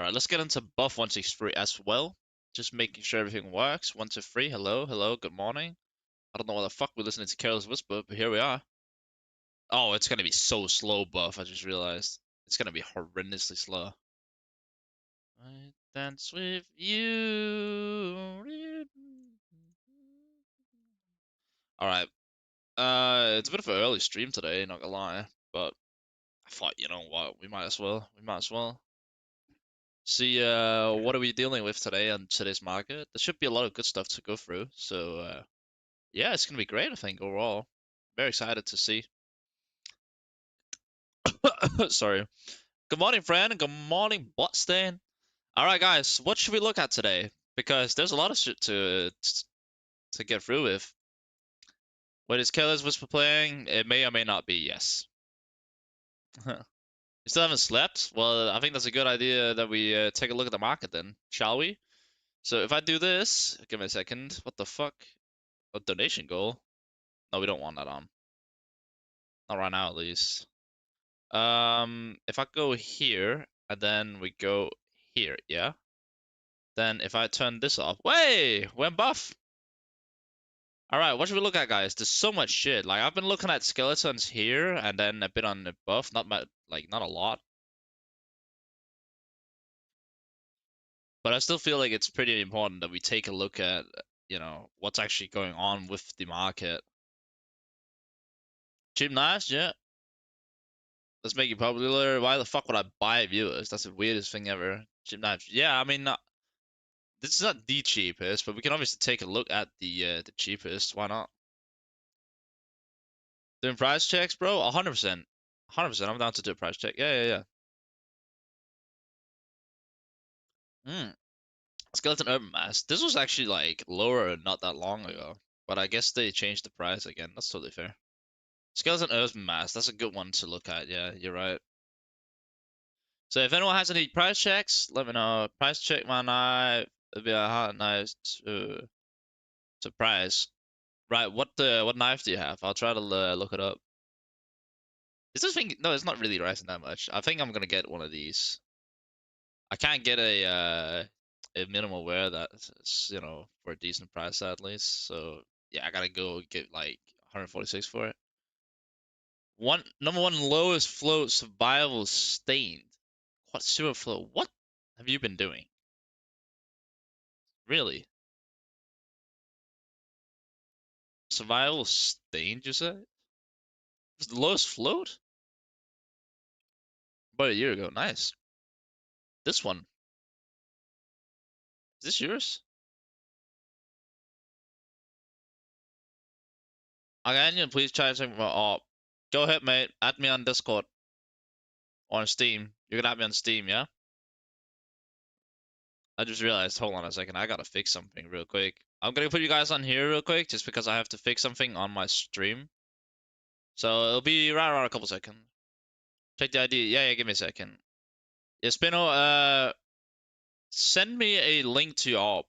Alright, let's get into buff 163 as well. Just making sure everything works. 123, hello, hello, good morning. I don't know why the fuck we're listening to Careless Whisper, but here we are. Oh, it's gonna be so slow, buff, I just realized. It's gonna be horrendously slow. I dance with you. Alright, it's a bit of an early stream today, not gonna lie, but I thought, you know what, we might as well. We might as well. See, what are we dealing with today on today's market? There should be a lot of good stuff to go through, so yeah, it's gonna be great, I think, overall. Very excited to see. Sorry. Good morning, friend, and good morning, Botstein. Alright, guys, what should we look at today? Because there's a lot of shit to get through with. What is Careless Whisper playing? It may or may not be, yes. You still haven't slept? Well, I think that's a good idea that we take a look at the market then, shall we? So if I do this, give me a second. What the fuck? A donation goal? No, we don't want that on. Not right now, at least. If I go here and then we go here, yeah. Then if I turn this off, way, we're buff. All right, what should we look at, guys? There's so much shit. Like I've been looking at skeletons here and then a bit on the buff, not much, like not a lot. But I still feel like it's pretty important that we take a look at, you know, what's actually going on with the market. Cheap knives, yeah. Let's make it popular. Why the fuck would I buy viewers? That's the weirdest thing ever. Cheap knives. Yeah, I mean, this is not the cheapest, but we can obviously take a look at the cheapest. Why not? Doing price checks, bro? 100%. 100%. I'm down to do a price check. Yeah, yeah, yeah. Skeleton Urban Mass. This was actually like lower not that long ago, but I guess they changed the price again. That's totally fair. Skeleton Urban Mass. That's a good one to look at. Yeah, you're right. So if anyone has any price checks, let me know. Price check my knife. It'd be a hard knife to price. Right, what knife do you have? I'll try to look it up. Is this thing? No, it's not really rising that much. I think I'm gonna get one of these. I can't get a minimal wear that's, you know, for a decent price at least. So yeah, I gotta go get like 146 for it. Number one lowest float survival stained. What super float? What have you been doing? Really? Survival stained, you said? It's the lowest float? About a year ago. Nice. This one. Is this yours? Okay, please try to check my go ahead, mate. Add me on Discord or on Steam. You can add me on Steam, yeah? I just realized, hold on a second, I gotta fix something real quick. I'm gonna put you guys on here real quick just because I have to fix something on my stream. So it'll be right around a couple seconds. Check the ID. Yeah, give me a second. Yeah, Spino, send me a link to your op.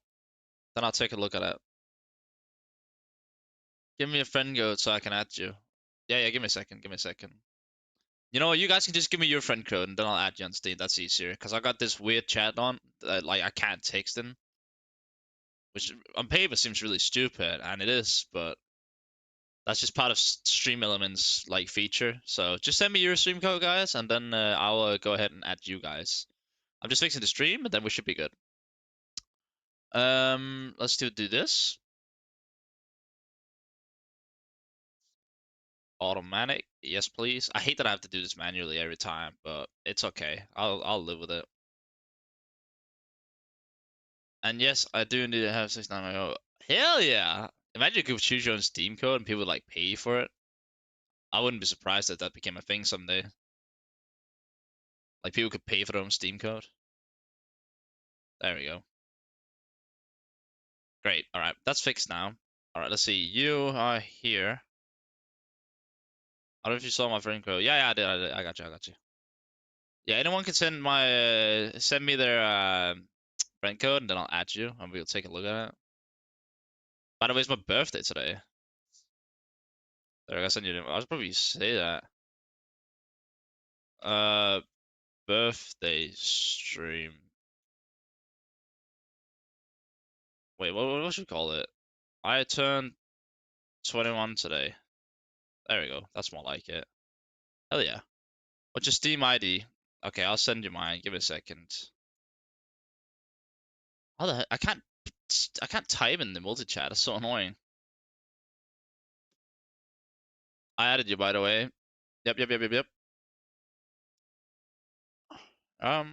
Then I'll take a look at it. Give me a friend code so I can add you. Yeah, give me a second. Give me a second. You know what? You guys can just give me your friend code and then I'll add you on Steam. That's easier. Because I got this weird chat on that like I can't text in. Which on paper seems really stupid, and it is, but that's just part of Stream Elements like feature. So just send me your stream code, guys, and then I'll go ahead and add you guys. I'm just fixing the stream, and then we should be good. Let's do this. Automatic, yes, please. I hate that I have to do this manually every time, but it's okay. I'll live with it. And yes, I do need to have 690. Hell yeah! Imagine you could choose your own Steam code and people would like pay you for it. I wouldn't be surprised if that became a thing someday. Like people could pay for their own Steam code. There we go. Great. All right, that's fixed now. All right, let's see. You are here. I don't know if you saw my friend code. Yeah, I did. I got you. I got you. Yeah, anyone can send me their friend code, and then I'll add you, and we'll take a look at it. By the way, it's my birthday today. There, I gotta send you. I was probably say that. Uh, birthday stream. Wait, what should we call it? I turned 21 today. There we go. That's more like it. Hell yeah. What's your Steam ID? Okay, I'll send you mine. Give me a second. How the heck? I can't type in the multi-chat. It's so annoying. I added you, by the way. Yep. I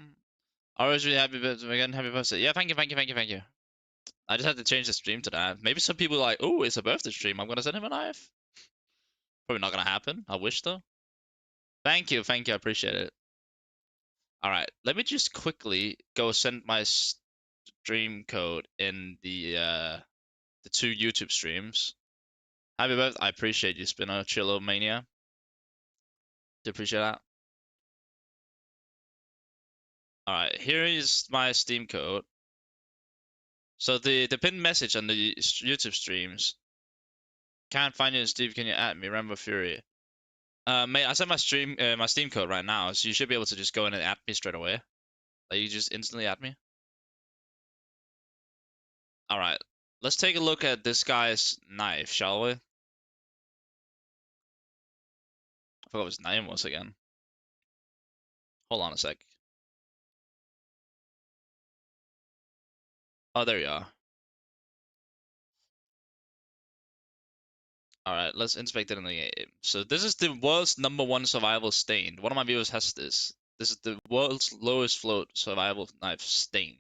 was really happy again. Happy birthday. Yeah, thank you. I just had to change the stream to that. Maybe some people are like, oh, it's a birthday stream. I'm gonna send him a knife. Probably not gonna happen. I wish though. Thank you. I appreciate it. All right, let me just quickly go send my stream code in the two YouTube streams. Happy birthday! I appreciate you, Spinner Chillo Mania. Do appreciate that. All right, here is my Steam code. So the pinned message on the YouTube streams. Can't find you in Steve. Can you add me? Rambo Fury. Mate, I sent my Steam code right now, so you should be able to just go in and add me straight away. Like you just instantly add me. All right, let's take a look at this guy's knife, shall we? I forgot what his name was again. Hold on a sec. Oh, there you are. All right, let's inspect it in the game. So this is the world's #1 survival stained. One of my viewers has this. This is the world's lowest float survival knife stained.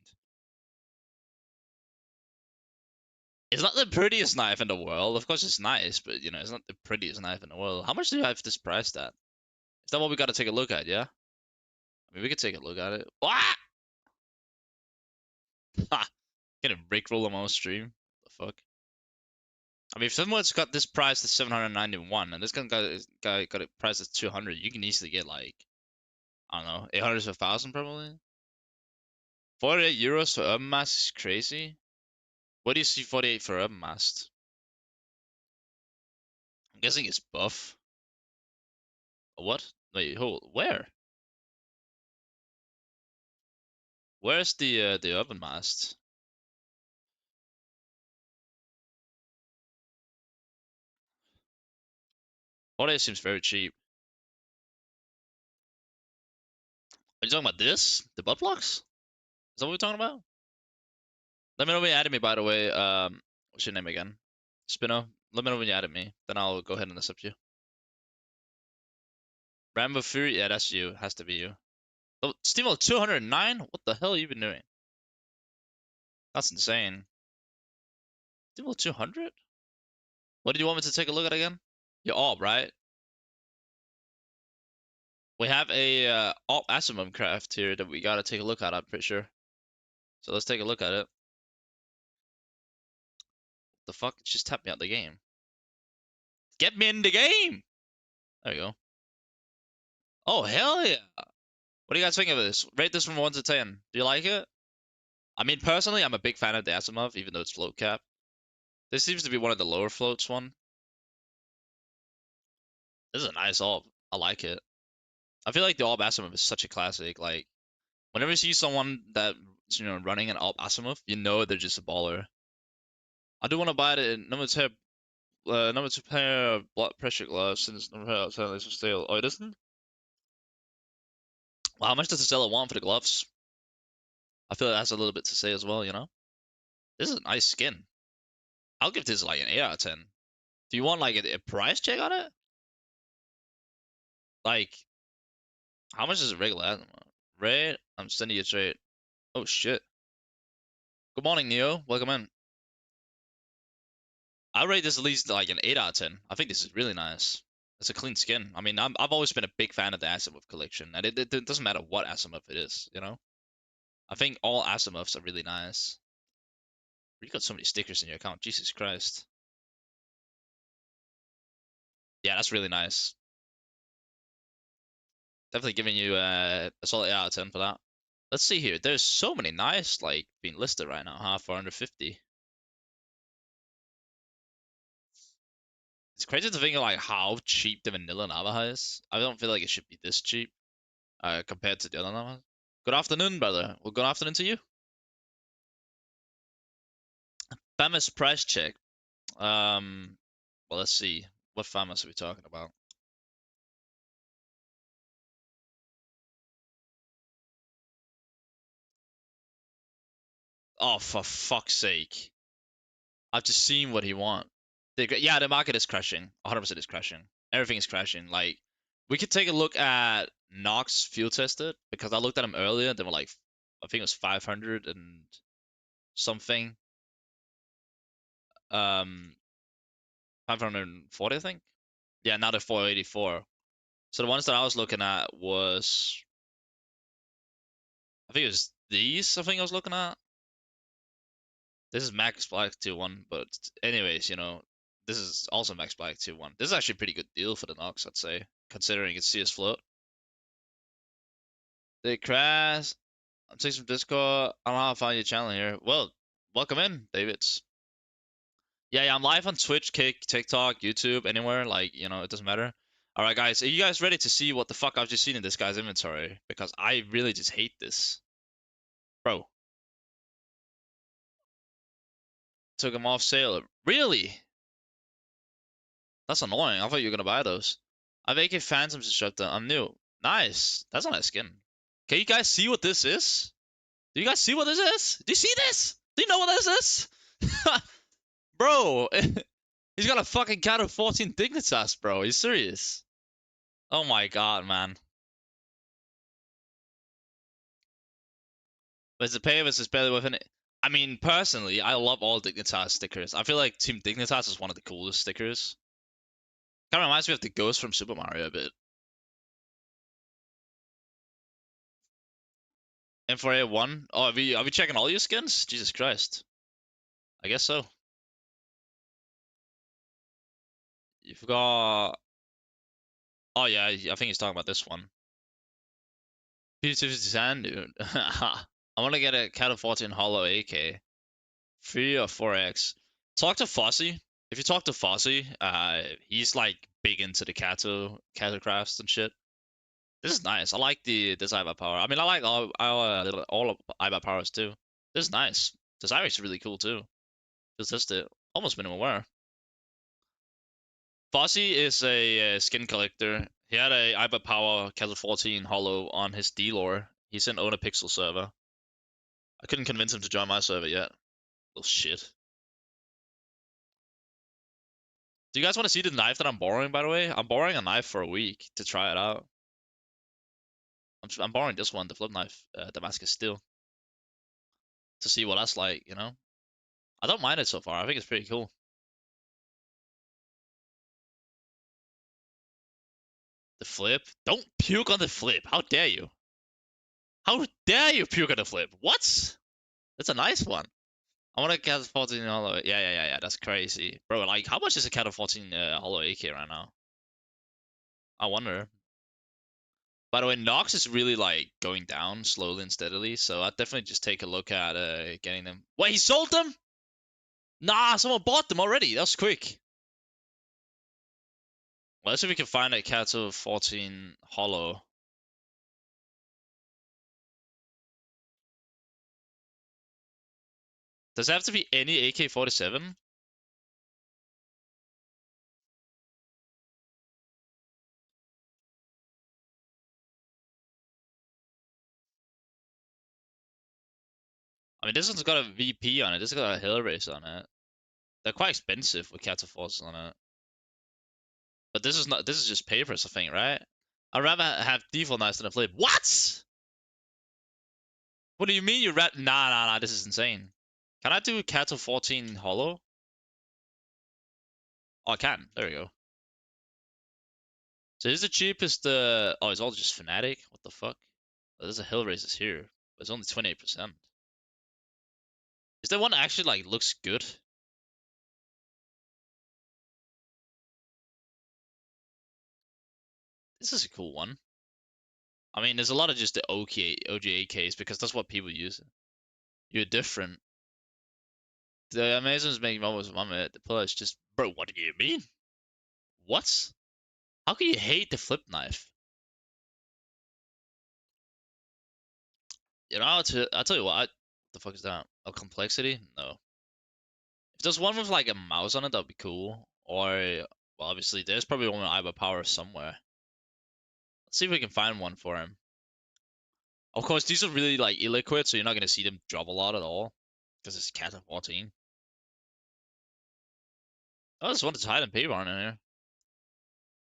It's not the prettiest knife in the world. Of course, it's nice, but you know, it's not the prettiest knife in the world. How much do you have this priced at? Is that what we got to take a look at? Yeah. I mean, we could take a look at it. Ah! Ha! Gonna rickroll on my stream. The fuck? I mean, if someone's got this priced at 791 and this guy got it priced at 200, you can easily get like, I don't know, 800 to 1,000 probably. 48 euros for Urban Mask is crazy. What do you see 48 for Urban Mask? I'm guessing it's buff. What? Wait, hold. Where? Where's the Urban Mask? 48 seems very cheap. Are you talking about this? The butt plugs? Is that what we're talking about? Let me know when you added me, by the way. What's your name again? Spino. Let me know when you added me. Then I'll go ahead and accept you. Rambo Fury? Yeah, that's you. Has to be you. Oh, Steamroll 209? What the hell have you been doing? That's insane. Steamroll 200? What did you want me to take a look at again? Your AWP, right? We have a AWP Asimov craft here that we gotta take a look at, I'm pretty sure. So let's take a look at it. The fuck? It just tapped me out the game. Get me in the game! There you go. Oh, hell yeah! What do you guys think of this? Rate this from 1 to 10. Do you like it? I mean, personally, I'm a big fan of the Asimov, even though it's float cap. This seems to be one of the lower floats one. This is a nice AWP. I like it. I feel like the AWP Asimov is such a classic. Like, whenever you see someone that running an AWP Asimov, you know they're just a baller. I do want to buy it in number two pair of blood pressure gloves since number pair outside is for sale. Oh, it isn't? Well, how much does the seller want for the gloves? I feel like that's a little bit to say as well, you know? This is a nice skin. I'll give this like an 8 out of 10. Do you want like a price check on it? Like, how much is a regular? Red? I'm sending you a trade. Oh shit. Good morning, Neo. Welcome in. I rate this at least like an 8 out of 10. I think this is really nice. It's a clean skin. I mean, I've always been a big fan of the Asimov collection, and it doesn't matter what Asimov it is, you know? I think all Asimovs are really nice. You got so many stickers in your account. Jesus Christ. Yeah, that's really nice. Definitely giving you a solid 8 out of 10 for that. Let's see here. There's so many nice, like, being listed right now, huh? 450. It's crazy to think of, like, how cheap the vanilla Navaja is. I don't feel like it should be this cheap compared to the other Navajas. Good afternoon, brother. Well, good afternoon to you. Famous price check. Well, let's see. What famous are we talking about? Oh, for fuck's sake! I've just seen what he want. Yeah, the market is crashing. 100% is crashing. Everything is crashing. Like, we could take a look at Nox field tested because I looked at them earlier. They were like, I think it was 500 and something. 540, I think. Yeah, now they're 484. So the ones that I was looking at was, I think it was these. I think I was looking at. This is Max Black 2-1, but anyways, this is also Max Black 2-1. This is actually a pretty good deal for the Nox, I'd say, considering it's CS float. They crash. I'm taking some Discord. I don't know how to find your channel here. Well, welcome in, Davids. Yeah, I'm live on Twitch, Kick, TikTok, YouTube, anywhere. Like, it doesn't matter. All right, guys, are you guys ready to see what the fuck I've just seen in this guy's inventory? Because I really just hate this, bro. Took him off sale. Really? That's annoying. I thought you were gonna buy those. I've AK Phantoms instructor. I'm new. Nice. That's a nice skin. Can you guys see what this is? Do you guys see what this is? Do you see this? Do you know what this is? Bro, he's got a fucking cat of 14 Dignitas, bro. Are you serious? Oh my god, man. But the Pavis is better with it. I mean, personally, I love all Dignitas stickers. I feel like Team Dignitas is one of the coolest stickers. Kind of reminds me of the Ghost from Super Mario a bit. M4A1. Oh, are we checking all your skins? Jesus Christ. I guess so. You've got. Oh yeah, I think he's talking about this one. P250 dude. I want to get a Cat 14 Hollow AK. 3 or 4x. Talk to Fossey. If you talk to Fossey, he's like big into the Kato crafts and shit. This is nice. I like this Ibar power. I mean, I like all of Ibar powers too. This is nice. This Ibar's really cool too. Just it. Almost minimum wear. Fossey is a skin collector. He had a Ibar Power Castle 14 Hollow on his D-Lore. He's in Own a Pixel server. I couldn't convince him to join my server yet. Little shit. Do you guys want to see the knife that I'm borrowing, by the way? I'm borrowing a knife for a week to try it out. I'm borrowing this one, the flip knife, Damascus Steel, to see what that's like. I don't mind it so far. I think it's pretty cool. The flip? Don't puke on the flip. How dare you? How dare you puke on the flip? What? That's a nice one. I want to Cat 14 Hollow. Yeah. That's crazy. Bro, like, how much is a Cat 14 Hollow AK right now? I wonder. By the way, Nox is really, like, going down slowly and steadily, so I'd definitely just take a look at getting them. Wait, he sold them? Nah, someone bought them already. That was quick. Well, let's see if we can find a Cat 14 Hollow. Does it have to be any AK-47? I mean, this one's got a VP on it. This has got a Hellraiser on it. They're quite expensive with Cat 14s on it. But this is not. This is just papers, I think, right? I'd rather have default knives than a flip. What? What do you mean you read? Nah. This is insane. Can I do Cat 14 Hollow? Oh, I can. There we go. So here's the cheapest. Oh, it's all just Fnatic. What the fuck? Oh, there's a Hellraiser here, but it's only 28%. Is there one that actually like looks good? This is a cool one. I mean, there's a lot of just the OGAKs because that's what people use. You're different. The Amazons make moments one minute. The plus just, bro. What do you mean? What? How can you hate the flip knife? I'll tell you what. The fuck is that? Oh, complexity? No. there's one with like a mouse on it, that'd be cool. Or, well, obviously, there's probably one with Iva Power somewhere. Let's see if we can find one for him. Of course, these are really like illiquid, so you're not gonna see them drop a lot at all, because it's Cat of 14. Oh, there's one to Titan Paper in here.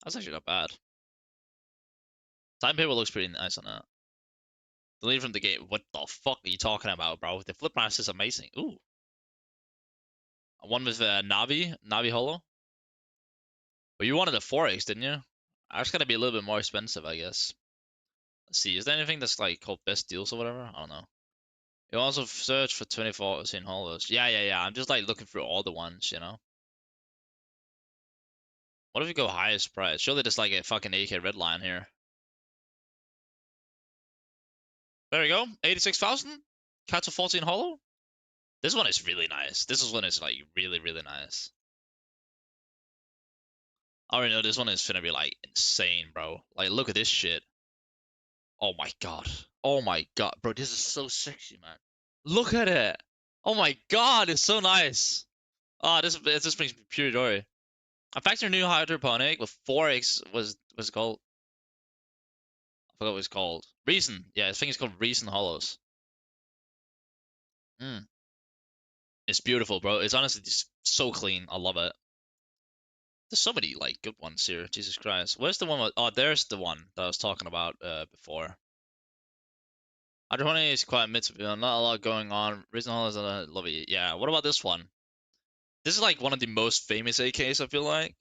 That's actually not bad. Titan Paper looks pretty nice on that. Delete from the game. What the fuck are you talking about, bro? The flip mask is amazing. Ooh. One with Navi Holo. Well, you wanted a 4X, didn't you? That's gonna be a little bit more expensive, I guess. Let's see, is there anything that's like called best deals or whatever? I don't know. You also search for 24 scene holos. Yeah. I'm just like looking through all the ones, you know? What if we go highest price? Surely there's like a fucking AK red line here. There we go. 86,000. Catch a 14 holo. This one is really nice. This one is like really, really nice. I already know this one is gonna be like insane, bro. Like, look at this shit. Oh my god. Oh my god. Bro, this is so sexy, man. Look at it. Oh my god, it's so nice. Ah, this brings me pure joy. I factored new hydroponic with 4x was called. I forgot what it's called. Reason. Yeah, I think it's called Reason Hollows. Mm. It's beautiful, bro. It's honestly just so clean. I love it. There's so many like good ones here. Jesus Christ. Where's the one with, oh, there's the one that I was talking about before. Hydroponic is quite mid, not a lot going on. Reason Hollows, love it. Yeah. What about this one? This is like one of the most famous AKs, I feel like.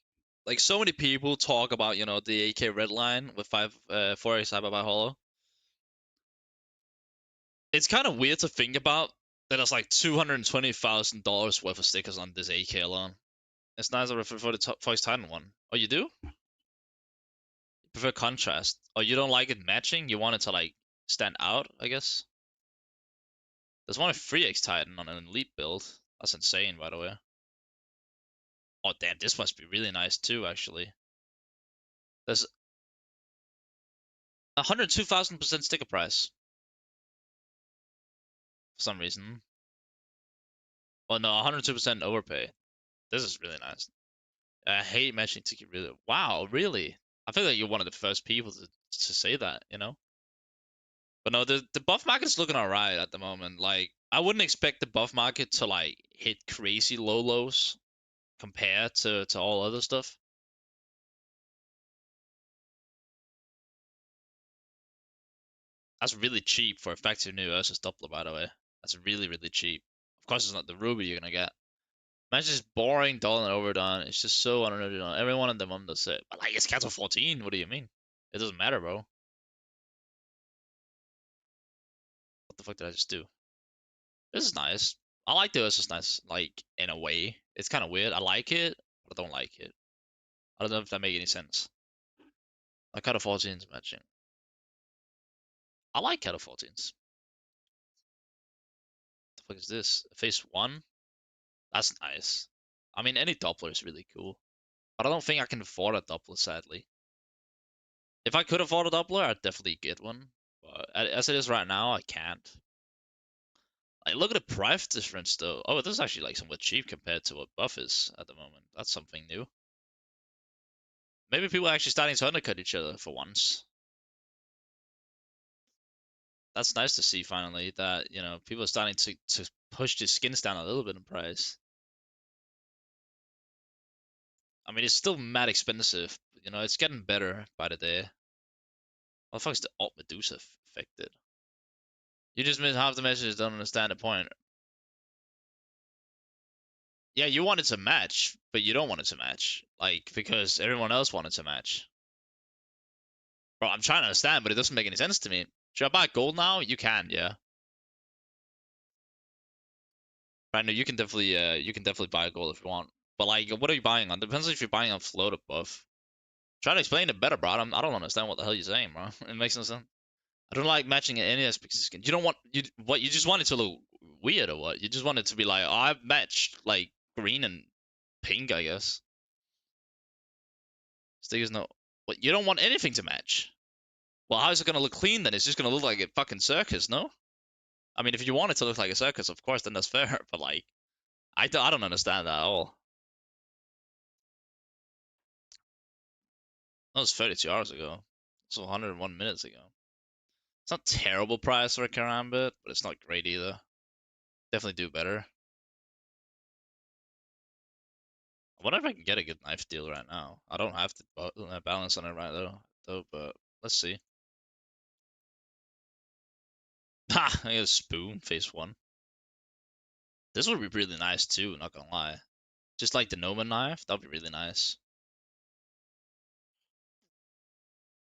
Like so many people talk about, you know, the AK red line with 4x side by hollow. It's kind of weird to think about that it's like $220,000 worth of stickers on this AK alone. It's nicer for the Fox Titan one. Oh, you do? You prefer contrast. Oh, you don't like it matching? You want it to like stand out, I guess? There's one with 3x Titan on an elite build. That's insane, by the way. Oh, damn, this must be really nice too, actually. There's 102,000% sticker price for some reason. Oh no, 102% overpay. This is really nice. I hate matching ticket. Really, wow, really? I feel like you're one of the first people to say that, you know. But no, the buff market is looking alright at the moment. Like, I wouldn't expect the buff market to like hit crazy low lows compared to all other stuff. That's really cheap for effective new Ursus Doppler, by the way. That's really, really cheap. Of course, it's not the ruby you're gonna get. Imagine just boring, dull, and overdone. It's just so unoriginal. Every one of them does it. But like, it's Castle 14. What do you mean? It doesn't matter, bro. What the fuck did I just do? This is nice. I like the Ursus nice, like, in a way. It's kind of weird. I like it, but I don't like it. I don't know if that makes any sense. Like, Castle 14's matching. I like Castle 14s. What the fuck is this? Phase 1? That's nice. I mean, any Doppler is really cool. But I don't think I can afford a Doppler, sadly. If I could afford a Doppler, I'd definitely get one. But as it is right now, I can't. Like, look at the price difference, though. Oh, this is actually like somewhat cheap compared to what buff is at the moment. That's something new. Maybe people are actually starting to undercut each other for once. That's nice to see finally that, you know, people are starting to push the skins down a little bit in price. I mean, it's still mad expensive. You know, it's getting better by the day. What the fuck is the alt Medusa affected? You just missed half the messages, don't understand the point. Yeah, you wanted to match, but you don't want it to match. Like, because everyone else wanted to match. Bro, I'm trying to understand, but it doesn't make any sense to me. Should I buy gold now? You can, yeah. Right now, you can definitely buy gold if you want. But like, what are you buying on? Depends if you're buying on float or buff. Try to explain it better, bro. I don't understand what the hell you're saying, bro. It makes no sense. I don't like matching any aspects of skin. You don't want you just want it to look weird or what? You just want it to be like, oh, I've matched like green and pink, I guess. Stickers no. What? You don't want anything to match. Well, how is it gonna look clean then? It's just gonna look like a fucking circus, no? I mean, if you want it to look like a circus, of course, then that's fair. But like, I don't understand that at all. That was 32 hours ago. So 101 minutes ago. It's not terrible price for a Karambit, but it's not great either. Definitely do better. I wonder if I can get a good knife deal right now. I don't have to balance on it right though, but let's see. Ha! I got a spoon, phase one. This would be really nice too, not gonna lie. Just like the Noma knife, that'd be really nice.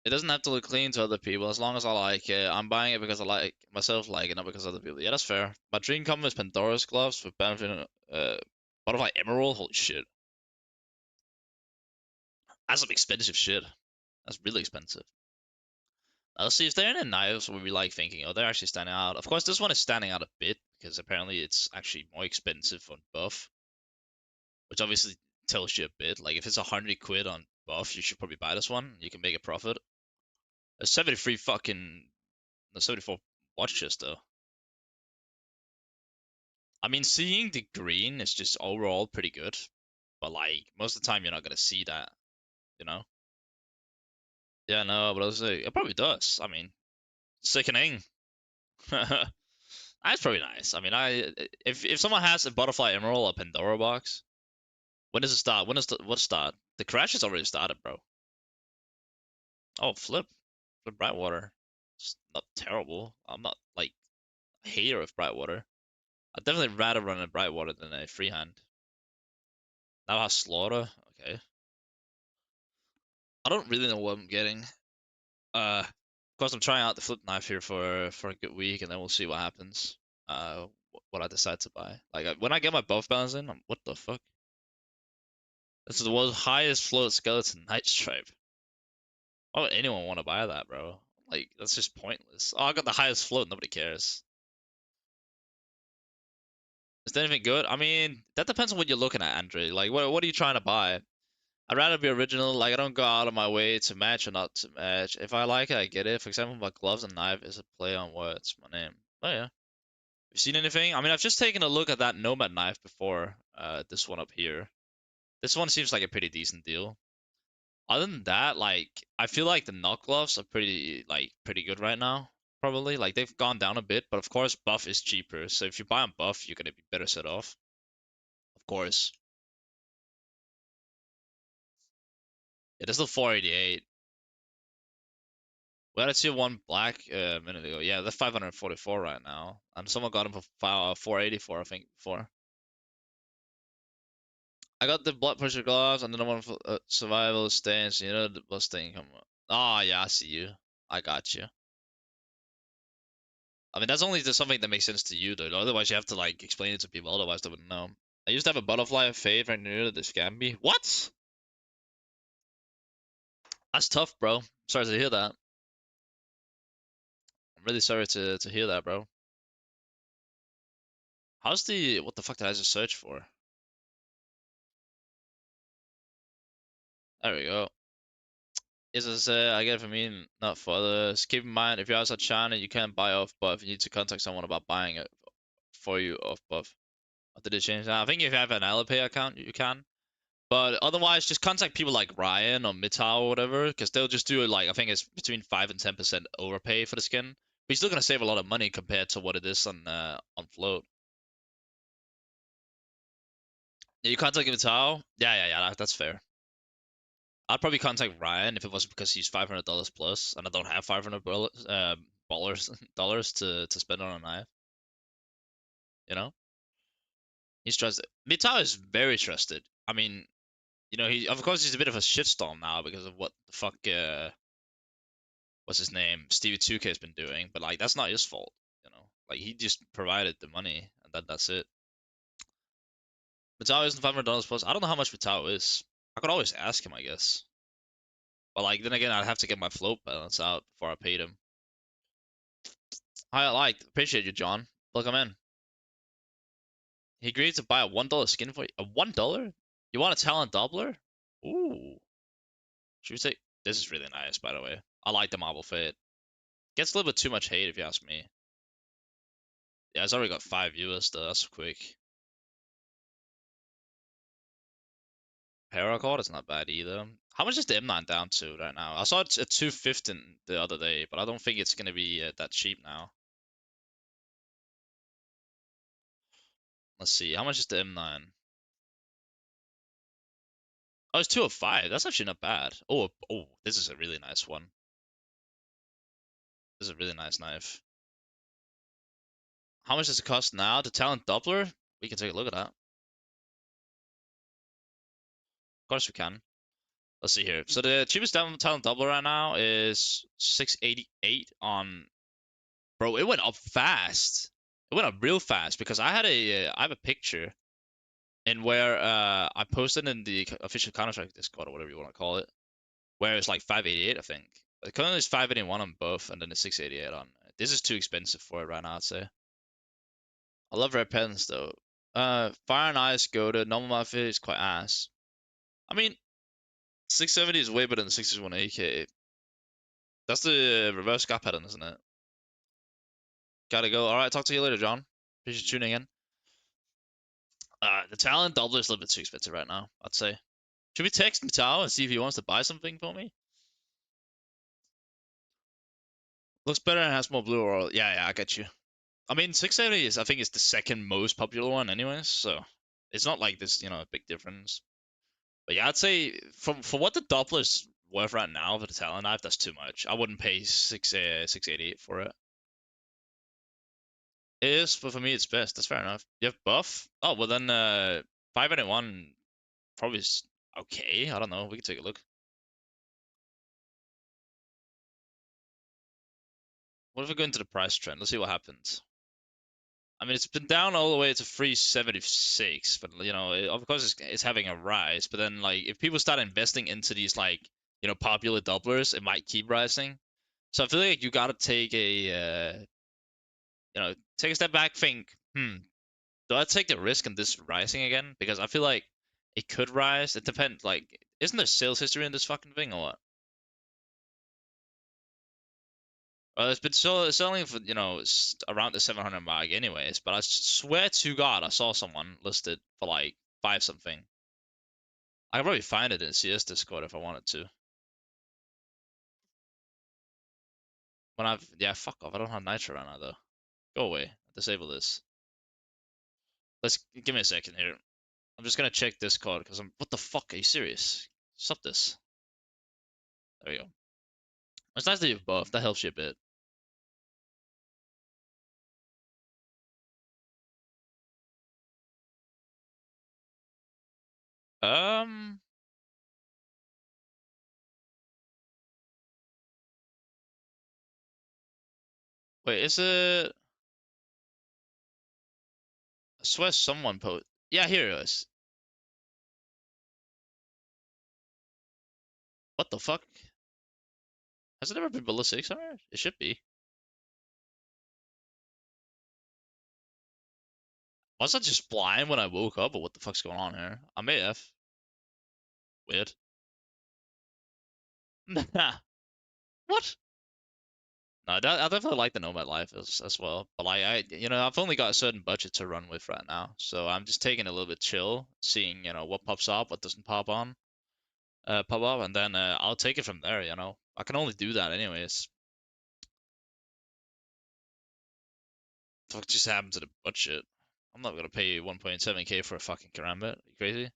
It doesn't have to look clean to other people as long as I like it. I'm buying it because I like myself like it, not because other people. Yeah, that's fair. My dream combo is Pandora's gloves with benefit butterfly emerald. Holy shit. That's some expensive shit. That's really expensive. Let's see if there are any knives where we like thinking, oh, they're actually standing out. Of course, this one is standing out a bit because apparently it's actually more expensive on buff, which obviously tells you a bit. Like if it's 100 quid on buff, you should probably buy this one. You can make a profit. There's 73 fucking, no, 74 watches though. I mean, seeing the green is just overall pretty good, but like most of the time you're not gonna see that, you know? Yeah, no, but I was like, it probably does. I mean, sickening. That's probably nice. I mean, if someone has a butterfly emerald or Pandora box, when does it start? What start? The crash has already started, bro. Oh, flip Brightwater. It's not terrible. I'm not like a hater of Brightwater. I'd definitely rather run a Brightwater than a freehand. Now has Slaughter. Okay. I don't really know what I'm getting. Of course, I'm trying out the flip knife here for a good week, and then we'll see what happens. What I decide to buy. Like when I get my buff balance in, what the fuck? This is the world's highest float skeleton night stripe. Why would anyone want to buy that, bro? Like that's just pointless. Oh, I got the highest float. Nobody cares. Is that anything good? I mean, that depends on what you're looking at, Andre. Like, what are you trying to buy? I'd rather be original. Like, I don't go out of my way to match or not to match. If I like it, I get it. For example, my gloves and knife is a play on words. My name. Oh yeah. You seen anything? I mean, I've just taken a look at that Nomad knife before. This one up here. This one seems like a pretty decent deal. Other than that, like, I feel like the knock gloves are pretty good right now. Probably like they've gone down a bit, but of course buff is cheaper. So if you buy on buff, you're gonna be better set off. Of course. It is still 488. We had a tier one black a minute ago. Yeah, they're 544 right now, and someone got him for 484, I think, before. I got the blood pressure gloves and then the one for survival stance. You know the blood stain come. Oh yeah, I see you. I got you. I mean that's only something that makes sense to you though. Otherwise you have to like explain it to people. Otherwise they wouldn't know. I used to have a butterfly fade right near the Scamby. What? That's tough, bro. Sorry to hear that. I'm really sorry to hear that, bro. How's the what the fuck did I just search for? There we go. Is this I get it from me, not for others. Keep in mind, if you're outside China, you can't buy off buff. You need to contact someone about buying it for you off buff. Did they change that? I think if you have an Alipay account, you can. But otherwise, just contact people like Ryan or Mitao or whatever, because they'll just do it like I think it's between 5 and 10% overpay for the skin. But you're still gonna save a lot of money compared to what it is on float. Yeah, you contact Mitao? Yeah. That's fair. I'd probably contact Ryan if it was because he's $500 plus, and I don't have $500 dollars to spend on a knife. You know, he's trusted. Mitao is very trusted. I mean, you know, he of course he's a bit of a shitstorm now because of what the fuck what's his name Stevie 2K has been doing, but like that's not his fault. You know, like he just provided the money and that's it. Mitao isn't $500 plus. I don't know how much Mitao is. I could always ask him, I guess. But like then again, I'd have to get my float balance out before I paid him. I like appreciate you, John. Welcome in. He agreed to buy a $1 skin for you. A $1? You want a talent doubler? Ooh. Should we say this is really nice, by the way. I like the marble fade. Gets a little bit too much hate if you ask me. Yeah, it's already got 5 viewers though. That's quick. Paracord is not bad either. How much is the M9 down to right now? I saw it at 215 the other day, but I don't think it's gonna be that cheap now. Let's see. How much is the M9? Oh, it's 205. That's actually not bad. Oh, this is a really nice one. This is a really nice knife. How much does it cost now? The Talent Doubler? We can take a look at that. Of course we can. Let's see here. So the cheapest Talent Doubler right now is 688 on. Bro, it went up fast. It went up real fast because I have a picture in where I posted in the official Counter-Strike Discord or whatever you want to call it, where it's like 588, I think. The currently is 581 on both, and then it's 688 on. This is too expensive for it right now, I'd say. I love red pens though. Fire and Ice go to normal mafia is quite ass. I mean, 670 is way better than 661 AK. That's the reverse scat pattern, isn't it? Gotta go. All right, talk to you later, John. Appreciate you tuning in. The talent doubler is a little bit too expensive right now, I'd say. Should we text Mitao and see if he wants to buy something for me? Looks better and has more blue oral. Yeah, I get you. I mean, 670 is I think is the second most popular one, anyways. So it's not like this, a big difference. But yeah, I'd say for what the Doppler's worth right now for the talent knife, that's too much. I wouldn't pay 688 for it. It is, but for me it's best. That's fair enough. You have buff? Oh well then 581 probably is okay. I don't know. We can take a look. What if we go into the price trend? Let's see what happens. I mean, it's been down all the way to 376, but of course it's having a rise. But then, like, if people start investing into these like popular doublers, it might keep rising. So I feel like you gotta take take a step back, think, do I take the risk in this rising again? Because I feel like it could rise. It depends. Like, isn't there sales history in this fucking thing or what? Well, it's been selling for around the 700 mark, anyways. But I swear to God, I saw someone listed for like five something. I could probably find it in CS Discord if I wanted to. Yeah, fuck off. I don't have nitro right now though. Go away. Disable this. Let's give me a second here. I'm just gonna check Discord because I'm. What the fuck? Are you serious? Stop this. There we go. It's nice that you have both. That helps you a bit. Um, wait, is it? I swear someone post. Yeah, here it is. What the fuck? Has it ever been below 600? It should be. Was I just blind when I woke up, or what the fuck's going on here? I may have. Weird. What? No, I definitely like the Nomad life as well. But like I've only got a certain budget to run with right now, so I'm just taking it a little bit chill, seeing what pops up, what doesn't pop up, and then I'll take it from there. I can only do that anyways. What just happened to the budget? I'm not gonna pay 1.7k for a fucking karambit. You crazy?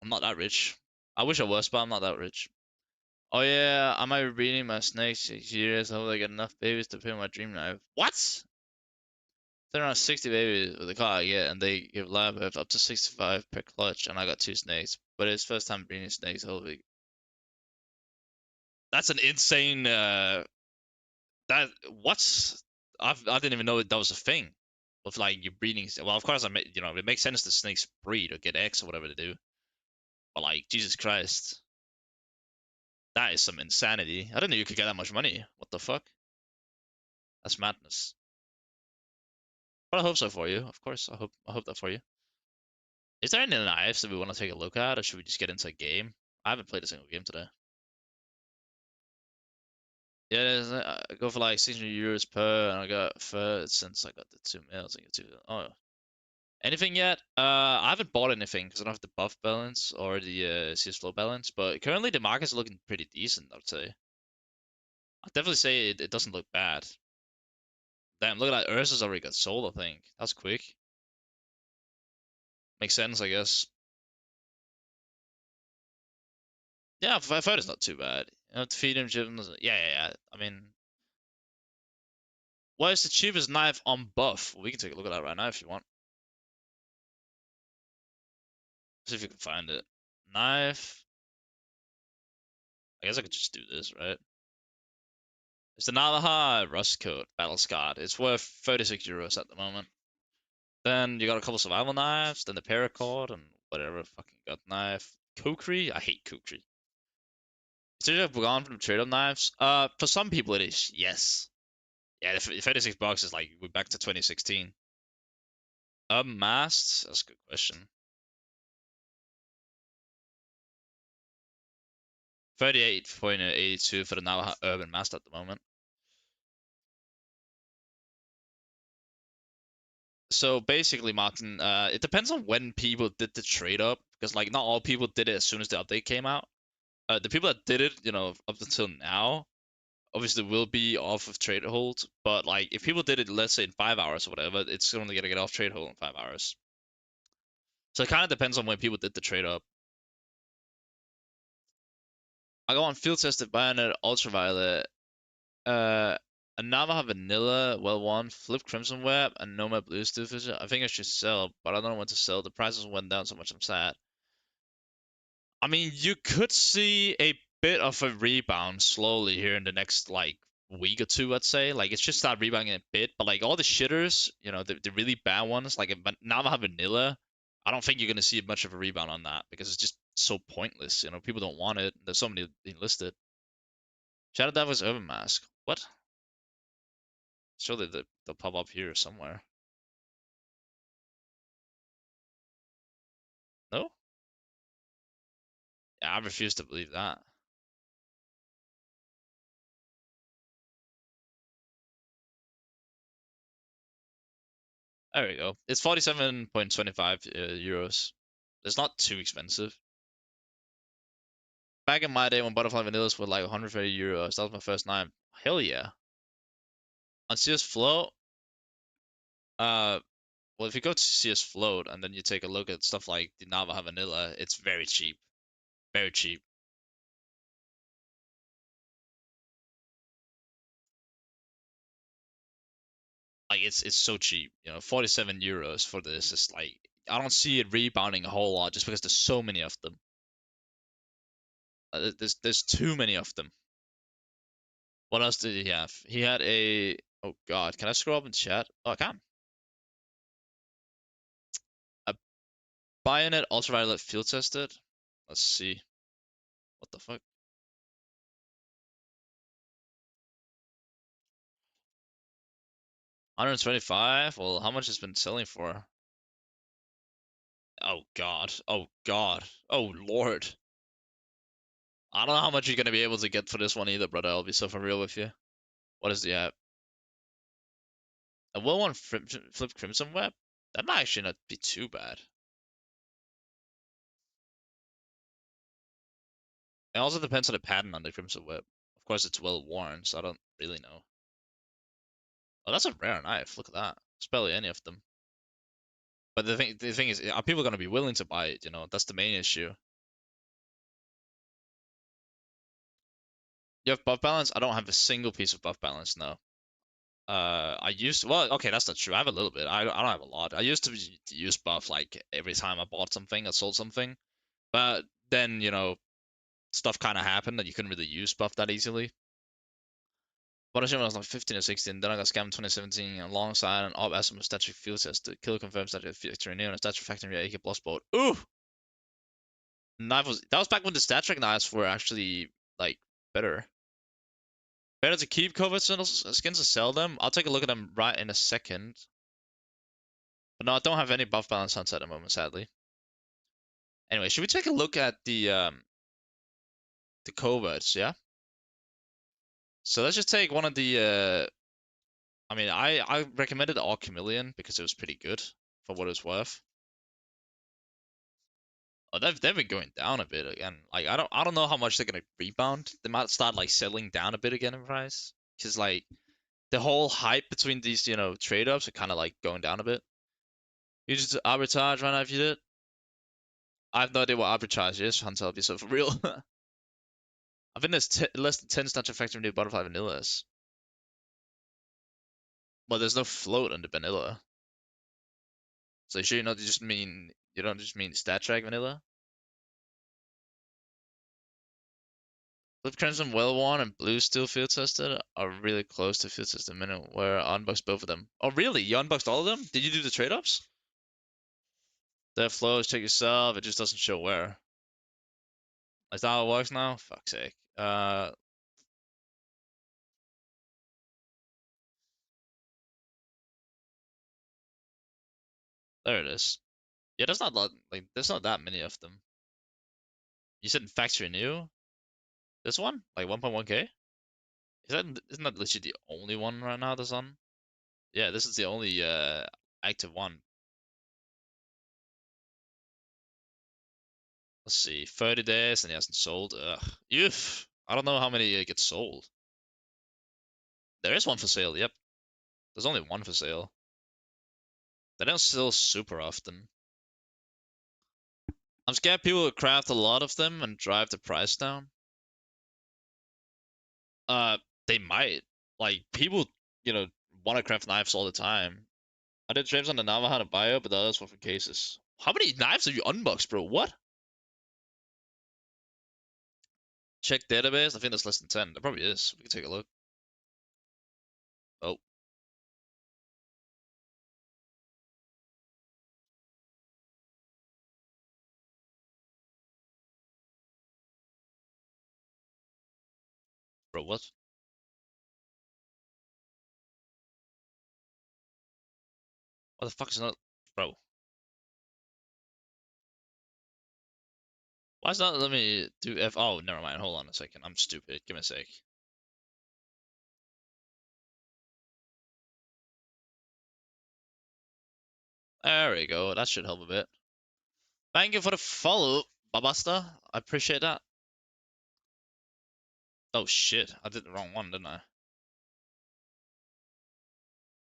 I'm not that rich. I wish I was, but I'm not that rich. Oh yeah, I might be breeding my snakes 6 years. I hope I get enough babies to pay my dream knife. What? There are 60 babies with the car I get, and they give live birth up to 65 per clutch, and I got two snakes. But it's first time breeding snakes. Holy, that's an insane. That what's I didn't even know that was a thing. With like you breeding. Well, of course it makes sense that snakes breed or get eggs or whatever they do. But like Jesus Christ, that is some insanity. I didn't know you could get that much money. What the fuck? That's madness. But I hope so for you. Of course, I hope that for you. Is there any knives that we want to take a look at, or should we just get into a game? I haven't played a single game today. Yeah, I go for like 600 euros per, and I got third since I got the 2 mils. I get two. Oh, Anything yet? I haven't bought anything because I don't have the buff balance or the CS flow balance. But currently the market's looking pretty decent, I'd say. I'd definitely say it doesn't look bad. Damn, look at that. Ursa's already got sold, I think. That's quick. Makes sense, I guess. Yeah, I've heard it's not too bad. You know, to feed him gyms. Yeah. I mean, what is the cheapest knife on buff? We can take a look at that right now if you want. See if you can find it. Knife. I guess I could just do this, right? It's the Navaja Rust Coat Battle Scarred. It's worth 36 euros at the moment. Then you got a couple survival knives, then the paracord and whatever fucking gut knife. Kukri? I hate Kukri. Should you have gone from trade-up knives? For some people it is, yes. Yeah, the 36 bucks is like we're back to 2016. Unmasked? That's a good question. 38.82 for the Navaja Urban Masked at the moment. So basically, Martin, it depends on when people did the trade up, because like not all people did it as soon as the update came out. The people that did it, you know, up until now, obviously will be off of trade hold. But like if people did it, let's say in 5 hours or whatever, it's only gonna get off trade hold in 5 hours. So it kind of depends on when people did the trade up. I go on field tested Bayonet Ultraviolet, uh, a Navaja Vanilla, well one, Flip Crimson Web, and Nomad Blue Stillfisher. I think I should sell, but I don't know when to sell. The prices went down so much, I'm sad. I mean, you could see a bit of a rebound slowly here in the next like week or two, I'd say. Like it's just start rebounding a bit, but like all the shitters, you know, the really bad ones, like Navaja Vanilla, I don't think you're gonna see much of a rebound on that because it's just so pointless. You know, people don't want it. There's so many enlisted. Shadow Devil's Urban Mask. What? Surely they'll pop up here somewhere. No? Yeah, I refuse to believe that. There we go. It's 47.25 euros. It's not too expensive. Back in my day when Butterfly Vanillas were like 130 euros, that was my first time. Hell yeah. On CS Float, uh, well, if you go to CS Float and then you take a look at stuff like the Navaja Vanilla, it's very cheap. Very cheap. Like it's so cheap. You know, 47 euros for this is like I don't see it rebounding a whole lot just because there's so many of them. There's too many of them. What else did he have? He had a oh god, can I scroll up in chat? Oh, I can. A Bayonet Ultraviolet field tested. Let's see. What the fuck? 125? Well, how much has been selling for? Oh god. Oh god. Oh lord. I don't know how much you're gonna be able to get for this one either, brother. I'll be so for real with you. What is the app? A well one flip crimson web? That might actually not be too bad. It also depends on the pattern on the crimson web. Of course, it's well worn, so I don't really know. Oh, that's a rare knife. Look at that. There's barely any of them. But the thing is, are people gonna be willing to buy it? You know, that's the main issue. You have buff balance? I don't have a single piece of buff balance now. I used to, well, okay, that's not true. I have a little bit. I don't have a lot. I used to use buff like every time I bought something, I sold something. But then, you know, stuff kind of happened that you couldn't really use buff that easily. But I assume I was like 15 or 16. Then I got scammed in 2017 alongside an op estimate static field test. The killer confirms that factory new and a static factory AK plus bolt. Ooh! That was back when the static knives were actually like better. Better to keep covered skins to sell them. I'll take a look at them right in a second. But no, I don't have any buff balance hunts at the moment, sadly. Anyway, should we take a look at the coverts, yeah? So let's just take one of the I mean I recommended Chameleon because it was pretty good for what it's worth. Oh, they've been going down a bit again. Like I don't know how much they're gonna rebound. They might start like settling down a bit again in price. Cause like the whole hype between these trade ups are kind of like going down a bit. You just arbitrage right now if you did. I have no idea what arbitrage is, Hunter. I'll be so for real. I think there's less than 10 snatch effect new butterfly vanillas. Well, there's no float on the vanilla. So you sure you don't just mean stat track vanilla? Flip Crimson Well Worn and Blue Steel field tested are really close to field tested minute where I unboxed both of them. Oh really? You unboxed all of them? Did you do the trade-ups? Their flows, check yourself, it just doesn't show where. Is that how it works now? Fuck's sake. There it is. Yeah, there's not like there's not that many of them. You said factory new? This one? Like 1.1k? Isn't that literally the only one right now that's on? Yeah, this is the only active one. Let's see, 30 days and he hasn't sold. Ugh. Oof. I don't know how many get sold. There is one for sale, yep. There's only one for sale. They don't sell super often. I'm scared people will craft a lot of them and drive the price down. Uh, they might. Like, people, want to craft knives all the time. I did streams on the Navajo bio, but the others were for cases. How many knives have you unboxed, bro? What? Check database. I think there's less than 10. There probably is. We can take a look. Oh, bro, what? What the fuck is not, bro? Why is not let me do F? Oh, never mind. Hold on a second. I'm stupid. Give me a sec. There we go. That should help a bit. Thank you for the follow, Babasta. I appreciate that. Oh shit, I did the wrong one, didn't I?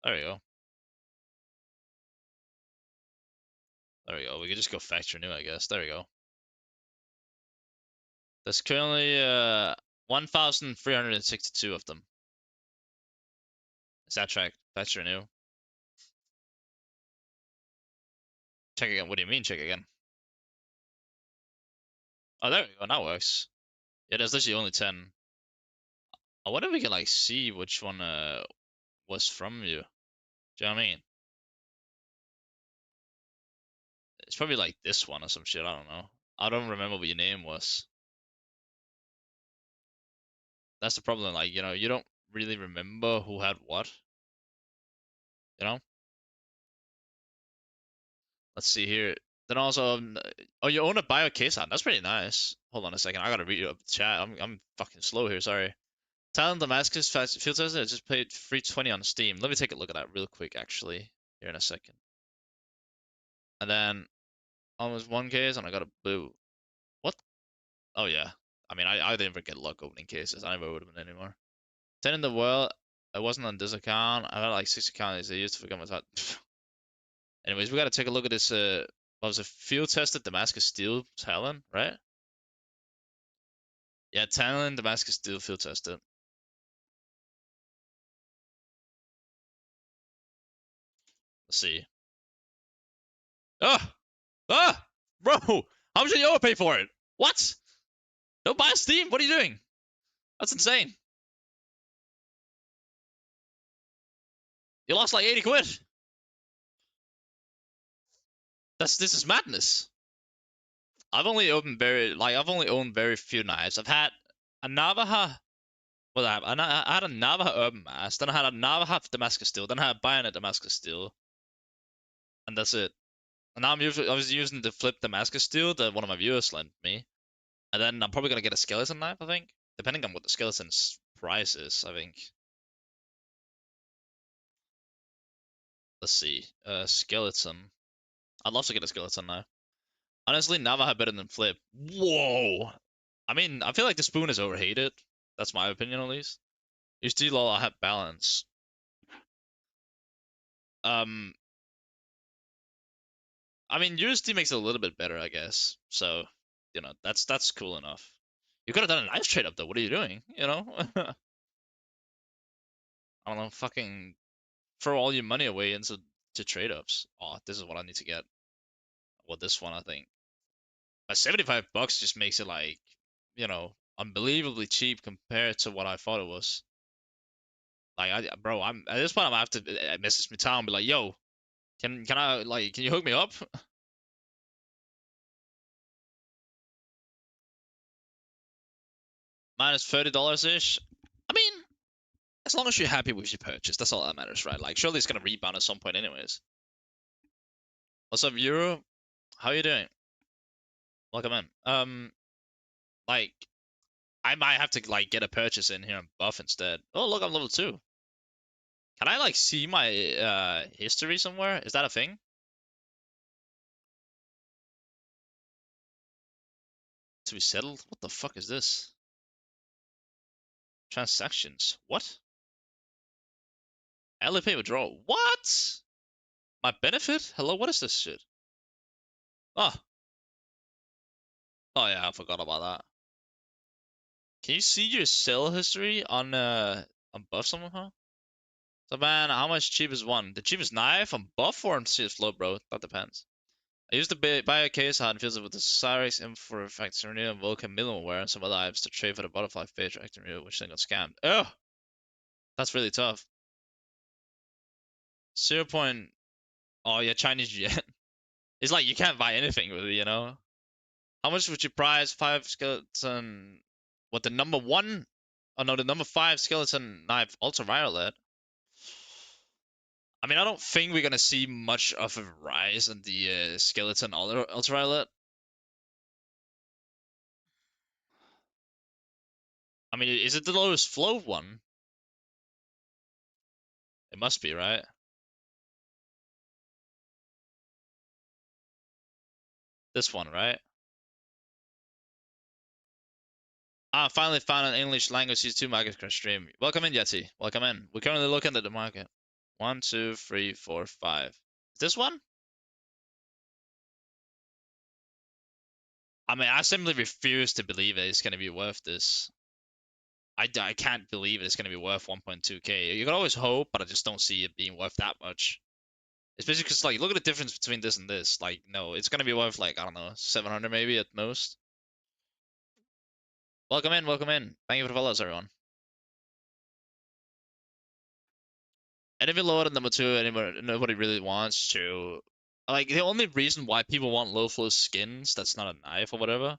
There we go. There we go. We could just go factory new, I guess. There we go. There's currently 1,362 of them. Is that track factory new? Check again. What do you mean check again? Oh, there we go. Now works. Yeah, there's literally only 10. I wonder if we can like see which one was from you. Do you know what I mean? It's probably like this one or some shit. I don't know. I don't remember what your name was. That's the problem. Like, you don't really remember who had what. You know? Let's see here. Then also, oh, you own a bio case on. That's pretty nice. Hold on a second. I gotta read up the chat. I'm fucking slow here. Sorry. Talent Damascus field tester. I just paid 320 on Steam. Let me take a look at that real quick, actually, here in a second. And then almost one case, and I got a blue. What? Oh yeah. I mean, I didn't even get luck opening cases. I never would have been anymore. 10 in the world. I wasn't on this account. I got like 6 accounts. I used to forget my thought. Anyways, we gotta take a look at this. What was it? Field tested Damascus Steel talent, right? Yeah, talent Damascus Steel field tested. Let's see. Ah, bro, how much did you overpay for it? What? Don't buy Steam. What are you doing? That's insane. You lost like 80 quid. This is madness. I've only owned very few knives. I've had a Navajo. Well, I had a Navajo Urban Mass, then I had a Navajo Damascus Steel, then I had a Bayonet Damascus Steel, and that's it. And now I was using the flip Damascus Steel that one of my viewers lent me, and then I'm probably gonna get a skeleton knife. I think, depending on what the skeleton's price is. I think. Let's see. Skeleton. I'd love to get a skeleton knife. Honestly, Navaja better than Flip. Whoa! I mean, I feel like the spoon is overhated. That's my opinion, at least. You still all have balance. Um, I mean, USD makes it a little bit better, I guess. So, that's cool enough. You could have done a nice trade up though. What are you doing? I don't know. Fucking throw all your money away into trade ups. Oh, this is what I need to get. Well, this one I think. But $75 just makes it like, unbelievably cheap compared to what I thought it was. Like, bro, I'm at this point I'm gonna have to message Mital and be like, yo, can you hook me up? Minus $30 ish. I mean, as long as you're happy with your purchase, that's all that matters, right? Like, surely it's gonna rebound at some point, anyways. What's up, Euro? How you doing? Welcome in. Like, I might have to like get a purchase in here and buff instead. Oh, look, I'm level 2. Can I like see my history somewhere? Is that a thing? To be settled? What the fuck is this? Transactions. What? LP withdrawal. What? My benefit? Hello, what is this shit? Oh. Oh yeah, I forgot about that. Can you see your sell history on buff somehow? So man, how much cheapest one? The cheapest knife on buff or on CS flow, bro? That depends. I used to buy a case hard and fills it with the Cyrix M for effects and Vulcan Millware and some other items to trade for the butterfly page actor which then got scammed. Oh, that's really tough. 0. Oh yeah, Chinese yen. It's like you can't buy anything with it. How much would you price 5 skeleton? What the number one? Oh no, the number 5 skeleton knife ultraviolet. I mean, I don't think we're gonna see much of a rise in the skeleton ultraviolet. I mean, is it the lowest flow one? It must be, right? This one, right? Ah, finally found an English language cs2 market crash stream. Welcome in, Yeti. Welcome in. We're currently looking at the market. 1, 2, 3, 4, 5. Is this one? I mean, I simply refuse to believe it's going to be worth this. I can't believe it's going to be worth 1.2k. You can always hope, but I just don't see it being worth that much. Especially because, like, look at the difference between this and this. Like, no, it's going to be worth, like, I don't know, 700 maybe at most. Welcome in, welcome in. Thank you for the follows, everyone. Anything lower than number 2, nobody really wants to. Like, the only reason why people want low flow skins that's not a knife or whatever.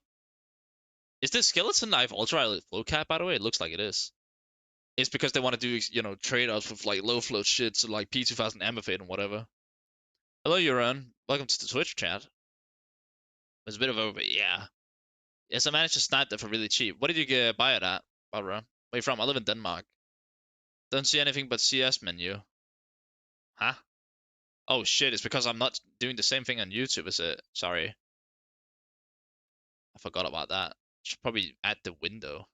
Is this skeleton knife ultra flow cap, by the way? It looks like it is. It's because they want to do, trade-offs with, like, low flow shit, so, like, P2000 Amberfade and whatever. Hello, Euron. Welcome to the Twitch chat. There's a bit of over, yeah. Yes, I managed to snipe that for really cheap. What did you buy it at, Barbara? Where you from? I live in Denmark. Don't see anything but CS menu. Huh? Oh shit, it's because I'm not doing the same thing on YouTube, is it? Sorry. I forgot about that. Should probably add the window.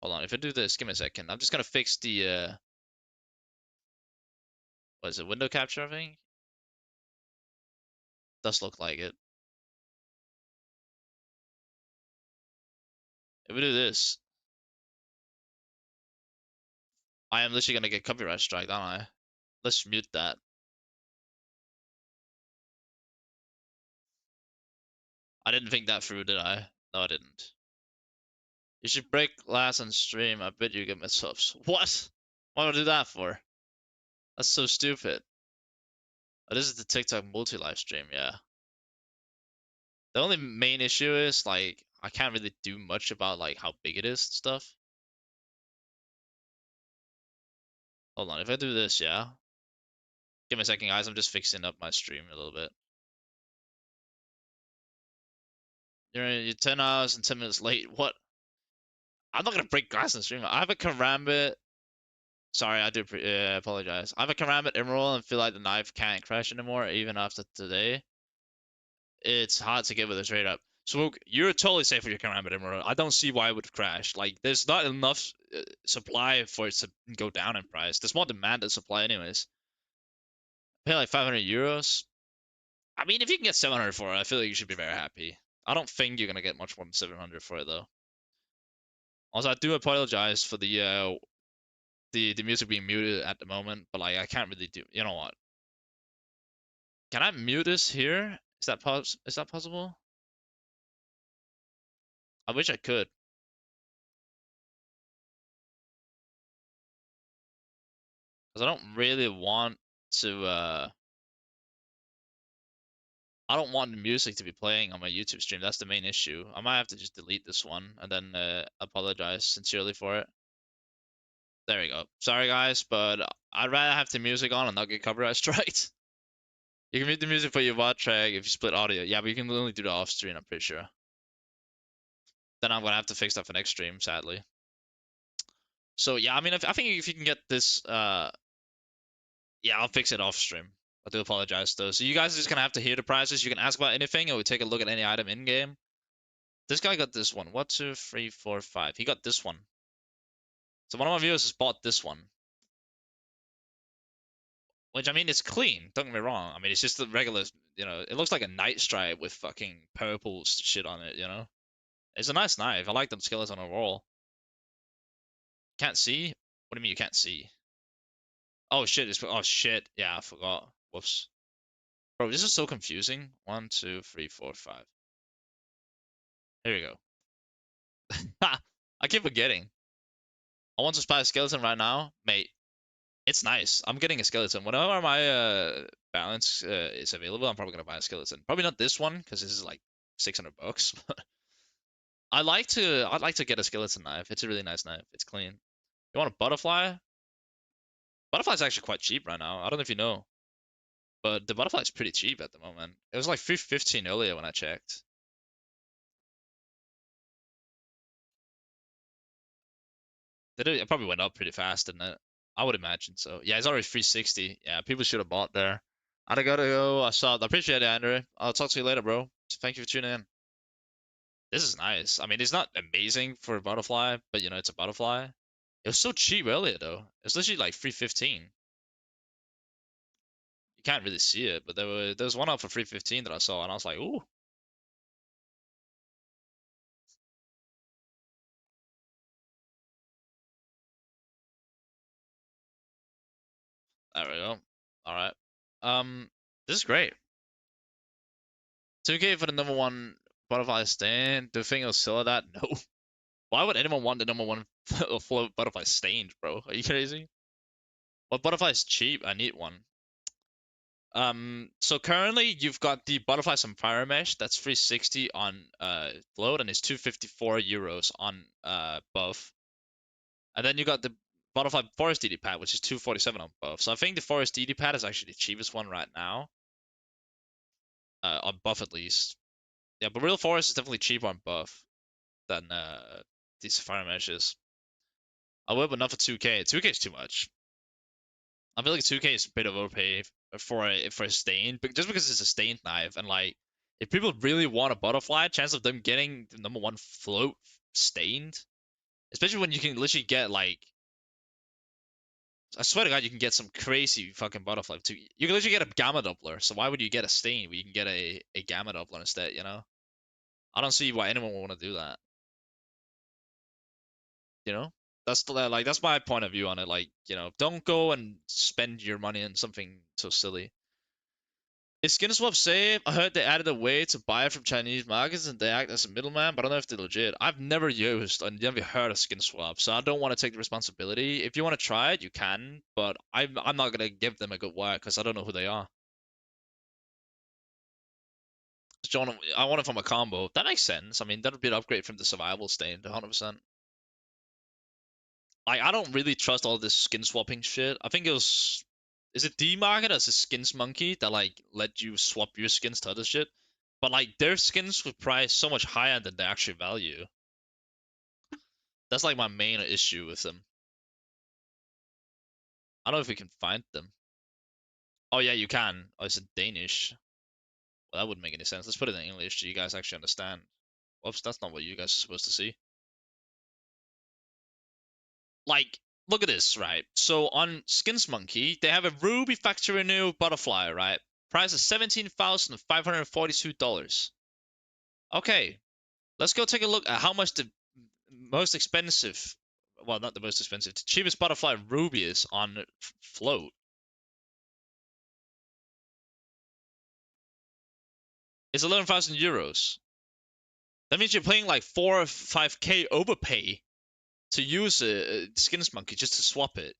Hold on, if I do this, give me a second. I'm just gonna fix the, what is it, window capture, I think? Does look like it. If we do this, I am literally gonna get copyright strike, don't I? Let's mute that. I didn't think that through, did I? No, I didn't. You should break glass on stream. I bet you get my subs. What? Why would I do that for? That's so stupid. Oh, this is the TikTok multi-live stream, yeah. The only main issue is, like, I can't really do much about, like, how big it is and stuff. Hold on, if I do this, yeah? Give me a second, guys. I'm just fixing up my stream a little bit. You're 10 hours and 10 minutes late. What? I'm not gonna break glass in the stream. I have a karambit. Sorry, I do apologize. I have a Karambit Emerald and feel like the knife can't crash anymore, even after today. It's hard to get with a trade up. So you're totally safe with your Karambit Emerald. I don't see why it would crash. Like, there's not enough supply for it to go down in price. There's more demand than supply, anyways. Pay like 500 euros. I mean, if you can get 700 for it, I feel like you should be very happy. I don't think you're gonna get much more than 700 for it though. Also, I do apologize for the music being muted at the moment, but like I can't really do. You know what? Can I mute this here? Is that possible? I wish I could, because I don't really want to. I don't want the music to be playing on my YouTube stream. That's the main issue. I might have to just delete this one and then apologize sincerely for it. There we go. Sorry guys, but I'd rather have the music on and not get copyright striked. You can mute the music for your VOD track if you split audio. Yeah, but you can only do that off stream, I'm pretty sure. Then I'm gonna have to fix that for next stream, sadly. So yeah, I mean, I think if you can get this, yeah, I'll fix it off stream. I do apologize though. So you guys are just gonna have to hear the prices. You can ask about anything, or we take a look at any item in game. This guy got this one. 1, 2, 3, 4, 5. He got this one. So one of my viewers has bought this one. Which, I mean, it's clean. Don't get me wrong. I mean, it's just the regular, it looks like a night stripe with fucking purple shit on it, you know? It's a nice knife. I like the skeleton overall. Can't see? What do you mean you can't see? Oh shit, oh shit. Yeah, I forgot. Whoops. Bro, this is so confusing. 1, 2, 3, 4, 5. Here we go. Ha! I keep forgetting. I want to spy a skeleton right now. Mate, it's nice. I'm getting a skeleton. Whenever my balance is available, I'm probably gonna buy a skeleton. Probably not this one, because this is like 600 bucks. I'd like to get a skeleton knife. It's a really nice knife. It's clean. You want a butterfly? Butterfly's actually quite cheap right now. I don't know if you know, but the butterfly's pretty cheap at the moment. It was like 315 earlier when I checked. It probably went up pretty fast, didn't it? I would imagine so. Yeah, it's already 360. Yeah, people should have bought there. I gotta go. I saw. I appreciate it, Andrew. I'll talk to you later, bro. Thank you for tuning in. This is nice. I mean, it's not amazing for a butterfly, but it's a butterfly. It was so cheap earlier though. It's literally like 315. You can't really see it, but there was one up for 315 that I saw, and I was like, ooh. There we go. All right. This is great. 2K for the number one butterfly stand. Do you think it'll sell at that? No. Why would anyone want the number one float butterfly stand, bro? Are you crazy? What butterfly is cheap? I need one. So currently you've got the butterfly Fire Mesh that's 360 on float and it's 254 euros on buff. And then you got the butterfly forest DD pad, which is 247 on buff. So I think the forest DD pad is actually the cheapest one right now. On buff at least. Yeah, but real forest is definitely cheaper on buff than these Fire Meshes. I would, but not for 2K. 2K is too much. I feel like 2K is a bit of overpay for a stain, but just because it's a stained knife, and like if people really want a butterfly, chance of them getting the number one float stained, especially when you can literally get like, I swear to God, you can get some crazy fucking butterfly too. You can literally get a gamma doubler, so why would you get a stain where you can get a gamma doubler instead? I don't see why anyone would want to do that. You know, that's my point of view on it. Like, don't go and spend your money on something so silly. Is SkinSwap safe? I heard they added a way to buy it from Chinese markets and they act as a middleman, but I don't know if they're legit. I've never used and never heard of SkinSwap, so I don't want to take the responsibility. If you want to try it, you can, but I'm not gonna give them a good whack because I don't know who they are. John, I want it from a combo. That makes sense. I mean, that would be an upgrade from the survival stain to 100%. Like, I don't really trust all this skin swapping shit. I think it was, is it D-Market as a skins monkey that like let you swap your skins to other shit? But like their skins were priced so much higher than their actual value. That's like my main issue with them. I don't know if we can find them. Oh yeah, you can. Oh, it's in Danish. Well, that wouldn't make any sense. Let's put it in English so you guys actually understand. Whoops, that's not what you guys are supposed to see. Like, look at this, right? So on Skins Monkey, they have a Ruby Factory New Butterfly, right? Price is $17,542. Okay, let's go take a look at how much the most expensive, well, not the most expensive, the cheapest butterfly Ruby is on Float. It's 11,000 euros. That means you're paying like 4 or 5k overpay to use a Skins Monkey just to swap it.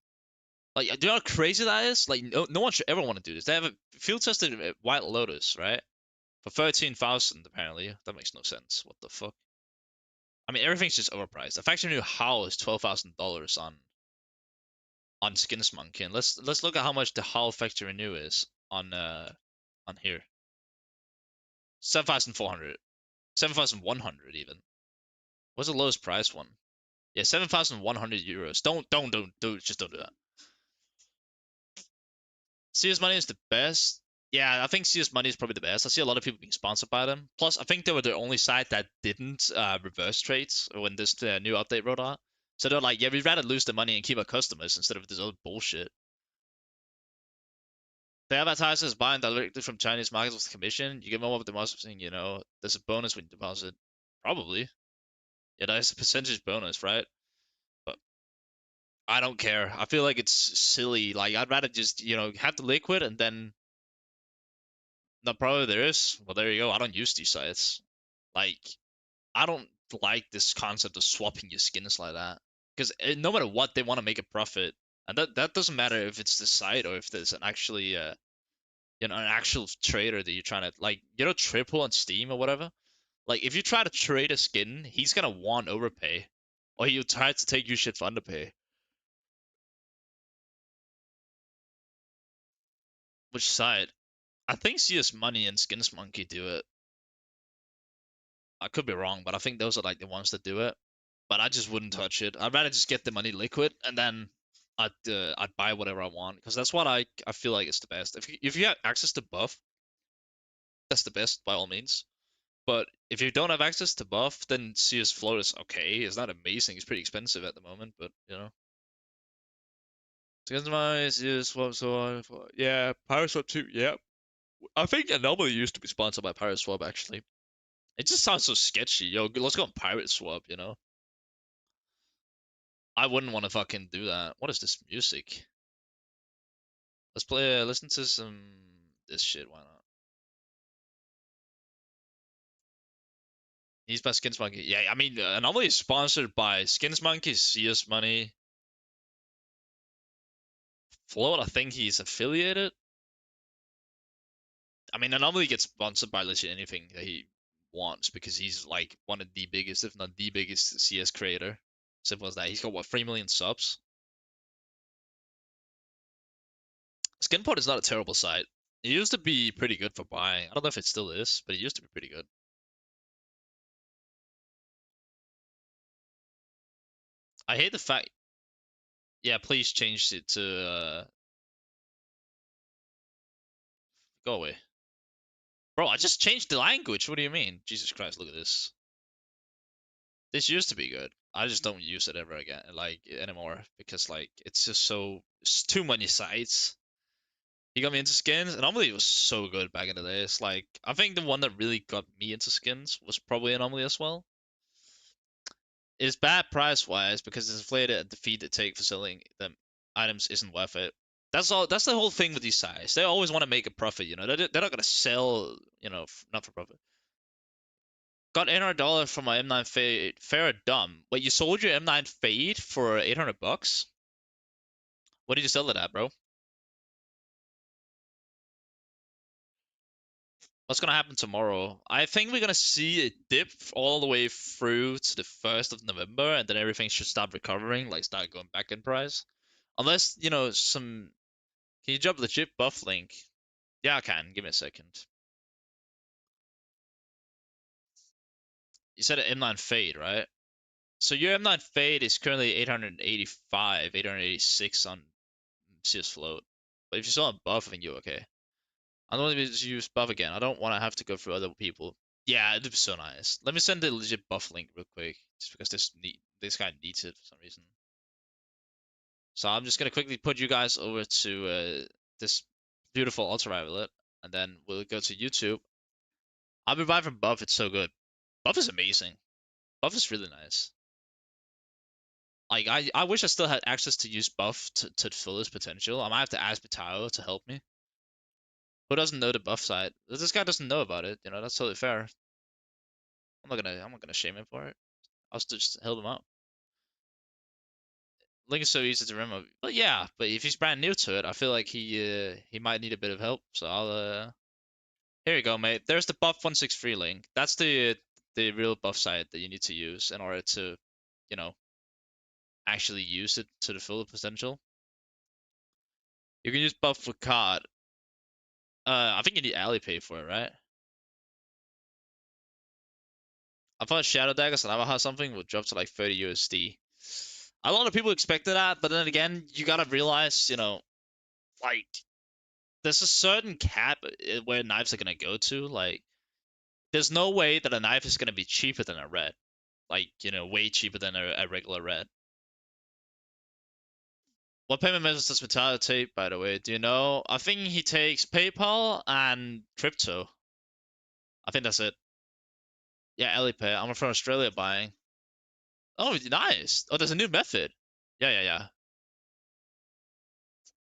Like, do you know how crazy that is? Like, no one should ever want to do this. They have a field tested White Lotus, right? For 13,000 apparently. That makes no sense. What the fuck? I mean, everything's just overpriced. The factory new HAL is $12,000 on Skins Monkey. And let's look at how much the HAL factory new is on here. 7,400. 7,100 even. What's the lowest price one? Yeah, 7,100 euros. Just don't do that. CS Money is the best. Yeah, I think CS Money is probably the best. I see a lot of people being sponsored by them. Plus, I think they were the only site that didn't reverse trades when this new update rolled out. So they're like, yeah, we'd rather lose the money and keep our customers instead of this other bullshit. The advertisers buying directly from Chinese markets with commission. You get more of the most thing, there's a bonus when you deposit. Probably. Yeah, that's a percentage bonus, right? But I don't care. I feel like it's silly. Like, I'd rather just, have the liquid and then no, probably there is. Well, there you go. I don't use these sites. Like, I don't like this concept of swapping your skins like that. Because no matter what, they want to make a profit, and that doesn't matter if it's the site or if there's an actual trader that you're trying to Triple on Steam or whatever. Like, if you try to trade a skin, he's gonna want overpay, or he'll try to take you shit for underpay. Which side? I think CS Money and Skins Monkey do it. I could be wrong, but I think those are like the ones that do it. But I just wouldn't touch it. I'd rather just get the money liquid and then I'd buy whatever I want because that's what I feel like is the best. If you have access to buff, that's the best by all means. But if you don't have access to buff, then CS Float is okay. It's not amazing. It's pretty expensive at the moment, but to customize CS Swap, yeah, Pirate Swap too. Yeah, I think Anomaly used to be sponsored by Pirate Swap actually. It just sounds so sketchy. Yo, let's go on Pirate Swap. I wouldn't want to fucking do that. What is this music? Let's listen to some this shit. Why not? He's by Skins Monkey. Yeah, I mean, Anomaly is sponsored by Skins Monkey, CS Money, Float. I think he's affiliated. I mean, Anomaly gets sponsored by literally anything that he wants because he's like one of the biggest, if not the biggest, CS creator. Simple as that. He's got what 3 million subs. Skinpod is not a terrible site. It used to be pretty good for buying. I don't know if it still is, but it used to be pretty good. I hate the fact. Yeah, please change it to go away. Bro, I just changed the language. What do you mean? Jesus Christ, look at this. This used to be good. I just don't use it ever again, like anymore, because like it's too many sites. He got me into skins, and Anomaly was so good back in the day. It's like I think the one that really got me into skins was probably Anomaly as well. It's bad price wise because it's inflated and the fee they take for selling them items isn't worth it. That's all. That's the whole thing with these sites. They always want to make a profit. They're not gonna sell. Not for profit. Got $800 from my M9 Fade. Fair or dumb? Wait, you sold your M9 Fade for $800? What did you sell it at, bro? What's gonna happen tomorrow? I think we're gonna see a dip all the way through to the 1st of November, and then everything should start recovering, like start going back in price. Unless, some. Can you drop the chip buff link? Yeah, I can. Give me a second. You said an M9 Fade, right? So your M9 Fade is currently 885, 886 on CS float. But if you still have buff, I think you're okay. I don't want to use buff again. I don't want to have to go through other people. Yeah, it'd be so nice. Let me send the legit buff link real quick, just because this guy needs it for some reason. So I'm just gonna quickly put you guys over to this beautiful ultraviolet, and then we'll go to YouTube. I'll be buying from buff. It's so good. Buff is amazing. Buff is really nice. Like I wish I still had access to use buff to its fullest potential. I might have to ask Bitao to help me. Who doesn't know the buff side? This guy doesn't know about it. You know, that's totally fair. I'm not gonna shame him for it. I'll just help him out. Link is so easy to remember. But yeah, but if he's brand new to it, I feel like he might need a bit of help. So I'll here you go, mate. There's the buff 163 link. That's the real buff site that you need to use in order to, you know, actually use it to the full potential. You can use buff for card. I think you need Alipay for it, right? I thought Shadow Daggers and Navaja something would drop to like 30 USD. A lot of people expected that, but then again, you gotta realize, you know, like there's a certain cap where knives are gonna go to. Like, there's no way that a knife is gonna be cheaper than a red. Like, you know, way cheaper than a regular red. What payment methods does Metallic take, by the way? Do you know? I think he takes PayPal and crypto. I think that's it. Yeah, Alipay. I'm from Australia buying. Oh, nice. Oh, there's a new method. Yeah, yeah, yeah.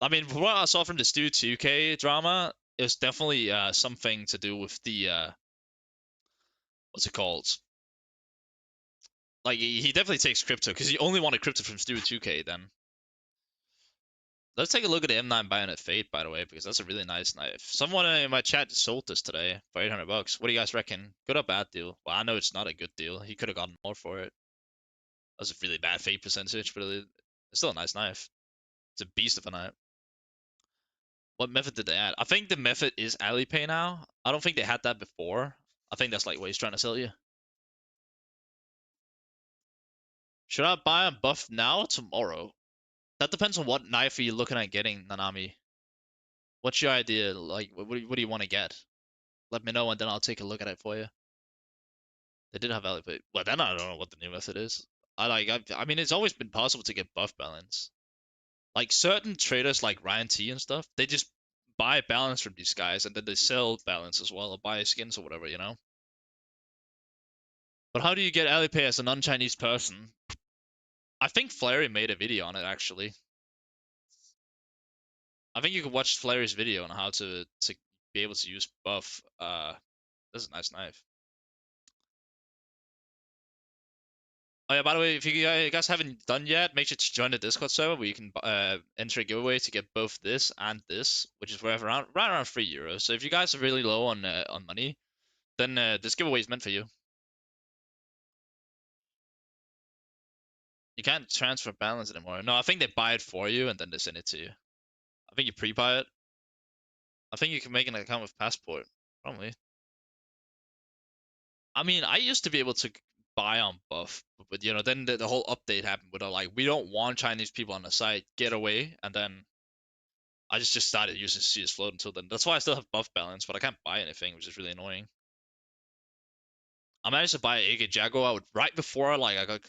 I mean, from what I saw from the Stu 2K drama, it's definitely something to do with the what's it called? Like he definitely takes crypto because he only wanted crypto from Stu 2K. Then let's take a look at the M9 Bayonet Fate, by the way, because that's a really nice knife. Someone in my chat sold this today for 800 bucks. What do you guys reckon? Good or bad deal? Well, I know it's not a good deal. He could have gotten more for it. That's a really bad fate percentage, but it's still a nice knife. It's a beast of a knife. What method did they add? I think the method is Alipay now. I don't think they had that before. I think that's like what he's trying to sell you. Should I buy a buff now or tomorrow? That depends on what knife are you looking at getting, Nanami. What's your idea? Like, what do you want to get? Let me know and then I'll take a look at it for you. They did have Alipay. Well, then I don't know what the new method is. I mean, it's always been possible to get buff balance. Like certain traders like Ryan T and stuff, they just buy balance from these guys and then they sell balance as well or buy skins or whatever, you know? But how do you get Alipay as a non-Chinese person? I think Flary made a video on it actually. I think you can watch Flary's video on how to be able to use buff. This is a nice knife. Oh yeah, by the way, if you guys haven't done yet, make sure to join the Discord server where you can enter a giveaway to get both this and this, which is worth around right around €3. So if you guys are really low on money, then this giveaway is meant for you. You can't transfer balance anymore. No, I think they buy it for you and then they send it to you. I think you pre-buy it. I think you can make an account with Passport, probably. I mean, I used to be able to buy on buff, but you know, then the whole update happened where they're like, we don't want Chinese people on the site, get away, and then I just started using CS Float until then. That's why I still have buff balance, but I can't buy anything, which is really annoying. I managed to buy AK Jaguar right before like I got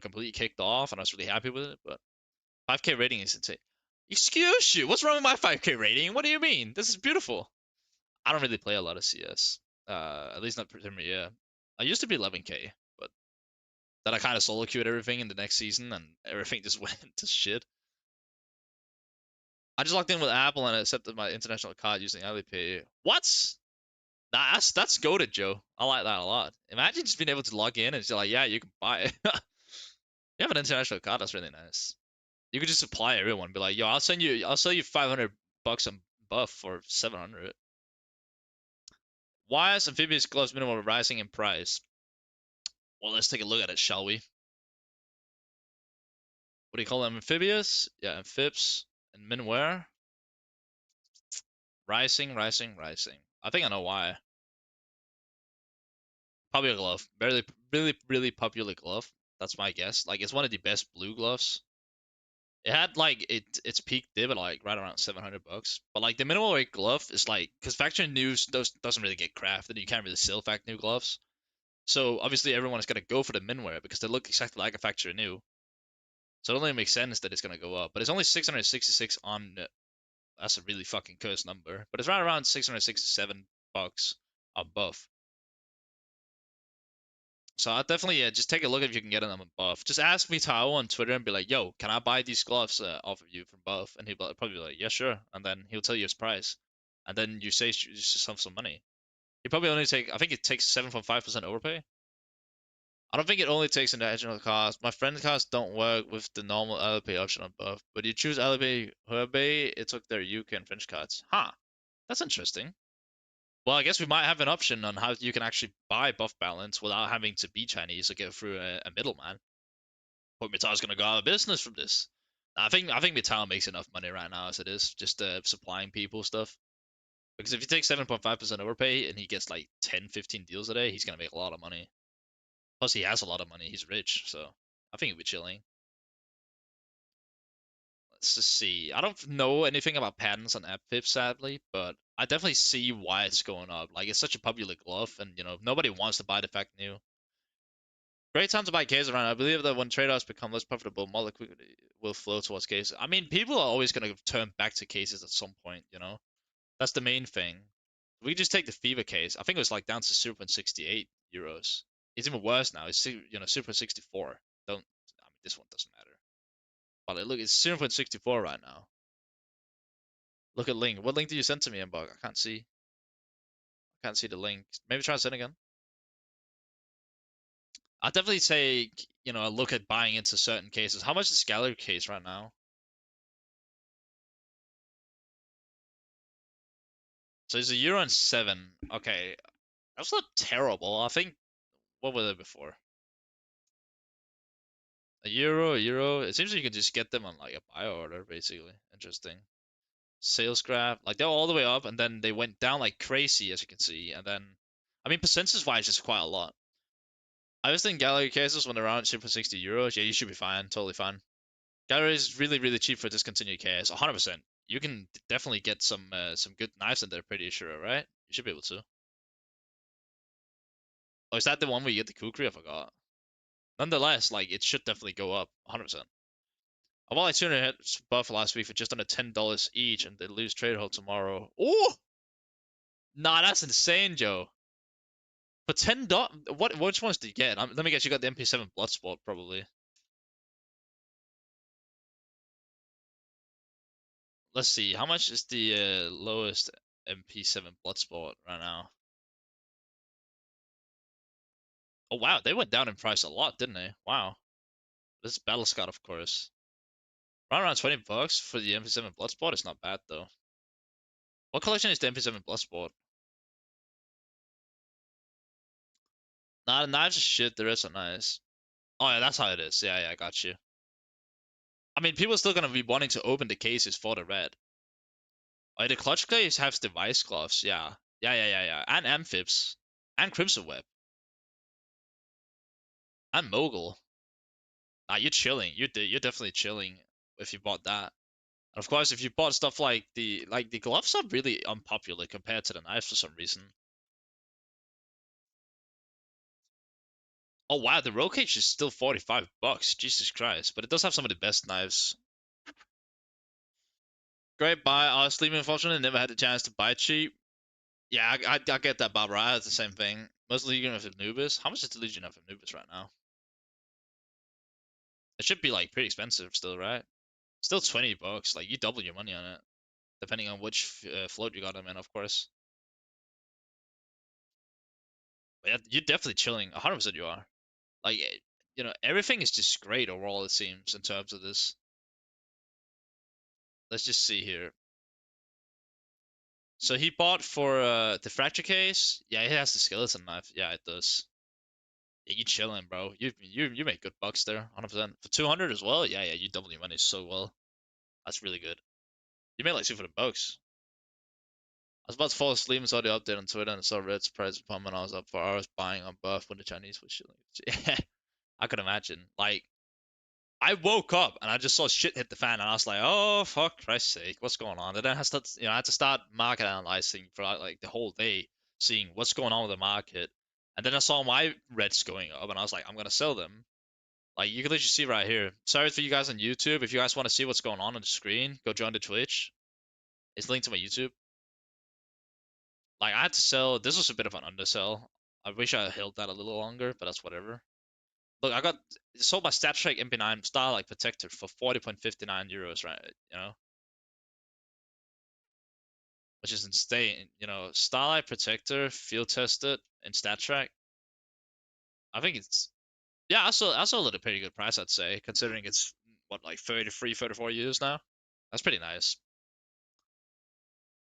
completely kicked off, and I was really happy with it. But 5K rating is insane. Excuse you, what's wrong with my 5K rating? What do you mean? This is beautiful. I don't really play a lot of CS, at least not Premier. I used to be 11K, but then I kind of solo queued everything in the next season, and everything just went to shit. I just logged in with Apple and accepted my international card using Alipay. What? Nah, that's goated, Joe. I like that a lot. Imagine just being able to log in and just like, yeah, you can buy it. You have an international card, that's really nice. You could just supply everyone, be like, yo, I'll sell you 500 bucks on buff for 700. Why is amphibious gloves minimum rising in price? Well, let's take a look at it, shall we? What do you call them? Amphibious? Yeah, amphibs and minwear. Rising, rising, rising. I think I know why. Popular glove. Really, really, really popular glove. That's my guess. Like, it's one of the best blue gloves. It had like its peak dip at like right around 700 bucks. But like the minimum weight glove is like because factory news doesn't really get crafted. You can't really sell factory new gloves. So obviously everyone is gonna go for the minwear because they look exactly like a factory new. So it only makes sense that it's gonna go up. But it's only 666 on. That's a really fucking cursed number. But it's right around 667 bucks on buff. So I definitely just take a look if you can get them on buff. Just ask me Tao on Twitter and be like, "Yo, can I buy these gloves off of you from buff?" And he'll probably be like, "Yeah, sure." And then he'll tell you his price, and then you save yourself some money. He probably only take. I think it takes 7.5% overpay. I don't think it only takes into additional cost. My friend's cards don't work with the normal LP option on buff, but you choose LP Hebei, it took their UK and French cards. Huh, that's interesting. Well, I guess we might have an option on how you can actually buy buff balance without having to be Chinese or go through a middleman. But Mitar's gonna go out of business from this. I think Mitar makes enough money right now as it is, just supplying people stuff. Because if you take 7.5% overpay and he gets like 10, 15 deals a day, he's gonna make a lot of money. Plus, he has a lot of money. He's rich, so I think he'll be chilling. Let's just see. I don't know anything about patents on app pips, sadly, but I definitely see why it's going up. Like, it's such a popular glove, and nobody wants to buy the fact new. Great time to buy cases around. I believe that when trade-offs become less profitable, more liquidity will flow towards cases. I mean, people are always going to turn back to cases at some point. That's the main thing. We just take the Fever case. I think it was like down to 0.68 euros. It's even worse now. It's 0.64. Don't. I mean, this one doesn't matter. But look, it's 0.64 right now. Look at link. What link did you send to me, Mbug? I can't see. I can't see the link. Maybe try to send again. I'd definitely say, look at buying into certain cases. How much is Gallery case right now? So it's a euro and 7. Okay, that's not terrible. I think, what were they before? A euro. It seems like you can just get them on like a buy order, basically. Interesting. Sales graph, like they're all the way up, and then they went down like crazy, as you can see. And then, I mean, percentage wise, it's quite a lot. I was thinking gallery cases when they're around 60 euros. Yeah, you should be fine, totally fine. Gallery is really, really cheap for discontinued case, 100%. You can definitely get some good knives in there, pretty sure, right? You should be able to. Oh, is that the one where you get the kukri? I forgot. Nonetheless, like it should definitely go up 100%. I bought like 200 hits buff last week for just under $10 each, and they lose trade hold tomorrow. Oh, nah, that's insane, Joe. For $10, which ones did you get? Let me guess, you got the MP7 Bloodsport probably. Let's see, how much is the lowest MP7 Bloodsport right now? Oh wow, they went down in price a lot, didn't they? Wow. This is Battle Scout, of course. Around 20 bucks for the MP7 Bloodsport is not bad though. What collection is the MP7 Bloodsport? Nah, the knives are shit. The rest are nice. Oh yeah, that's how it is. Yeah, yeah, I got you. I mean, people are still gonna be wanting to open the cases for the red. Oh, the clutch case has device gloves. Yeah, yeah, yeah, yeah, yeah, and amphibs, and Crimson Web, and Mogul. Nah, you're chilling. You're definitely chilling if you bought that. And of course, if you bought stuff like the gloves are really unpopular compared to the knives for some reason. Oh wow, the roll cage is still 45 bucks. Jesus Christ. But it does have some of the best knives. Great buy. I was sleeping unfortunately, never had the chance to buy cheap. Yeah, I get that, Barbara. I had the same thing. Most Legion of Anubis. How much is the Legion of Anubis right now? It should be like pretty expensive still, right? Still 20 bucks. Like you double your money on it, depending on which float you got them in, of course. But yeah, you're definitely chilling. 100% you are. Like, everything is just great overall, it seems, in terms of this. Let's just see here. So he bought for the fracture case. Yeah, it has the skeleton knife. Yeah, it does. Yeah, you chilling, bro. You make good bucks there, 100%. For 200 as well. Yeah, yeah, you double your money so well. That's really good. You made like 200 bucks. I was about to fall asleep and saw the update on Twitter and saw Red's price pump and I was up for hours buying on buff when the Chinese was shilling. Yeah, I could imagine. Like, I woke up and I just saw shit hit the fan, and I was like, "Oh fuck, Christ's sake, what's going on?" And then I had to start market analyzing for like the whole day, seeing what's going on with the market. And then I saw my reds going up, and I was like, "I'm gonna sell them." Like you can literally see right here. Sorry for you guys on YouTube. If you guys want to see what's going on the screen, go join the Twitch. It's linked to my YouTube. Like I had to sell. This was a bit of an undersell. I wish I held that a little longer, but that's whatever. Look, I got sold my StatStrike MP9 Starlight Protector for 40.59 euros, right? You know, which is insane. You know, Starlight Protector, field tested in StatTrack. I think it's yeah, I sold it at a pretty good price, I'd say, considering it's what like 33, 34 years now. That's pretty nice.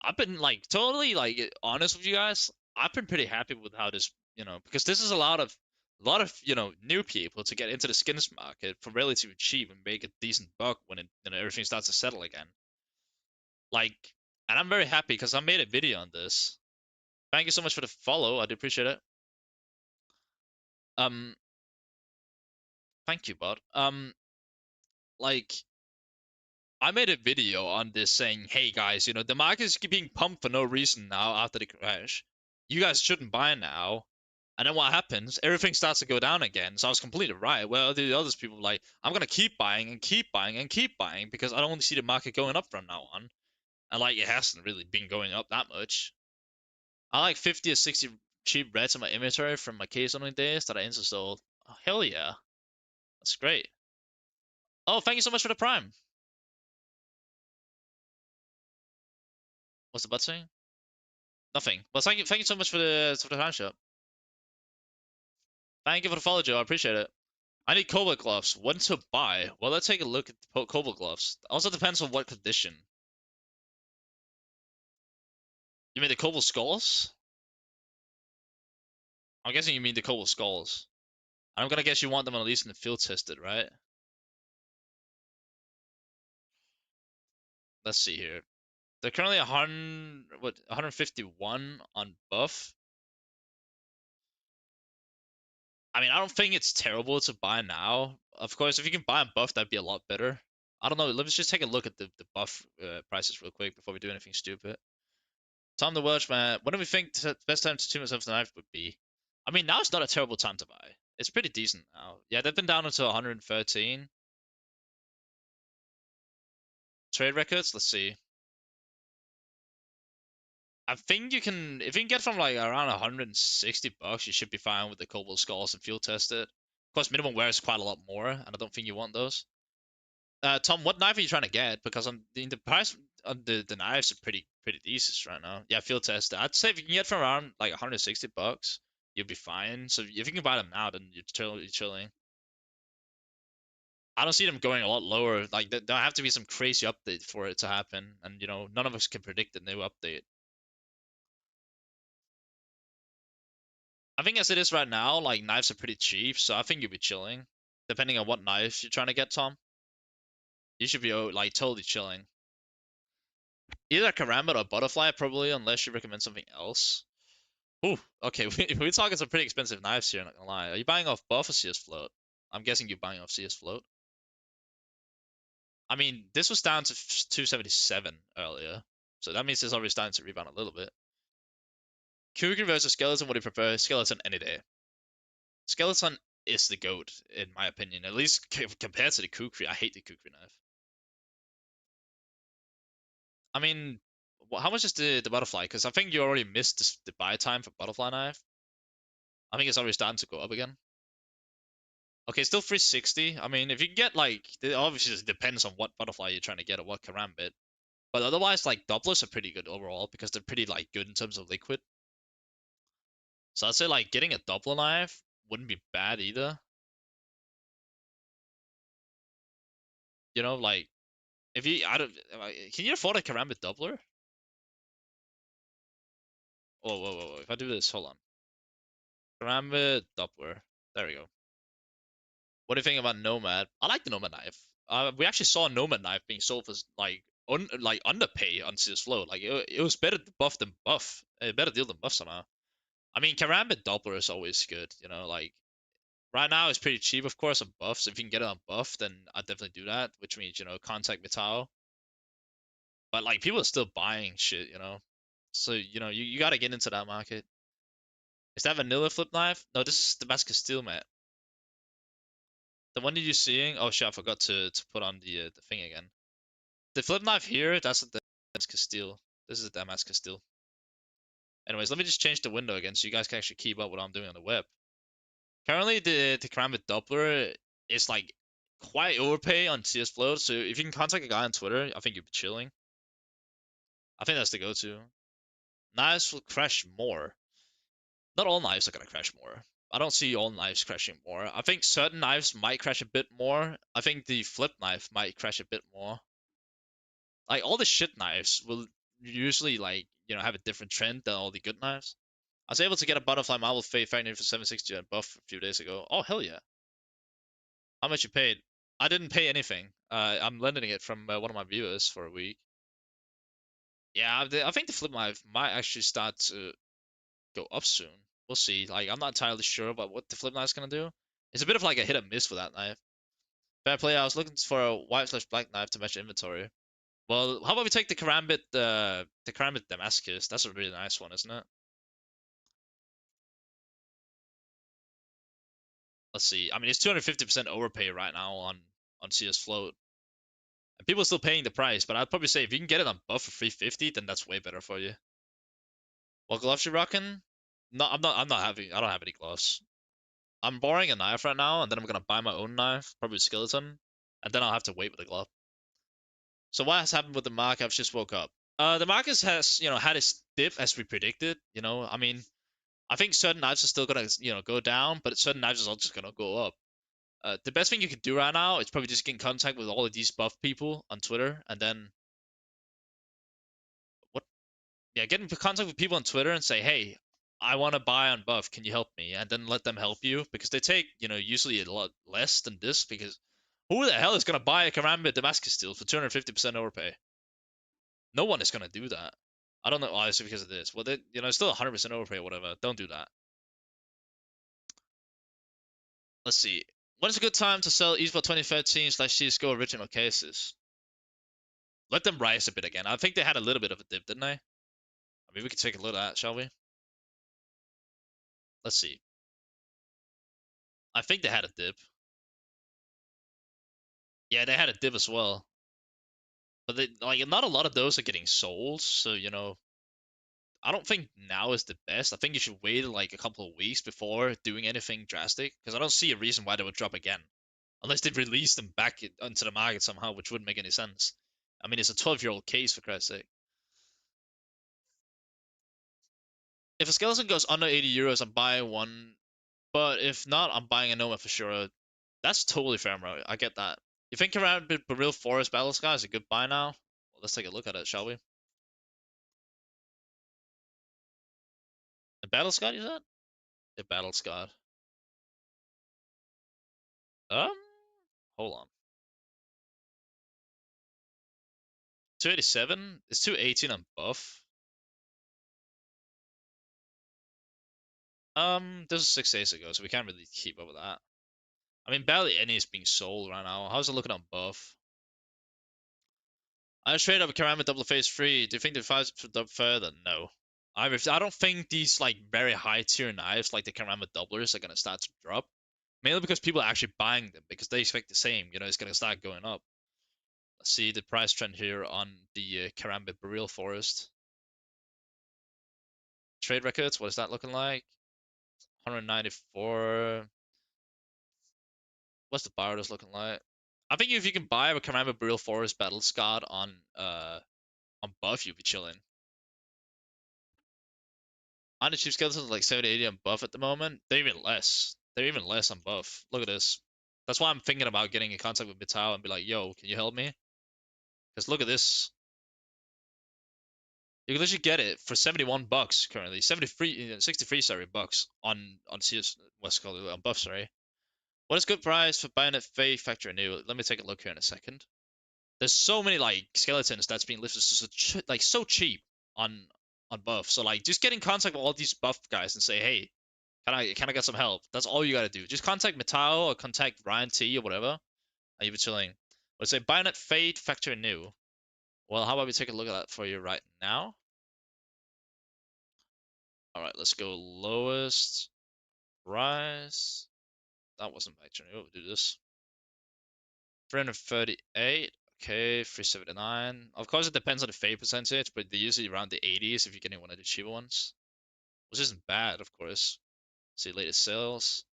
I've been like totally like honest with you guys. I've been pretty happy with how this, because this is a lot of new people to get into the skins market for relatively cheap and make a decent buck when everything starts to settle again. Like, and I'm very happy because I made a video on this. Thank you so much for the follow. I do appreciate it. Um, thank you, bud. Like I made a video on this saying, hey guys, the market is being pumped for no reason now after the crash. You guys shouldn't buy now. And then what happens? Everything starts to go down again. So I was completely right. Well, the other people like, I'm gonna keep buying and keep buying and keep buying because I don't want to see the market going up from now on. And like it hasn't really been going up that much. I like 50 or 60 cheap reds in my inventory from my case only days that I installed. Oh, hell yeah. That's great. Oh, thank you so much for the prime. What's the butt saying? Nothing. Well, thank you so much for the hand shot. Thank you for the follow, Joe. I appreciate it. I need Cobalt gloves. When to buy? Well, let's take a look at the Cobalt gloves. Also depends on what condition. You mean the Cobalt skulls? I'm guessing you mean the Cobalt skulls. I'm gonna guess you want them at least in the field tested, right? Let's see here. They're currently 151 on buff. I mean, I don't think it's terrible to buy now. Of course, if you can buy a buff, that'd be a lot better. I don't know. Let's just take a look at the buff prices real quick before we do anything stupid. Tom the Welshman, when do we think the best time to tune myself to the knife would be? I mean, now it's not a terrible time to buy. It's pretty decent now. Yeah, they've been down until 113 trade records. Let's see. I think you can, if you can get from like around 160 bucks, you should be fine with the Cobalt Skulls and field test it. Of course, minimum wear is quite a lot more, and I don't think you want those. Tom, what knife are you trying to get? Because the price on the knives are pretty decent right now. Yeah, field test. I'd say if you can get from around like 160 bucks, you'll be fine. So if you can buy them now, then you're totally chilling. I don't see them going a lot lower. Like there have to be some crazy update for it to happen, and none of us can predict the new update. I think as it is right now, like knives are pretty cheap, so I think you'll be chilling. Depending on what knife you're trying to get, Tom, you should be like totally chilling. Either Karambit or Butterfly, probably, unless you recommend something else. Ooh, okay, we're talking some pretty expensive knives here, not gonna lie. Are you buying off Buff or CS Float? I'm guessing you're buying off CS Float. I mean, this was down to 277 earlier, so that means it's already starting to rebound a little bit. Kukri versus Skeleton, what do you prefer? Skeleton any day. Skeleton is the GOAT, in my opinion, at least compared to the Kukri. I hate the Kukri knife. I mean, how much is the Butterfly? Because I think you already missed the buy time for Butterfly knife. I think it's already starting to go up again. Okay, still 360. I mean, if you can get like, it obviously just depends on what butterfly you're trying to get or what karambit. But otherwise, like doublers are pretty good overall because they're pretty like good in terms of liquid. So I'd say like getting a doubler knife wouldn't be bad either. Like if you, I don't, can you afford a karambit doubler? Oh, whoa, whoa, whoa! If I do this, hold on. Karambit doubler. There we go. What do you think about Nomad? I like the Nomad knife. We actually saw a Nomad knife being sold for like underpay on CS Flow. Like it was better buff than buff. A better deal than buff somehow. I mean, Karambit Doppler is always good. Like Right now it's pretty cheap, of course, on buff. So if you can get it on buff, then I'd definitely do that. Which means contact Vital. But like people are still buying shit, So you gotta get into that market. Is that vanilla flip knife? No, this is Damascus steel, mate. The one that you're seeing. Oh shit, I forgot to put on the thing again. The flip knife here, that's the Damascus steel. This is a Damascus steel. Anyways, let me just change the window again so you guys can actually keep up what I'm doing on the web. Currently, the Karambit Doppler is like quite overpay on CS Float, so if you can contact a guy on Twitter, I think you'd be chilling. I think that's the go-to. Knives will crash more. Not all knives are gonna crash more. I don't see all knives crashing more. I think certain knives might crash a bit more. I think the flip knife might crash a bit more. Like all the shit knives will usually have a different trend than all the good knives. I was able to get a butterfly marble fade factory for 760 at buff a few days ago. Oh hell yeah! How much you paid? I didn't pay anything. I'm lending it from one of my viewers for a week. Yeah, I think the flip knife might actually start to go up soon. We'll see. Like I'm not entirely sure about what the flip knife's gonna do. It's a bit of like a hit and miss for that knife. Fair play. I was looking for a white/black knife to match inventory. Well, how about we take the Karambit Damascus? That's a really nice one, isn't it? Let's see. I mean, it's 250% overpay right now on CS Float. And people are still paying the price, but I'd probably say if you can get it on buff for 350, then that's way better for you. What gloves you rocking? No, I'm not having. I don't have any gloves. I'm borrowing a knife right now, and then I'm gonna buy my own knife, probably skeleton, and then I'll have to wait with the glove. So what has happened with the market? I've just woke up. The market has had its dip as we predicted. I mean, I think certain knives are still gonna go down, but certain knives are also just gonna go up. The best thing you can do right now is probably just get in contact with all of these buff people on Twitter, and then what? Yeah, get in contact with people on Twitter and say, hey, I want to buy on buff. Can you help me? And then let them help you because they take usually a lot less than this because who the hell is gonna buy a Karambit Damascus steel for 250% overpay? No one is gonna do that. I don't know why. It's because of this. Well, it's still 100% overpay or whatever. Don't do that. Let's see. When is a good time to sell esports 2013/CSGO original cases? Let them rise a bit again. I think they had a little bit of a dip, didn't they? I mean, we can take a look at that, shall we? Let's see. I think they had a dip. Yeah, they had a dip as well. But not a lot of those are getting sold, so I don't think now is the best. I think you should wait like a couple of weeks before doing anything drastic, because I don't see a reason why they would drop again. Unless they release them back into the market somehow, which wouldn't make any sense. I mean, it's a 12-year-old case, for Christ's sake. If a skeleton goes under 80 euros, I'm buying one. But if not, I'm buying a Noma for sure. That's totally fair, bro. I get that. You think around Baril Forest Battle Sky is a good buy now? Well, let's take a look at it, shall we? The Battle Sky, you said? The Battle Sky. Um, hold on. 287? It's 218 on buff. This was 6 days ago, so we can't really keep up with that. I mean, barely any is being sold right now. How's it looking on buff? I straight up Karambit double phase 3. Do you think the fights up further? No. I don't think these like very high tier knives like the Karambit doublers are gonna start to drop. Mainly because people are actually buying them because they expect the same. It's gonna start going up. Let's see the price trend here on the Karambit Baril Forest. Trade records, what is that looking like? 194. What's the Bardos looking like? I think if you can buy a Karambit Baril Forest Battle Scarred on buff, you'll be chilling. On the cheap skeletons like 70, 80 on buff at the moment. They're even less. They're even less on buff. Look at this. That's why I'm thinking about getting in contact with Vital and be like, yo, can you help me? Because look at this. You can literally get it for 71 bucks currently. 63 sorry bucks on CS what's called on buff, sorry. What is good price for buying a Fake Factory new? Let me take a look here in a second. There's so many like skeletons that's being listed so cheap on buff. So like just get in contact with all these buff guys and say, hey, Can I get some help? That's all you gotta do. Just contact Metal or contact Ryan T or whatever, and you'll be chilling. Let's say Bayonet Fade Factory New. Well, how about we take a look at that for you right now? All right, let's go lowest rise. That wasn't Factory New. We'll do this. 338. Okay, 379. Of course, it depends on the fade percentage, but they're usually around the 80s if you're getting one of the cheaper ones, which isn't bad, of course. See latest sales.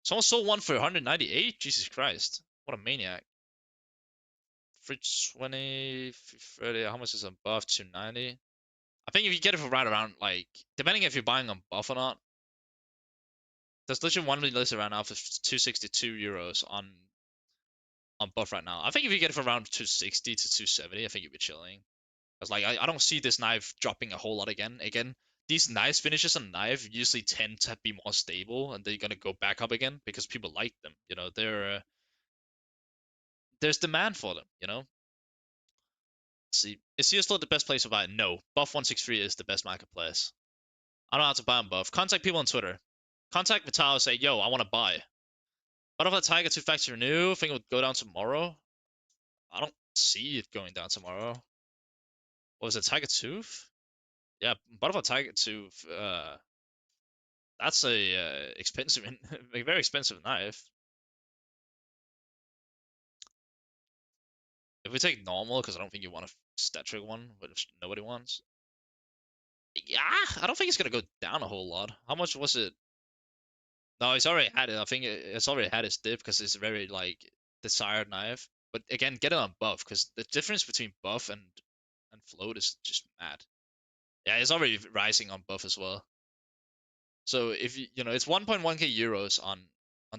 Someone sold one for 198. Jesus Christ, what a maniac! 320, 330. How much is above 290? I think if you get it for right around like, depending if you're buying on buff or not, there's literally one listed right now for 262 euros on buff right now. I think if you get it for around 260 to 270, I think you'd be chilling. Because like I don't see this knife dropping a whole lot again. These nice finishes on knife usually tend to be more stable, and they're gonna go back up again because people like them. You know, there's demand for them. You know. Let's see, is CS the best place to buy? No, Buff 163 is the best marketplace. I don't know how to buy on Buff. Contact people on Twitter. Contact Vital. Say, yo, I want to buy. Butterfly Tiger 2 Factory New. I think it would go down tomorrow. I don't see it going down tomorrow. What was it, Tiger Tooth? Yeah, Butterfly Tiger Tooth. That's a expensive, a very expensive knife. If we take normal, because I don't think you want a static one, which nobody wants. Yeah, I don't think it's gonna go down a whole lot. How much was it? No, it's already had it. I think it's already had its dip because it's a very like desired knife. But again, get it on buff because the difference between buff and float is just mad. Yeah, it's already rising on buff as well. So if you know it's 1.1k euros on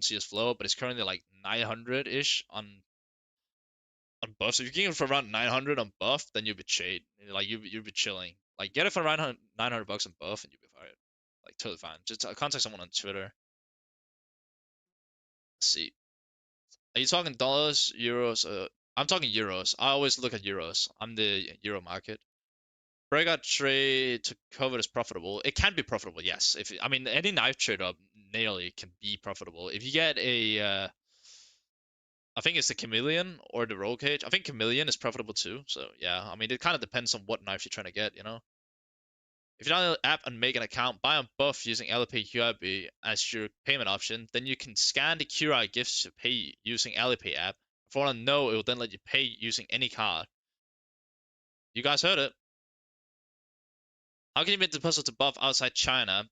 CS Flow, but it's currently like 900 ish on buff. So if you're getting it for around 900 on buff, then you'll be chade. Like you'll be chilling. Like get it for around 900 bucks on buff, and you'll be fine. Like totally fine. Just contact someone on Twitter. Let's see. Are you talking dollars, euros? I'm talking euros. I always look at euros. I'm the euro market. Breakout trade to cover is profitable. It can be profitable, yes. If I mean any knife trade up nearly can be profitable. If you get a, I think it's the chameleon or the roll cage. I think chameleon is profitable too. So yeah, I mean it kind of depends on what knife you're trying to get, you know. If you download the app and make an account, buy on Buff using Alipay QRB as your payment option, then you can scan the QR gifts to pay using Alipay app. If you want to know, it will then let you pay using any card. You guys heard it. How can you make deposit to Buff outside China?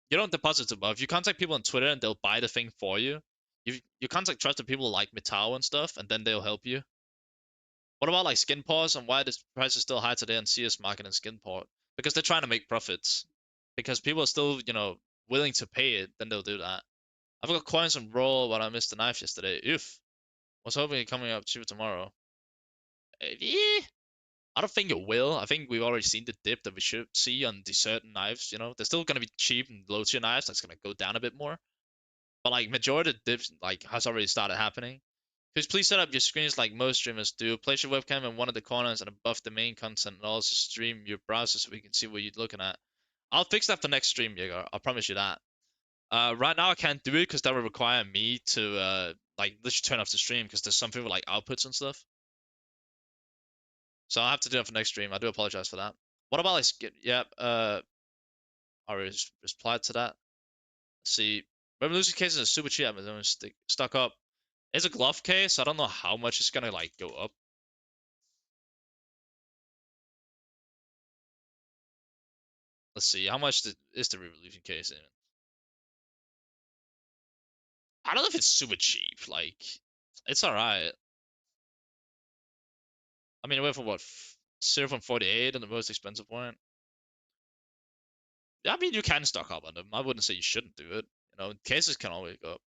You don't deposit to Buff. You contact people on Twitter and they'll buy the thing for you. You contact trusted people like Mitao and stuff, and then they'll help you. What about like skin pores and why this price is still high today on CS market and skin port? Because they're trying to make profits. Because people are still, you know, willing to pay it, then they'll do that. I've got coins on roll, but I missed the knife yesterday. Oof. Was hoping it coming up cheaper tomorrow. Yeah. I don't think it will. I think we've already seen the dip that we should see on the certain knives. You know, they're still gonna be cheap and low tier knives. That's gonna go down a bit more. But like majority of the dips like has already started happening. Please set up your screens like most streamers do. Place your webcam in one of the corners and above the main content, and also stream your browser so we can see what you're looking at. I'll fix that for next stream, Jaeger. I promise you that. Right now I can't do it because that would require me to like literally turn off the stream because there's something with like outputs and stuff. So I'll have to do it for next stream. I do apologize for that. What about like skip? Yep. I replied to that. Let's see. Revolution case is a super cheap Amazon stuck up. It's a glove case. I don't know how much it's gonna like go up. Let's see. How much is the revolution case in? I don't know if it's super cheap. Like, it's alright. I mean, it went from what 0 from 48 and the most expensive one. Yeah, I mean, you can stock up on them. I wouldn't say you shouldn't do it. You know, cases can always go up.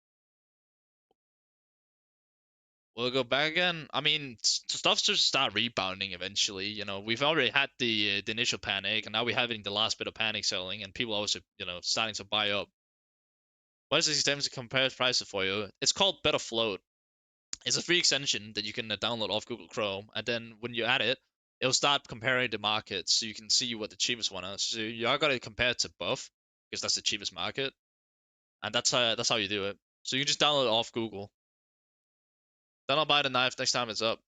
Will it go back again? I mean, stuff should start rebounding eventually. You know, we've already had the initial panic, and now we're having the last bit of panic selling, and people also, you know, starting to buy up. What is the system to compare prices for you? It's called Better Float. It's a free extension that you can download off Google Chrome, and then when you add it, it'll start comparing the markets, so you can see what the cheapest one is. So you are gonna compare it to Buff because that's the cheapest market, and that's how you do it. So you just download it off Google. Then I'll buy the knife next time it's up.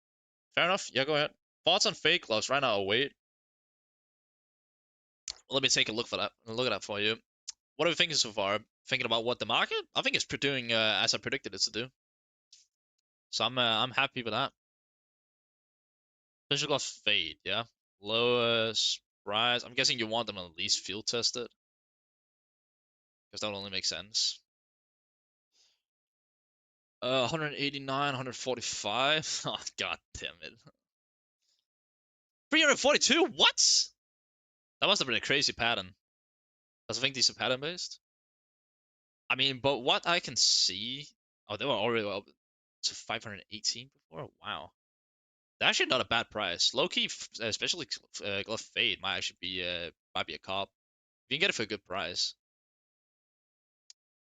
Fair enough. Yeah, go ahead. Thoughts on fake gloves right now? Oh, wait. Let me take a look for that. Look at that for you. What are we thinking so far? Thinking about what the market? I think it's doing as I predicted it to do. So I'm happy with that. Visual gloves fade, yeah. Lowest price. I'm guessing you want them at least field tested because that would only make sense. 189, 145. Oh, god damn it. 342? What? That must have been a crazy pattern. Does I think these are pattern based? I mean, but what I can see. Oh, they were already up to 518 before? Wow. They're actually not a bad price. Low key, especially glove fade might actually might be a cop. You can get it for a good price.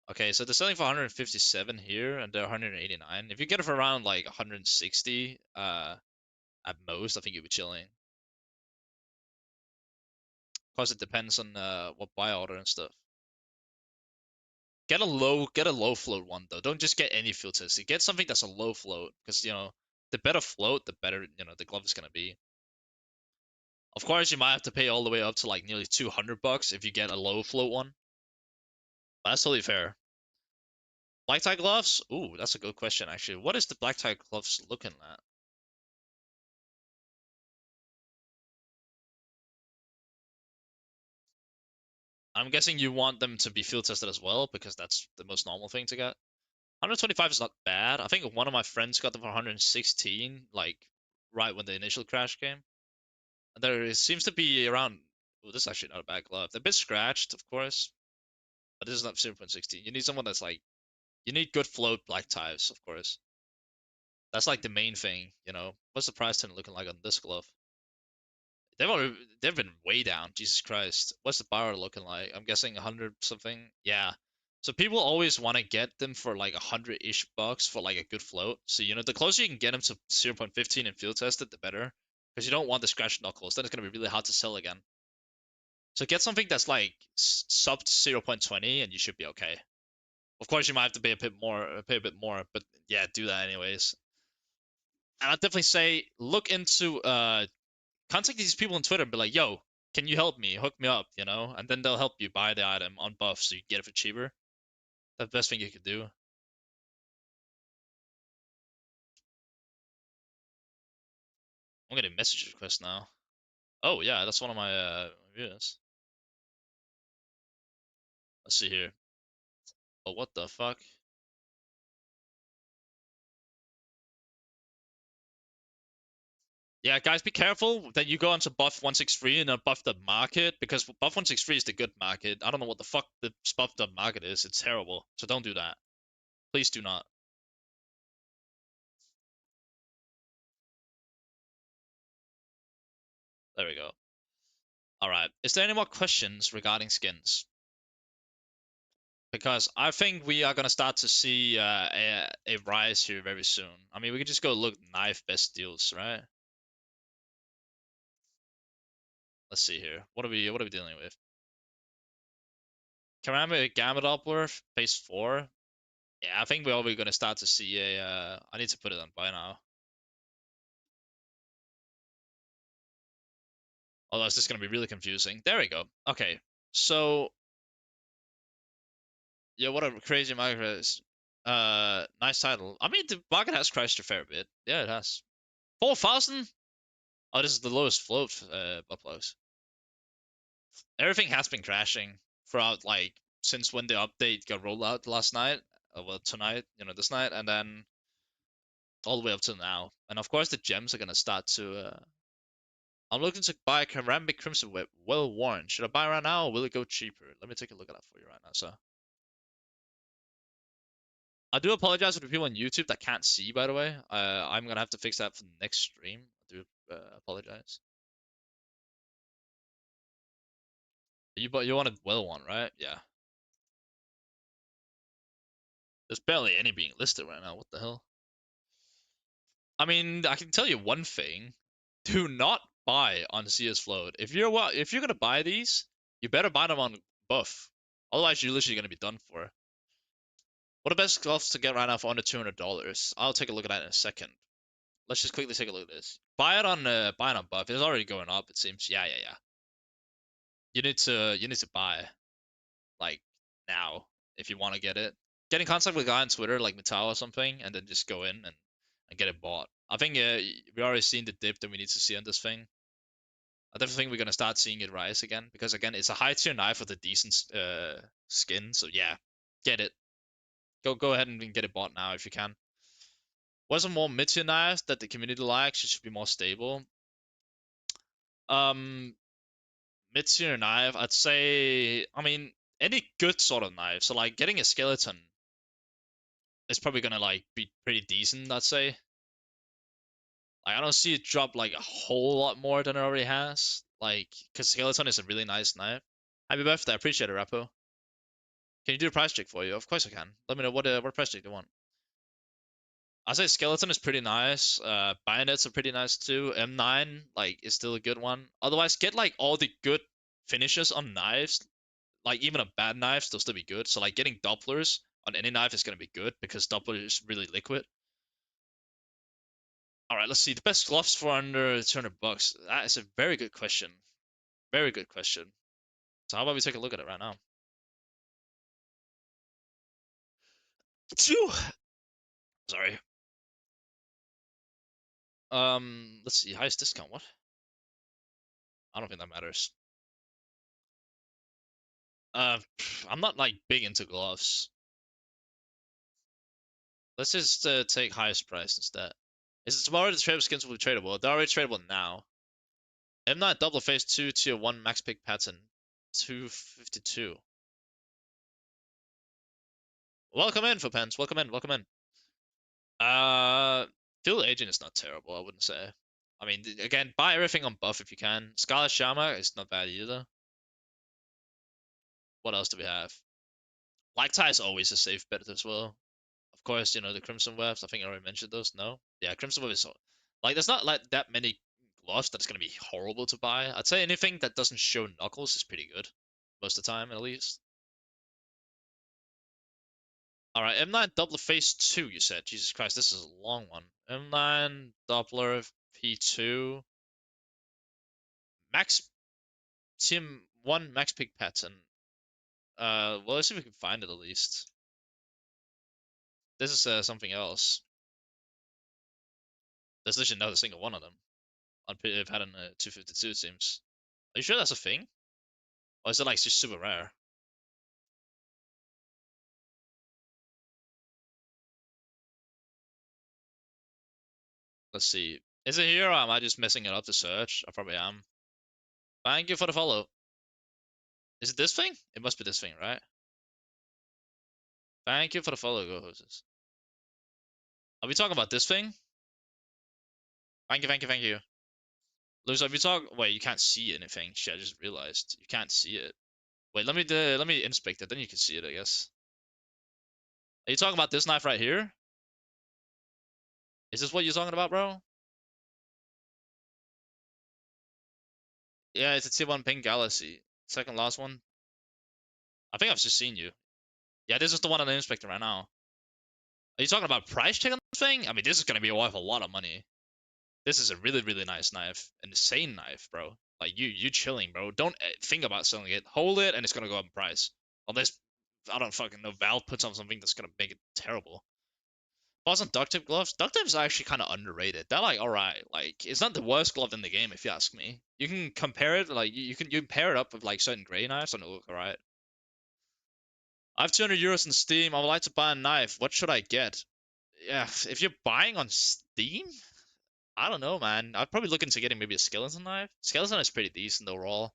Okay, so they're selling for 157 here, and they're 189. If you get it for around like 160, at most, I think you'll be chilling. Of course, it depends on what buy order and stuff. Get a low float one though. Don't just get any filters. Get something that's a low float, because the better float, the better the glove is gonna be. Of course, you might have to pay all the way up to like nearly 200 bucks if you get a low float one. But that's totally fair. Black tie gloves? Ooh, that's a good question actually. What is the black tie gloves looking at? I'm guessing you want them to be field tested as well because that's the most normal thing to get. 125 is not bad. I think one of my friends got them for 116, like right when the initial crash came. And there seems to be around. Oh, this is actually not a bad glove. They're a bit scratched, of course, but this is not 0.16. You need someone that's like, you need good float black ties, of course. That's like the main thing. What's the price tag looking like on this glove? They've been way down. Jesus Christ. What's the bar looking like? I'm guessing 100 something. Yeah. So people always want to get them for like 100-ish bucks for like a good float. So the closer you can get them to 0.15 and field tested, the better. Because you don't want the scratch knuckles. Then it's gonna be really hard to sell again. So get something that's like sub 0.20 and you should be okay. Of course, you might have to pay a bit more, but yeah, do that anyways. And I'd definitely say look into contact these people on Twitter and be like, yo, can you help me? Hook me up. And then they'll help you buy the item on buff so you get it for cheaper. That's the best thing you could do. I'm getting message requests now. Oh yeah, that's one of my viewers. Let's see here. Oh, what the fuck? Yeah, guys, be careful that you go onto buff 163 and buff the market, because buff 163 is the good market. I don't know what the fuck the buffed up market is. It's terrible. So don't do that. Please do not. There we go. All right. Is there any more questions regarding skins? Because I think we are gonna start to see a rise here very soon. I mean, we could just go look knife best deals, right? Let's see here. What are we dealing with? Ceramic Gamma Doppler, phase 4. Yeah, I think we're already gonna start to see a. I need to put it on by now. Although it's just gonna be really confusing. There we go. Okay, so yeah, what a crazy market is. Nice title. I mean, the market has crashed a fair bit. Yeah, it has. 4,000. Oh, this is the lowest float uploads. Everything has been crashing throughout, like, since when the update got rolled out last night. Well, tonight, this night, and then all the way up to now. And of course, the gems are gonna start to. I'm looking to buy a ceramic crimson whip, well worn. Should I buy right now, or will it go cheaper? Let me take a look at that for you right now. So, I do apologize for the people on YouTube that can't see. By the way, I'm gonna have to fix that for the next stream. I do apologize. You want a well one, right? Yeah. There's barely any being listed right now. What the hell? I mean, I can tell you one thing: do not buy on CS Float. If you're gonna buy these, you better buy them on buff. Otherwise, you're literally gonna be done for. What are the best gloves to get right now for under $200? I'll take a look at that in a second. Let's just quickly take a look at this. Buy it on buff. It's already going up, it seems. Yeah, yeah, yeah. You need to buy like now if you want to get it. Get in contact with a guy on Twitter like Mitao or something, and then just go in and get it bought. I think we already seen the dip that we need to see on this thing. I definitely think we're gonna start seeing it rise again because again, it's a high tier knife with a decent skin. So yeah, get it. Go ahead and get it bought now if you can. What's some more mid tier knives that the community likes? It should be more stable. Um, Mid tier knife, I'd say. I mean, any good sort of knife. So like getting a skeleton is probably gonna like be pretty decent. I'd say. Like I don't see it drop like a whole lot more than it already has. Like, cause skeleton is a really nice knife. Happy birthday, I appreciate it, Rappo. Can you do a price check for you? Of course I can. Let me know what price check do you want. I say skeleton is pretty nice. Bayonets are pretty nice too. M9 like is still a good one. Otherwise, get like all the good finishes on knives. Like even a bad knife will still be good. So like getting Dopplers on any knife is gonna be good because Doppler is really liquid. All right, let's see the best gloves for under $200. That is a very good question. Very good question. So how about we take a look at it right now? Phew. Sorry. Let's see. Highest discount. What? I don't think that matters. I'm not like big into gloves. Let's just take highest price instead. Is it tomorrow the tradable skins will be tradable? They're already tradable now. M9 double face 2 tier 1 max pick pattern 252. Welcome in for pens. Welcome in. Welcome in. Field agent is not terrible. I wouldn't say. I mean, again, buy everything on buff if you can. Scarlet Shama is not bad either. What else do we have? Black Tie is always a safe bet as well. Of course, you know, the Crimson Webs. I think I already mentioned those. No? Yeah, Crimson Web is like there's not like that many gloves that's gonna be horrible to buy. I'd say anything that doesn't show knuckles is pretty good. Most of the time at least. Alright, M9 Doppler Phase 2, you said. Jesus Christ, this is a long one. M9 Doppler P2. Max Team 1 Max Pick Pattern. Well, let's see if we can find it at least. This is something else. There's literally not a single one of them on pattern 252, it seems. Are you sure that's a thing? Or is it like just super rare? Let's see. Is it here or am I just messing it up to search? I probably am. Thank you for the follow. Is it this thing? It must be this thing, right? Thank you for the follow, go hoses. Are we talking about this thing? Thank you, thank you, thank you. Lose, are we talking? Wait, you can't see anything. Shit, I just realized. You can't see it. Wait, let me inspect it, then you can see it, I guess. Are you talking about this knife right here? Is this what you're talking about, bro? Yeah, it's a tier 1 pink galaxy. Second last one. I think I've just seen you. Yeah, this is the one I'm inspecting right now. Are you talking about price check on this thing? I mean, this is gonna be worth a lot of money. This is a really, really nice knife. An insane knife, bro. Like, you chilling, bro. Don't think about selling it. Hold it, and it's gonna go up in price. Unless, I don't fucking know, Valve puts on something that's gonna make it terrible. Thoughts on duct tape gloves? Duct tape is actually kind of underrated. They're like, alright. Like, it's not the worst glove in the game, if you ask me. You can compare it, like, you can pair it up with, like, certain gray knives, and it'll look alright. I have 200 euros in Steam. I would like to buy a knife. What should I get? Yeah, if you're buying on Steam, I don't know, man. I'd probably look into getting maybe a skeleton knife. Skeleton is pretty decent overall.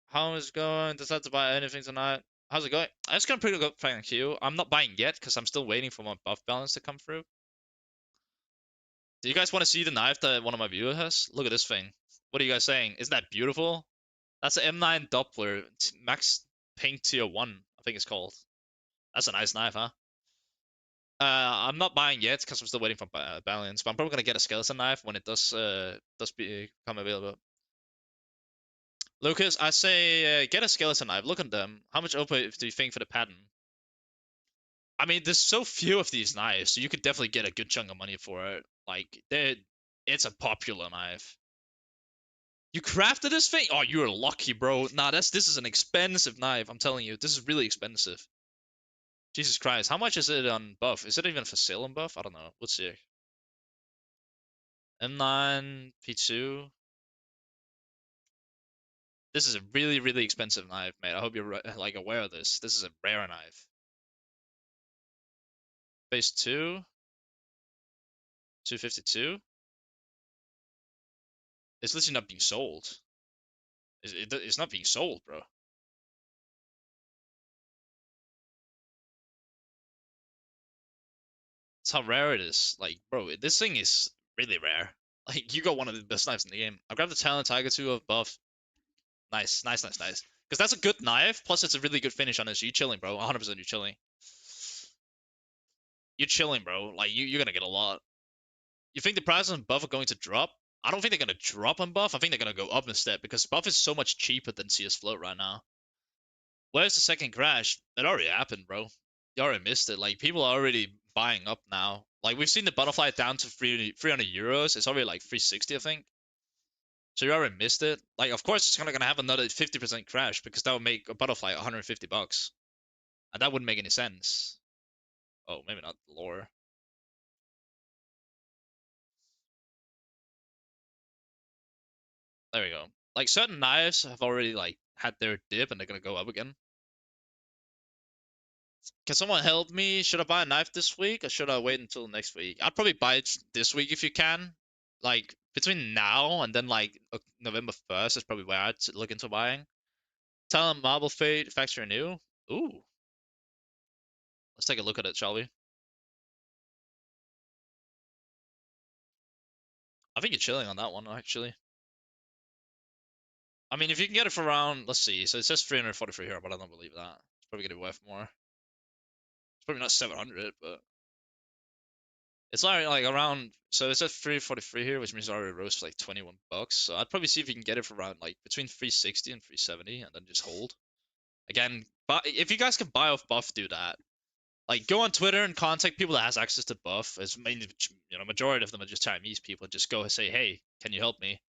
How is it going? Decide to buy anything tonight? How's it going? It's going pretty good, thank you. I'm not buying yet because I'm still waiting for my buff balance to come through. Do you guys want to see the knife that one of my viewers has? Look at this thing. What are you guys saying? Isn't that beautiful? That's an M9 Doppler Max Pink Tier 1, I think it's called. That's a nice knife, huh? I'm not buying yet because I'm still waiting for balance, but I'm probably gonna get a skeleton knife when it does become available. Lucas, I say get a skeleton knife. Look at them. How much OP do you think for the pattern? I mean, there's so few of these knives, so you could definitely get a good chunk of money for it. Like, it's a popular knife. You crafted this thing? Oh, you're lucky, bro. Nah, this is an expensive knife. I'm telling you, this is really expensive. Jesus Christ, how much is it on buff? Is it even for sale on buff? I don't know. Let's see. M9 P2. This is a really, really expensive knife, mate. I hope you're like aware of this. This is a rare knife. Phase 2, 252. It's literally not being sold. It's not being sold, bro. That's how rare it is. Like, bro, this thing is really rare. Like, you got one of the best knives in the game. I grabbed the Talon Tiger 2 of buff. Nice, nice, nice, nice. Because that's a good knife, plus it's a really good finish on it. So you chilling, bro. 100% you chilling. You're chilling, bro. Like, you're gonna get a lot. You think the prices on buff are going to drop? I don't think they're gonna drop on buff. I think they're gonna go up instead because buff is so much cheaper than CS float right now. Where's the second crash? It already happened, bro. You already missed it. Like, people are already buying up now. Like, we've seen the butterfly down to 300 euros. It's already like 360, I think. So you already missed it. Like, of course, it's gonna have another 50% crash because that would make a butterfly 150 bucks, and that wouldn't make any sense. Oh, maybe not lore. There we go. Like, certain knives have already like had their dip, and they're gonna go up again. Can someone help me? Should I buy a knife this week or should I wait until next week? I'd probably buy it this week if you can. Like, between now and then like November 1st is probably where I'd look into buying. Tell them Marble Fate Factory New. Ooh, let's take a look at it, shall we? I think you're chilling on that one actually. I mean, if you can get it for around, let's see. So it says 343 here, but I don't believe that. It's probably gonna be worth more. It's probably not 700, but it's like around. So it says 343 here, which means it already rose for like 21 bucks. So I'd probably see if you can get it for around like between 360 and 370, and then just hold. Again, but if you guys can buy off buff, do that. Like, go on Twitter and contact people that has access to buff. As mainly, majority of them are just Chinese people. Just go and say, hey, can you help me?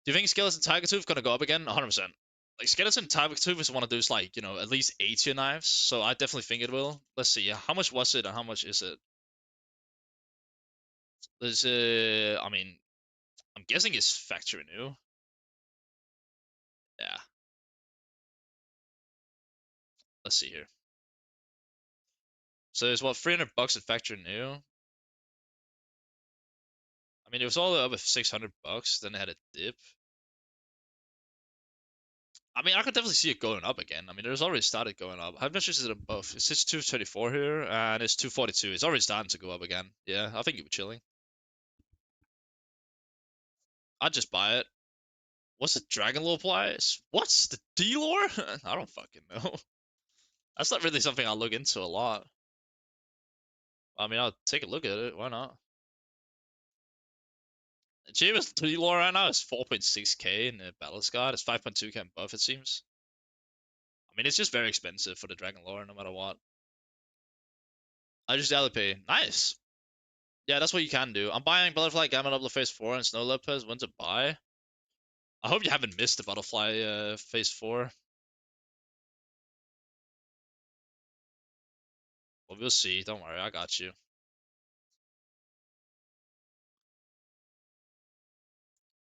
Do you think Skeleton Tiger Tooth gonna go up again? 100%. Like, Skeleton Tiger Tooth is one of those, like, at least A-tier knives, so I definitely think it will. Let's see, how much was it and how much is it? There's, I mean, I'm guessing it's factory new. Yeah, let's see here. So it's what, 300 bucks at factory new? I mean, it was all up at 600 bucks, then it had a dip. I mean, I could definitely see it going up again. I mean, it's already started going up. How much is it above? It says 224 here, and it's 242. It's already starting to go up again. Yeah, I think you'll be chilling. I'd just buy it. What's the Dragon Lore price? What's the D lore? I don't fucking know. That's not really something I'll look into a lot. I mean, I'll take a look at it. Why not? The cheapest D lore right now is 4.6k in the Battle Scar. It's 5.2k in buff, it seems. I mean, it's just very expensive for the Dragon Lore, no matter what. I just pay. Nice. Yeah, that's what you can do. I'm buying Butterfly, Gamma Doubler Phase 4, and Snow Leopards. When to buy? I hope you haven't missed the Butterfly Phase 4. Well, we'll see. Don't worry, I got you.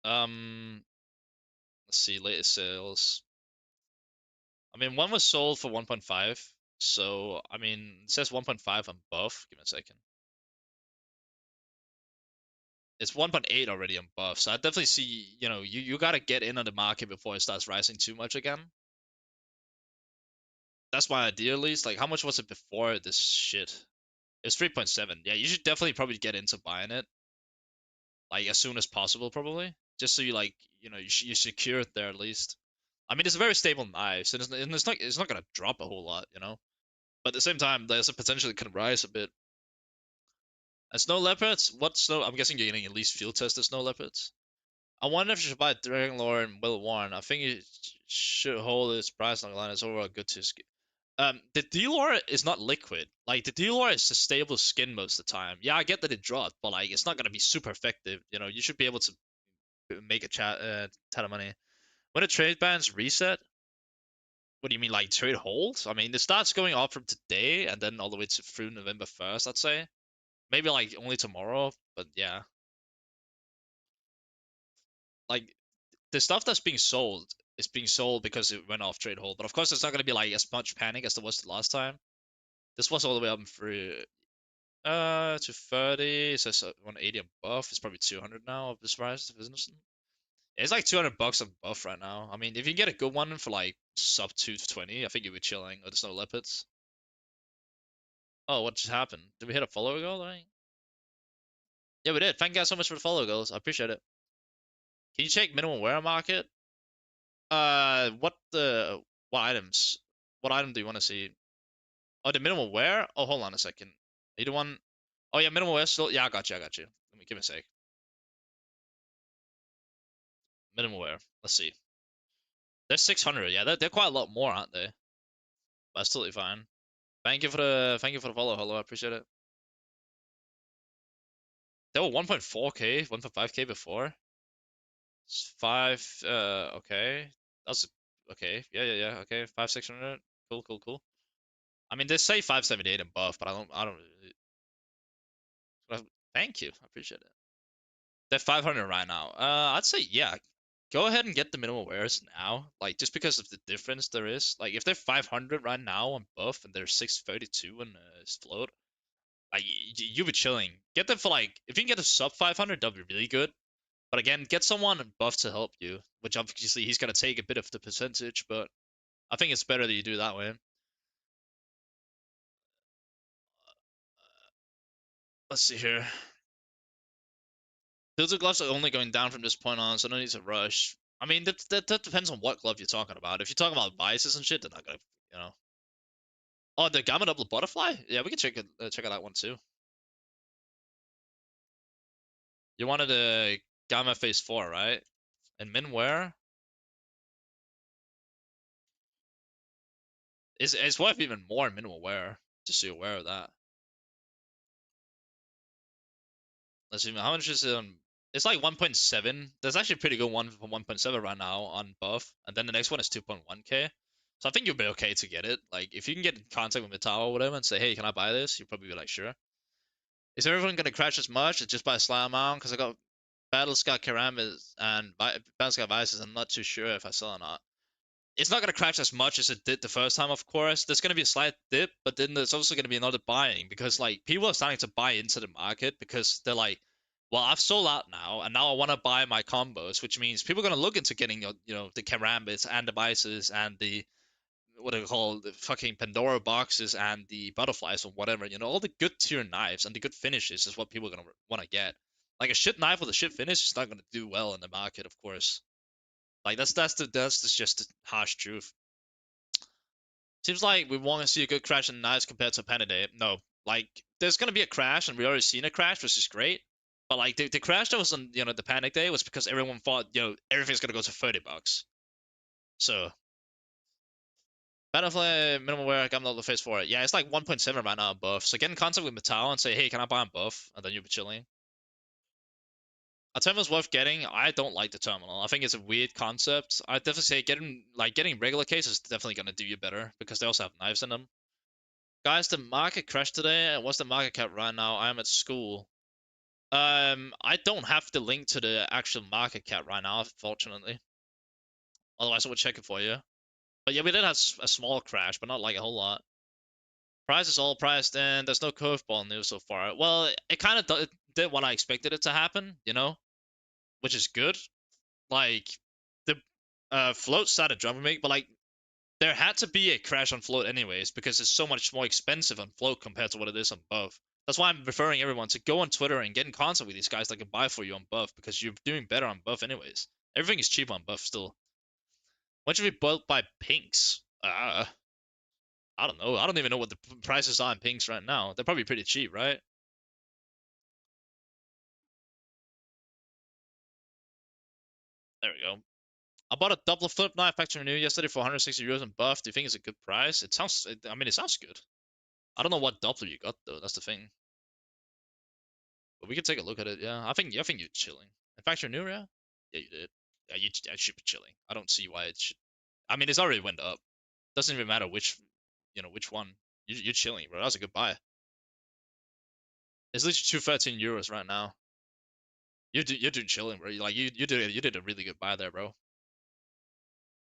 Let's see, latest sales. I mean, one was sold for 1.5. So, I mean, it says 1.5 on buff. Give me a second. It's 1.8 already on buff. So I definitely see, you got to get in on the market before it starts rising too much again. That's my idea, at least. Like, how much was it before this shit? It's 3.7. Yeah, you should definitely probably get into buying it, like, as soon as possible, probably. Just so you secure it there at least. I mean, it's a very stable knife, so it's not gonna drop a whole lot. But at the same time, there's a potential it can rise a bit. And snow leopards? What snow? I'm guessing you're getting at least field tested snow leopards. I wonder if you should buy Dragon Lore and Will Warren. I think it should hold its price on the line. It's overall good to skin. The D-Lore is not liquid. Like, the D-Lore is a stable skin most of the time. Yeah, I get that it dropped, but like, it's not gonna be super effective. You know, you should be able to make a ton of money. When the trade bans reset, what do you mean, like trade holds? I mean, it starts going off from today and then all the way to through November 1st, I'd say. Maybe like only tomorrow, but yeah. Like, the stuff that's being sold is being sold because it went off trade hold. But of course, it's not going to be like as much panic as there was the last time. This was all the way up through to 30. It says 180 above. It's probably 200 now. I'll be surprised if it's innocent. It's like 200 bucks above right now. I mean, if you can get a good one for like sub 220, I think you'll be chilling. Or there's no leopards. Oh, what just happened? Did we hit a follower goal? Like, yeah, we did. Thank you guys so much for the follow goals. I appreciate it. Can you check minimum wear market? What items? What item do you want to see? Oh, the minimal wear? Oh, hold on a second. You the one? Oh yeah, minimal wear still. Yeah, I got you. I got you. Let me give me a sec. Minimal wear. Let's see. They're 600. Yeah, they're quite a lot more, aren't they? But that's totally fine. Thank you for the follow. Hello, I appreciate it. They were 1.4k, 1.5k before. It's five. Okay. That's okay. Yeah. Okay, 5 600. Cool, cool, cool. I mean, they say 578 and buff, but I don't. Thank you. I appreciate it. They're 500 right now. I'd say yeah. Go ahead and get the minimal wares now. Like, just because of the difference there is. Like, if they're 500 right now on buff and they're 632 on float, like you be chilling. Get them for like, if you can get a sub 500, that'd be really good. But again, get someone buff to help you, which obviously he's gonna take a bit of the percentage, but I think it's better that you do that way. Let's see here. Filter gloves are only going down from this point on, so no need to rush. I mean, that depends on what glove you're talking about. If you're talking about biases and shit, they're not gonna, you know. Oh, the Gamma Double Butterfly? Yeah, we can check out that one too. You wanted a Gamma Phase 4, right? And Minware is worth even more in minimal wear. Just so you're aware of that. Let's see, how much is it on? It's like 1.7. There's actually a pretty good one for 1.7 right now on buff, and then the next one is 2.1k. So I think you'll be okay to get it. Like, if you can get in contact with Metal or whatever and say, hey, can I buy this? You'll probably be like, sure. Is everyone gonna crash as much? It's just by a slight amount? Because I got Battle Scar Keramis and Battle Scar Vices. I'm not too sure if I sell or not. It's not going to crash as much as it did the first time, of course. There's going to be a slight dip, but then there's also going to be another buying because like people are starting to buy into the market because they're like, well, I've sold out now, and now I want to buy my combos, which means people are going to look into getting the Karambits and the Bices and the what do you call the fucking Pandora boxes and the butterflies or whatever. All the good tier knives and the good finishes is what people are going to want to get. Like a shit knife with a shit finish is not going to do well in the market, of course. Like that's just the harsh truth. Seems like we want to see a good crash and nice compared to Panda Day. No, like there's gonna be a crash, and we already seen a crash, which is great. But like the crash that was on the Panic Day was because everyone thought everything's gonna go to $30. So Battlefield minimum wear, I'm not the face for it. Yeah, it's like 1.7 right now on buff. So get in contact with Metal and say, hey, can I buy on buff? And then you'll be chilling. A terminal's worth getting. I don't like the terminal. I think it's a weird concept. I'd definitely say getting regular case is definitely gonna do you better because they also have knives in them. Guys, the market crashed today. What's the market cap right now? I am at school. I don't have the link to the actual market cap right now, unfortunately. Otherwise, I would check it for you. But yeah, we did have a small crash, but not like a whole lot. Price is all priced in. There's no curveball news so far. Well, it kind of did what I expected it to happen, which is good. Like, the float started jumping me, but like, there had to be a crash on float anyways because it's so much more expensive on float compared to what it is on buff. That's why I'm referring everyone to go on Twitter and get in contact with these guys that can buy for you on buff because you're doing better on buff anyways. Everything is cheap on buff still. When should we both buy pinks? I don't know. I don't even know what the prices are on pinks right now. They're probably pretty cheap, right? There we go. I bought a double flip knife factory new yesterday for 160 euros and buff. Do you think it's a good price? It sounds. I mean, it sounds good. I don't know what doubler you got though. That's the thing. But we can take a look at it. Yeah, I think you're chilling. In fact, you're new, yeah. Yeah, you did. Yeah, I should be chilling. I don't see why it should. I mean, it's already went up. Doesn't even matter which one. You're chilling, bro. That's a good buy. It's literally 213 euros right now. You're doing chilling, bro. You did a really good buy there, bro.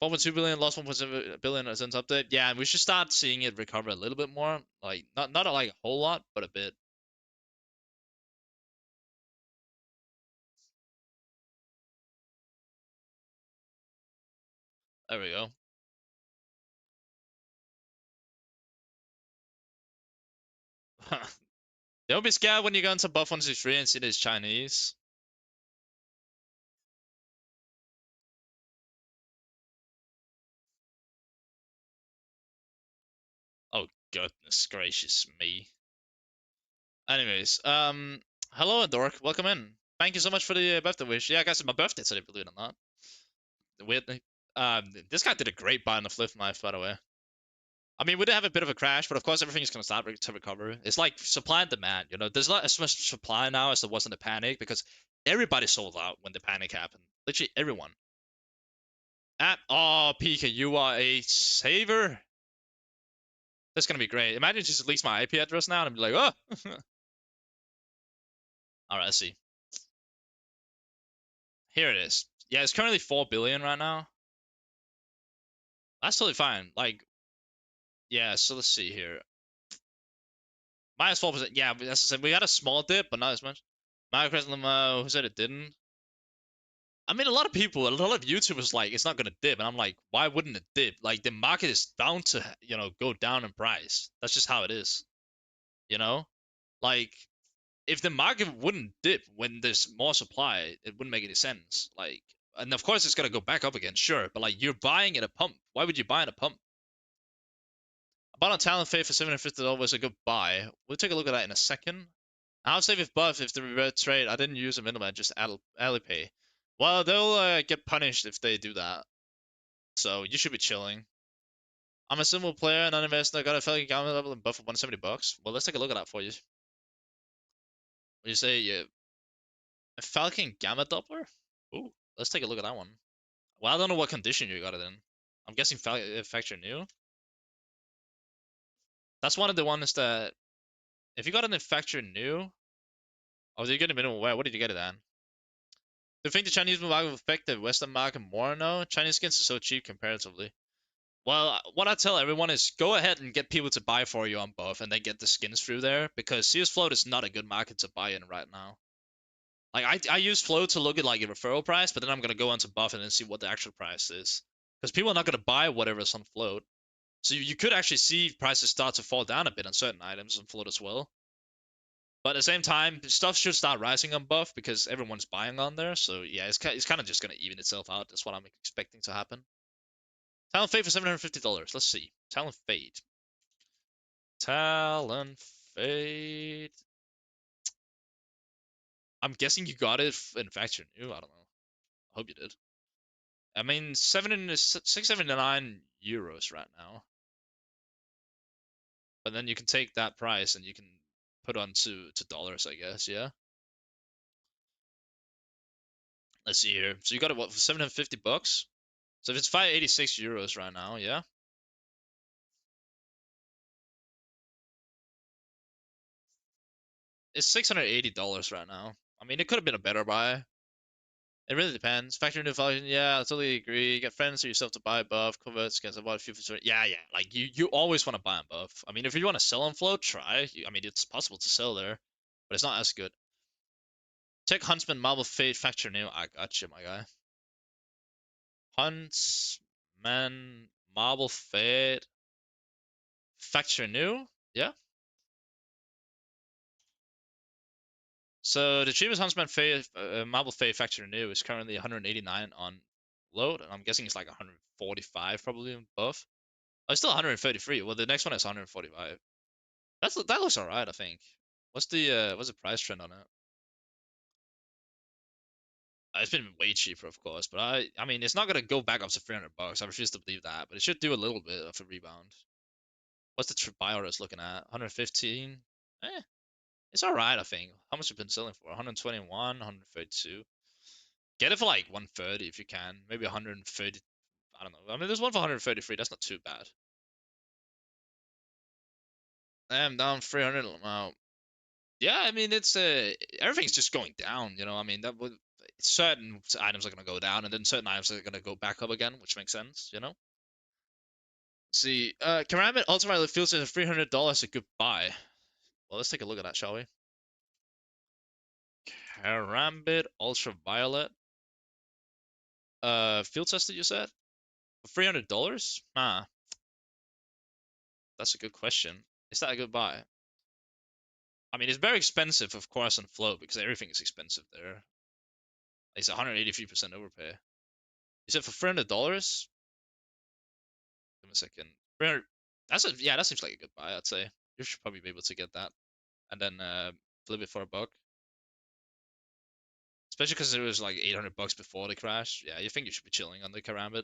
1.2 billion, lost 1.7 billion since update. Yeah, and we should start seeing it recover a little bit more. Like not like a whole lot, but a bit. There we go. Don't be scared when you go into buff 163 and see this Chinese. Oh goodness gracious me. Anyways, hello Dork, welcome in. Thank you so much for the birthday wish. Yeah, guys, it's my birthday today, believe it or not. Weirdly, this guy did a great buy on the flip knife, by the way. I mean, we did have a bit of a crash, but of course everything is gonna start to recover. It's like supply and demand, you know. There's not as much supply now as there was in the panic because everybody sold out when the panic happened. Literally everyone. Oh, Pika, you are a saver. That's gonna be great. Imagine just leaks my IP address now and I'm like, oh. All right, let's see. Here it is. Yeah, it's currently 4 billion right now. That's totally fine. Like, yeah. So let's see here. Minus 4%. Yeah, as I said, we got a small dip, but not as much. Minecraft Limo, who said it didn't? I mean, a lot of YouTubers like it's not gonna dip, and I'm like, why wouldn't it dip? Like the market is bound to, go down in price. That's just how it is, you know. Like if the market wouldn't dip when there's more supply, it wouldn't make any sense. Like, and of course it's gonna go back up again, sure, but like you're buying at a pump. Why would you buy at a pump? I bought on Talent Fate for $750 was a good buy. We'll take a look at that in a second. I'll save if buff if the revert trade. I didn't use a middleman, just Alipay. Well, they'll get punished if they do that. So you should be chilling. I'm a simple player, non investor, got a Falcon Gamma level and buff for 170 bucks. Well, let's take a look at that for you. What you say? A Falcon Gamma Doppler? Ooh, let's take a look at that one. Well, I don't know what condition you got it in. I'm guessing factory new. That's one of the ones that if you got it in factory new, oh, did you get a minimum wear? What did you get it in? Do you think the Chinese market will affect the Western market more? No, Chinese skins are so cheap comparatively. Well, what I tell everyone is go ahead and get people to buy for you on buff and then get the skins through there because CS Float is not a good market to buy in right now. Like I use Float to look at like a referral price, but then I'm gonna go onto buff and then see what the actual price is because people are not gonna buy whatever's on Float. So you could actually see prices start to fall down a bit on certain items on Float as well. But at the same time, stuff should start rising on buff because everyone's buying on there. So yeah, it's kind of just gonna even itself out. That's what I'm expecting to happen. Talent Fade for $750. Let's see. Talent Fade. Talent Fade. I'm guessing you got it in Factory New. I don't know. I hope you did. I mean, 679 euros right now. But then you can take that price and you can put on to dollars, I guess. Yeah. Let's see here. So you got it what for 750 bucks? So if it's 586 euros right now, yeah. It's $680 right now. I mean, it could have been a better buy. It really depends. Factory new volume, yeah, I totally agree. Get friends or yourself to buy buff, converts against a few for yeah, yeah. Like you always want to buy on buff. I mean, if you want to sell on float, try. I mean, it's possible to sell there, but it's not as good. Check Huntsman Marble Fate Factory new. I got you, my guy. Huntsman Marble Fate Factory new. Yeah. So the cheapest Huntsman Fate Marble Fate Factory new is currently 189 on load, and I'm guessing it's like 145 probably on buff. Oh, it's still 133. Well, the next one is 145. That looks alright, I think. What's the price trend on it? It's been way cheaper, of course, but I mean, it's not gonna go back up to 300 bucks. I refuse to believe that, but it should do a little bit of a rebound. What's the buy orders looking at? 115. It's all right, I think. How much have you been selling for? 121, 132. Get it for like 130 if you can. Maybe 130. I don't know. I mean, there's one for 133. That's not too bad. I'm down 300. Yeah, I mean, it's everything's just going down. I mean, that would certain items are gonna go down, and then certain items are gonna go back up again, which makes sense. See, Karambit ultimately feels as $300 a good buy. Well, let's take a look at that, shall we? Karambit Ultraviolet. Field tested, you said? For $300? Ah, that's a good question. Is that a good buy? I mean, it's very expensive, of course, on float because everything is expensive there. It's 183% overpay. You said for $300? Give me a second. 300. Yeah, that seems like a good buy. I'd say you should probably be able to get that and then flip it for a buck. Especially because it was like 800 bucks before the crash. Yeah, you think you should be chilling on the Karambit.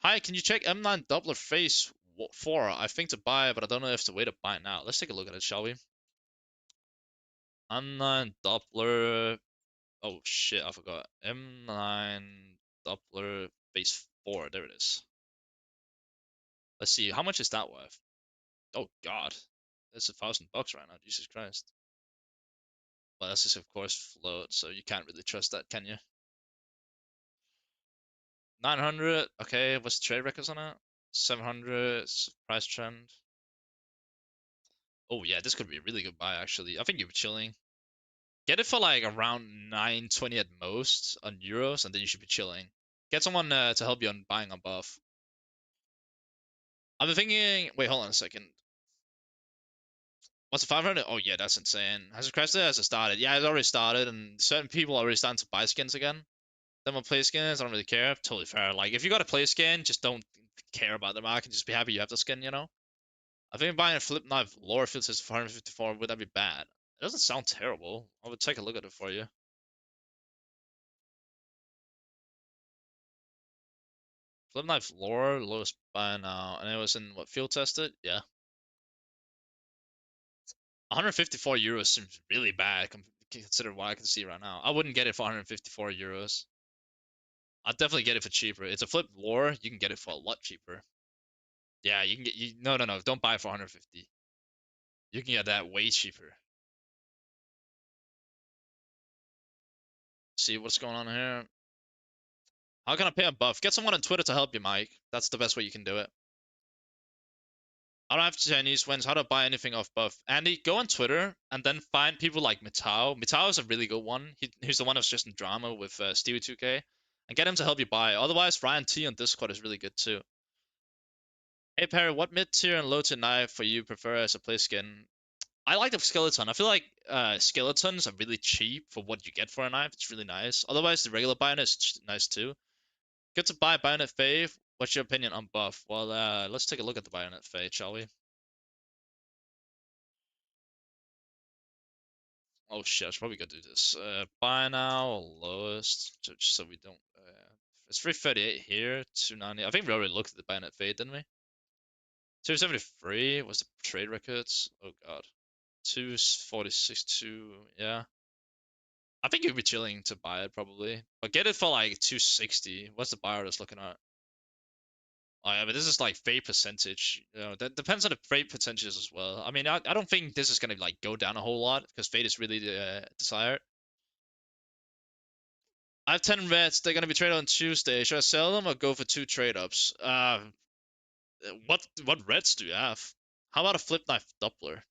Hi, can you check M9 Doppler Phase 4? I think to buy, but I don't know if to wait to buy now. Let's take a look at it, shall we? M9 Doppler. Oh shit, I forgot. M9 Doppler Phase 4. There it is. Let's see, how much is that worth? Oh god, that's $1,000 right now. Jesus Christ. Well, this is of course float, so you can't really trust that, can you? 900. Okay, what's the trade records on it? 700. Price trend. Oh yeah, this could be a really good buy actually. I think you're chilling. Get it for like around 920 at most on euros, and then you should be chilling. Get someone to help you on buying on buff. I've been thinking. Wait, hold on a second. What's the 500? Oh yeah, that's insane. Has it crested? Has it started? Yeah, it's already started, and certain people are already starting to buy skins again. Then we'll play skins. I don't really care. Totally fair. Like if you got to play skin, just don't care about the market. Just be happy you have the skin. I think buying a flip knife lore filters for 154 would that be bad? It doesn't sound terrible. I would take a look at it for you. Flip knife lore, lowest buy now, and it was in what field tested? Yeah, 154 euros seems really bad consider what I can see right now. I wouldn't get it for 154 euros. I'd definitely get it for cheaper. It's a flip lore, you can get it for a lot cheaper. Yeah, you can get no, no, no, don't buy it for 150. You can get that way cheaper. See what's going on here. How can I pay a buff? Get someone on Twitter to help you, Mike. That's the best way you can do it. I don't have Chinese wins. How to buy anything off buff? Andy, go on Twitter and then find people like Mitao. Mitao is a really good one. He's the one that's just in drama with Stevie 2K. And get him to help you buy. Otherwise, Ryan T on Discord is really good too. Hey Perry, what mid tier and low tier knife for you prefer as a play skin? I like the skeleton. I feel like skeletons are really cheap for what you get for a knife. It's really nice. Otherwise, the regular bayonet is nice too. Good to buy bayonet fave. What's your opinion on buff? Well, let's take a look at the bayonet fave, shall we? Oh shit, I should probably go do this. Buy now, lowest, just so we don't. It's 338 here, 290. I think we already looked at the bayonet fade, didn't we? 273 was the trade records. Oh god. 246, 2. Yeah. I think you'd be chilling to buy it probably. But get it for like 260. What's the buyer that's looking at? Oh yeah, but this is like fade percentage. That depends on the fade percentages as well. I mean, I don't think this is gonna like go down a whole lot because fade is really desired. I have 10 reds. They're gonna be traded on Tuesday. Should I sell them or go for 2 trade ups? What reds do you have? How about a flip knife Doppler?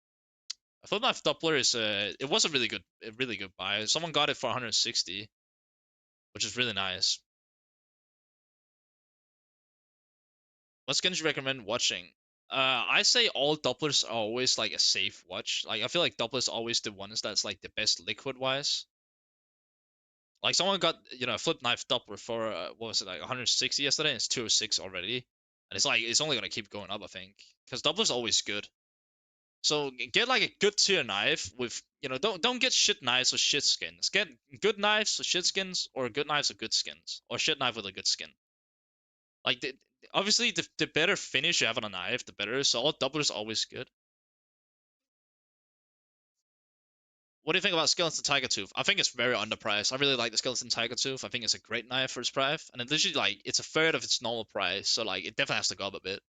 A flip knife Doppler is it was a really good buy. Someone got it for 160, which is really nice. What skins do you recommend watching? I say all Dopplers are always like a safe watch. Like I feel like Dopplers are always the ones that's like the best liquid wise. Like someone got a flip knife Doppler for what was it like 160 yesterday, and it's 206 already, and it's like it's only gonna keep going up I think because Doppler's always good. So get like a good tier knife with, don't get shit knives with shit skins. Get good knives with shit skins, or good knives with good skins, or shit knife with a good skin. Like obviously the better finish you have on a knife, the better. So all doubler is always good. What do you think about Skeleton Tiger Tooth? I think it's very underpriced. I really like the Skeleton Tiger Tooth. I think it's a great knife for its price, and it literally like it's a third of its normal price. So like it definitely has to go up a bit.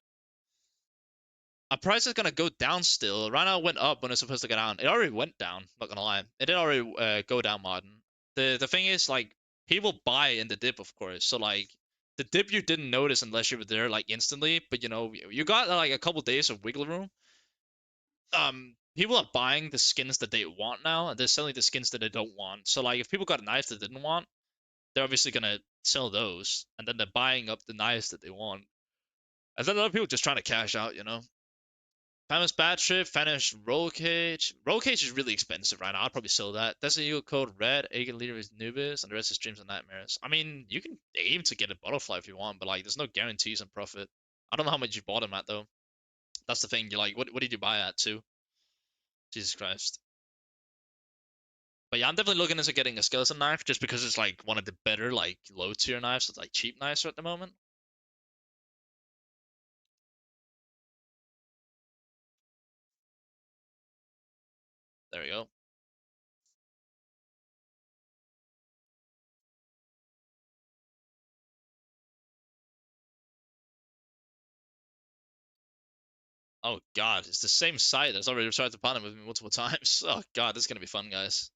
Our price is gonna go down still. Right now it went up when it's supposed to go down. It already went down. Not gonna lie, it did already go down, Martin. The thing is like people buy in the dip, of course. So like the dip you didn't notice unless you were there like instantly. But you got like a couple days of wiggle room. People are buying the skins that they want now, and they're selling the skins that they don't want. So like if people got a knife that they didn't want, they're obviously gonna sell those, and then they're buying up the knives that they want. And then other people just trying to cash out. Famous Bad Trip, Vanished Roll Cage. Roll Cage is really expensive right now. I'd probably sell that. Destiny Eagle Code Red, Aegon Leader is Nubis, and the rest is Dreams and Nightmares. I mean, you can aim to get a butterfly if you want, but like, there's no guarantees on profit. I don't know how much you bought them at though. That's the thing. You're like, what did you buy at too? Jesus Christ. But yeah, I'm definitely looking into getting a skeleton knife just because it's like one of the better like low tier knives, like cheap knives at the moment. There we go. Oh god, it's the same site that's already tried to partner with me multiple times. Oh god, this is gonna be fun, guys.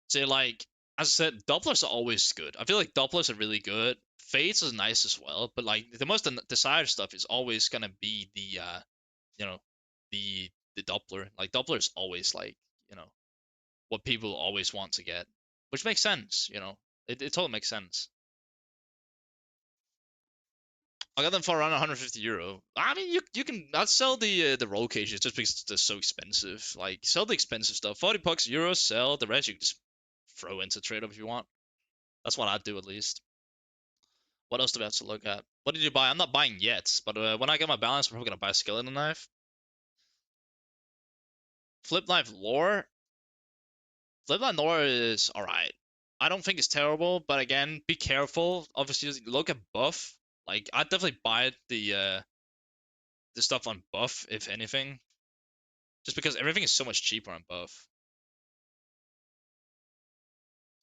So like, as I said, Dopplers are always good. I feel like Dopplers are really good. Fades is nice as well, but like the most desired stuff is always gonna be you know, the Doppler. Like Doppler is always like, you know, what people always want to get, which makes sense. It totally makes sense. I got them for around 150 euro. I mean, you can not sell the roll cages just because they're so expensive. Like sell the expensive stuff. 40 bucks euros, sell the rest. You can just throw into trade up if you want. That's what I'd do at least. What else do we have to look at? What did you buy? I'm not buying yet, but when I get my balance, I'm probably gonna buy a skeleton knife. Flip knife lore. Flip knife lore is alright. I don't think it's terrible, but again, be careful. Obviously, look at buff. Like I'd definitely buy the stuff on buff if anything, just because everything is so much cheaper on buff.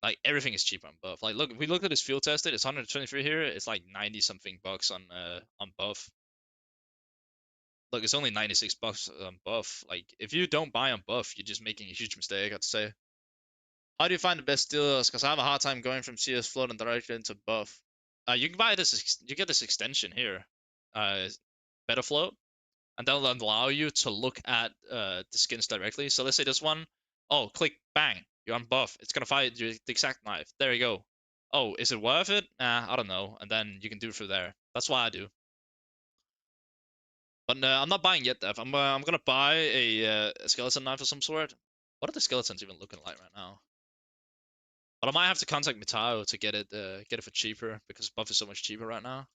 Like everything is cheaper on buff. Like look, if we look at this field tested, it's 123 here. It's like 90 something bucks on buff. Look, it's only 96 bucks on buff. Like if you don't buy on buff, you're just making a huge mistake, I'd say. How do you find the best deals? Because I have a hard time going from CS float and directly into buff. You can buy this. You get this extension here, Better Float, and that'll allow you to look at the skins directly. So let's say this one. Oh, click, bang, you're on buff. It's gonna find you the exact knife. There you go. Oh, is it worth it? I don't know. And then you can do it through there. That's what I do. But I'm not buying yet, Dev. I'm gonna buy a skeleton knife of some sort. What are the skeletons even looking like right now? But I might have to contact Mitao to get it for cheaper because buff is so much cheaper right now.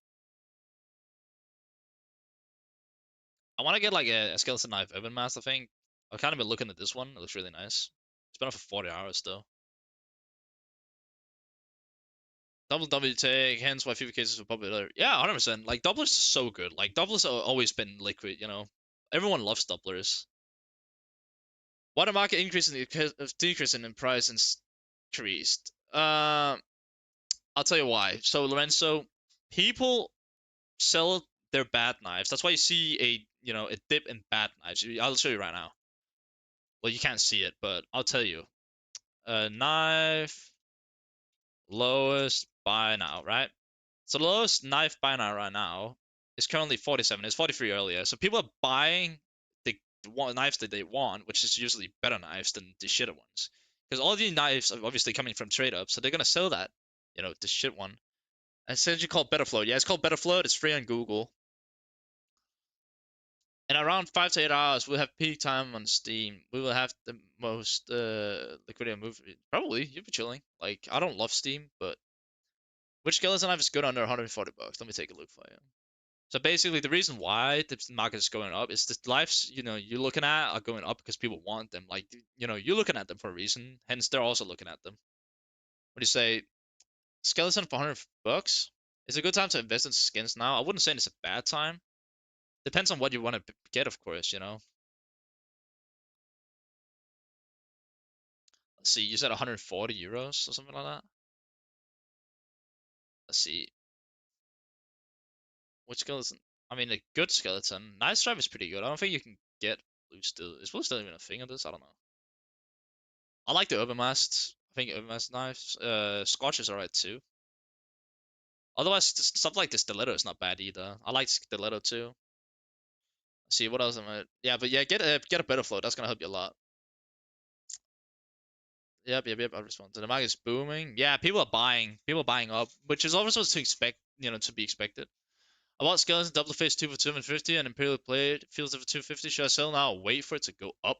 I want to get like a skeleton knife Urban Master thing. I've kind of been looking at this one. It looks really nice. It's been up for 40 hours still. Double W take, hence why FIFA cases are popular. Yeah, 100%. Like doublers are so good. Like doublers have always been liquid. Everyone loves doublers. Why the market increasing decreasing in price and increased? I'll tell you why. So Lorenzo, people sell their bad knives. That's why you see a dip in bad knives. I'll show you right now. Well, you can't see it, but I'll tell you. Knife lowest buy now, right? So the lowest knife buy now right now is currently 47. It's 43 earlier. So people are buying the knives that they want, which is usually better knives than the shitter ones. Because all the knives are obviously coming from trade up, so they're gonna sell that, the shit one. And it's actually called Better Float. Yeah, it's called Better Float. It's free on Google. In around 5 to 8 hours, we'll have peak time on Steam. We will have the most liquidity movie. Probably, you'll be chilling. Like, I don't love Steam, but which skeleton knife is good under 140 bucks? Let me take a look for you. So basically, the reason why the market is going up is the lives you're looking at are going up because people want them. Like you're looking at them for a reason. Hence, they're also looking at them. What do you say? Skeleton for $100? It's a good time to invest in skins now. I wouldn't say it's a bad time. Depends on what you want to get, of course. Let's see, you said 140 euros or something like that. Let's see. Which skeleton? I mean, a good skeleton. Nice Drive is pretty good. I don't think you can get blue still. Is blue still even a thing of this? I don't know. I like the Overmast. I think Overmast knives. Scorch is alright too. Otherwise, stuff like the Stiletto is not bad either. I like Stiletto too. Let's see what else am I? Yeah, but yeah, get a better flow. That's gonna help you a lot. Yep. I respond. The market is booming. Yeah, people are buying. People are buying up, which is also to expect. To be expected. I bought Skeleton double face 2 for 250 and Imperial Blade Fields for 250. Should I sell now or wait for it to go up?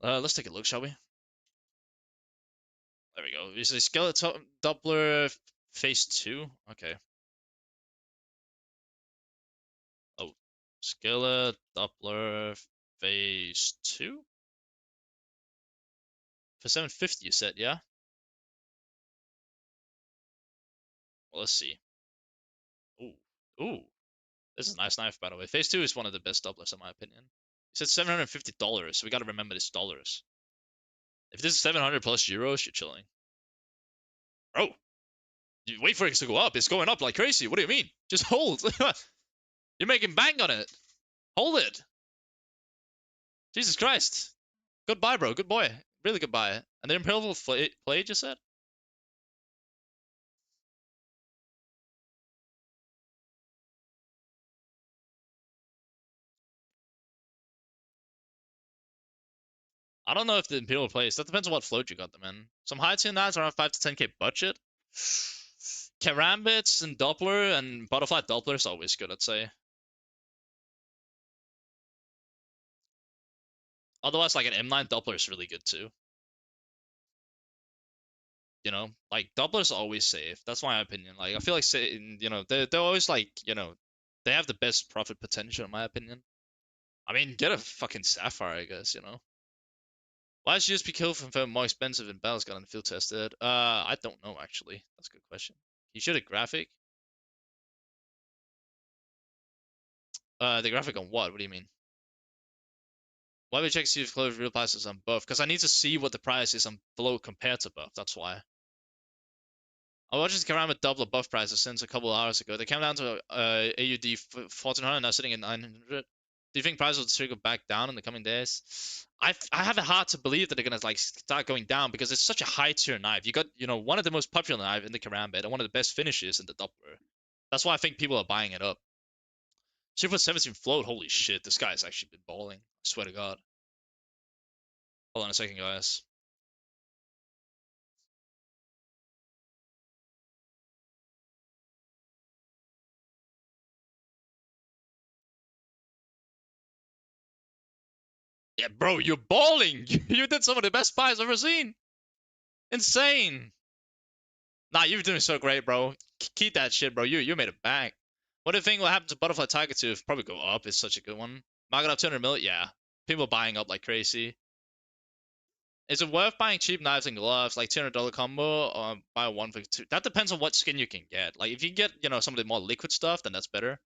Let's take a look, shall we? There we go. Is a Skeleton Doppler phase 2? Okay. Oh. Skeleton Doppler phase 2? For 750 you said, yeah? Well, let's see. Ooh. Ooh. This is a nice knife, by the way. Phase 2 is one of the best doublers, in my opinion. You said $750, so we gotta remember this dollars. If this is 700 plus euros, you're chilling. Bro, you wait for it to go up. It's going up like crazy. What do you mean? Just hold. You're making bank on it. Hold it. Jesus Christ. Goodbye, bro. Good boy. Really goodbye. And the Imperial Blade, you said? I don't know if the Imperial Blade. That depends on what float you got them in. Some high tier knives around 5 to 10k budget. Karambits and Doppler and Butterfly Doppler is always good, I'd say. Otherwise, like an M9 Doppler is really good too. Like Doppler's always safe. That's my opinion. Like I feel like they're always like they have the best profit potential in my opinion. I mean, get a fucking Sapphire, I guess. Why is USP kill confirm more expensive in Battlescar than field tested? I don't know actually. That's a good question. You should have graphic. The graphic on what? What do you mean? Why would you check see if close real prices on buff? Because I need to see what the price is on below compared to buff. That's why. I watched this Karama double buff prices since a couple of hours ago. They came down to AUD 1400, now sitting at 900. Do you think prices will trickle back down in the coming days? I have it hard to believe that they're gonna like start going down because it's such a high tier knife. You got one of the most popular knife in the Karambit and one of the best finishes in the Doppler. That's why I think people are buying it up. Super 17 float. Holy shit, this guy's actually been balling. I swear to God. Hold on a second, guys. Yeah, bro, you're balling. You did some of the best buys I've ever seen. Insane. Nah, you're doing so great, bro. Keep that shit, bro. You made it back. What do you think will happen to Butterfly Tiger 2? Probably go up. It's such a good one. Market up 200 mil? Yeah. People buying up like crazy. Is it worth buying cheap knives and gloves, like $200 combo, or buy one for two? That depends on what skin you can get. Like, if you can get, some of the more liquid stuff, then that's better.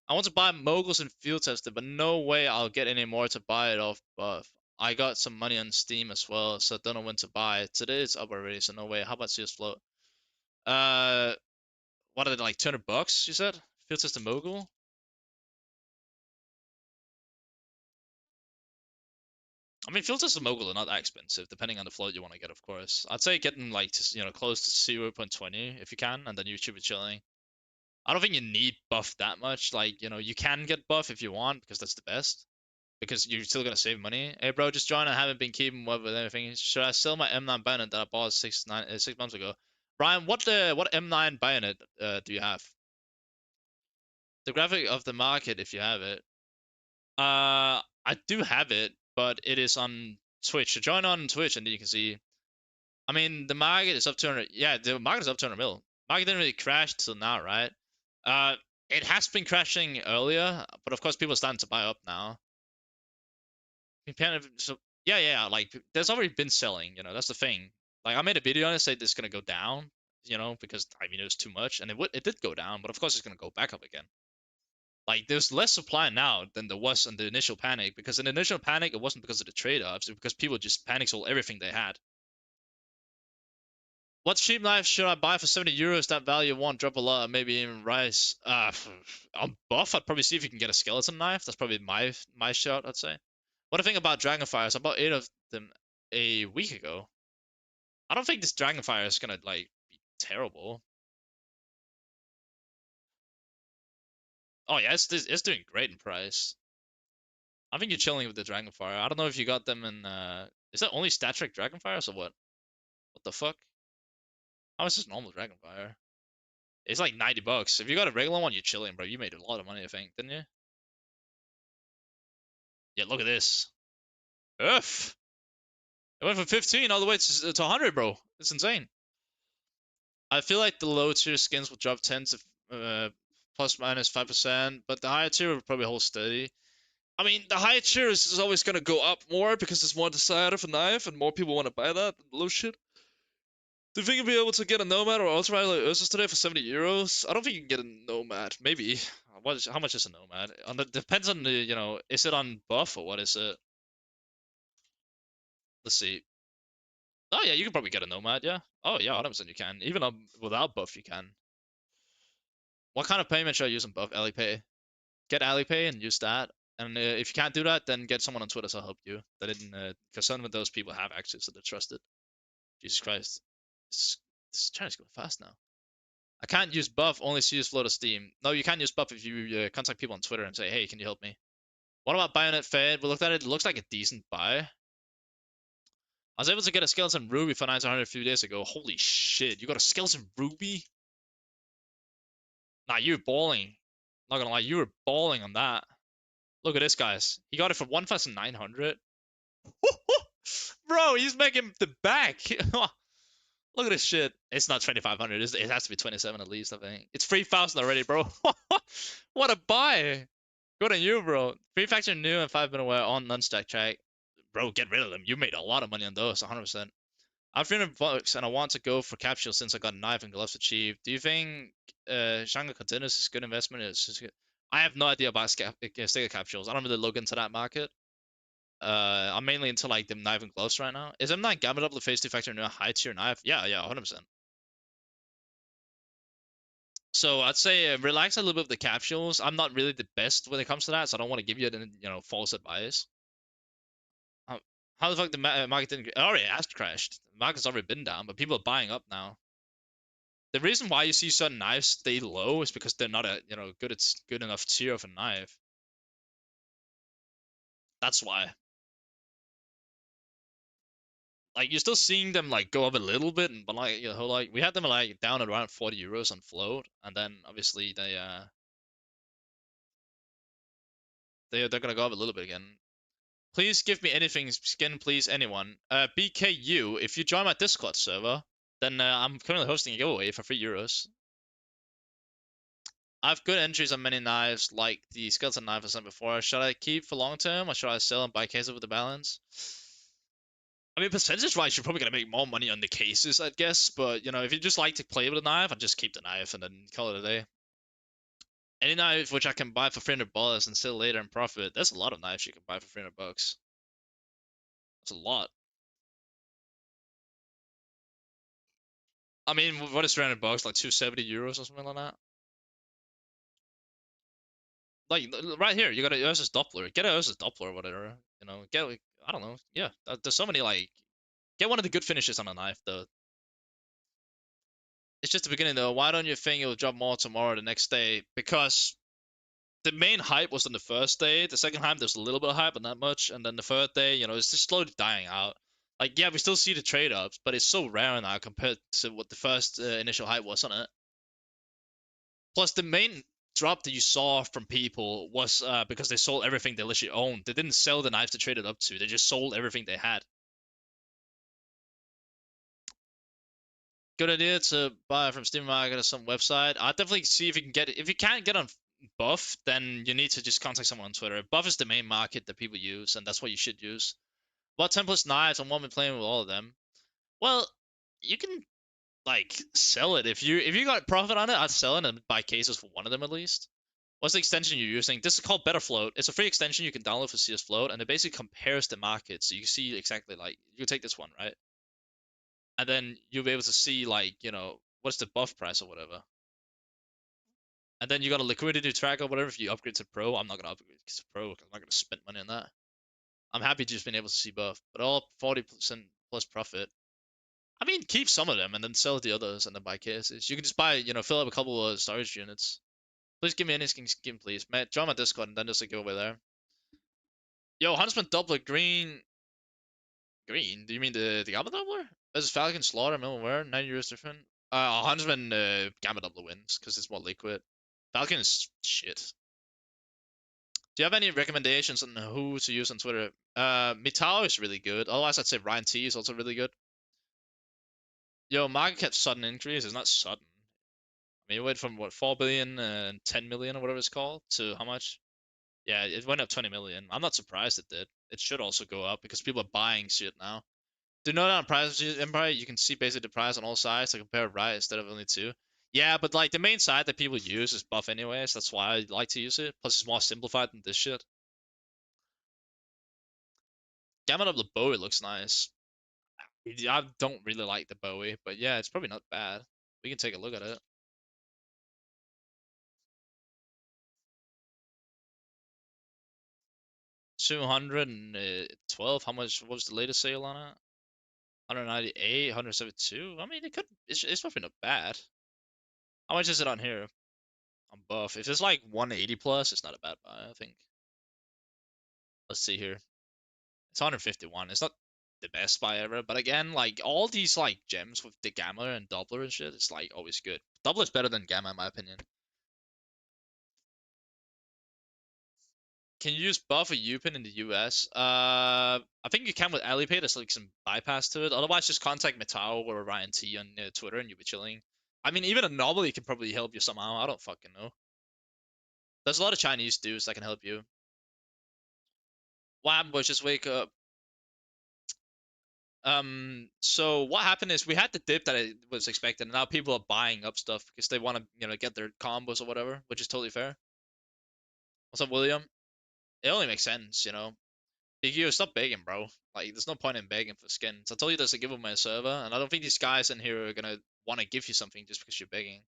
I want to buy moguls and field tested, but no way I'll get any more to buy it off buff. I got some money on Steam as well, so I don't know when to buy. Today it's up already, so no way. How about CS Float? Uh, what are they, like $200? You said field test and mogul. I mean, field test and mogul are not that expensive, depending on the float you want to get, of course. I'd say getting like close to 0.20 if you can, and then you should be chilling. I don't think you need buff that much. Like you can get buff if you want because that's the best. Because you're still gonna save money. Hey, bro, just join. I haven't been keeping up with anything. Should I sell my M9 bayonet that I bought 6 months ago? Brian, what M9 bayonet do you have? The graphic of the market, if you have it. I do have it, but it is on Twitch. So join on Twitch, and then you can see. I mean, the market is up 200. Yeah, the market is up 200 mil. Market didn't really crash till now, right? It has been crashing earlier, but of course people are starting to buy up now. So yeah, like there's already been selling, that's the thing. Like I made a video on it, said it's gonna go down, because I mean it was too much, and it did go down, but of course it's gonna go back up again. Like there's less supply now than there was in the initial panic, because in the initial panic it wasn't because of the trade-offs, it was because people just panic sold everything they had. What cheap knife should I buy for 70 euros? That value won't drop a lot, maybe even rise. On buff, I'd probably see if you can get a skeleton knife. That's probably my shot, I'd say. What do you think about dragonfires? I bought 8 of them a week ago. I don't think this dragonfire is gonna like be terrible. Oh yeah, it's doing great in price. I think you're chilling with the dragonfire. I don't know if you got them in. Is that only static dragonfires or what? What the fuck? How is this normal dragonfire? It's like 90 bucks. If you got a regular one, you're chilling, bro. You made a lot of money, I think, didn't you? Yeah, look at this. Ugh. It went from 15 all the way to 100, bro. It's insane. I feel like the low tier skins will drop 10 to plus minus 5%, but the higher tier will probably hold steady. I mean, the higher tier is always going to go up more because there's more desire for knife and more people want to buy that low shit. Do you think you'll be able to get a Nomad or Ultra like Ursus today for 70 euros? I don't think you can get a Nomad. Maybe. How much is a Nomad? Depends on is it on buff or what is it? Let's see. Oh yeah, you can probably get a Nomad, yeah. Oh yeah, 100% you can. Even without buff, you can. What kind of payment should I use on buff? Alipay. Get Alipay and use that. And if you can't do that, then get someone on Twitter to help you. That didn't, because some of those people have access, so they're trusted. Jesus Christ, this China's going fast now. I can't use buff, only use flow to Steam. No, you can't use buff if you contact people on Twitter and say, hey, can you help me? What about Bayonet Fade? We looked at it. It looks like a decent buy. I was able to get a skeleton ruby for 900 a few days ago. Holy shit, you got a skeleton ruby? Nah, you were balling. Not gonna lie, you were balling on that. Look at this, guys. He got it for 1,900. Bro, he's making the back. Look at this shit. It's not 2,500. It has to be 27 at least, I think. It's 3,000 already, bro. What a buy. Good on you, bro. Free Factor new and 5 minute aware on non-stack track. Bro, get rid of them. You made a lot of money on those, 100%. I'm 300 bucks and I want to go for capsules since I got a knife and gloves for cheap. Do you think Shanghai containers is a good investment? I have no idea about sticker capsules. I don't really look into that market. I'm mainly into like the knife and gloves right now. Is M9 Gamut up the phase 2 factor in a high tier knife? Yeah, 100%. So I'd say relax a little bit with the capsules. I'm not really the best when it comes to that, so I don't want to give you false advice. How the fuck the market didn't? It already has crashed. The market's already been down, but people are buying up now. The reason why you see certain knives stay low is because they're not a good enough tier of a knife. That's why. Like you're still seeing them like go up a little bit, but like like we had them like down at around 40 euros on float, and then obviously they're gonna go up a little bit again. Please give me anything skin, please, anyone. BKU, if you join my Discord server, then I'm currently hosting a giveaway for 3 euros. I have good entries on many knives, like the skeleton knife I sent before. Should I keep for long term, or should I sell and buy cases with the balance? I mean, percentage-wise, you're probably gonna make more money on the cases, I guess. But if you just like to play with a knife, I'd just keep the knife and then call it a day. Any knife which I can buy for 300 dollars and sell later and profit. There's a lot of knives you can buy for 300 bucks. That's a lot. I mean, what is 300 bucks? Like 270 euros or something like that. Like right here, you got a Ursus Doppler. Get a Ursus Doppler or whatever. Get I don't know. Yeah, there's so many like get one of the good finishes on a knife though. It's just the beginning though. Why don't you think it will drop more tomorrow or the next day? Because the main hype was on the first day. The second time there's a little bit of hype, but not much. And then the third day, it's just slowly dying out. Like yeah, we still see the trade ups, but it's so rare now compared to what the first initial hype was on it. Plus, the main drop that you saw from people was because they sold everything they literally owned. They didn't sell the knives they traded up to. They just sold everything they had. Good idea to buy from Steam Market or some website. I'll definitely see if you can get it. If you can't get on Buff, then you need to just contact someone on Twitter. Buff is the main market that people use, and that's what you should use. What 10 plus knives? I'm one playing with all of them. Well, you can like sell it if you got profit on it. I'd sell it and buy cases for one of them at least. What's the extension you're using? This is called Better Float. It's a free extension you can download for CS Float, and it basically compares the market. So you can see exactly like you take this one, right? And then you'll be able to see like what's the buff price or whatever. And then you got a liquidity track or whatever if you upgrade to Pro. I'm not gonna upgrade to Pro because I'm not gonna spend money on that. I'm happy just being able to see buff, but all 40% plus profit. I mean, keep some of them and then sell the others and then buy cases. You can just buy, fill up a couple of storage units. Please give me any skin, please. Mate, join my Discord and then just go over there. Yo, Huntsman Doubler green. Green? Do you mean the Gamma Doubler? This Falcon Slaughter, Middleware, 9 euros different. Huntsman Gamma Doubler wins because it's more liquid. Falcon is shit. Do you have any recommendations on who to use on Twitter? Mitao is really good. Otherwise, I'd say Ryan T is also really good. Yo, market cap sudden increase is not sudden. I mean, it went from what 4 billion and 10 million or whatever it's called to how much? Yeah, it went up 20 million. I'm not surprised it did. It should also go up because people are buying shit now. Do you know that on Price Empire you can see basically the price on all sides to compare right instead of only two? Yeah, but like the main side that people use is buff anyways. That's why I like to use it. Plus, it's more simplified than this shit. Gamma of the Bowie looks nice. I don't really like the Bowie, but yeah, it's probably not bad. We can take a look at it. 212. How much? What was the latest sale on it? 198, 172. I mean, it could. It's probably not bad. How much is it on here? On buff. If it's like 180 plus, it's not a bad buy. I think. Let's see here. It's 151. It's not the best buy ever, but again, like all these like gems with the Gamma and Doubler and shit, it's like always good. Doubler's better than Gamma in my opinion. Can you use buff or Upin in the US? I think you can with Alipay. There's like some bypass to it. Otherwise, just contact Metao or Ryan T on Twitter and you'll be chilling. I mean, even Anomaly can probably help you somehow. I don't fucking know. There's a lot of Chinese dudes that can help you. What happened was just wake up. So what happened is we had the dip that it was expected, and now people are buying up stuff because they want to, get their combos or whatever, which is totally fair. What's up, William? It only makes sense. You stop begging, bro. Like, there's no point in begging for skins. I told you there's a giveaway server, and I don't think these guys in here are gonna want to give you something just because you're begging.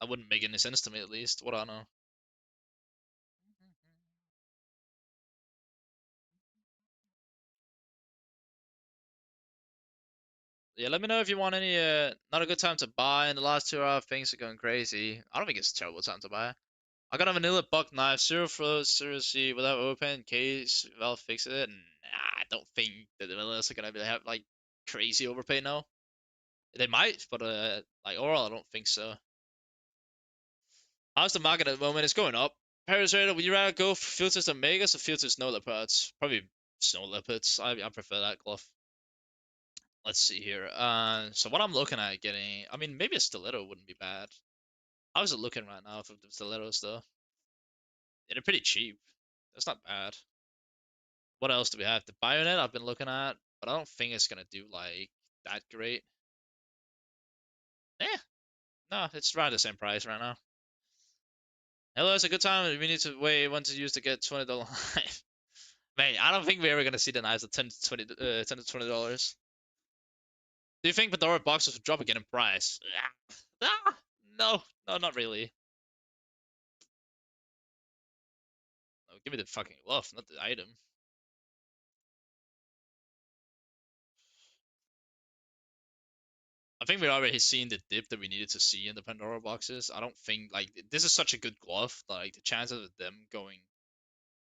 That wouldn't make any sense to me, at least. What do I know? Yeah, let me know if you want any. Not a good time to buy. In the last 2 hours, things are going crazy. I don't think it's a terrible time to buy. I got a vanilla buck knife, zero flow, zero C, without open case. Valve fix it. Nah, I don't think the vanillas are gonna have like crazy overpay now. They might, but like overall, I don't think so. How's the market at the moment? It's going up. Paris Raider, would you rather go for filters and megas or filters snow leopards? Probably snow leopards. I prefer that glove. Let's see here. So what I'm looking at getting, I mean, maybe a stiletto wouldn't be bad. How's it looking right now for the stilettos though? Yeah, they're pretty cheap. That's not bad. What else do we have? The bayonet I've been looking at, but I don't think it's gonna do like that great. Eh, no, it's around the same price right now. Hello, it's a good time. We need to wait when to use to get $20 knife. Mate, I don't think we're ever gonna see the knives at 10 to $20. Do you think Pandora boxes will drop again in price? Ah, no, no, not really. No, give me the fucking glove, not the item. I think we're already seeing the dip that we needed to see in the Pandora boxes. I don't think like this is such a good glove. Like the chances of them going,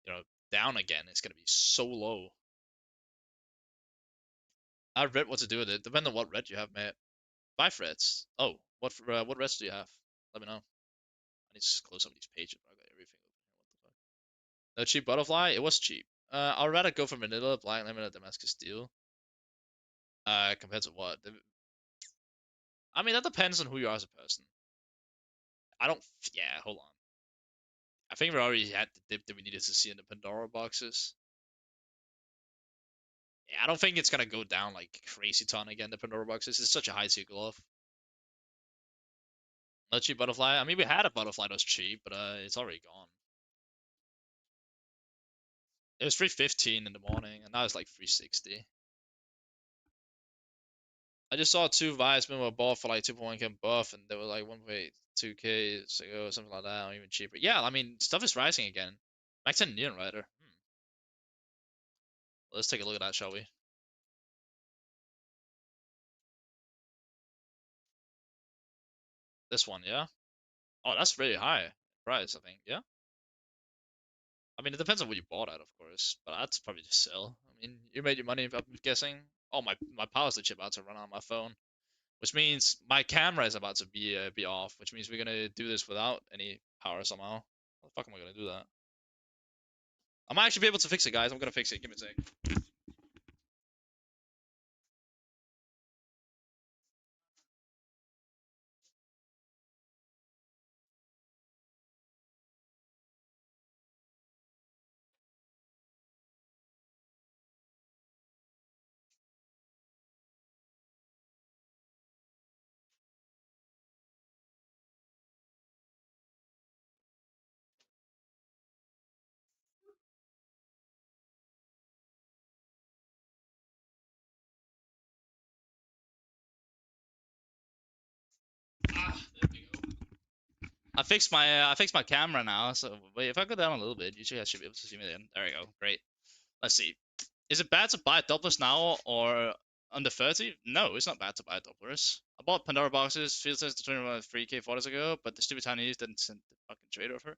you know, down again is gonna be so low. I read what to do with it. Depending on what red you have, mate. Buy reds. Oh, what reds do you have? Let me know. I need to close some of these pages. I got everything open here. What the fuck? No cheap butterfly. It was cheap. I'd rather go for vanilla, black lemon, or Damascus steel. Compared to what? I mean, that depends on who you are as a person. I don't. Yeah, hold on. I think we already had the dip that we needed to see in the Pandora boxes. Yeah, I don't think it's gonna go down like crazy ton again. The Pandora boxes. It's such a high tier glove. Not cheap butterfly. I mean, we had a butterfly that was cheap, but it's already gone. It was 315 in the morning, and now it's like 360. I just saw two Weissman were bought for like 2.1k buff, and they were like 1.2k ago, or something like that, or even cheaper. Yeah, I mean, stuff is rising again. Max 10 Neon Rider. Let's take a look at that, shall we? This one, yeah? Oh, that's really high price, I think. Yeah? I mean, it depends on what you bought at, of course, but that's probably just sell. I mean, you made your money, I'm guessing. Oh, my power switch about to run on my phone, which means my camera is about to be off, which means we're gonna do this without any power somehow. How the fuck am I gonna do that? I might actually be able to fix it, guys. I'm gonna fix it. Give me a sec. Ah, there we go. I fixed my camera now. So wait, if I go down a little bit, you guys should be able to see me then. There we go. Great. Let's see. Is it bad to buy doublers now or under 30? No, it's not bad to buy doublers. I bought Pandora boxes, field test 23k photos ago, but the stupid Chinese didn't send the fucking trade over.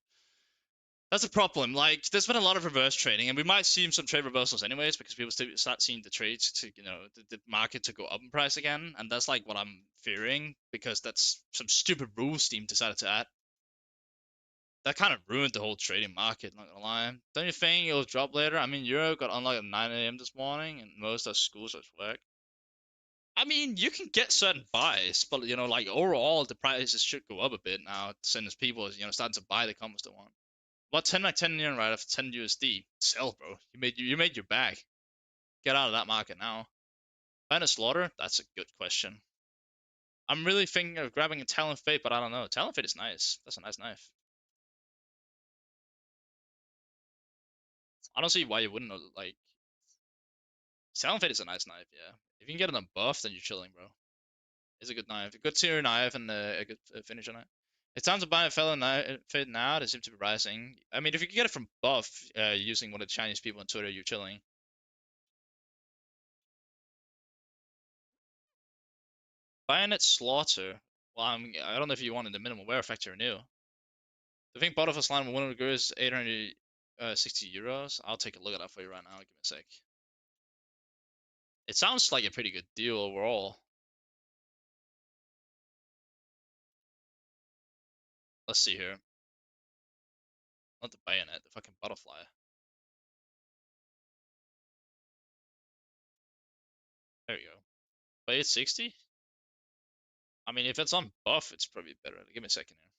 That's a problem. Like, there's been a lot of reverse trading, and we might see some trade reversals anyways because people still start seeing the trades to, the market to go up in price again, and that's like what I'm fearing because that's some stupid rule Steam decided to add. That kind of ruined the whole trading market. Not gonna lie. Don't you think it'll drop later? I mean, Euro got unlocked at 9 a.m. this morning, and most of schools are at work. I mean, you can get certain buys, but like overall, the prices should go up a bit now since people, starting to buy the combos they want. What 10 like 10 yen right off 10 USD? Sell, bro. You made your bag. Get out of that market now. Find a slaughter? That's a good question. I'm really thinking of grabbing a Talon Fate, but I don't know. Talon Fate is nice. That's a nice knife. I don't see why you wouldn't like. Talon Fate is a nice knife, yeah. If you can get it on buff, then you're chilling, bro. It's a good knife. A good tier knife and a good finisher knife. It's time to buy a fellow knife Fate now. They seem to be rising. I mean, if you can get it from buff using one of the Chinese people on Twitter, you're chilling. Bayonet Slaughter. Well, I don't know if you wanted the minimum wear factor or new. I think bottom of a slime with one of the girls 860 euros. I'll take a look at that for you right now. Give me a sec. It sounds like a pretty good deal overall. Let's see here. Not the bayonet, the fucking butterfly. There you go. But 860? I mean, if it's on buff, it's probably better. Give me a second here.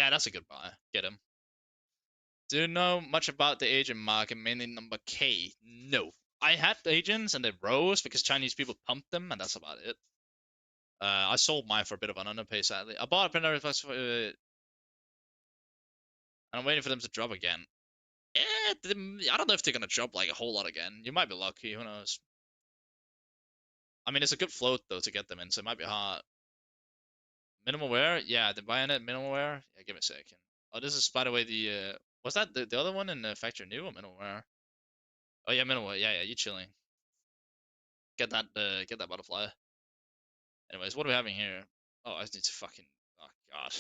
Yeah, that's a good buy. Get him. Do you know much about the agent market, mainly number K? No. I had agents and they rose because Chinese people pumped them, and that's about it. I sold mine for a bit of an underpay, sadly. I bought a Pandora Plus and I'm waiting for them to drop again. I don't know if they're gonna drop like a whole lot again. You might be lucky. Who knows? I mean, it's a good float though to get them in, so it might be hard. Minimal wear? Yeah, the bayonet minimal wear. Yeah, give me a second. Oh, this is by the way the was that the other one in the factory new or minimal wear? Oh yeah, minimal wear. Yeah, yeah, you chilling. Get that butterfly. Anyways, what are we having here? Oh, I just need to fucking. Oh god.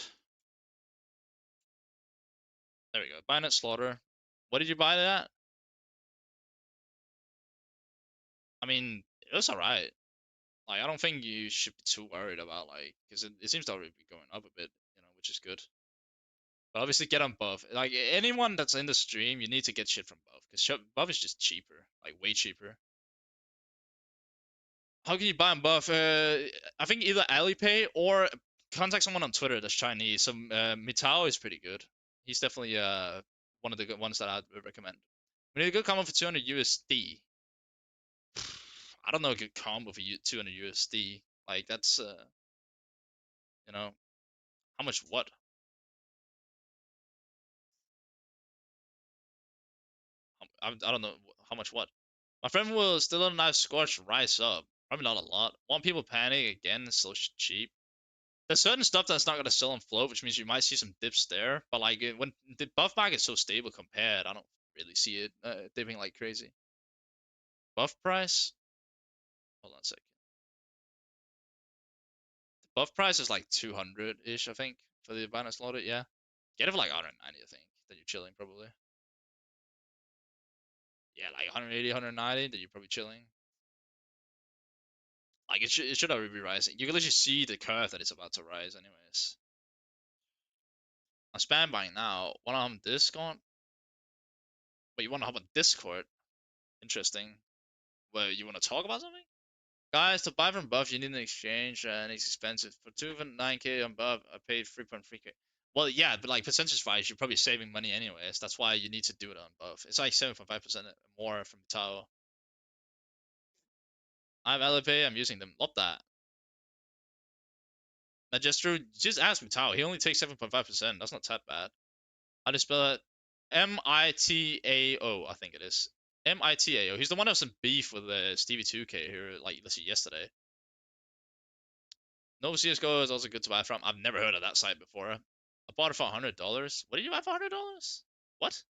There we go. Bayonet slaughter. What did you buy that? I mean, it was alright. Like, I don't think you should be too worried about like, because it seems to already be going up a bit, which is good. But obviously get on Buff. Like anyone that's in the stream, you need to get shit from Buff because Buff is just cheaper, like way cheaper. How can you buy on Buff? I think either Alipay or contact someone on Twitter that's Chinese. So Mitao is pretty good. He's definitely one of the good ones that I'd recommend. We need a good combo for 200 USD. I don't know a good combo for 200 USD. Like that's you know how much what? I don't know how much what. My friend will still let a nice scorch rise up. Probably not a lot. Want people panic again? It's so cheap. There's certain stuff that's not gonna sell and float, which means you might see some dips there. But like when the buff market is so stable compared, I don't really see it dipping like crazy. Buff price? Hold on a sec. The buff price is like 200 ish, I think, for the Binance loaded. Yeah, get it for like 190, I think. Then you're chilling probably. Yeah, like 180, 190. Then you're probably chilling. Like it should already be rising. You can literally see the curve that it's about to rise, anyways. I'm spam buying now. Wanna hop on Discord? But you wanna hop on Discord? Interesting. Well, you wanna talk about something? Guys, to buy from Buff, you need an exchange, and it's expensive. For 2.9k on Buff, I paid 3.3k. Well, yeah, but like percentage-wise, you're probably saving money anyways. That's why you need to do it on Buff. It's like 7.5% more from Tao. I have Alipay, I'm using them. Love that. I just ask Tao. He only takes 7.5%. That's not that bad. How do you spell it? Mitao, I think it is. Mitao. He's the one that was in beef with Stevie 2K here, like, let's see, yesterday. Nova CSGO is also good to buy from. I've never heard of that site before. I bought it for $100. What did you buy for $100? What?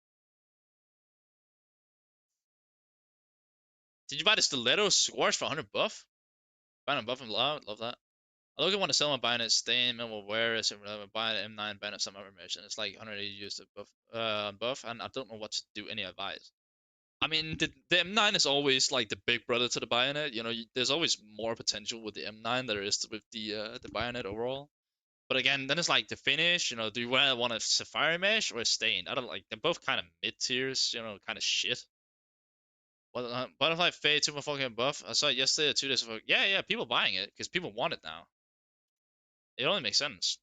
Did you buy the Stiletto Squash for 100 buff? Buying a buff and loud, love that. I look at want to sell my buying it, staying, and will wear it, and buy an M9 banner some other merchant. It's like 180 US buff, and I don't know what to do any advice. I mean, the M9 is always like the big brother to the Bayonet. You know, there's always more potential with the M9 than there is with the Bayonet overall. But again, then it's like the finish. You know, do you want a Sapphire Mesh or a Stain? I don't like. They're both kind of mid tiers. You know, kind of shit. Butterfly Fade 2.4k buff. I saw it yesterday or 2 days ago. Yeah, yeah, people buying it because people want it now. It only makes sense.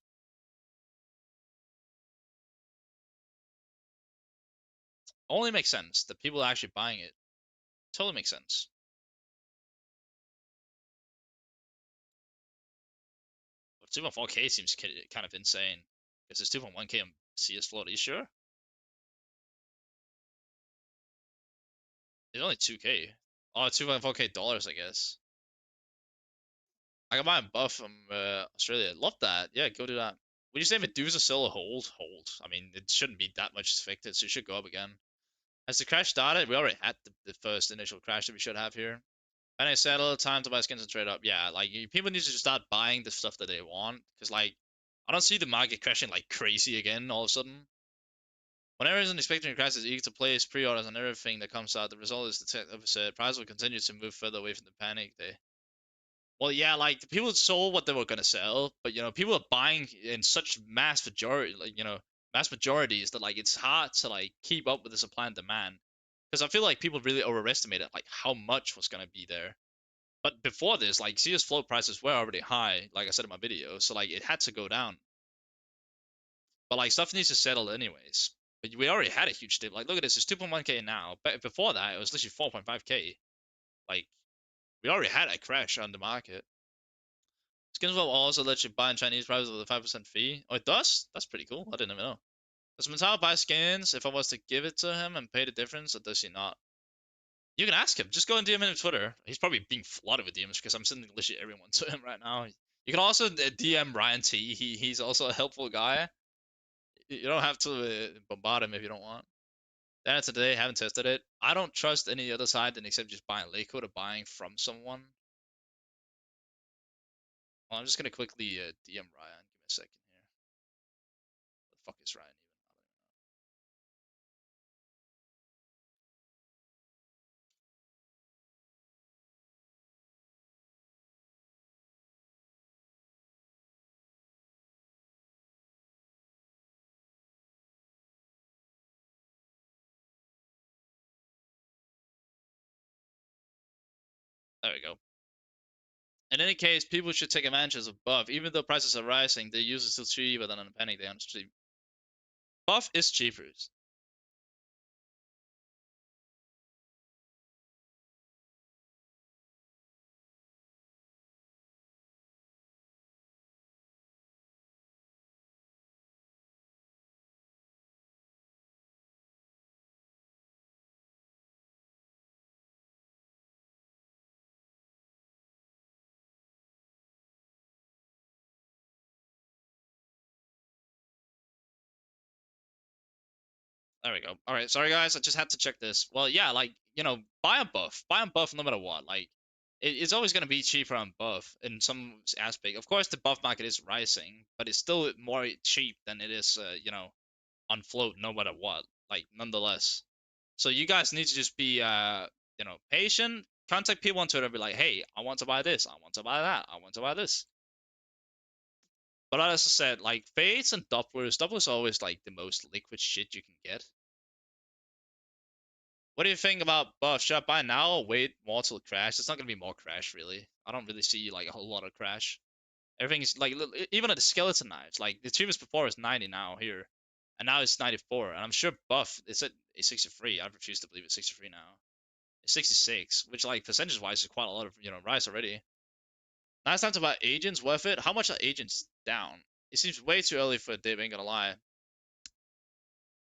Only makes sense that people are actually buying it. Totally makes sense. 2.4k seems kind of insane because it's 2.1k on CS float. Are you sure? It's only 2k. Oh, 2.4k dollars, I guess. I got my buff from Australia. Love that. Yeah, go do that. Would you say Medusa still a hold? Hold. I mean, it shouldn't be that much affected, so it should go up again. Has the crash started? We already had the first initial crash that we should have here. And I settle, time to buy skins and trade up. Yeah, like people need to just start buying the stuff that they want, because like I don't see the market crashing like crazy again all of a sudden. Whenever is an expecting crash is eager to place pre-orders on everything that comes out, the result is the price will continue to move further away from the panic. Well, yeah, like the people sold what they were gonna sell, but people are buying in such mass majority, like mass majorities that like it's hard to like keep up with the supply and demand. Because I feel like people really overestimated like how much was gonna be there. But before this, like CS float prices were already high, like I said in my video, so like it had to go down. But like stuff needs to settle anyways. But we already had a huge dip. Like look at this, it's 2.1k now. But before that, it was literally 4.5k. Like we already had a crash on the market. Skins will also let you buy in Chinese prices with a 5% fee. Oh, it does? That's pretty cool. I didn't even know. Does Mattel buy skins if I was to give it to him and pay the difference, or does he not? You can ask him. Just go and DM him on Twitter. He's probably being flooded with DMs because I'm sending literally everyone to him right now. You can also DM Ryan T. He's also a helpful guy. You don't have to bombard him if you don't want. Then today, haven't tested it. I don't trust any other side than except just buying Lakewood or buying from someone. Well, I'm just gonna quickly DM Ryan. Give me a second here. What the fuck is Ryan even? There we go. In any case, people should take advantage of buff. Even though prices are rising, the use is still cheaper than on a penny day on the street. Buff is cheaper. There we go. All right, sorry guys, I just had to check this. Well, yeah, like buy on buff no matter what. Like, it's always gonna be cheaper on buff in some aspect. Of course, the buff market is rising, but it's still more cheap than it is, on float no matter what. Like, nonetheless. So you guys need to just be, patient. Contact people on Twitter, and be like, hey, I want to buy this, I want to buy that, I want to buy this. But as I said, like fades and doublers are always like the most liquid shit you can get. What do you think about buff? Should I buy now or wait more till crash? It's not gonna be more crash really. I don't really see like a whole lot of crash. Everything is like even at the skeleton knives, like the cheapest before is 90 now here, and now it's 94. And I'm sure buff it's at 63. I refuse to believe it's 63 now. It's 66, which like percentage wise is quite a lot of rise already. Now it's time to buy agents. Worth it? How much are agents down? It seems way too early for a dip. Ain't gonna lie.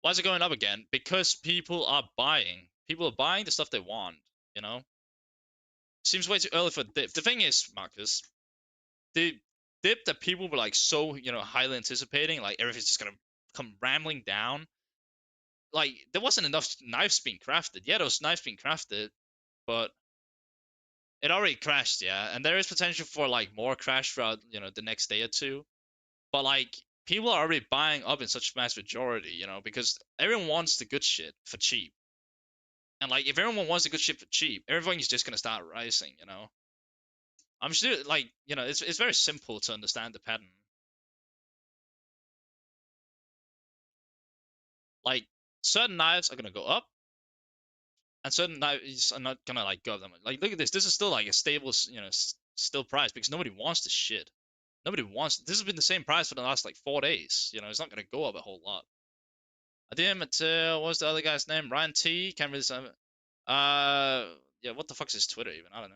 Why is it going up again? Because people are buying. People are buying the stuff they want. You know. Seems way too early for a dip. The thing is, Marcus, the dip that people were like so highly anticipating, like everything's just gonna come rambling down. Like there wasn't enough knives being crafted. Yeah, there was knives being crafted, but it already crashed. Yeah, and there is potential for like more crash throughout the next day or two. But like people are already buying up in such mass majority, because everyone wants the good shit for cheap. And like if everyone wants the good shit for cheap, everything's just gonna start rising. I'm sure like it's very simple to understand the pattern. Like certain knives are gonna go up, and certain knives are not gonna like go up that much. Like look at this. This is still like a stable, still price because nobody wants this shit. Nobody wants. This has been the same price for the last like 4 days. It's not gonna go up a whole lot. I didn't Mateo. What's the other guy's name? Ryan T. Can't really say. Yeah. What the fuck's his Twitter even? I don't know.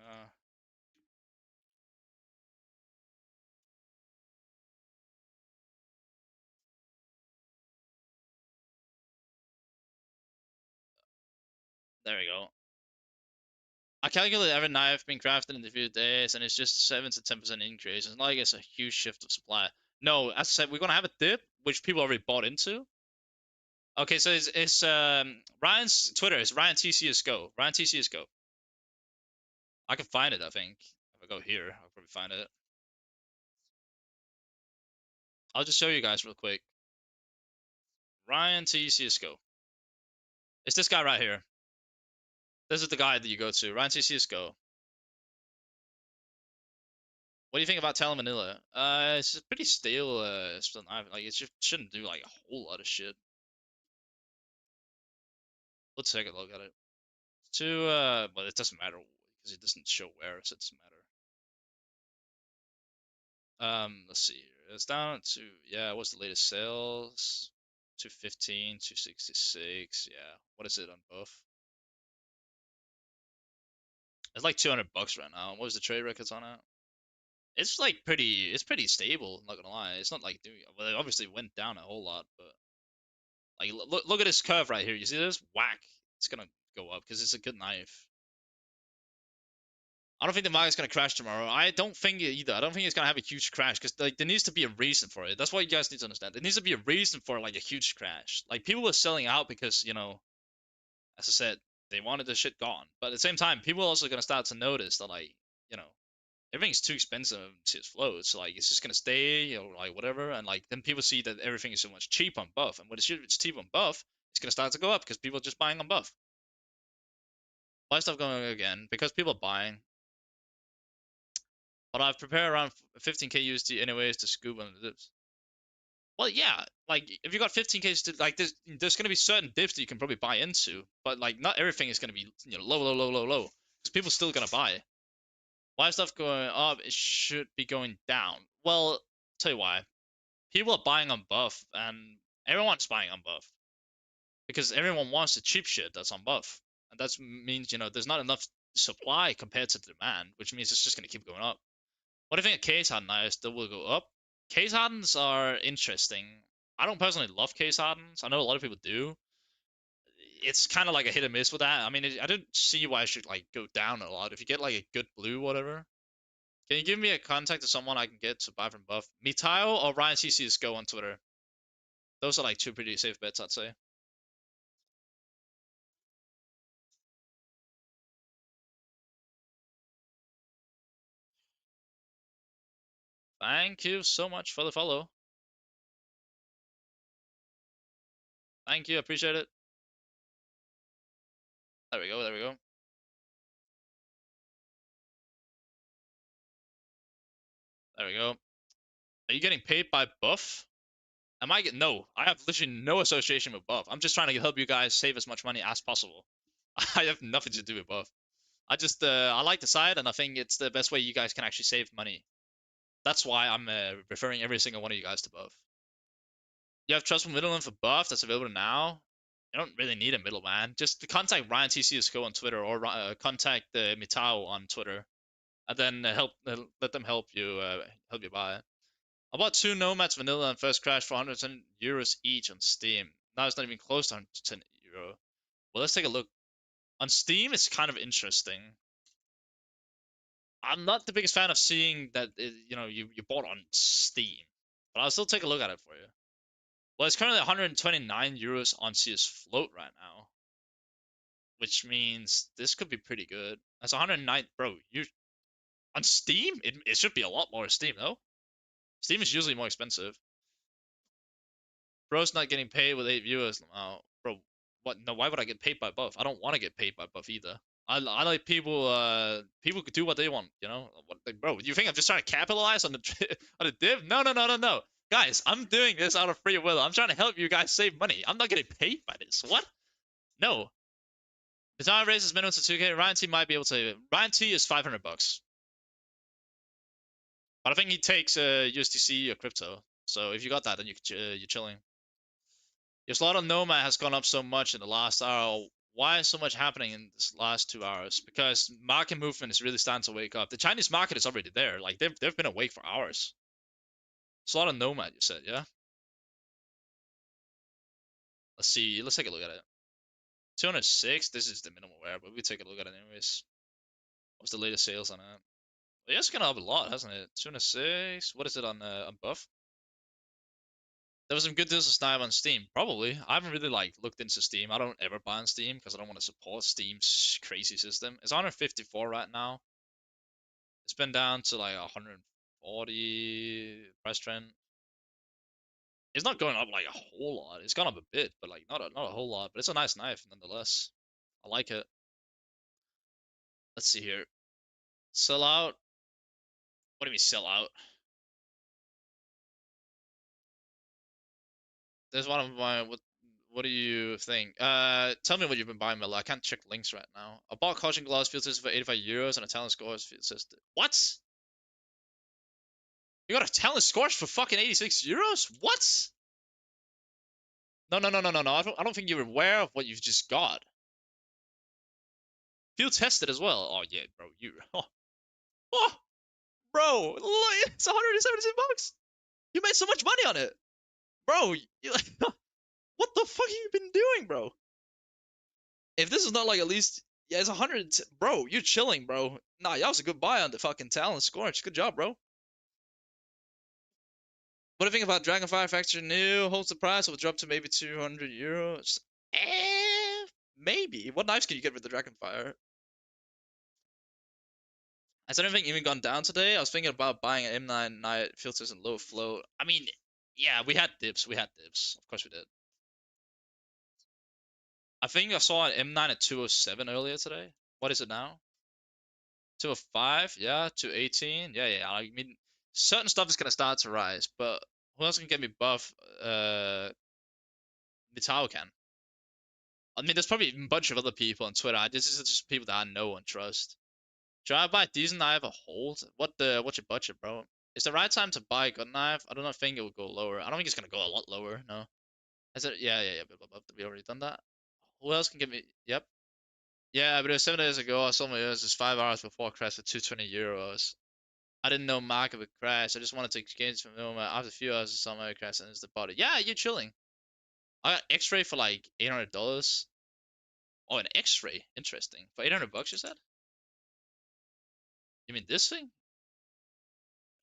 There we go. I calculated every knife being crafted in a few days, and it's just 7 to 10% increase. It's not like it's a huge shift of supply. No, as I said, we're gonna have a dip, which people already bought into. Okay, so it's Ryan's Twitter is Ryan TCSGO. Ryan TCSGO. I can find it. I think if I go here, I'll probably find it. I'll just show you guys real quick. Ryan TCSGO. It's this guy right here. This is the guy that you go to. Ryan TCSGO. What do you think about Talon Manila? It's just pretty stale. Like it just shouldn't do like a whole lot of shit. Let's take a look at it. But it doesn't matter because it doesn't show where, so it doesn't matter. Let's see here. It's down to yeah. What's the latest sales? 215, 266. Yeah. What is it on both? It's like $200 right now. What was the trade records on it? It's like pretty. It's pretty stable. Not gonna lie. It's not like doing. Well, it obviously went down a whole lot, but like look at this curve right here. You see this? Whack. It's gonna go up because it's a good knife. I don't think the market's gonna crash tomorrow. I don't think it either. I don't think it's gonna have a huge crash because like there needs to be a reason for it. That's what you guys need to understand. There needs to be a reason for like a huge crash. Like people are selling out because as I said, they wanted the shit gone. But at the same time, people are also gonna start to notice that like you know everything's too expensive to float. So like it's just gonna stay or like whatever. And like then people see that everything is so much cheap on buff, and when it's cheap on buff, it's gonna start to go up because people are just buying on buff. Why is stuff going again? Because people are buying. But I've prepared around 15k USD anyways to scoop on the dips. Well, yeah, like if you got 15k to like there's gonna be certain dips that you can probably buy into, but like not everything is gonna be low, low, low, low, low, because people still gonna buy. Why is stuff going up? It should be going down. Well, tell you why. People are buying on buff, and everyone's buying on buff because everyone wants the cheap shit that's on buff, and that means there's not enough supply compared to demand, which means it's just gonna keep going up. What do you think of case hardened knives? That will go up. Case hardens are interesting. I don't personally love case hardens. I know a lot of people do. It's kind of like a hit and miss with that. I mean, I didn't see why I should like go down a lot. If you get like a good blue, whatever. Can you give me a contact of someone I can get to buy from buff? Mitayo or Ryan cs2 on Twitter. Those are like two pretty safe bets, I'd say. Thank you so much for the follow. Thank you, appreciate it. There we go, there we go. There we go. Are you getting paid by buff? Am I get no? I have literally no association with buff. I'm just trying to help you guys save as much money as possible. I have nothing to do with buff. I just I like the site, and I think it's the best way you guys can actually save money. That's why I'm referring every single one of you guys to buff. You have trustful middleman for buff that's available now. You don't really need a middleman. Just contact Ryan TCSCO on Twitter or contact Mitao on Twitter, and then let them help you buy it. I bought two Nomads Vanilla and First Crash for 110 euros each on Steam. Now it's not even close to 110 euro. Well, let's take a look. On Steam, it's kind of interesting. I'm not the biggest fan of seeing that you bought on Steam, but I'll still take a look at it for you. Well, it's currently 129 euros on CS Float right now, which means this could be pretty good. That's 109, bro. You on Steam? It should be a lot more Steam though. Steam is usually more expensive. Bro's not getting paid with 8 viewers. Oh, bro, what? No, why would I get paid by buff? I don't want to get paid by buff either. I like people could do what they want, bro, you think I'm just trying to capitalize on the on the div? No, no, no, no, no. Guys, I'm doing this out of free will. I'm trying to help you guys save money. I'm not getting paid by this. What? No. Baton raises minimum to 2K. Ryan T might be able to. Ryan T is 500 bucks. But I think he takes USDC or crypto. So if you got that, then you're chilling. Your slot on Nomad has gone up so much in the last hour. Why is so much happening in this last 2 hours? Because market movement is really starting to wake up. The Chinese market is already there. Like they've been awake for hours. Slot on Nomad, you said, yeah? Let's see. Let's take a look at it. 206. This is the minimum wear, but we take a look at it anyways. What's the latest sales on it? Well, yeah, it's gone up a lot, hasn't it? 206. What is it on buff? There was some good deals of Snipe on Steam. Probably. I haven't really like looked into Steam. I don't ever buy on Steam because I don't want to support Steam's crazy system. It's 154 right now. It's been down to like 140 price trend. It's not going up like a whole lot. It's gone up a bit, but like not a whole lot. But it's a nice knife nonetheless. I like it. Let's see here. Sell out. What do you mean sell out? There's one of my what do you think? Tell me what you've been buying, Miller. I can't check links right now. I bought caution glass field system for 85 euros and a talent scores field system. What? You got a talent scores for fucking 86 euros? What? No, no, no, no, no, no. I don't think you're aware of what you've just got. Field tested as well. Oh yeah, bro. Oh, bro. Look, it's 176 bucks. You made so much money on it, bro. What the fuck have you been doing, bro? If this is not like at least, yeah, it's 100, bro. You're chilling, bro. Nah, y'all was a good buy on the fucking talent scorch. Good job, bro. What do you think about Dragonfire Factory New? Holds the price, will drop to maybe 200 euros. Maybe. What knives can you get with the Dragonfire? Has anything even gone down today? I was thinking about buying an M9 night filters and low flow. I mean, yeah, we had dips. We had dips. Of course we did. I think I saw an M9 at 207 earlier today. What is it now? 205? Yeah, 218. Yeah, yeah. I mean, certain stuff is gonna start to rise, but who else can get me buff? Mitao can. I mean, there's probably a bunch of other people on Twitter. This is just people that I know and trust. Should I buy a decent knife or hold? What's your budget, bro? Is the right time to buy a good knife? I don't think it will go lower. I don't think it's gonna go a lot lower. No. Is it? Yeah, yeah, yeah. We already done that. Who else can give me? Yep. Yeah, but it was 7 days ago. I sold my ears just 5 hours before crash for 220 euros. I didn't know market would crash. I just wanted to exchange from them. After a few hours, I saw my crash and it's the body. Yeah, you're chilling. I got X-ray for like $800. Oh, an X-ray. Interesting. For 800 bucks, you said? You mean this thing?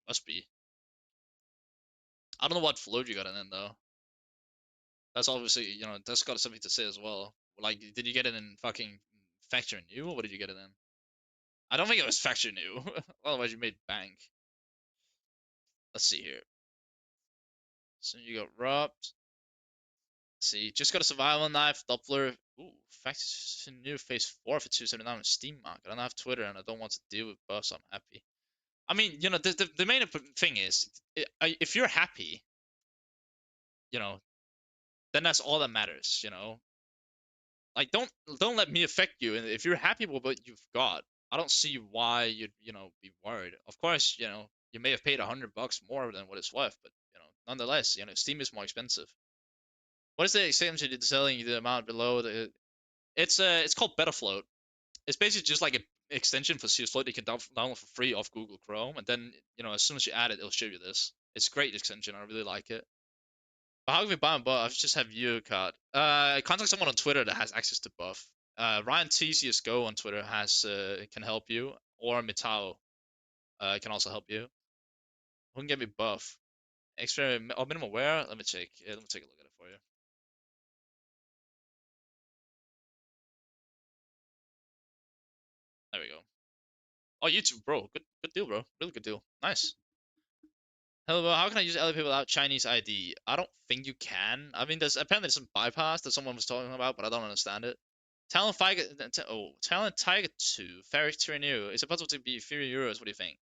Must be. I don't know what float you got in though. That's obviously, that's got something to say as well. Like, did you get it in fucking factory new, or what did you get it in? I don't think it was factory new. Otherwise, you made bank. Let's see here. So you got robbed. Let's see, just got a survival knife, Doppler. Ooh, factory new phase 4 for 279 on Steam market. I don't have Twitter and I don't want to deal with buffs. So I'm happy. I mean, the main thing is, if you're happy, you know, then that's all that matters. Like don't let me affect you. And if you're happy with what you've got, I don't see why you'd be worried. Of course, you may have paid $100 more than what it's worth, but nonetheless, Steam is more expensive. What is the extension to selling the amount below the? It's called Betafloat. It's basically just like an extension for cs2 that you can download for free off Google Chrome, and then as soon as you add it, it'll show you this. It's a great extension. I really like it. But how can we buy a buff? I just have viewer card. Contact someone on Twitter that has access to buff. Ryan T cs2 on Twitter has can help you, or Mitao can also help you. Who can get me buff? Extra or minimum wear? Let me check. Yeah, let me take a look at it for you. There we go. Oh, YouTube, bro. Good deal, bro. Really good deal. Nice. Hello, how can I use LP without Chinese ID? I don't think you can. I mean, there's apparently some bypass that someone was talking about, but I don't understand it. Talent Tiger 2, Ferric Tyrannu. Is it possible to be 3 euros? What do you think?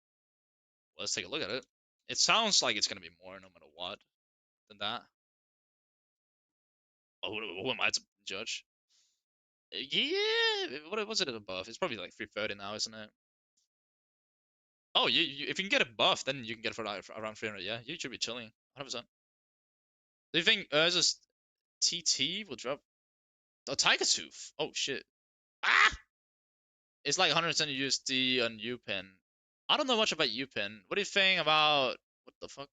Well, let's take a look at it. It sounds like it's gonna be more no matter what than that. Oh, who am I to judge? Yeah, what was it above? It's probably like 330 now, isn't it? Oh, if you can get it buff, then you can get it for like around 300. Yeah, you should be chilling. 100%. Do you think Urza's TT will drop? Oh, Tiger Tooth. Oh shit. Ah! It's like 100% USD on UPen. I don't know much about UPen. What do you think about what the fuck?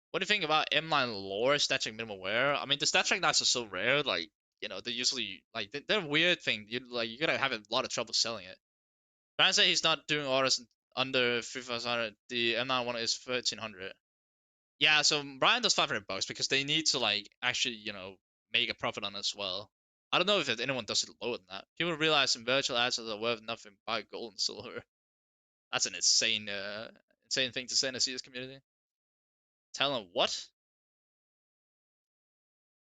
What do you think about M-line lore stat check minimal wear? I mean, the stat check knives are so rare. Like, they usually like they're a weird thing. You gotta have a lot of trouble selling it. Brian said he's not doing orders under 3,500. The M9 one is 1,300. Yeah, so Brian does $500 because they need to like actually make a profit on it as well. I don't know if anyone does it lower than that. People realize in virtual assets are worth nothing but gold and silver. That's an insane thing to say in the CS community. Talent what?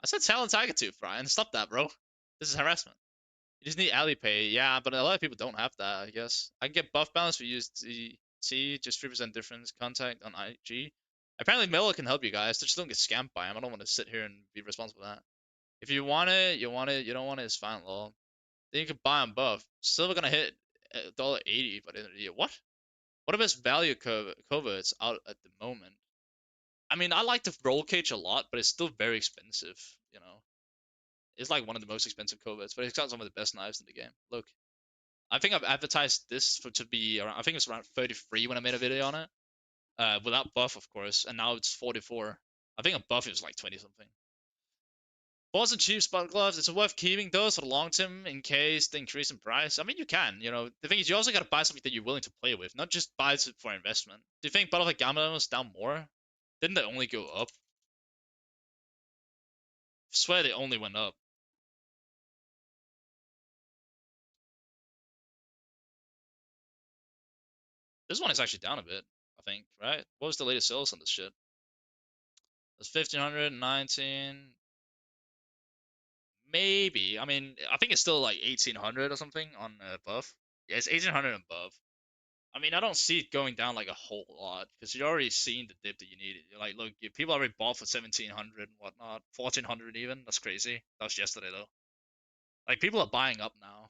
I said Talent Tiger Tooth, Brian. Stop that, bro. This is harassment. You just need Alipay, yeah, but a lot of people don't have that, I guess. I can get buff balance for USDT, just 3% difference, contact on IG. Apparently Miller can help you guys, just don't get scammed by him. I don't want to sit here and be responsible for that. If you want it, you want it. You don't want it, it's fine, lol. Then you can buy on buff. Silver gonna hit $1.80 by the end of the year. What? What are best value coverts out at the moment? I mean, I like the roll cage a lot, but it's still very expensive. It's like one of the most expensive coverts, but it's got some of the best knives in the game. Look, I think I've advertised this to be around. I think it's around 33 when I made a video on it, without buff, of course, and now it's 44. I think a buff is like 20 something. Balls and cheap spot gloves, it's worth keeping those for the long term in case they increase in price. I mean, you can. The thing is, you also got to buy something that you're willing to play with, not just buy it for investment. Do you think Battlefield Gamma was down more? Didn't they only go up? I swear they only went up. This one is actually down a bit, I think, right? What was the latest sales on this shit? It's 1519. Maybe. I mean, I think it's still like 1800 or something on buff. Yeah, it's 1800 and above. I mean, I don't see it going down like a whole lot because you're already seeing the dip that you needed. You're like, look, people already bought for 1700 and whatnot, 1400 even. That's crazy. That was yesterday though. Like people are buying up now.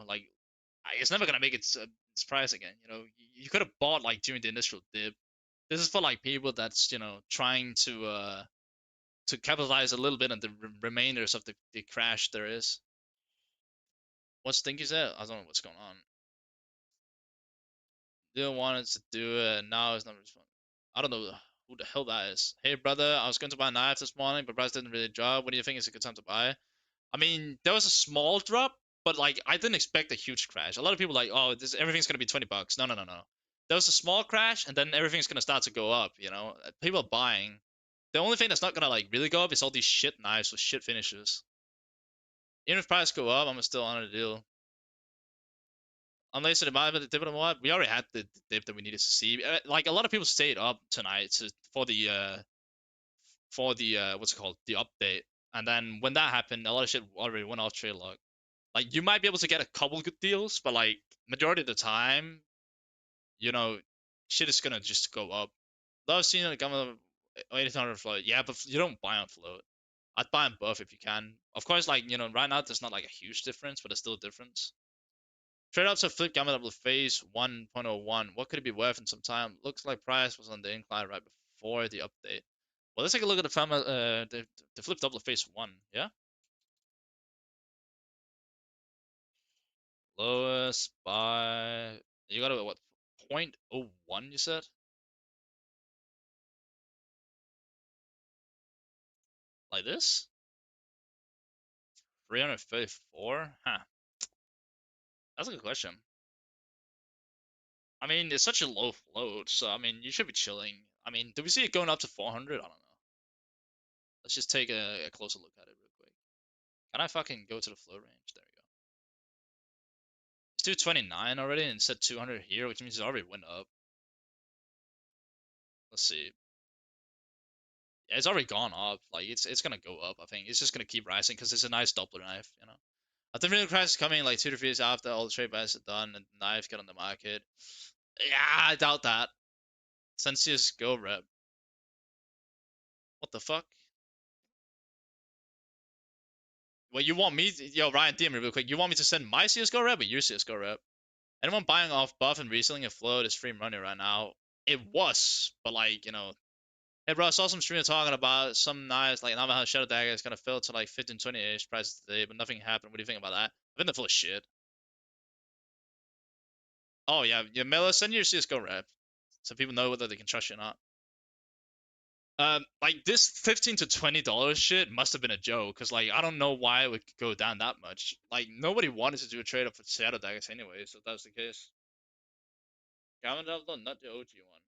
Like It's never gonna make its price again. You know, you could have bought like during the initial dip. This is for like people that's trying to capitalize a little bit on the remainders of the crash there is. What Stinky said? I don't know what's going on. Didn't want to do it. Now it's not responding. I don't know who the hell that is. Hey brother, I was going to buy a knife this morning, but price didn't really drop. What do you think is a good time to buy? I mean, there was a small drop, but like I didn't expect a huge crash. A lot of people like, oh, this everything's gonna be $20. No, no, no, no. There was a small crash, and then everything's gonna start to go up. People are buying. The only thing that's not gonna like really go up is all these shit knives with shit finishes. Even if price go up, I'm still on a deal. Unless the buy, but the dividend what? We already had the dip that we needed to see. Like a lot of people stayed up tonight for the what's it called, the update, and then when that happened, a lot of shit already went off trade lock. Like you might be able to get a couple good deals, but like majority of the time, you know, shit is gonna just go up. Though I've seen it come up 1800 float, yeah, but you don't buy on float. I'd buy on buff if you can. Of course, like right now there's not like a huge difference, but there's still a difference. Trade ups have flipped gamma double phase 1.01. What could it be worth in some time? Looks like price was on the incline right before the update. Well, let's take a look at the flip double phase 1. Yeah, lowest by you got a what 0.01 you said? Like this? 334? Huh. That's a good question. I mean, it's such a low float, so I mean, you should be chilling. I mean, do we see it going up to 400? I don't know. Let's just take a closer look at it real quick. Can I fucking go to the float range? There we go. It's 229 already and said 200 here, which means it already went up. Let's see. Yeah, it's already gone up. Like it's gonna go up. I think it's just gonna keep rising because it's a nice Doppler knife. I think the crash is coming like 2 to 3 days after all the trade buys are done and the knives get on the market. Yeah, I doubt that. Send CSGO rep. What the fuck? Well, you want me? Yo, Ryan, DM me real quick. You want me to send my CSGO rep or your CSGO rep? Anyone buying off buff and reselling a float is free money right now. It was, but like hey bro, I saw some streamer talking about some knives like Navajo Shadow Dagger is gonna fill to like 15, 20-ish prices today, but nothing happened. What do you think about that? I think they're full of shit. Oh yeah, Miller, send your CSGO rep so people know whether they can trust you or not. Like this $15 to $20 shit must have been a joke, cause like I don't know why it would go down that much. Like nobody wanted to do a trade up for Shadow Daggers anyway, so if that's the case. Gamma Double, not the OG one.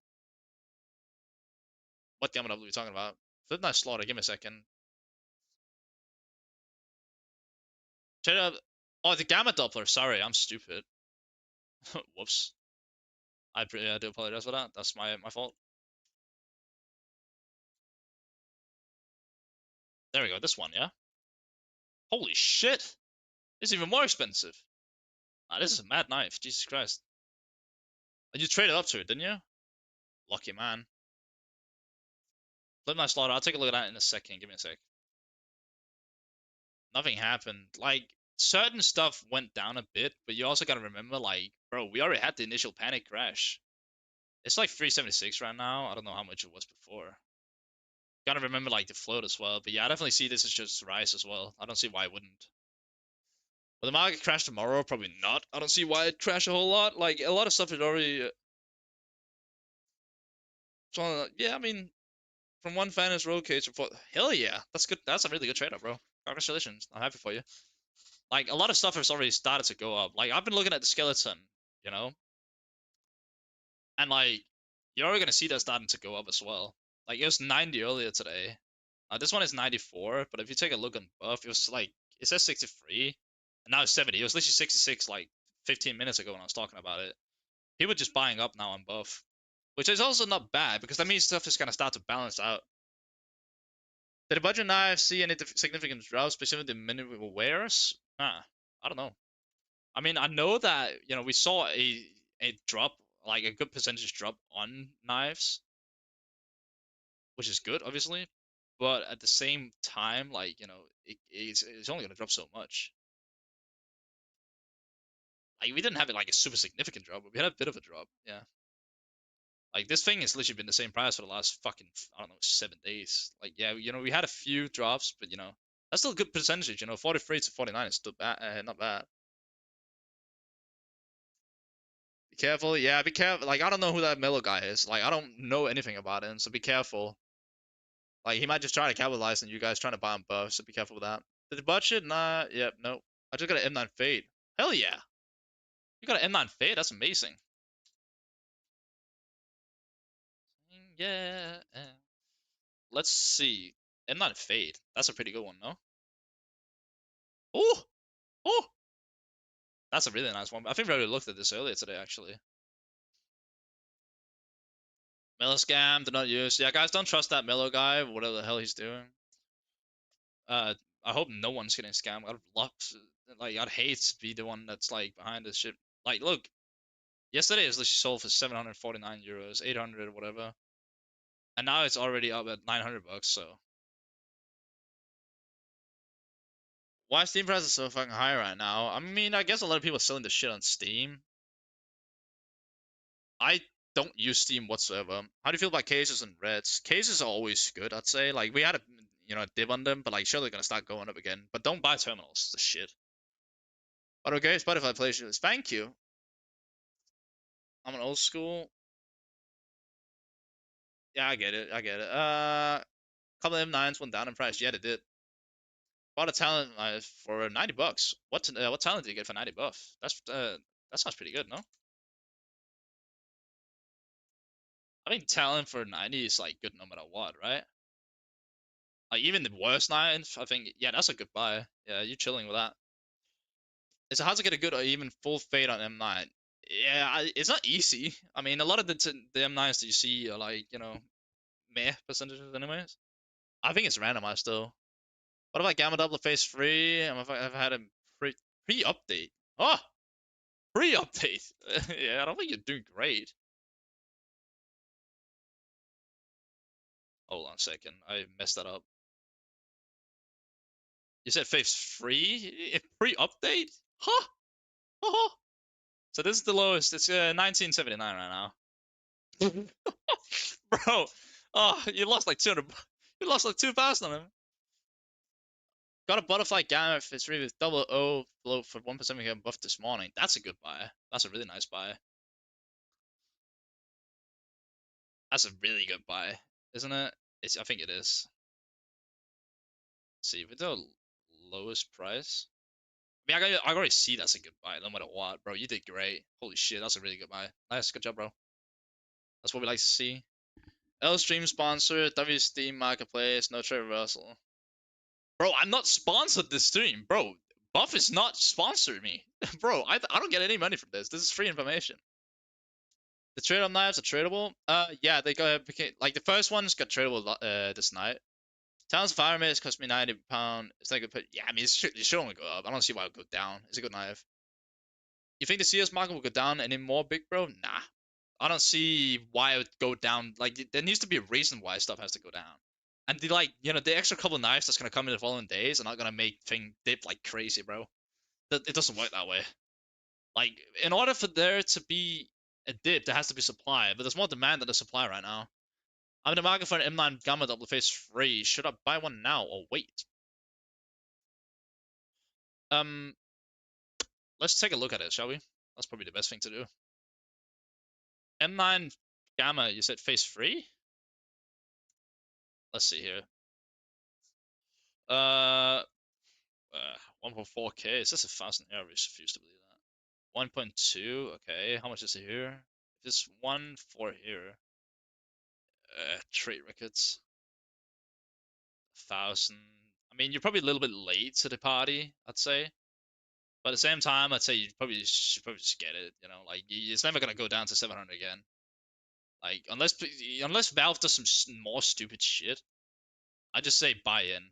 What Gamma Double are we talking about? Flip Knife Slaughter, give me a second. Trade up. Oh, the Gamma Doppler. Sorry, I'm stupid. Whoops. I do apologize for that. That's my fault. There we go. This one, yeah. Holy shit! It's even more expensive. Ah, this is a mad knife. Jesus Christ. You traded up to it, didn't you? Lucky man. Flip Knife Slaughter. I'll take a look at that in a second. Give me a sec. Nothing happened. Like certain stuff went down a bit, but you also gotta remember, like, bro, we already had the initial panic crash. It's like 376 right now. I don't know how much it was before. Gotta remember like the float as well. But yeah, I definitely see this as just rise as well. I don't see why it wouldn't. Will the market crash tomorrow? Probably not. I don't see why it crash a whole lot. Like a lot of stuff is already. So yeah, I mean, from one fan is road cage report. Hell yeah, that's good. That's a really good trade up, bro. Congratulations. I'm happy for you. Like a lot of stuff has already started to go up. Like I've been looking at the skeleton, you know, and like you're already gonna see that starting to go up as well. Like it was 90 earlier today. This one is 94, but if you take a look on buff, it was like it says 63, and now it's 70. It was literally 66 like 15 minutes ago when I was talking about it. People just buying up now on buff, which is also not bad because that means stuff is gonna start to balance out. Did the budget knife see any significant drops, specifically the minimal wares? I don't know. I mean, I know that we saw a drop, like a good percentage drop on knives, which is good, obviously. But at the same time, like it's only gonna drop so much. Like we didn't have it like a super significant drop, but we had a bit of a drop. Yeah. Like this thing has literally been the same price for the last fucking I don't know 7 days. Like yeah, we had a few drops, but that's still a good percentage. 43 to 49 is still bad, not bad. Be careful, yeah, be careful. Like I don't know who that Miller guy is. Like I don't know anything about him, so be careful. Like he might just try to capitalize on you guys trying to buy him buff, so be careful with that. Did the budget? Nah, yep, nope. I just got an M9 fade. Hell yeah, you got an M9 fade. That's amazing. Yeah. Let's see. M9 fade. That's a pretty good one, no? Oh, oh, that's a really nice one. I think we already looked at this earlier today, actually. Miller scam, do not use. Yeah, guys, don't trust that Miller guy, whatever the hell he's doing. Uh, I hope no one's getting scammed. I'd love, like, I'd hate to be the one that's like behind this shit. Like, look, yesterday it was literally sold for 749 euros, 800 or whatever, and now it's already up at 900 bucks. So why Steam price is so fucking high right now? I mean, I guess a lot of people are selling the shit on Steam. I don't use Steam whatsoever. How do you feel about cases and reds? Cases are always good, I'd say. Like we had a dip on them, but like sure they're gonna start going up again. But don't buy terminals. The shit. But okay, Spotify playlist. Thank you. I'm an old school. Yeah, I get it. I get it. Couple of M9s went down in price. Yeah, they did. Bought a talent for 90 bucks. What talent did you get for 90 buff? That sounds pretty good, no? I think talent for 90 is like good no matter what, right? Like even the worst nines, I think yeah, that's a good buy. Yeah, you're chilling with that. It's hard to get a good or even full fade on M9. Yeah, it's not easy. I mean, a lot of the M9s that you see are like meh percentages, anyways. I think it's randomized still. What about Gamma Double Phase 3? I've had a pre-update. Oh, pre-update. Yeah, I don't think you're doing great. Hold on a second. I messed that up. You said Phase 3? Pre-update? Huh? Oh. So this is the lowest. It's 1979 right now. Bro, oh, you lost like 200. You lost like 2,000 on him. Got a butterfly gamma if it's really with double O float for 1% we get buff this morning. That's a good buy. That's a really nice buy. That's a really good buy, isn't it? I think it is. Let's see, with the lowest price. I mean, I already see that's a good buy, no matter what, bro. You did great. Holy shit, that's a really good buy. Nice, good job, bro. That's what we like to see. L stream sponsor, W Steam Marketplace, no trade reversal. Bro, I'm not sponsored this stream, bro. Buff is not sponsoring me, bro. I don't get any money from this. This is free information. The trade on knives are tradable. Yeah, they got like the first ones got tradable this night. Talon's fire mace cost me 90 pound. It's like a put. Yeah, I mean it should only go up. I don't see why it would go down. It's a good knife. You think the CS market will go down any more, big bro? Nah. I don't see why it would go down. Like there needs to be a reason why stuff has to go down. And the extra couple of knives that's gonna come in the following days are not gonna make thing dip like crazy, bro. It doesn't work that way. Like in order for there to be a dip, there has to be supply, but there's more demand than the supply right now. I'm in the market for an M9 Gamma Double Phase 3. Should I buy one now or wait? Um, let's take a look at it, shall we? That's probably the best thing to do. M9 Gamma, you said Phase 3? Let's see here. Uh, 1.4k. Is this 1,000? I refuse to believe that. 1.2. Okay, how much is it here? Just 1 for here. Trade records. 1,000. I mean, you're probably a little bit late to the party, I'd say. But at the same time, I'd say you probably should just get it. Like it's never gonna go down to 700 again. Like unless Valve does some more stupid shit, I just say buy in.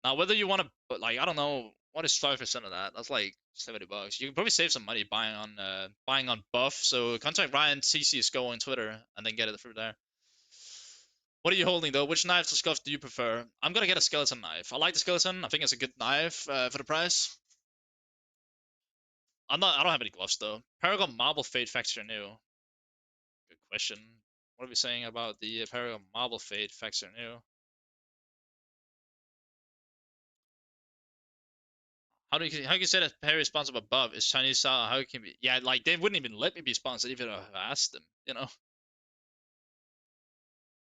Now whether you want to, like I don't know, what is 5% of that? That's like 70 bucks. You can probably save some money buying on buff. So contact Ryan cs2 on Twitter and then get it through there. What are you holding though? Which knife to scuff do you prefer? I'm gonna get a skeleton knife. I like the skeleton. I think it's a good knife for the price. I don't have any gloves though. Paragon Marble Fade Factor new. Good question. What are we saying about the Paragon Marble Fade Factor new? How can you say that Perry is sponsored above is Chinese style? How can be? Yeah, like they wouldn't even let me be sponsored even if I asked them.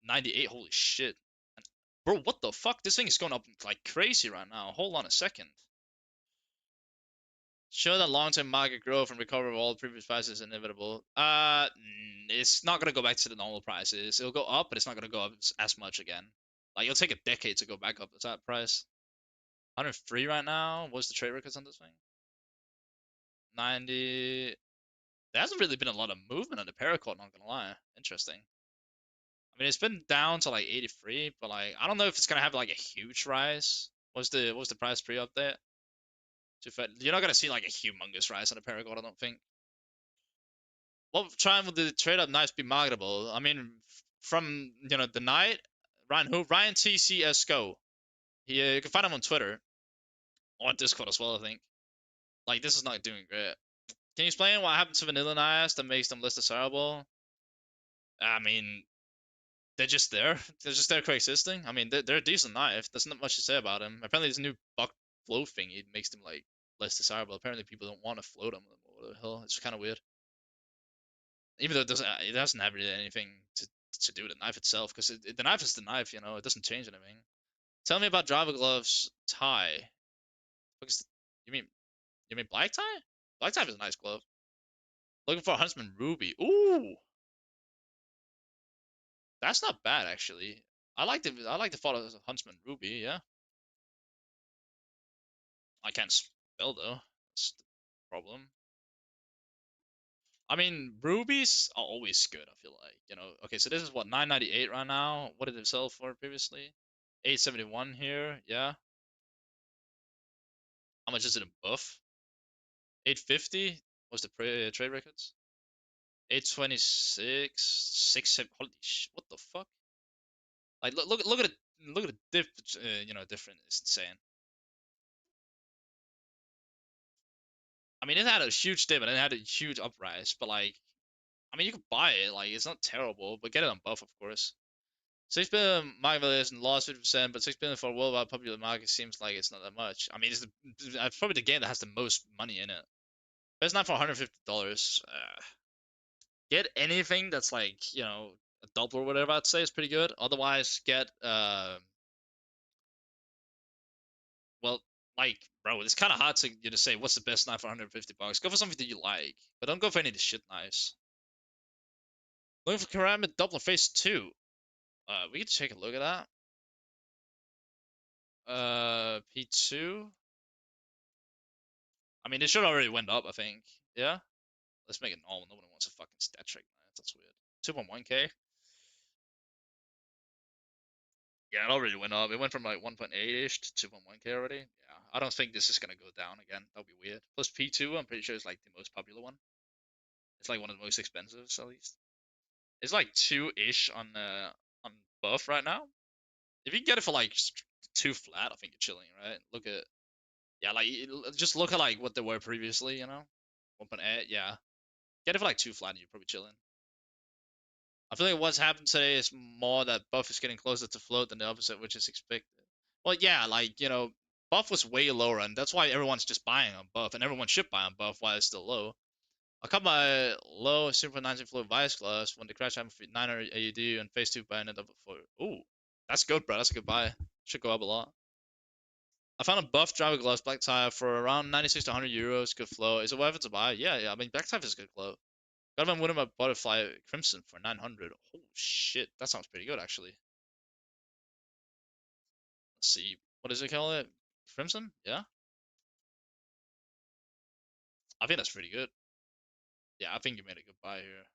98. Holy shit, bro! What the fuck? This thing is going up like crazy right now. Hold on a second. Show that long-term market growth and recovery of all previous prices is inevitable. It's not gonna go back to the normal prices. It'll go up, but it's not gonna go up as much again. Like it'll take a decade to go back up to that price. 103 right now. What's the trade records on this thing? 90. There hasn't really been a lot of movement on the paracord, not gonna lie. Interesting. I mean, it's been down to like 83, but like I don't know if it's gonna have like a huge rise. What's the price pre-update? You're not gonna see like a humongous rise on the paracord, I don't think. What time will the trade up knives be marketable? I mean, from the night, Ryan T C S Go. You can find him on Twitter or on Discord as well. I think. Like this is not doing great. Can you explain what happened to vanilla knives that makes them less desirable? I mean, they're just there. They're just there coexisting. I mean, they're a decent knife. There's not much to say about them. Apparently, this new buck flow thing it makes them like less desirable. Apparently, people don't want to float them. What the hell? It's kind of weird. Even though it doesn't have really anything to do with the knife itself, because the knife is the knife. It doesn't change anything. Tell me about driver gloves tie. You mean black tie? Black tie is a nice glove. Looking for a Huntsman Ruby. Ooh, that's not bad actually. I like the thought of Huntsman Ruby. Yeah, I can't spell though. That's the problem. I mean, rubies are always good. I feel like Okay, so this is what 998 right now. What did it sell for previously? 871 here. Yeah. How much is it in buff? 850 was the trade records. 826, 67. Holy sh! What the fuck? Like look at it. Look at the different. It's insane. I mean, it had a huge dip and it had a huge uprise, but like, I mean, you could buy it. Like, it's not terrible, but get it on buff, of course. 6 billion market valuation lost 50%, but 6 billion for a worldwide popular market seems like it's not that much. I mean, it's probably the game that has the most money in it. Best knife for $150. Get anything that's like a double or whatever. I'd say is pretty good. Otherwise, get well, like bro, it's kind of hard to say what's the best knife for $150. Go for something that you like, but don't go for any of the shit knives. Looking for ceramic Doppler Phase 2. We can take a look at that. P2. I mean, it should already went up, I think. Yeah. Let's make it normal. Nobody wants a fucking stat trick knife. That's weird. 2.1k. Yeah, it already went up. It went from like 1.8ish to 2.1k already. Yeah, I don't think this is gonna go down again. That would be weird. Plus P2, I'm pretty sure is like the most popular one. It's like one of the most expensive, at least. It's like 2-ish on buff right now. If you can get it for like 2 flat, I think you're chilling, right? Look at Yeah, like just look at like what they were previously, 1.8, yeah. Get it for like 2 flat and you're probably chilling. I feel like what's happened today is more that buff is getting closer to float than the opposite, which is expected. Well, yeah, like, buff was way lower, and that's why everyone's just buying on buff, and everyone should buy on buff while it's still low. I cut my low 0.19 float vice gloves when the crash happened for 900 AUD and phase 2 buy ended up for. Ooh, that's good, bro. That's a good buy. Should go up a lot. I found a buff driver gloves black tire for around 96 to 100 euros. Good flow. Is it worth it to buy? Yeah, yeah. I mean, black tire is a good glow. Got one winning my butterfly crimson for 900. Oh shit, that sounds pretty good actually. Let's see. What does it call it? Crimson? Yeah. I think that's pretty good. Yeah, I think you made a good buy here.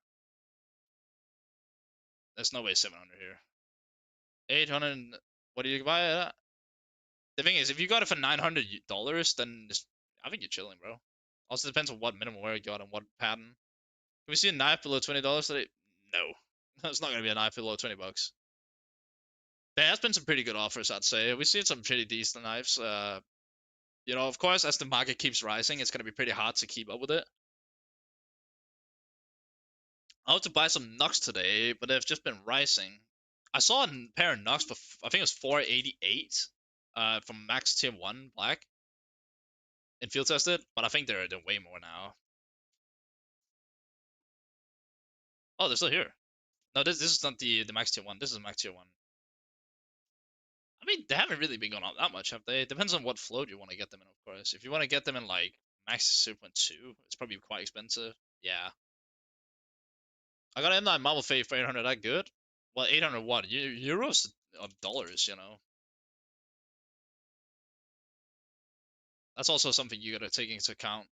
There's no way 700 here. 800. What do you buy it at? The thing is, if you got it for $900, then I think you're chilling, bro. Also depends on what minimum wear you got and what pattern. Can we see a knife below $20 today? No. It's not gonna be a knife below $20. There has been some pretty good offers, I'd say. We've seen some pretty decent knives. You know, of course, as the market keeps rising, it's gonna be pretty hard to keep up with it. I want to buy some Nux today, but they've just been rising. I saw a pair of Nux for I think it was 488 from Max Tier 1 Black in field tested, but I think they're way more now. Oh, they're still here. No, this is not the Max Tier 1. This is Max Tier 1. I mean, they haven't really been going up that much, have they? It depends on what float you want to get them in, of course. If you want to get them in like Max 0.2, it's probably quite expensive. Yeah. I got an M9 Marble Fade for 800. That good? Well, 800 what? Euros of dollars, you know. That's also something you gotta take into account.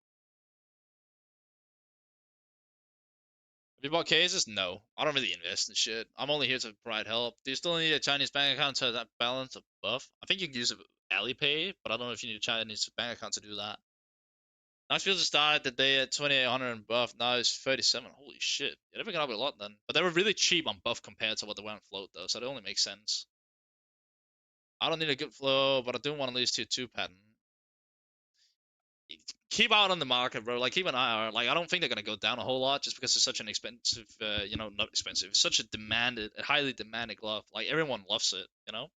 Have you bought cases? No. I don't really invest in shit. I'm only here to provide help. Do you still need a Chinese bank account to that balance above? I think you can use Alipay, but I don't know if you need a Chinese bank account to do that. Knoxville just started the day at 2800 and buff. Now it's 37. Holy shit. Yeah, they've been up a lot then. But they were really cheap on buff compared to what they were on float though, so it only makes sense. I don't need a good flow, but I do want at least tier 2 pattern. Keep out on the market, bro. Like keep an eye out. Like I don't think they're gonna go down a whole lot just because it's such an expensive, not expensive. It's such a demanded, a highly demanded glove. Like everyone loves it, you know.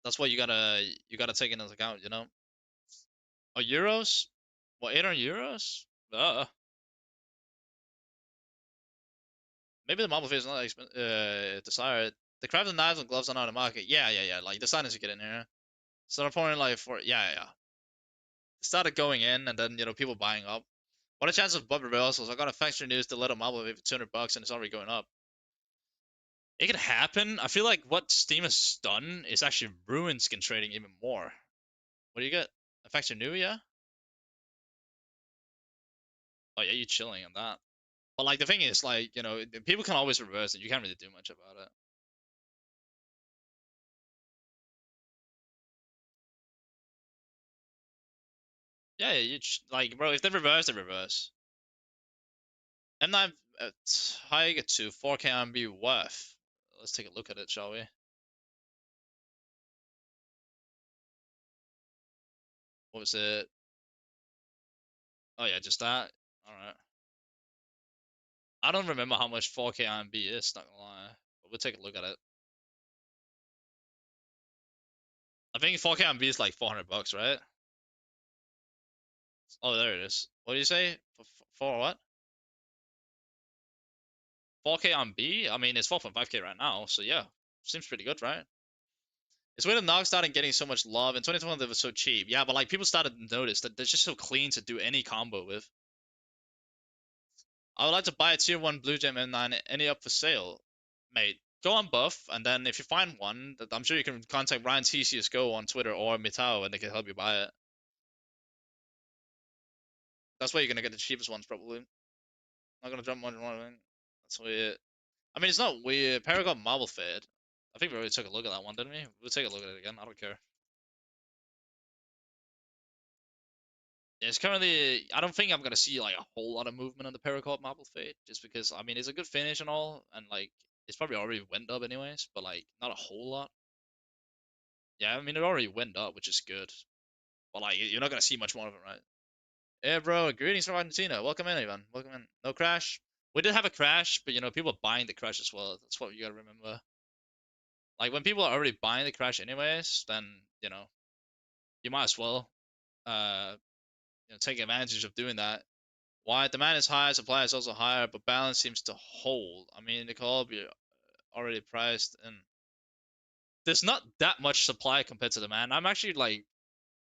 That's what you gotta take into account, you know. Oh, euros? What, 800 euros? Maybe the marble face is not desired. The crafted knives and gloves are not on the market. Yeah. Like the sign is to get in here. So the point like for yeah. It started going in and then people buying up. What a chance of above reversals. I got a factory news to let a marble for 200 bucks and it's already going up. It could happen. I feel like what Steam has done is actually ruined skin trading even more. What do you get? A factory new, yeah? Oh yeah, you chilling on that. But like the thing is, like, people can always reverse it. You can't really do much about it. Yeah, like, bro, if they reverse, they reverse. M9 high to 4K RMB worth. Let's take a look at it, shall we? What was it? Oh yeah, just that. All right. I don't remember how much 4K RMB is. Not gonna lie, but we'll take a look at it. I think 4K RMB is like 400 bucks, right? Oh, there it is. What do you say? For what? 4K RMB? I mean, it's 4.5K right now, so yeah, seems pretty good, right? It's when the Nog started getting so much love. In 2021, they were so cheap. Yeah, but like people started to notice that they're just so clean to do any combo with. I would like to buy a tier 1 Blue Gem M9. Any up for sale? Mate, go on Buff, and then if you find one, I'm sure you can contact Ryan cs2 on Twitter or Mitao, and they can help you buy it. That's where you're gonna get the cheapest ones, probably. Not gonna jump on one. That's weird. I mean, it's not weird. Paragon Marble Fed. I think we already took a look at that one, didn't we? We'll take a look at it again. I don't care. Yeah, it's currently. I don't think I'm gonna see like a whole lot of movement on the Paracord Marble Fade, just because I mean it's a good finish and all, and like it's probably already went up anyways, but like not a whole lot. Yeah, I mean it already went up, which is good, but like you're not gonna see much more of it, right? Yeah, bro. Greetings from Argentina. Welcome in, Ivan. Welcome in. No crash. We did have a crash, but people are buying the crash as well. That's what you gotta remember. Like when people are already buying the crash anyways, then you might as well uh take advantage of doing that. Why demand is high, supply is also higher, but balance seems to hold. I mean, they could all be already priced, and there's not that much supply compared to demand. I'm actually like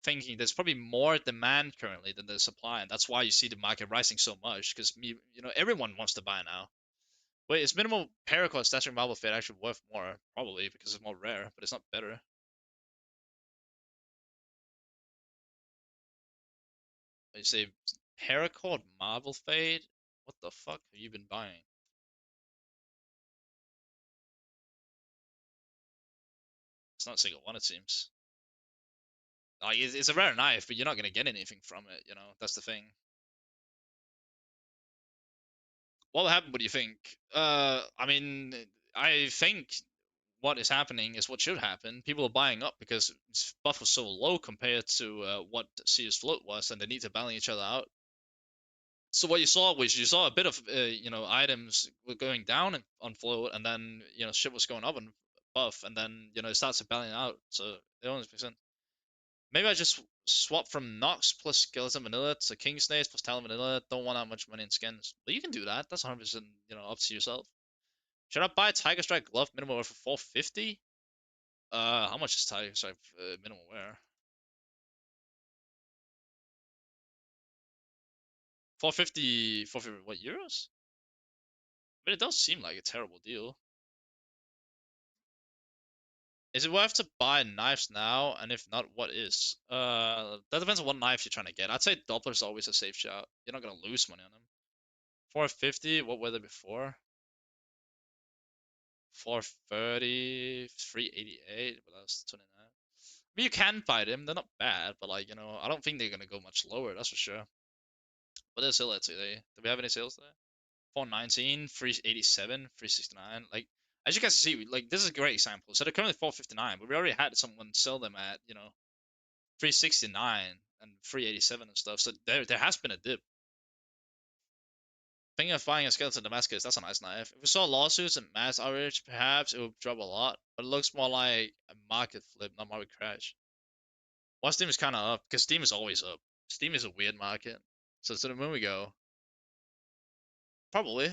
thinking there's probably more demand currently than the supply, and that's why you see the market rising so much because everyone wants to buy now. Wait, is minimal paracord stationary marble fit actually worth more? Probably because it's more rare, but it's not better. You say paracord marble fade? What the fuck have you been buying? It's not a single one, it seems. Like it's a rare knife, but you're not gonna get anything from it. That's the thing. What will happen? What do you think? I mean, I think what is happening is what should happen. People are buying up because buff was so low compared to what CS float was, and they need to balance each other out. So what you saw was you saw a bit of items were going down on float, and then shit was going up on buff, and then it starts to balance out. So it always makes sense. Maybe I just swap from Nox plus Skeleton Vanilla to King Snakes plus Talon Vanilla. Don't want that much money in skins. But you can do that. That's 100% up to yourself. Should I buy Tiger Strike Glove minimum wear for 450? How much is Tiger Strike minimum wear? 450, 450, what, euros? But it does seem like a terrible deal. Is it worth to buy knives now? And if not, what is? That depends on what knife you're trying to get. I'd say Doppler's always a safe shot. You're not gonna lose money on them. 450, what were they before? 430, 388, but that's 29. I mean, you can fight them. They're not bad, but like, I don't think they're gonna go much lower, that's for sure. But there's still today. Do we have any sales today? 419, 387, 369. Like, as you guys see, like, this is a great example. So they're currently 459, but we already had someone sell them at, 369 and 387 and stuff. So there has been a dip. Thinking of buying a skeleton Damascus, that's a nice knife. If we saw lawsuits and mass outrage, perhaps it would drop a lot, but it looks more like a market flip, not market crash. Well, Steam is kind of up, because Steam is always up. Steam is a weird market. So to the moon we go. Probably.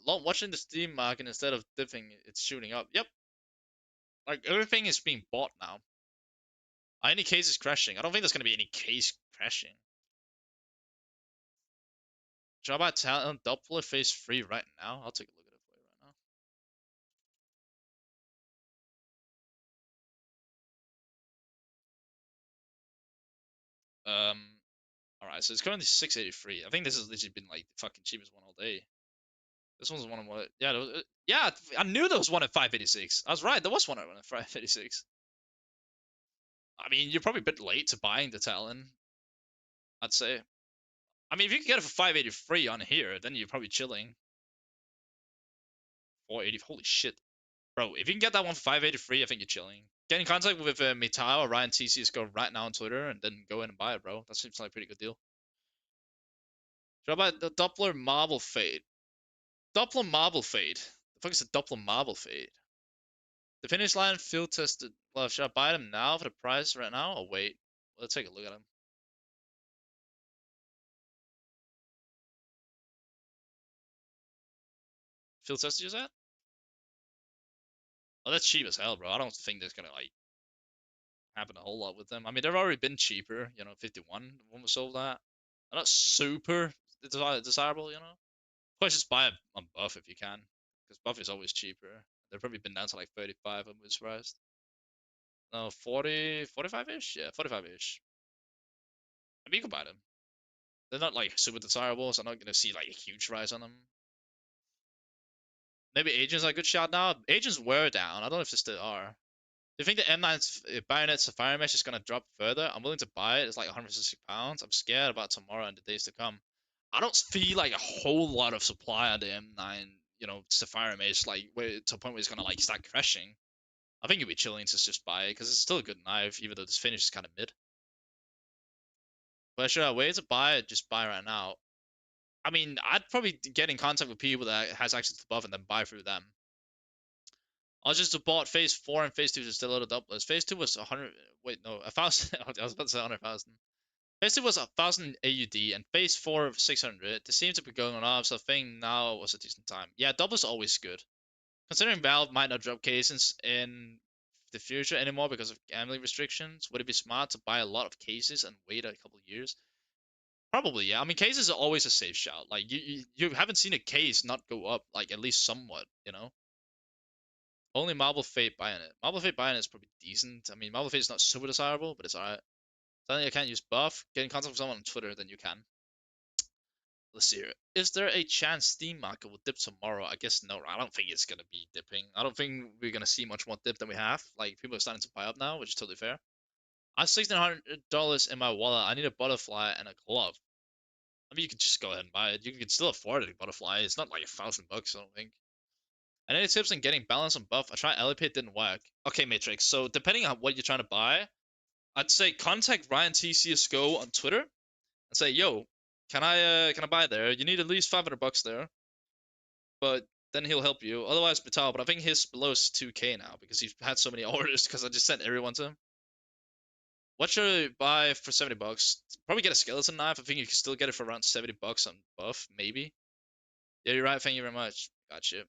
Watching the Steam market instead of dipping, it's shooting up. Yep. Like, everything is being bought now. Any case is crashing. I don't think there's going to be any case crashing. Should I buy Talent Doppler phase 3 right now? I'll take a look at it for you right now. Alright, so it's currently 683. I think this has literally been like the fucking cheapest one all day. This one's one of what? Yeah, yeah, I knew there was one at 586. I was right, there was one at 586. I mean, you're probably a bit late to buying the Talon, I'd say. I mean, if you can get it for 583 on here, then you're probably chilling. 480, holy shit. Bro, if you can get that one for 583, I think you're chilling. Get in contact with Metal or Ryan TCS right now on Twitter and then go in and buy it, bro. That seems like a pretty good deal. Should I buy the Doppler Marble Fade? Doppler Marble Fade. The fuck is a Doppler Marble Fade? The finish line field tested. Well, should I buy them now for the price right now or wait? Let's take a look at them. Field tested, you said? Oh, that's cheap as hell, bro. I don't think there's gonna like happen a whole lot with them. I mean, they've already been cheaper. 51 when we sold that. They're not super desirable, Of course, just buy it on buff if you can, because buff is always cheaper. They've probably been down to like 35. I'm surprised. No, 40, 45-ish? Yeah, 45-ish. I mean, you can buy them. They're not like super desirable, so I'm not gonna see like a huge rise on them. Maybe agents are a good shot now. Agents were down. I don't know if they still are. Do you think the M9's Bayonet Sapphire Mesh is gonna drop further? I'm willing to buy it. It's like 160 pounds. I'm scared about tomorrow and the days to come. I don't feel like a whole lot of supply on the M9, Sapphire Mesh, like to a point where it's gonna like start crashing. I think you'd be chilling to just buy it because it's still a good knife, even though this finish is kind of mid. But should I wait to buy it? Just buy right now. I mean, I'd probably get in contact with people that has access to the buff and then buy through them. I just bought phase 4 and phase 2 is still a little doublers. Phase 2 was 100. Wait, no, 1,000. I was about to say 100,000. Phase 2 was 1,000 AUD and phase 4 of 600. They seem to be going off, so I think now was a decent time. Yeah, doubles always good. Considering Valve might not drop cases in the future anymore because of gambling restrictions, would it be smart to buy a lot of cases and wait a couple of years? Probably, yeah. I mean, cases are always a safe shout. Like you haven't seen a case not go up, like at least somewhat. Only Marble Fate buying it. Marble Fate buying it is probably decent. I mean, Marble Fate is not super desirable, but it's alright. Something I can't use buff. Get in contact with someone on Twitter, then you can. Let's see here. Is there a chance Steam market will dip tomorrow? I guess no. I don't think it's gonna be dipping. I don't think we're gonna see much more dip than we have. Like people are starting to buy up now, which is totally fair. I have $1,600 in my wallet. I need a butterfly and a glove. I mean, you could just go ahead and buy it. You can still afford it, a butterfly. It's not like $1,000, I don't think. And any tips on getting balance on buff? I tried Elipate, didn't work. Okay, Matrix. So depending on what you're trying to buy, I'd say contact Ryan TCSGO on Twitter and say, "Yo, can I buy there? You need at least 500 bucks there." But then he'll help you. Otherwise, Vital. But I think his below is 2K now because he's had so many orders. Because I just sent everyone to him. What should I buy for 70 bucks? Probably get a skeleton knife. I think you can still get it for around 70 bucks on buff, maybe. Yeah, you're right. Thank you very much. Gotcha.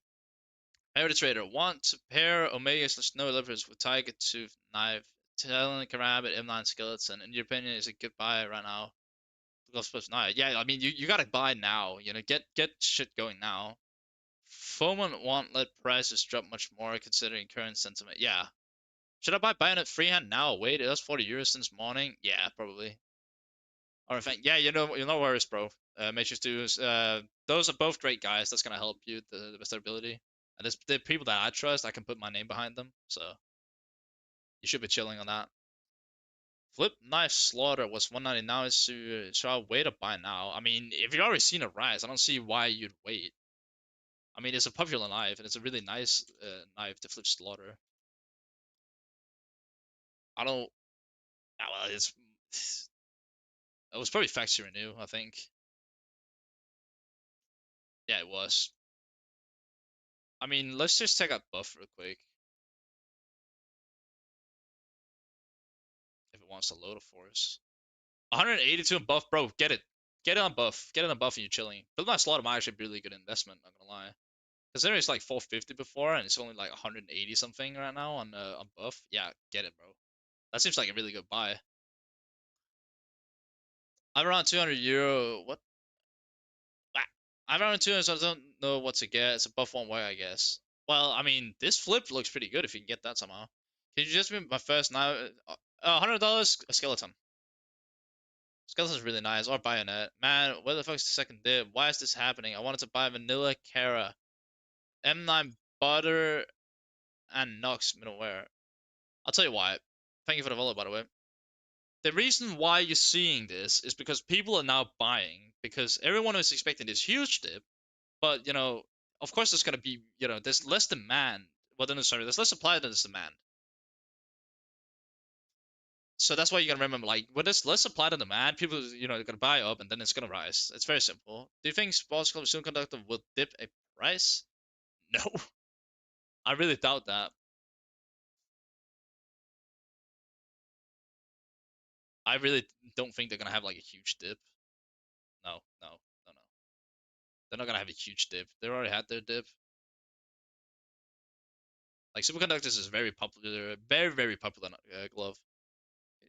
Pair the trader. Want to pair Omega /Snow Leopards with Tiger Tooth Knife, Talon Karabit, M9 Skeleton. In your opinion, is a good buy right now? Yeah, I mean, you gotta buy now. You know, get shit going now. Foreman won't let prices drop much more considering current sentiment. Yeah. Should I buy Bayonet freehand now? Wait, it was 40 euros since morning. Yeah, probably. Alright, thank. Yeah, you know worries, bro. Matrix 2 those are both great guys. That's gonna help you the best of their ability. And there's the people that I trust. I can put my name behind them, so you should be chilling on that. Flip Knife Slaughter was 190 now. Should I wait or buy now? I mean, if you've already seen a rise, I don't see why you'd wait. I mean, it's a popular knife, and it's a really nice knife to flip Slaughter. I don't. Yeah, well, it was probably factory new, I think. Yeah, it was. I mean, let's just check out buff real quick if it wants to load a force. 182 in buff, bro. Get it. Get it on buff. Get it on buff and you're chilling. Build my slaughter might actually be a really good investment, not gonna lie. Considering it's like 450 before and it's only like 180 something right now on buff. Yeah, get it, bro. That seems like a really good buy. I'm around 200 euro. What? Ah, I'm around 200, so I don't know what to get. It's a buff one way, I guess. Well, I mean, this flip looks pretty good if you can get that somehow. Can you just be my first now? $100 a skeleton. Skeleton's really nice. Or bayonet. Man, where the fuck's the second dip? Why is this happening? I wanted to buy vanilla Kara, M9 butter, and Nox middleware. I'll tell you why. Thank you for the follow, by the way. The reason why you're seeing this is because people are now buying because everyone is expecting this huge dip, but of course there's gonna be there's less demand. Well, then sorry, there's less supply than there's demand. So that's why you gotta remember, like, when there's less supply than demand, people, are gonna buy up and then it's gonna rise. It's very simple. Do you think Sports Club Superconductor will dip a price? No, I really doubt that. I really don't think they're gonna have like a huge dip. No, no, no, no. They're not gonna have a huge dip. They already had their dip. Like superconductors is very popular, very very popular glove.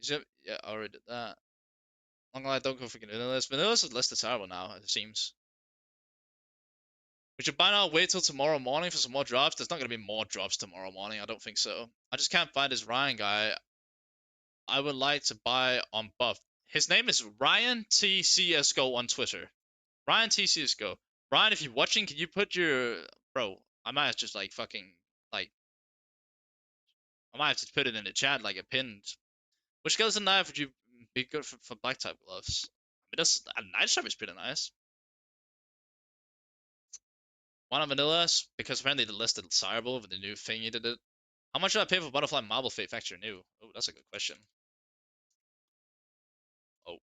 Yeah, I already did that. Long line, don't go for Vanillas. Vanillas is less desirable now, it seems. We should buy now, wait till tomorrow morning for some more drops. There's not going to be more drops tomorrow morning. I don't think so. I just can't find this Ryan guy. I would like to buy on buff. His name is Ryan TCSGO on Twitter. Ryan TCSGO. Ryan, if you're watching, can you put your... Bro, I might have just like fucking... Like, I might have to put it in the chat like a pinned. Which skeleton knife would you be good for black type gloves? I mean, a night stripe is pretty nice. One on vanillas, because apparently the list is desirable with the new thing you did it. How much should I pay for Butterfly Marble Fate Factory New? Oh, that's a good question. Oh.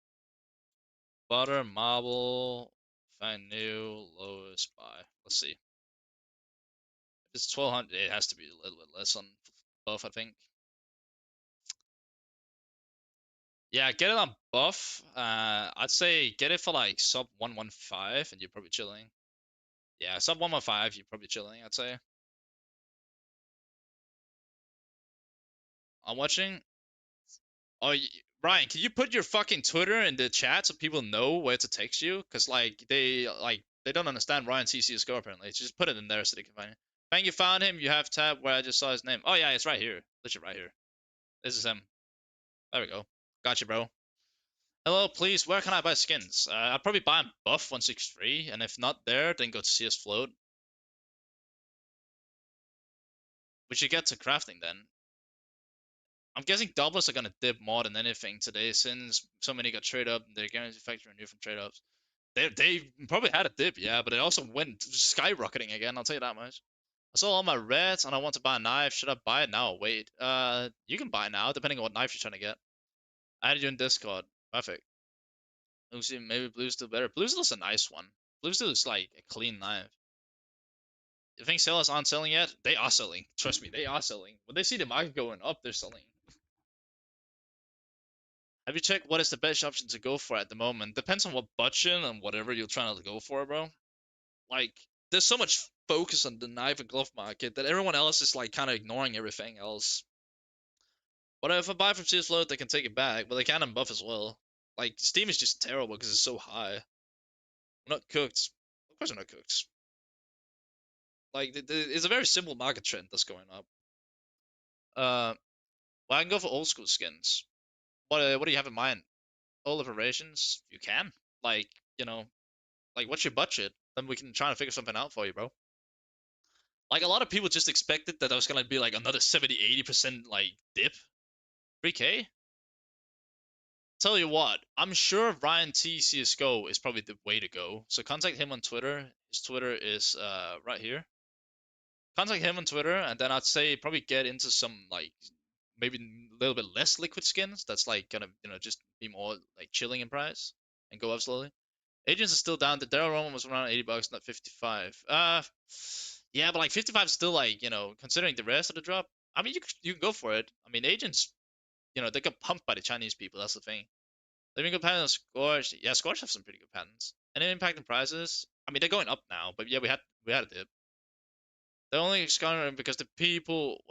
Butter, Marble, Find New, lowest buy. Let's see. If it's 1200, it has to be a little bit less on buff, I think. Yeah, get it on buff. I'd say get it for like sub 115 and you're probably chilling. Yeah, sub 115, you're probably chilling, I'd say. I'm watching. Oh, Ryan, can you put your fucking Twitter in the chat so people know where to text you? Cause they don't understand Ryan CCSGO apparently. Just put it in there so they can find it. Bang, you found him. You have tab where I just saw his name. Oh yeah, it's right here. Literally right here. This is him. There we go. Gotcha, bro. Hello, please. Where can I buy skins? I'll probably buy him buff 163, and if not there, then go to CS Float. We should get to crafting then. I'm guessing doublers are gonna dip more than anything today since so many got trade up and they're guaranteed factory new from trade ups. They probably had a dip, yeah, but it also went skyrocketing again. I'll tell you that much. I sold all my reds and I want to buy a knife. Should I buy it now or wait? You can buy now, depending on what knife you're trying to get. I added you in Discord. Perfect. Let's see, maybe blue steel better. Blue steel's a nice one. Blue steel is like a clean knife. You think sellers aren't selling yet? They are selling. Trust me, they are selling. When they see the market going up, they're selling. Have you checked what is the best option to go for at the moment? Depends on what budget and whatever you're trying to go for, bro. Like, there's so much focus on the knife and glove market that everyone else is like kind of ignoring everything else. But if I buy from cs2, they can take it back, but they can unbuff as well. Like, Steam is just terrible because it's so high. We're not cooked. Of course we're not cooked. Like, it's a very simple market trend that's going up. Uh, well, I can go for old school skins. What do you have in mind? Old operations? You can. Like, you know, like what's your budget? Then we can try to figure something out for you, bro. Like a lot of people just expected that there was gonna be like another 70-80% like dip. 3K? Tell you what, I'm sure Ryan T CSGO is probably the way to go. So contact him on Twitter. His Twitter is right here. Contact him on Twitter, and then I'd say probably get into some like maybe a little bit less liquid skins. That's like gonna just be more like chilling in price and go up slowly. Agents are still down. The Daryl Roman was around 80 bucks, not 55. Yeah, but like 55 is still like considering the rest of the drop. I mean, you can go for it. I mean, agents, they got pumped by the Chinese people. That's the thing. Living good patterns, Scorch. Yeah, Scorch have some pretty good patterns. And impact in prices. I mean, they're going up now, but yeah, we had a dip. They're only scoring because the people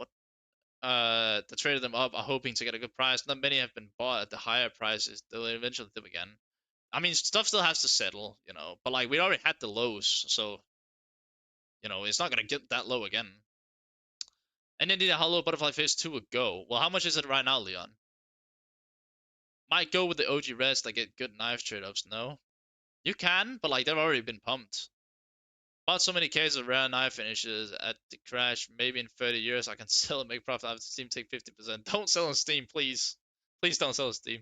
that traded them up are hoping to get a good price. Not many have been bought at the higher prices. They'll eventually dip again. I mean, stuff still has to settle, but like we already had the lows, so it's not gonna get that low again. And indeed, how low Butterfly Phase 2 would go. Well, how much is it right now, Leon? Might go with the OG Reds that get good knife trade-offs, no? You can, but like they've already been pumped. Bought so many cases of rare knife finishes at the crash. Maybe in 30 years I can sell and make profit. I have Steam take 50%. Don't sell on Steam, please. Please don't sell on Steam.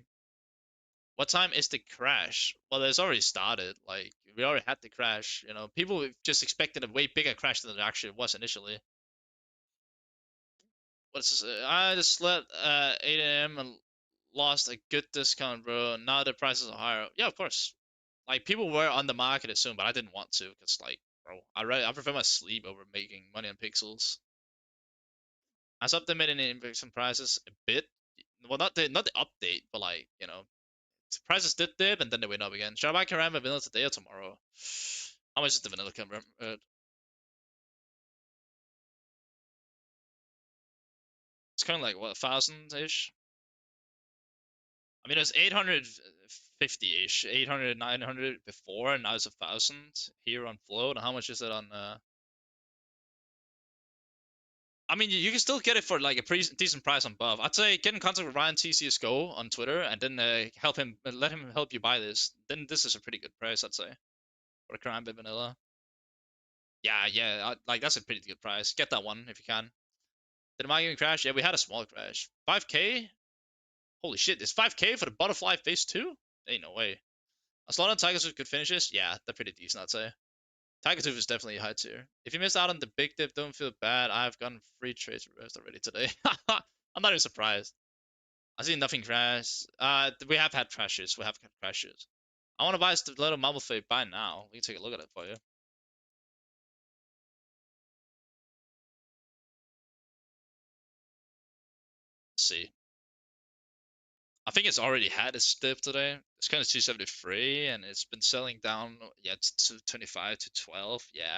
What time is the crash? Well, it's already started. Like, we already had the crash. People just expected a way bigger crash than it actually was initially. What's this? I just slept at 8 a.m. and lost a good discount, bro. Now the prices are higher. Yeah, of course. Like, people were on the market soon, but I didn't want to because, like, bro, I prefer my sleep over making money on pixels. I was optimating in some prices a bit. Well, not the update, but like, prices did dip and then they went up again. Should I buy Karamba vanilla today or tomorrow? How much is the vanilla Karamba? It's kind of like what, 1,000-ish? I mean, it was 850-ish, 800, 900 before, and now it's 1,000 here on float. And how much is it on? I mean, you can still get it for like a pretty decent price on Buff. I'd say get in contact with Ryan TCSGO on Twitter and then let him help you buy this. Then this is a pretty good price, I'd say, for a Karamba vanilla. Yeah, yeah, like that's a pretty good price. Get that one if you can. Did the market crash? Yeah, we had a small crash. 5K? Holy shit, it's 5K for the Butterfly Phase 2? Ain't no way. A slot on Tigers with good finishes? Yeah, they're pretty decent, I'd say. Tiger Tooth is definitely a high tier. If you missed out on the big dip, don't feel bad. I've gotten free trades reversed already today. I'm not even surprised. I see nothing crash. We have had crashes. We have had crashes. I want to buy a little Marble Fate. Buy now. We can take a look at it for you. Let's see. I think it's already had its dip today. It's kind of 273, and it's been selling down. Yeah, it's 225 to 12. Yeah,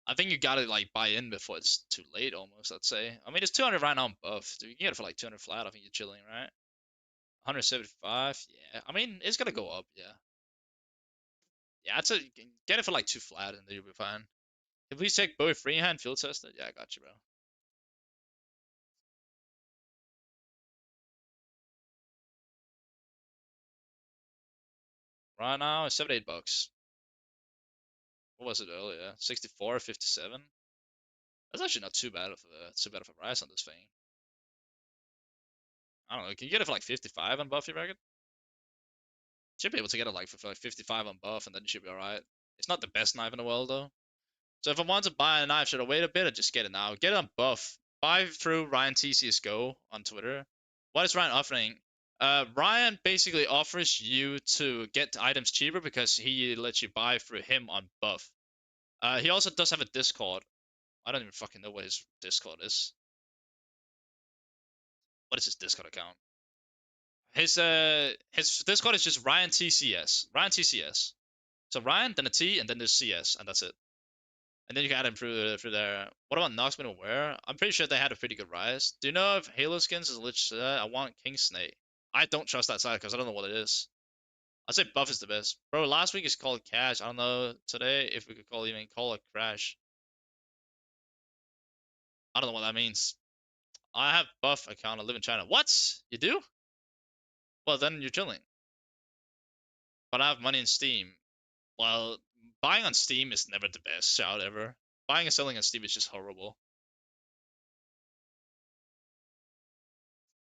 I think you gotta like buy in before it's too late, almost. I'd say. I mean, it's 200 right now on buff. You can get it for like 200 flat. I think you're chilling, right? 175. Yeah, I mean, it's gonna go up. Yeah, yeah. I'd say get it for like two flat, and then you'll be fine. If we take both freehand field tested, yeah, I got you, bro. Right now, it's 78 bucks. What was it earlier? 64, 57. That's actually not too bad of a price on this thing. I don't know. Can you get it for like 55 on buff, you reckon? Should be able to get it like for like 55 on buff, and then you should be alright. It's not the best knife in the world though. So if I want to buy a knife, should I wait a bit or just get it now? Get it on buff. Buy through Ryan cs2 on Twitter. What is Ryan offering? Ryan basically offers you to get items cheaper because he lets you buy through him on buff. He also does have a Discord. I don't even fucking know what his Discord is. What is his Discord account? His Discord is just Ryan TCS. Ryan TCS. So Ryan, then a T, and then there's CS, and that's it. And then you can add him through there. What about Noxman Aware? I'm pretty sure they had a pretty good rise. Do you know if Halo Skins is legit? I want King Snake. I don't trust that side because I don't know what it is. I'd say Buff is the best. Bro, last week is called Cash. I don't know today if we could call it Crash. I don't know what that means. I have Buff account. I live in China. What? You do? Well, then you're chilling. But I have money in Steam. Well, buying on Steam is never the best shout ever. Buying and selling on Steam is just horrible.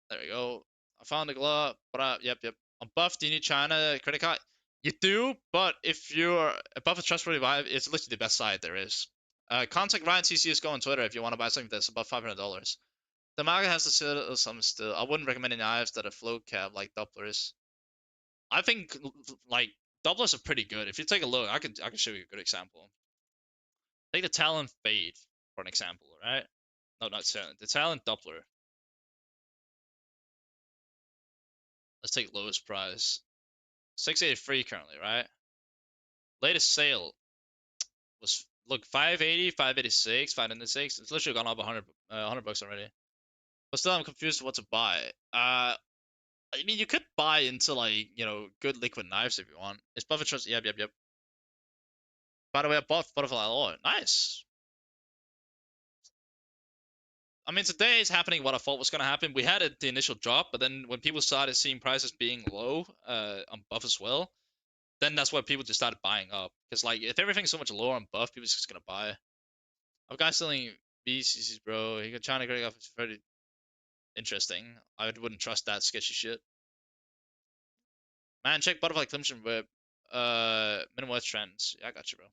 There we go. I found the glove. But yep. On Buff, do you need China credit card? You do, but if you're Buff is trustworthy, it's literally the best site there is. Contact Ryan CCSGO on Twitter if you want to buy something that's above $500. The market has to sell some still. I wouldn't recommend any knives that are float cap like Dopplers. I think like Dopplers are pretty good. If you take a look, I can show you a good example. Take the Talon Fade for an example, right? No, not Talon. The Talon Doppler. Let's take lowest price. 683 currently, right? Latest sale was look 580, 586, 596. It's literally gone up 100 bucks already. But still, I'm confused what to buy. I mean, you could buy into like good liquid knives if you want. It's Buffett Trust. Yep. By the way, I bought Butterfly Alloy. Nice. I mean, today is happening what I thought was going to happen. We had the initial drop, but then when people started seeing prices being low on Buff as well, then that's why people just started buying up. Because like if everything's so much lower on Buff, people just gonna buy. A guy selling BCCs, bro. He got China credit off. It's very interesting. I wouldn't trust that sketchy shit. Man, check Butterfly Clemson Web. Minimum Earth trends. Yeah, I got you, bro.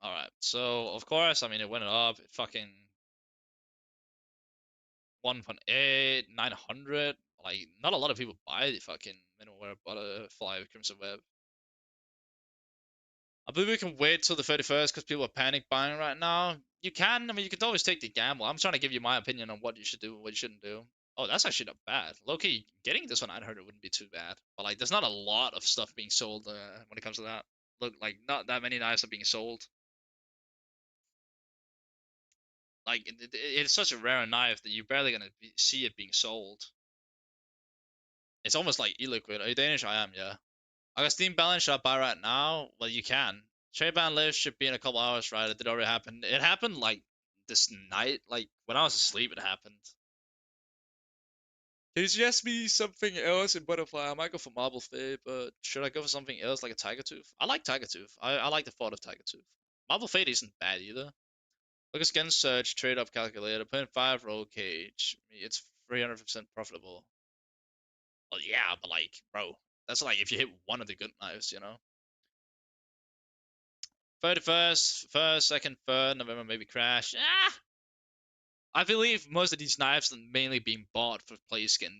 All right. So of course, I mean, it went up. It fucking 1.8, 900. Like, not a lot of people buy the fucking minimum wear butterfly Crimson Web. I believe we can wait till the 31st because people are panic buying right now. You can. I mean, you could always take the gamble. I'm trying to give you my opinion on what you should do and what you shouldn't do. Oh, that's actually not bad. Low-key, getting this one 900 wouldn't be too bad. But, like, there's not a lot of stuff being sold when it comes to that. Look, like, not that many knives are being sold. Like, it's such a rare knife that you're barely going to see it being sold. It's almost like illiquid. Are you Danish? I am, yeah. I got Steam balance. Should I buy right now? Well, you can. Trade ban lift should be in a couple hours, right? It did already happen. It happened like this night. Like when I was asleep, it happened. Can you suggest me something else in Butterfly? I might go for Marble Fade, but should I go for something else like a Tiger Tooth? I like Tiger Tooth. I like the thought of Tiger Tooth. Marble Fade isn't bad either. Look at Skin Search, trade up calculator, 0.5 roll cage. It's 300% profitable. Well, yeah, but like, bro, that's like if you hit one of the good knives, 31st, 1st, 2nd, 3rd, November, maybe crash. I believe most of these knives are mainly being bought for play skin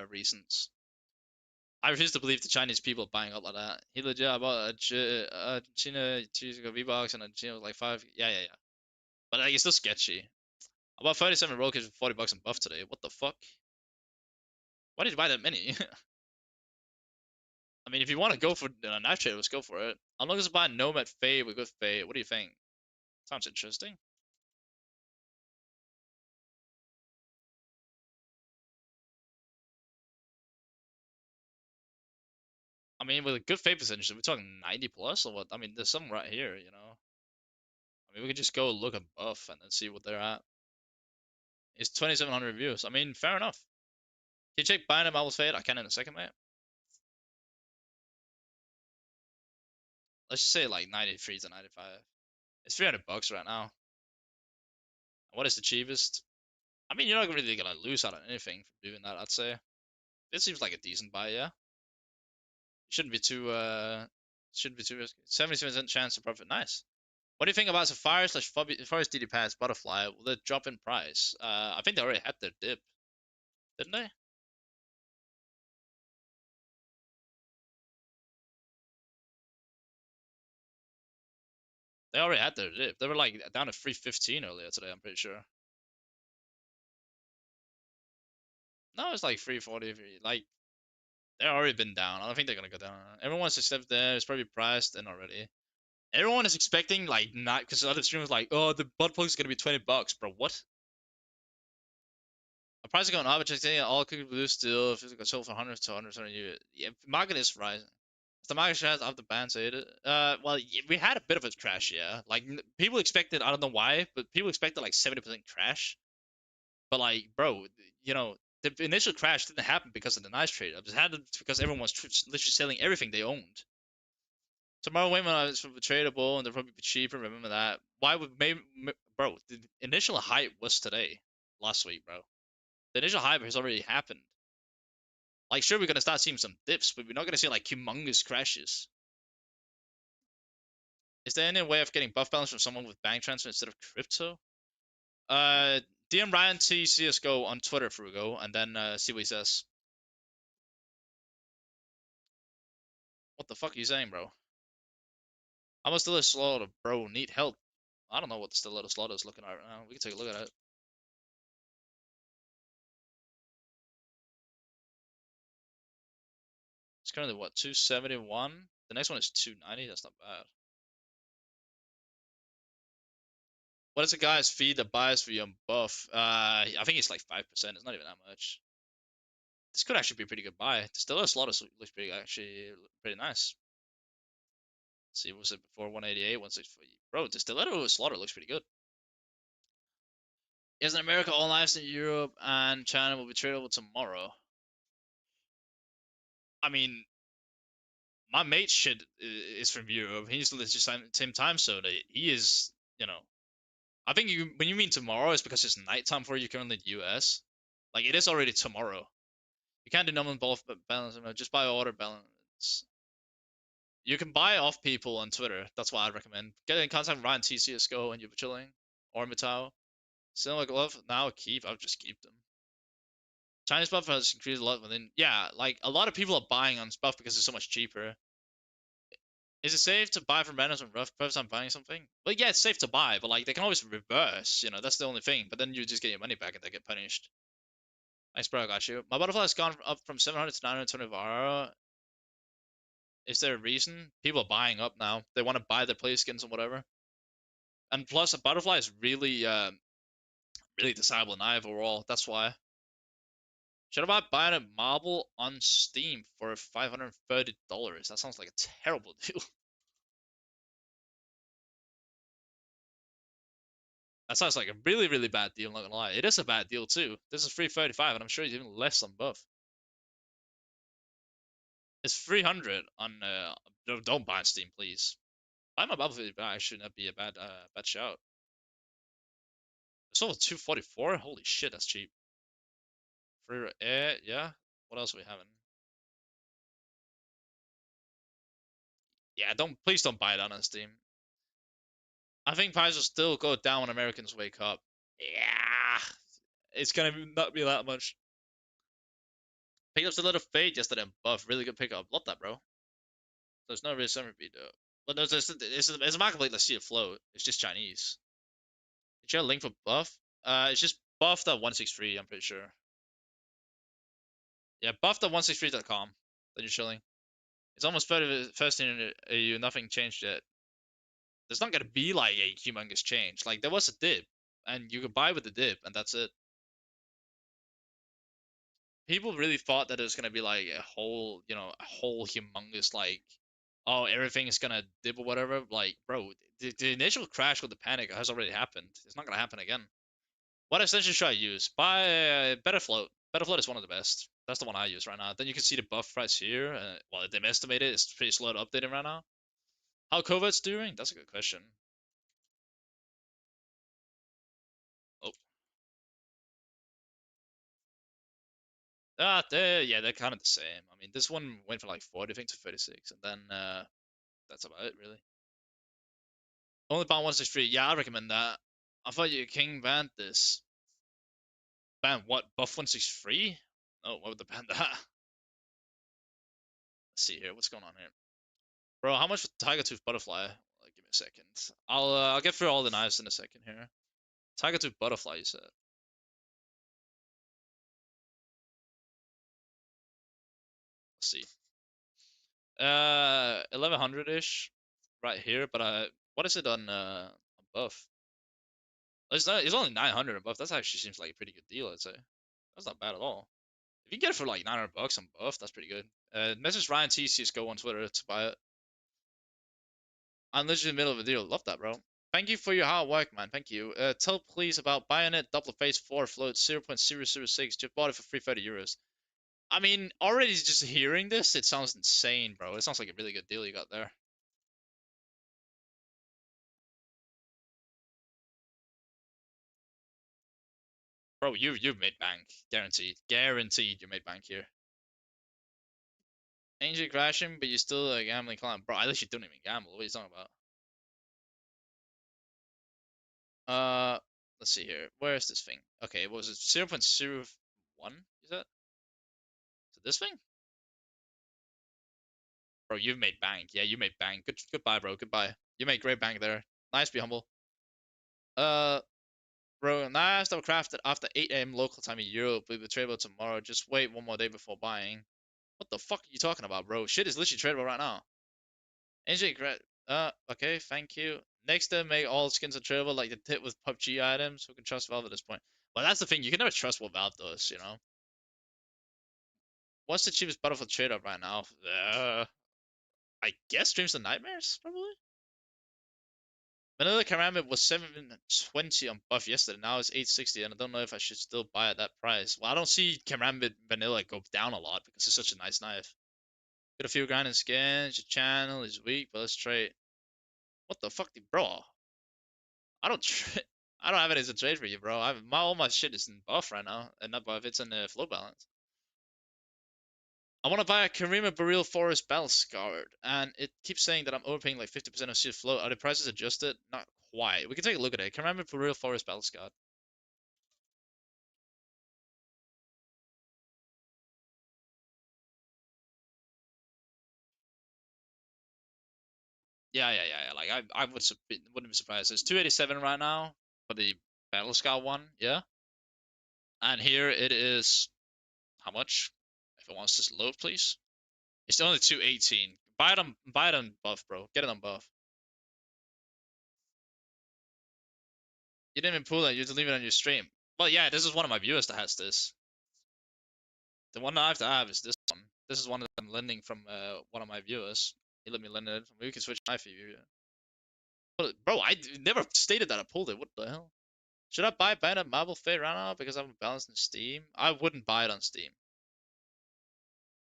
reasons. I refuse to believe the Chinese people are buying up like that. He legit, I bought a China 2 ago V-Box and a China was like 5. Yeah. But like, it's still sketchy. I bought 37 roll kits for 40 bucks in buff today. What the fuck? Why did you buy that many? I mean, if you want to go for a knife trade, let's go for it. I'm looking to buy Nomad Fade with good Fade. What do you think? Sounds interesting. I mean, with a good Fade percentage, are we talking 90 plus or what? I mean, there's some right here. I mean, we could just go look at buff and then see what they're at. It's 2,700 reviews. I mean, fair enough. Can you check Binary Marvel's Fade? I can in a second, mate. Let's just say like 93 to 95. It's 300 bucks right now. What is the cheapest? I mean, you're not really gonna lose out on anything from doing that. I'd say it seems like a decent buy. Yeah, shouldn't be too risky. 70% chance of profit. Nice. What do you think about Sapphire slash Forest DD Pass Butterfly? Will it drop in price? I think they already had their dip, didn't they? They already had their dip. They were like down to 315 earlier today. I'm pretty sure. No, it's like 340. Like they've already been down. I don't think they're gonna go down. Everyone's except there. It's probably priced in already. Everyone is expecting like not because other streamers like, oh, the butt plug is gonna be $20, bro. What? The price is going up. Just saying all cookie blue still physical sold for 100 to 170. Yeah, market is rising. The market share of the band said it. Well, we had a bit of a crash, yeah. Like people expected, I don't know why, but people expected like 70% crash. But like, bro, you know, the initial crash didn't happen because of the nice trade ups. It happened because everyone was literally selling everything they owned. Tomorrow, when it's tradable and they'll probably be cheaper. Remember that. Why would maybe, bro? The initial hype was today, last week, bro. The initial hype has already happened. Like, sure, we're gonna start seeing some dips, but we're not gonna see like humongous crashes. Is there any way of getting buff balance from someone with bank transfer instead of crypto? Uh, DM Ryan T CS:GO on Twitter, Frugo, and then see what he says. What the fuck are you saying, bro? I'm a still slaughter, bro. Need help. I don't know what the stiletto slaughter is looking at right now. We can take a look at it. It's currently what 271. The next one is 290. That's not bad. What is a guy's fee that buys for you on buff? I think it's like 5%. It's not even that much. This could actually be a pretty good buy. The stiletto slaughter looks pretty nice. Let's see, what was it before 188, 164? Bro, the stiletto slaughter looks pretty good. Yes, in America, all knives in Europe and China will be tradable tomorrow. I mean, my mate shit is from Europe. He's the same time zone. He is, you know. I think when you mean tomorrow, it's because it's nighttime for you currently in the US. Like it is already tomorrow. You can't do nominal both balance. Just buy order balance. You can buy off people on Twitter. That's what I'd recommend. Get in contact with Ryan TCSGO and you're chilling. Or Mitao. Cinema Glove, now keep. I'll just keep them. Chinese buff has increased a lot within. Yeah, like a lot of people are buying on buff because it's so much cheaper. Is it safe to buy from randoms when rough buffs on buying something? Well, yeah, it's safe to buy, but like they can always reverse. That's the only thing. But then you just get your money back and they get punished. Nice, bro. I got you. My butterfly has gone up from 700 to 920 Vara. Is there a reason? People are buying up now. They want to buy their play skins and whatever. And plus, a butterfly is really desirable knife overall. That's why. Should I buy a marble on Steam for $530? That sounds like a terrible deal. That sounds like a really, really bad deal, I'm not gonna lie. It is a bad deal too. This is 335 and I'm sure it's even less on buff. It's 300 on don't buy on Steam, please. Buy my bubble buy should not be a bad shout. It's over 244? Holy shit, that's cheap. Free air, yeah. What else are we having? Yeah, please don't buy it on Steam. I think prices will still go down when Americans wake up. Yeah, it's gonna not be that much. Picked up a little fade yesterday and buff. Really good pickup. Love that, bro. There's no reason to be though. But it's a marketplace. Let's see it float. It's just Chinese. Did you have a link for buff? It's just buff.163. I'm pretty sure. Yeah, buff.163.com. Then you're chilling. It's almost first in EU. Nothing changed yet. There's not gonna be like a humongous change. Like there was a dip, and you could buy with the dip, and that's it. People really thought that it was gonna be like a whole humongous like, oh, everything is gonna dip or whatever. Like, bro, the initial crash with the panic has already happened. It's not gonna happen again. What extension should I use? Buy Better Float. Better Float is one of the best. That's the one I use right now. Then you can see the buff price here. Well, they estimated it's pretty slow to update it right now. How COVID's doing? That's a good question. Oh, Yeah, they're kind of the same. I mean, this one went from like 40, I think, to 36, and then that's about it, really. Only bound 163. Yeah, I recommend that. I thought you king banned this. Ban what? Buff 163? Oh, why would they ban that? Let's see here. What's going on here? Bro, how much for Tiger Tooth Butterfly? Give me a second. I'll get through all the knives in a second here. Tiger Tooth Butterfly, you said. Let's see. 1100-ish right here, but what is it on buff? It's only 900 on buff. That actually seems like a pretty good deal, I'd say. That's not bad at all. If you can get it for like 900 bucks on buff, that's pretty good. Message Ryan T cs2 on Twitter to buy it. I'm literally in the middle of a deal. Love that, bro. Thank you for your hard work, man. Thank you. Tell please about Bayonet Double Phase 4 float 0.006. Just bought it for 330 euros. I mean, already just hearing this, it sounds insane, bro. It sounds like a really good deal you got there. Bro, you've made bank. Guaranteed. Guaranteed you made bank here. Angel crashing, but you're still a gambling client. Bro, at least you don't even gamble. What are you talking about? Uh, let's see here. Where is this thing? Okay, what was it? 0.01? Is that? Is it this thing? Bro, you've made bank. Yeah, you made bank. Goodbye, bro. Goodbye. You made great bank there. Nice, be humble. Uh, bro, nice that crafted after 8 a.m. local time in Europe. We will tradable tomorrow. Just wait one more day before buying. What the fuck are you talking about, bro? Shit is literally tradable right now. NJ, okay, thank you. Next time, make all skins are tradable like the tip with PUBG items. Who can trust Valve at this point? Well, that's the thing. You can never trust what Valve does, you know? What's the cheapest Battlefield trade-up right now? I guess Dreams of Nightmares, probably? Vanilla Karambit was 720 on buff yesterday. Now it's 860, and I don't know if I should still buy at that price. Well, I don't see Karambit Vanilla go down a lot because it's such a nice knife. Get a few grinding skins. Your channel is weak, but let's trade. What the fuck, bro? I don't trade. I don't have it as a trade for you, bro. All my shit is in buff right now, and not buff. It's in the flow balance. I want to buy a Karima Baril Forest Battle Scarred, and it keeps saying that I'm overpaying like 50% of sheer float. Are the prices adjusted? Not quite. We can take a look at it. Karima Baril Forest Battle Scarred. Yeah. Like I wouldn't be surprised. It's 287 right now for the Battle Scar one. Yeah, and here it is. How much? If it wants to load, please. It's only 218. Buy it on buff, bro. Get it on buff. You didn't even pull it. You just leave it on your stream. Well, yeah, this is one of my viewers that has this. The one I have to have is this one. This is one that I'm lending from one of my viewers. He let me lend it. We can switch knife for you. Bro, I never stated that I pulled it. What the hell? Should I buy Bandit Marble Fate right now because I'm balanced in Steam? I wouldn't buy it on Steam.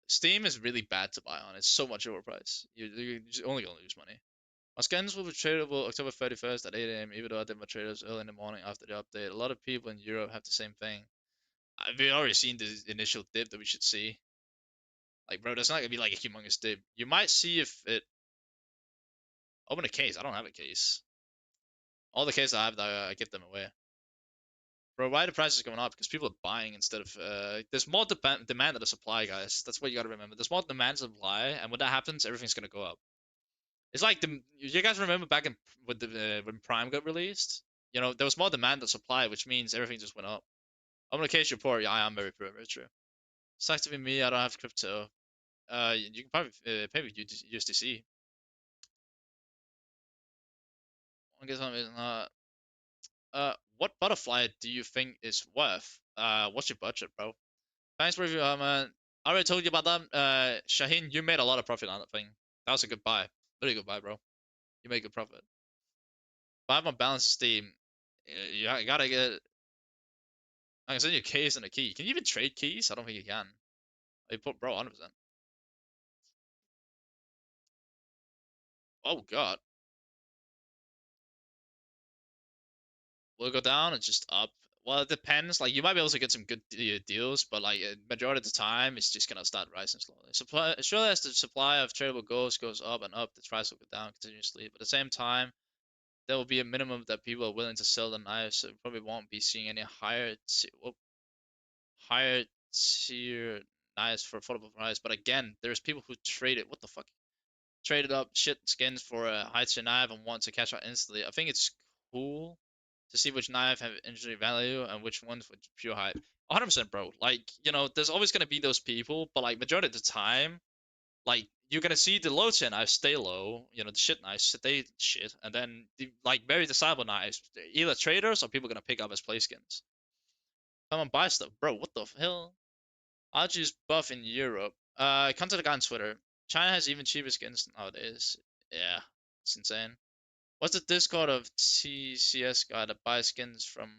Steam is really bad to buy on. It's so much overpriced. You're only gonna lose money. My skins will be tradable October 31st at 8 a.m. Even though I did my traders early in the morning after the update. A lot of people in Europe have the same thing. We've already seen the initial dip that we should see. Like, bro, that's not gonna be like a humongous dip. You might see if it open a case. I don't have a case. All the cases I have, I give them away. Bro, why the price is going up? Because people are buying instead of there's more demand than the supply, guys. That's what you gotta remember. There's more demand than supply, and when that happens, everything's gonna go up. It's like you guys remember back in with the when Prime got released? You know, there was more demand than supply, which means everything just went up. I'm gonna case report. Yeah, I am very poor, very true. Sucks to be me. I don't have crypto. You can probably pay with USDC. I guess I'm not. What butterfly do you think is worth? What's your budget, bro? Thanks for review, man. I already told you about that. Shaheen, you made a lot of profit on that thing. That was a good buy. Really good buy, bro. You made good profit. But I have my balance Steam. You gotta get. I can send you a case and a key. Can you even trade keys? I don't think you can. You put bro 100%. Oh god. Will it go down? It's just up. Well, it depends. Like you might be able to get some good deals, but like majority of the time, it's just gonna start rising slowly. Supply, surely as the supply of tradable goods goes up and up, the price will go down continuously. But at the same time, there will be a minimum that people are willing to sell the knives, so we probably won't be seeing any higher tier knives for affordable price. But again, there's people who trade it. What the fuck? Traded up shit skins for a high tier knife and want to cash out instantly. I think it's cool to see which knife have injury value and which ones with pure hype. 100%, bro. Like, there's always gonna be those people, but like majority of the time, like you're gonna see the low tier knives stay low, the shit knives stay shit, and then the like very desirable knives, either traders or people gonna pick up as play skins. Come on, buy stuff, bro. What the hell? I'll choose buff in Europe. Contact the guy on Twitter. China has even cheaper skins nowadays. Yeah, it's insane. What's the Discord of TCS guy that buys skins from?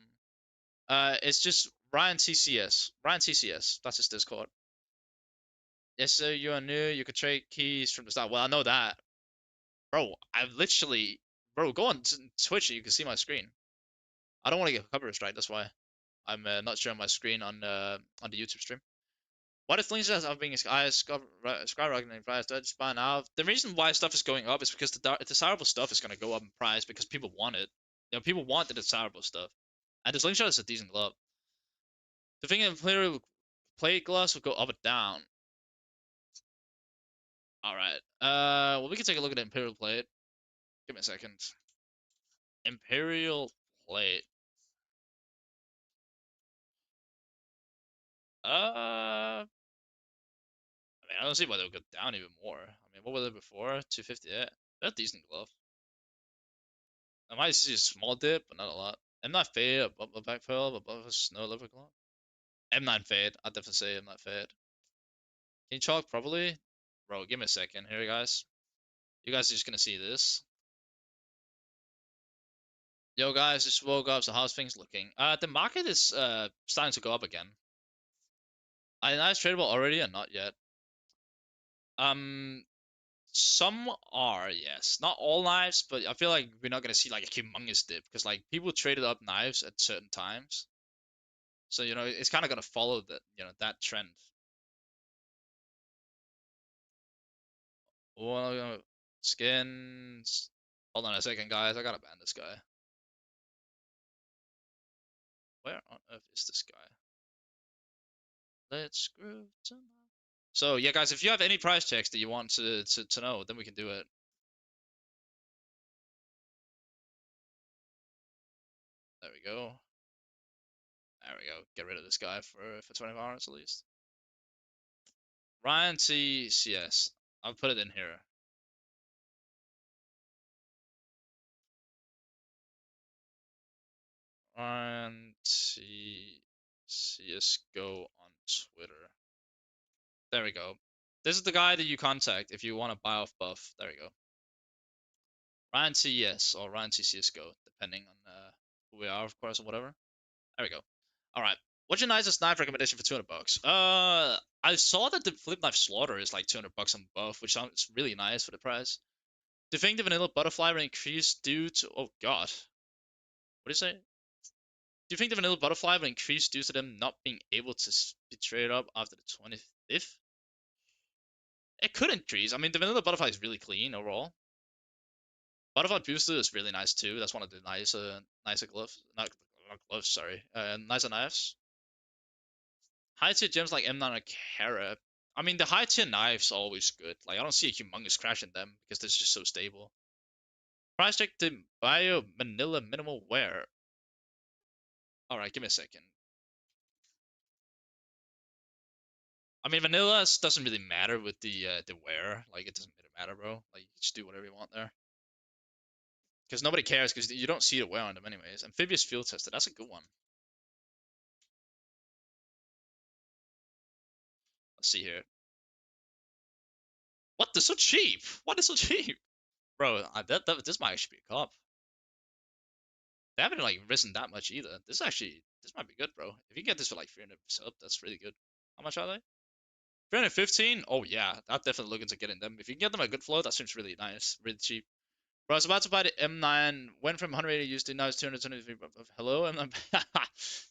It's just Ryan TCS. Ryan TCS. That's his Discord. Yes, sir. You are new. You could trade keys from the start. Well, I know that, bro. Bro, go on Twitch and you can see my screen. I don't want to get copyright strike. That's why I'm not showing my screen on the YouTube stream. What if links are being skyrocketing in price? Just buy now. The reason why stuff is going up is because the desirable stuff is going to go up in price because people want it. People want the desirable stuff. And this slingshot is a decent glove. The thing in plate gloves will go up or down. Alright. Well, we can take a look at the Imperial plate. Give me a second. Imperial plate. I mean, I don't see why they would go down even more. I mean, what were they before? 258. They're a decent glove. I might see a small dip, but not a lot. M9 fade above the backfill, above a snow liver glove. M9 fade. I'd definitely say M9 fade. King chalk probably. Bro, give me a second here, guys. You guys are just gonna see this. Yo, guys, just woke up. So how's things looking? The market is starting to go up again. I know it's tradable already and not yet. Um, Some are, yes. Not all knives, but I feel like we're not gonna see like a humongous dip because like people traded up knives at certain times. So it's kind of gonna follow that trend. Well, skins. Hold on a second, guys. I gotta ban this guy. Where on earth is this guy? Let's groove tonight. So yeah, guys, if you have any price checks that you want to know, then we can do it. There we go. There we go. Get rid of this guy for 24 hours at least. Ryan T CS. I'll put it in here. Ryan T CSGO on Twitter. There we go. This is the guy that you contact if you want to buy off buff. There we go. Ryan TS or Ryan T CSGO, depending on who we are, of course, or whatever. There we go. All right. What's your nicest knife recommendation for 200 bucks? I saw that the flip knife slaughter is like 200 bucks on buff, which sounds really nice for the price. Do you think the vanilla butterfly will increase due to? Oh god, what do you say? Do you think the vanilla butterfly will increase due to them not being able to be traded up after the 25th? It could increase. I mean, the vanilla butterfly is really clean overall. Butterfly booster is really nice too. That's one of the nicer gloves, not gloves, sorry, nicer knives. High tier gems like M9 or Kara. I mean, the high tier knives are always good. Like, I don't see a humongous crash in them because they're just so stable. Price check the Bio Manila minimal wear. Alright, give me a second. I mean, vanilla doesn't really matter with the wear. Like, it doesn't really matter, bro. Like, you just do whatever you want there. Because nobody cares because you don't see the wear on them anyways. Amphibious field tester, that's a good one. Let's see here. What? They're so cheap. What is so cheap? Bro, this might actually be a cop. They haven't like risen that much either. This might be good, bro. If you get this for like 300 sub, that's really good. How much are they? 315? Oh yeah, I'm definitely looking to getting them. If you can get them a good flow, that seems really nice, really cheap. Bro, I was about to buy the M9. Went from 180 USD, now it's 223. Hello, M9.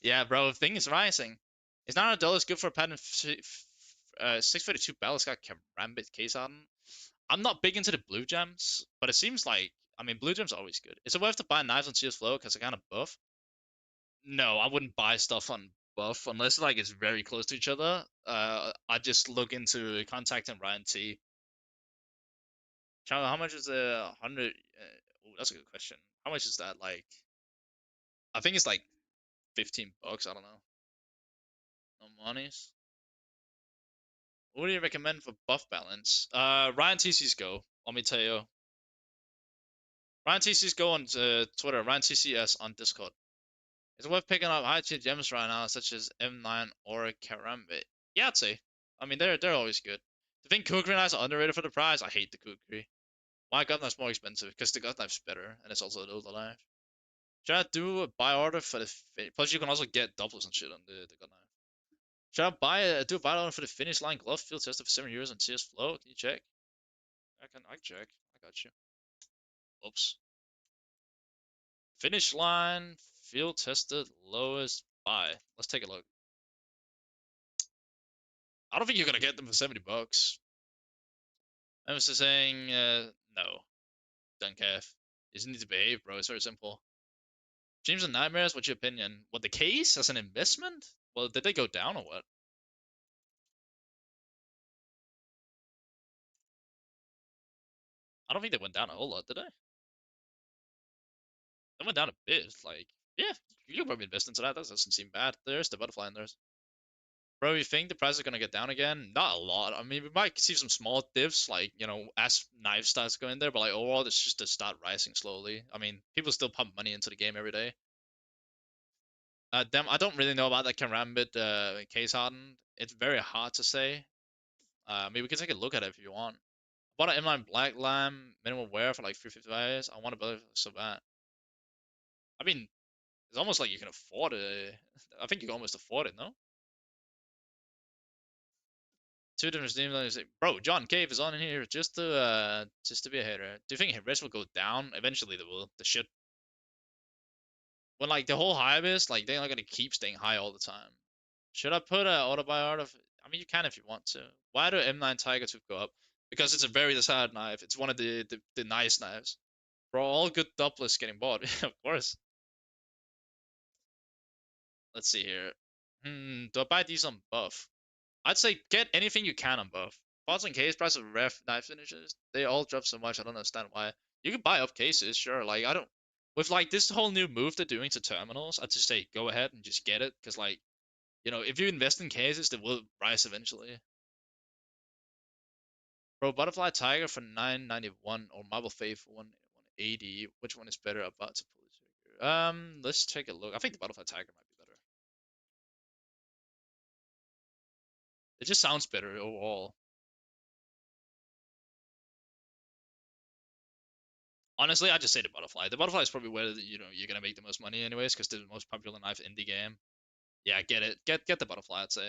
Yeah, bro, thing is rising. It's not $1 good for a pattern 652 bell. It's got Karambit case on. I'm not big into the blue gems, but it seems like, I mean, blue gems are always good. Is it worth to buy knives on CS Flow because they're kind of buff? No, I wouldn't buy stuff on buff unless like it's very close to each other. I just look into contacting Ryan T. How much is a 100? That's a good question. How much is that? Like, I think it's like $15. I don't know. No monies. What do you recommend for buff balance? Ryan TC's Go. Let me tell you. Ryan TC's Go on Twitter. Ryan TCS on Discord. It's worth picking up high tier gems right now, such as M9 or Karambit. Yeah, I'd say. I mean, they're always good. Do you think kukri knives are underrated for the price? I hate the kukri. My god knife's more expensive because the god knife's better and it's also a older knife. Should I do a buy order for the plus you can also get doubles and shit on the god knife. Should I do a buy order for the finish line glove field tested for €7 on CS Flow? Can you check? I can check. I got you. Oops. Finish line field tested lowest buy. Let's take a look. I don't think you're gonna get them for $70. I'm just saying no. Don't care. You just need to behave, bro. It's very simple. Dreams and Nightmares, what's your opinion? What, the case as an investment? Well, did they go down or what? I don't think they went down a whole lot, did they? They went down a bit. Like, yeah, you could probably invest into that. That doesn't seem bad. There's the butterfly in there. Bro, you think the price is gonna get down again? Not a lot. I mean, we might see some small dips, like, as knife starts going there, but like overall, it's just to start rising slowly. I mean, people still pump money into the game every day. I don't really know about that Karambit case hardened. It's very hard to say. I mean, we can take a look at it if you want. Bought an inline black lamb minimum wear for like 350 I want to buy it so bad. I mean, it's almost like you can afford it. I think you can almost afford it, no? Two different Steam like, bro, John Cave is on in here just to be a hater. Do you think hit rates will go down? Eventually they will. They should. When like the whole hype is like they're not gonna keep staying high all the time. Should I put a auto buy art of? I mean, you can if you want to. Why do M9 Tiger 2 go up? Because it's a very desired knife. It's one of the nice knives. Bro, all good doublets getting bought. Of course. Let's see here. Do I buy these on buff? I'd say get anything you can on buff. Pots and case price of ref knife finishes, they all drop so much. I don't understand why. You can buy up cases, sure. Like I don't. With like this whole new move they're doing to terminals, I'd just say go ahead and just get it, because like if you invest in cases, they will rise eventually. Bro, Butterfly Tiger for 991 or Marble Faith for 180. Which one is better? About to pull the trigger. Let's take a look. I think the Butterfly Tiger might be better. It just sounds better overall. Honestly, I just say the Butterfly. The Butterfly is probably where you're gonna make the most money anyways, because they're the most popular knife in the game. Yeah, get it. Get the Butterfly, I'd say.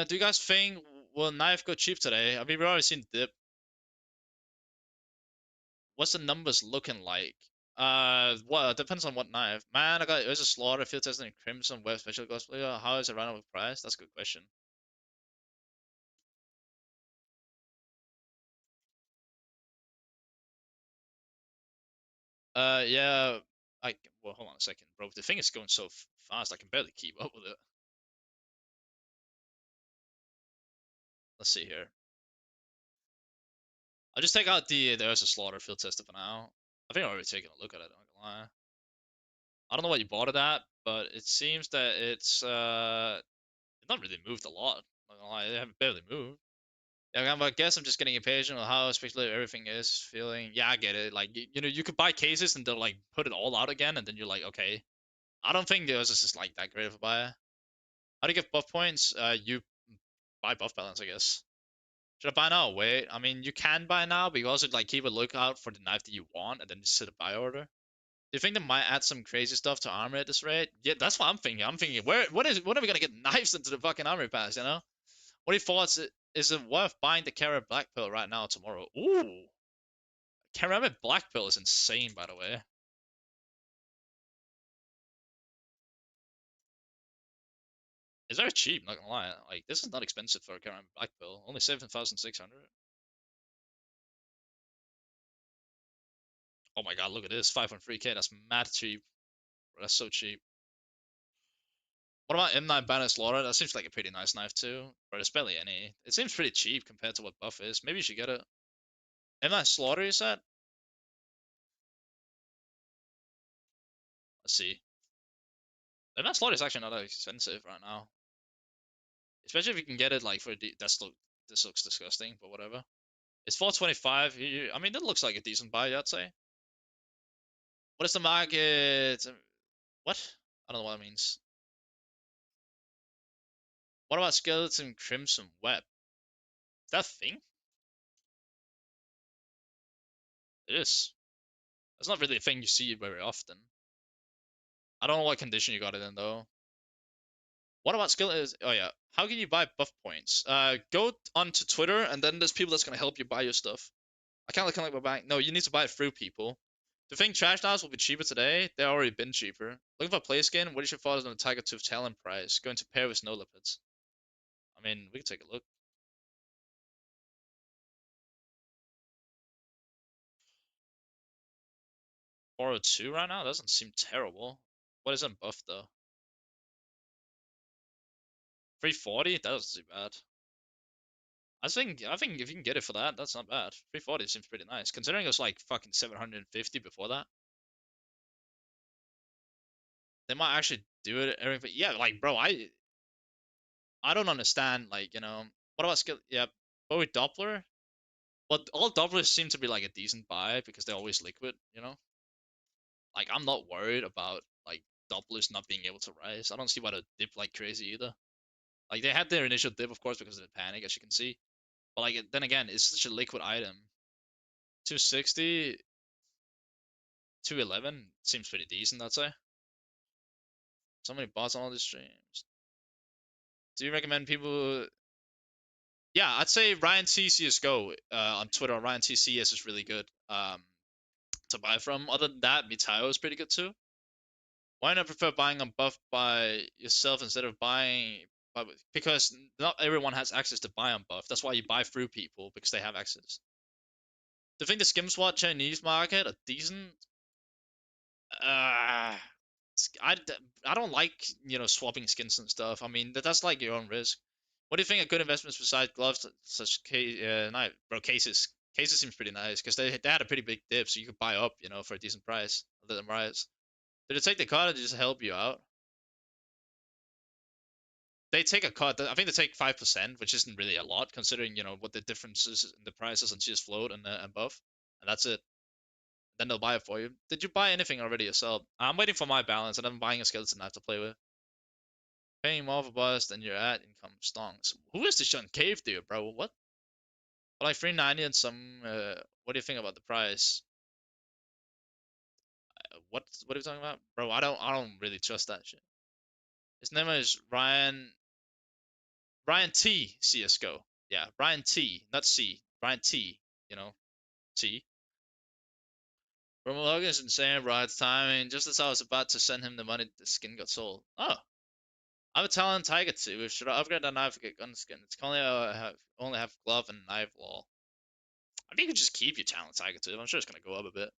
Do you guys think will knife go cheap today? I mean, we've already seen dip. What's the numbers looking like? Well, it depends on what knife. Man, I got there's a slaughter field testing Crimson Web Special Cosplayer. How is it run with price? That's a good question. Yeah. Well, hold on a second, bro. The thing is going so fast, I can barely keep up with it. Let's see here. I'll just take out there's a slaughter field tester for now. I think I've already taken a look at it, I'm not gonna lie. I don't know what you bought it at, but it seems that it's not really moved a lot. I'm not gonna lie, they haven't barely moved. Yeah, I guess I'm just getting impatient with how especially everything is feeling. Yeah, I get it. Like you could buy cases and they'll like put it all out again, and then you're like, okay. I don't think yours is just like that great of a buy. How do you get buff points? You buy buff balance, I guess. Should I buy now? Wait, I mean, you can buy now, but you also like keep a lookout for the knife that you want, and then just set a buy order. Do you think they might add some crazy stuff to armor at this rate? Yeah, that's what I'm thinking. I'm thinking, when are we gonna get knives into the fucking armor pass? What are your thoughts? Is it worth buying the Carrot Black Pill right now or tomorrow? Ooh, Ceramic black pill is insane, by the way. It's very cheap, not gonna lie. Like, this is not expensive for a ceramic black pill. Only 7,600. Oh my god, look at this. 5.3k. That's mad cheap. That's so cheap. What about M9 Banner Slaughter? That seems like a pretty nice knife too. But there's barely any. It seems pretty cheap compared to what buff is. Maybe you should get it. M9 Slaughter, you said? Let's see. M9 Slaughter is actually not that expensive right now. Especially if you can get it like for a this looks disgusting, but whatever. It's 425. I mean, that looks like a decent buy, I'd say. What is the market? What? I don't know what that means. What about Skeleton Crimson Web? Is that a thing? It is. That's not really a thing you see very often. I don't know what condition you got it in though. What about skill? Oh yeah. How can you buy buff points? Go onto Twitter and then there's people that's gonna help you buy your stuff. I can't look like my bank. No, you need to buy it through people. Do you think trash knives will be cheaper today? They've already been cheaper. Looking for a play skin? What is your thoughts on the Tiger Tooth Talon price? Going to pair with snow leopards. I mean, we can take a look. 402 right now? Doesn't seem terrible. What is on buff though? 340? That doesn't seem bad. I think if you can get it for that, that's not bad. 340 seems pretty nice. Considering it was like fucking 750 before that. They might actually do it everything. Yeah, like bro, I don't understand, like, what about skill? Yeah, but with Doppler, well, all Dopplers seem to be like a decent buy because they're always liquid. Like I'm not worried about like Dopplers not being able to rise. I don't see why they dip like crazy either. Like they had their initial dip, of course, because of the panic, as you can see. But like then again, it's such a liquid item. 260, 211 seems pretty decent, I'd say. So many bots on all these streams. Do you recommend people? Yeah, I'd say Ryan T CS:GO on Twitter. Ryan T CS is really good to buy from. Other than that, Mitayo is pretty good too. Why not prefer buying on buff by yourself instead of buying because not everyone has access to buy on buff. That's why you buy through people because they have access. Do you think the skim swap Chinese market are decent? Uh, I, I don't like swapping skins and stuff. I mean that's like your own risk. What do you think of good investments besides gloves such case knife bro cases? Cases seems pretty nice because they had a pretty big dip, so you could buy up for a decent price. Let them rise. Did it take the cut or just help you out? They take a cut. I think they take 5%, which isn't really a lot considering what the difference is in the prices on CS float and above, and that's it. Then they'll buy it for you. Did you buy anything already yourself? I'm waiting for my balance, and I'm buying a skeleton knife to play with. Paying more for bust than your ad income stonks. Who is this Sean Cave dude, bro? What? But like 390 and some. What do you think about the price? What are you talking about, bro? I don't really trust that shit. His name is Ryan T CS:GO. Yeah, Ryan T, not C. Ryan T. You know T. Roman Logan's insane, bro. It's timing. Just as I was about to send him the money, the skin got sold. Oh, I have a Talon Tiger too. Should I upgrade that knife to get gun skin? It's only have glove and knife wall. I think you could just keep your Talon Tiger too. I'm sure it's gonna go up a bit.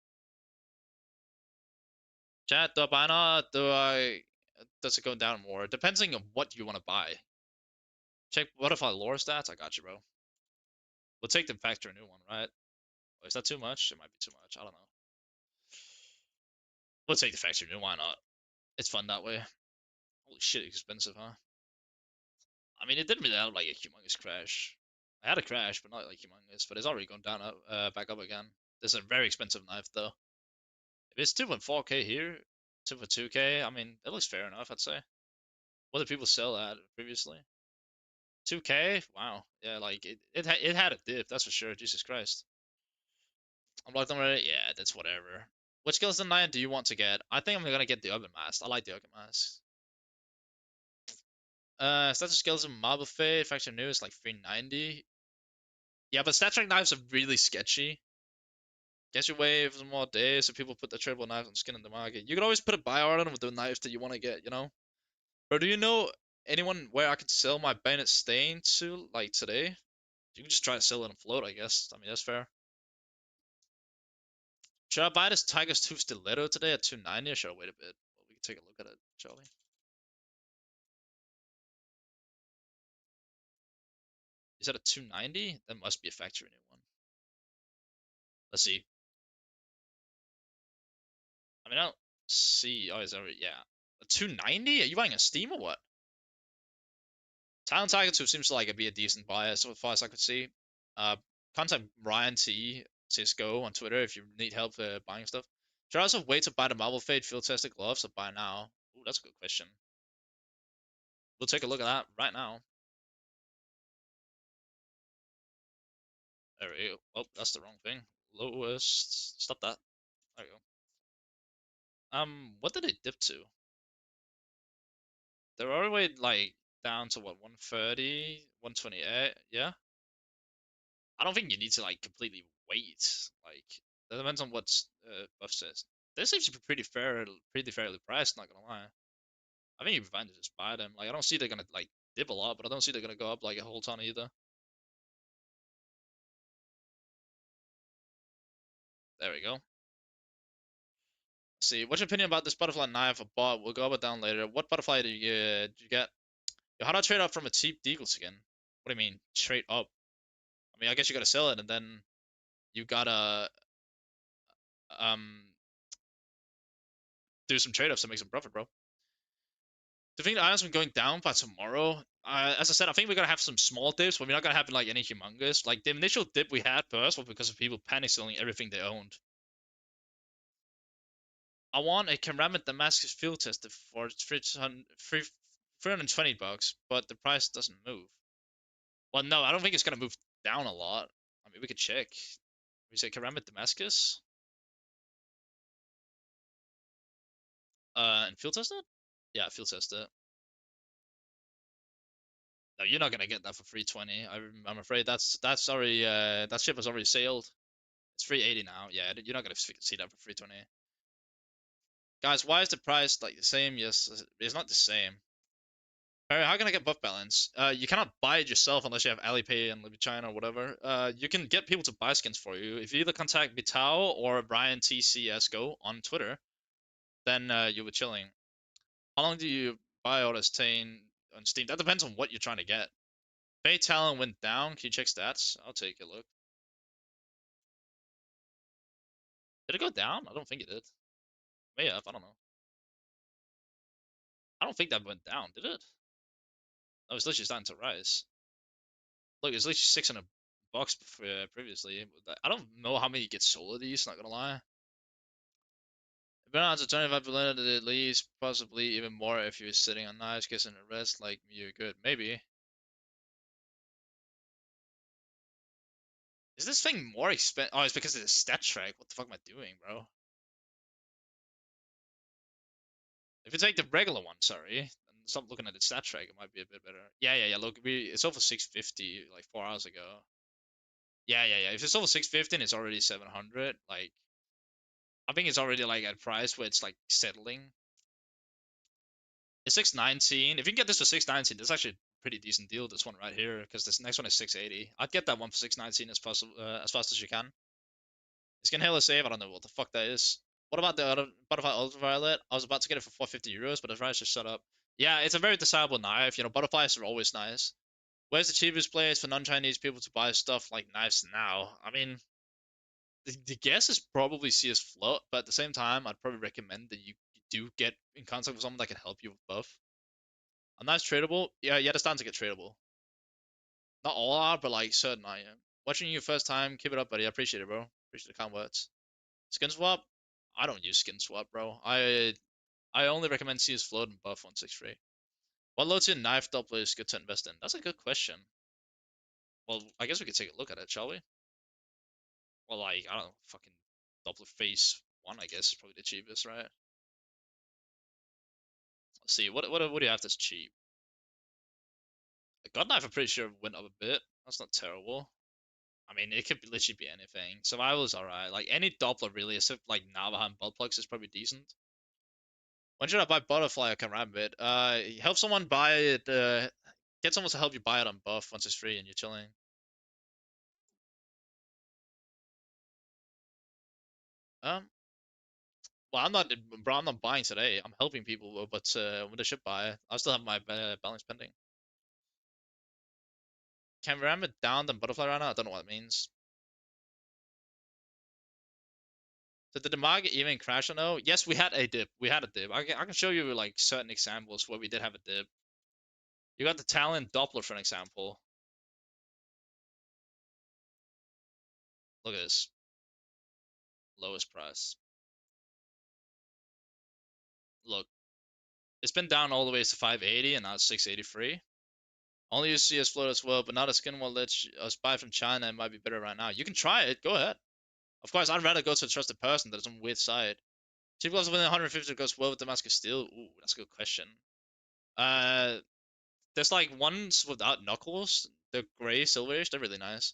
Chat, do I buy not? Does it go down more? Depending on what you want to buy. Check what if I lore stats? I got you, bro. We'll take the factory new one, right? Oh, is that too much? It might be too much. I don't know. We'll take the factory new. Why not? It's fun that way. Holy shit, expensive, huh? I mean, it didn't really have like a humongous crash. I had a crash, but not like humongous. But it's already gone down back up again. This is a very expensive knife though. If it's 2.4k here, 2.2k, I mean, it looks fair enough, I'd say. What did people sell at previously? 2k? Wow. Yeah, like it had a dip, that's for sure. Jesus Christ. I'm locked on Reddit. Yeah, that's whatever. Which skeleton knife do you want to get? I think I'm gonna get the Urban Mask. I like the Urban Mask. Statue skeleton Marble Fade, Faction New is like 390. Yeah, but stature knives are really sketchy. Guess you wait for some more days so people put the triple knives and skin in the market. You could always put a buy order on with the knives that you want to get, you know? Bro, do you know anyone where I could sell my Bayonet Stain to, like, today? You can just try to sell it on float, I guess. I mean, that's fair. Should I buy this Tigers 2 Stiletto today at 290 or should I wait a bit? Well, we can take a look at it, shall we? Is that a 290? That must be a factory new one. Let's see. I mean, I don't see. Oh, is that right? Yeah. A 290? Are you buying a Steam or what? Talon Tiger 2 seems like it'd be a decent buy as far as I could see. Uh, Contact Ryan T cs2 on Twitter if you need help buying stuff. Should I also wait to buy the Marble Fade field tested gloves or buy now? Ooh, that's a good question. We'll take a look at that right now. There we go. Oh, that's the wrong thing. Lowest. Stop that. There we go. What did it dip to? They're all the way like down to what 130, 128. Yeah. I don't think you need to like completely wait. Like that depends on what Buff says. This seems to be pretty fairly priced. Not gonna lie. I think you'd be fine to just buy them. Like I don't see they're gonna like dip a lot, but I don't see they're gonna go up like a whole ton either. There we go. See, what's your opinion about this butterfly knife I bought? We'll go up and down later. What butterfly did you get? Yo, how do I trade up from a cheap Deagle skin? What do you mean trade up? I mean, I guess you gotta sell it and then you gotta um do some trade ups to make some profit, bro. Do you think the items been going down by tomorrow? As I said, I think we're gonna have some small dips, but we're not gonna have like any humongous. Like the initial dip we had first was because of people panic selling everything they owned. I want a ceramic Damascus field tester for 320 bucks, but the price doesn't move. Well, no, I don't think it's gonna move down a lot. I mean, we could check. We say ceramic Damascus, and field test it. Yeah, field test it. No, you're not gonna get that for 320. I'm afraid that's already that ship has already sailed. It's 380 now. Yeah, you're not gonna see that for 320. Guys, why is the price like the same? Yes, it's not the same. Alright, how can I get buff balance? You cannot buy it yourself unless you have Alipay and China or whatever. You can get people to buy skins for you. If you either contact Bitao or Brian TCSGO on Twitter, then you'll be chilling. How long do you buy or sustain on Steam? That depends on what you're trying to get. Bay Talon went down. Can you check stats? I'll take a look. Did it go down? I don't think it did. May have. I don't know. I don't think that went down, did it? Oh, it's literally starting to rise. Look, it's literally 600 bucks previously. I don't know how many get sold of these, not gonna lie. Been on to 25% at least, possibly even more if you're sitting on knives, kissing a rest like me, you're good. Maybe. Is this thing more expensive? Oh, it's because of the stat track. What the fuck am I doing, bro? If you take the regular one, sorry, and stop looking at the stat track, it might be a bit better. Yeah. Look, it's over 650 like 4 hours ago. Yeah. If it's over 650 and it's already 700, like I think it's already like at a price where it's like settling. It's 619. If you can get this for 619, that's actually a pretty decent deal. This one right here, because this next one is 680. I'd get that one for 619 as possible, as fast as you can. It's gonna hella save. I don't know what the fuck that is. What about the other Butterfly Ultraviolet? I was about to get it for 450 euros, but the price just shut up. Yeah, it's a very desirable knife. You know, butterflies are always nice. Where's the cheapest place for non-Chinese people to buy stuff like knives now? I mean, the guess is probably CS Float, but at the same time, I'd probably recommend that you do get in contact with someone that can help you with buff. A knife tradable? Yeah, the stands to get tradable. Not all are, but like certain are. Yeah. Watching you first time, keep it up, buddy. I appreciate it, bro. Appreciate the kind words. Skin swap? I don't use skin swap, bro. I only recommend CS Float and buff 163. What loads in knife doubler is good to invest in? That's a good question. Well, I guess we could take a look at it, shall we? Well, like, I don't know, fucking Doppler face one, I guess, is probably the cheapest, right? Let's see, what do you have that's cheap? A God knife, I'm pretty sure went up a bit. That's not terrible. I mean, it could literally be anything. Survival is alright. Like any Doppler really, except like Navaja and Buttplugs is probably decent. When should I buy Butterfly or Karambit? Help someone buy it. Get someone to help you buy it on buff once it's free and you're chilling. Um, well, I'm not, bro. I'm not buying today. I'm helping people, but when they should buy, I still have my balance pending. Can Karambit down than Butterfly right now? I don't know what it means. So did the market even crash or no? Yes, we had a dip. We had a dip. I can show you like certain examples where we did have a dip. You got the Talent Doppler for an example. Look at this. Lowest price. Look, it's been down all the way to 580 and now it's 683. Only use CS float as well, but now the skin will let us buy from China. It might be better right now. You can try it. Go ahead. Of course, I'd rather go to a trusted person than some weird site. Cheap gloves within 150 goes well with Damascus Steel. Ooh, that's a good question. Uh, there's like ones without knuckles. They're gray, silverish. They're really nice.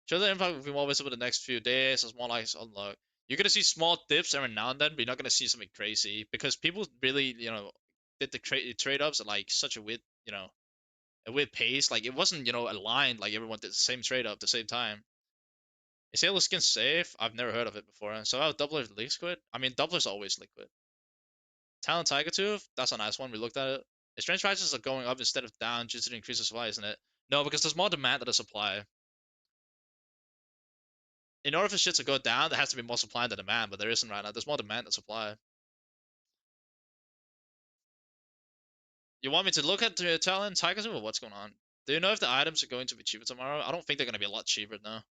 Show the impact will be more visible the next few days as more likes unlock. You're gonna see small dips every now and then, but you're not gonna see something crazy because people really, did the trade ups at like such a weird, a weird pace. Like it wasn't, aligned. Like everyone did the same trade up at the same time. Is Halo skin safe? I've never heard of it before. So how Doubler liquid? I mean, Doubler's always liquid. Talent Tiger Tooth? That's a nice one. We looked at it. Exchange prices are going up instead of down due to the increase of supply, isn't it? No, because there's more demand than the supply. In order for shit to go down, there has to be more supply than demand, but there isn't right now. There's more demand than supply. You want me to look at the Talent Tiger Tooth or what's going on? Do you know if the items are going to be cheaper tomorrow? I don't think they're going to be a lot cheaper now.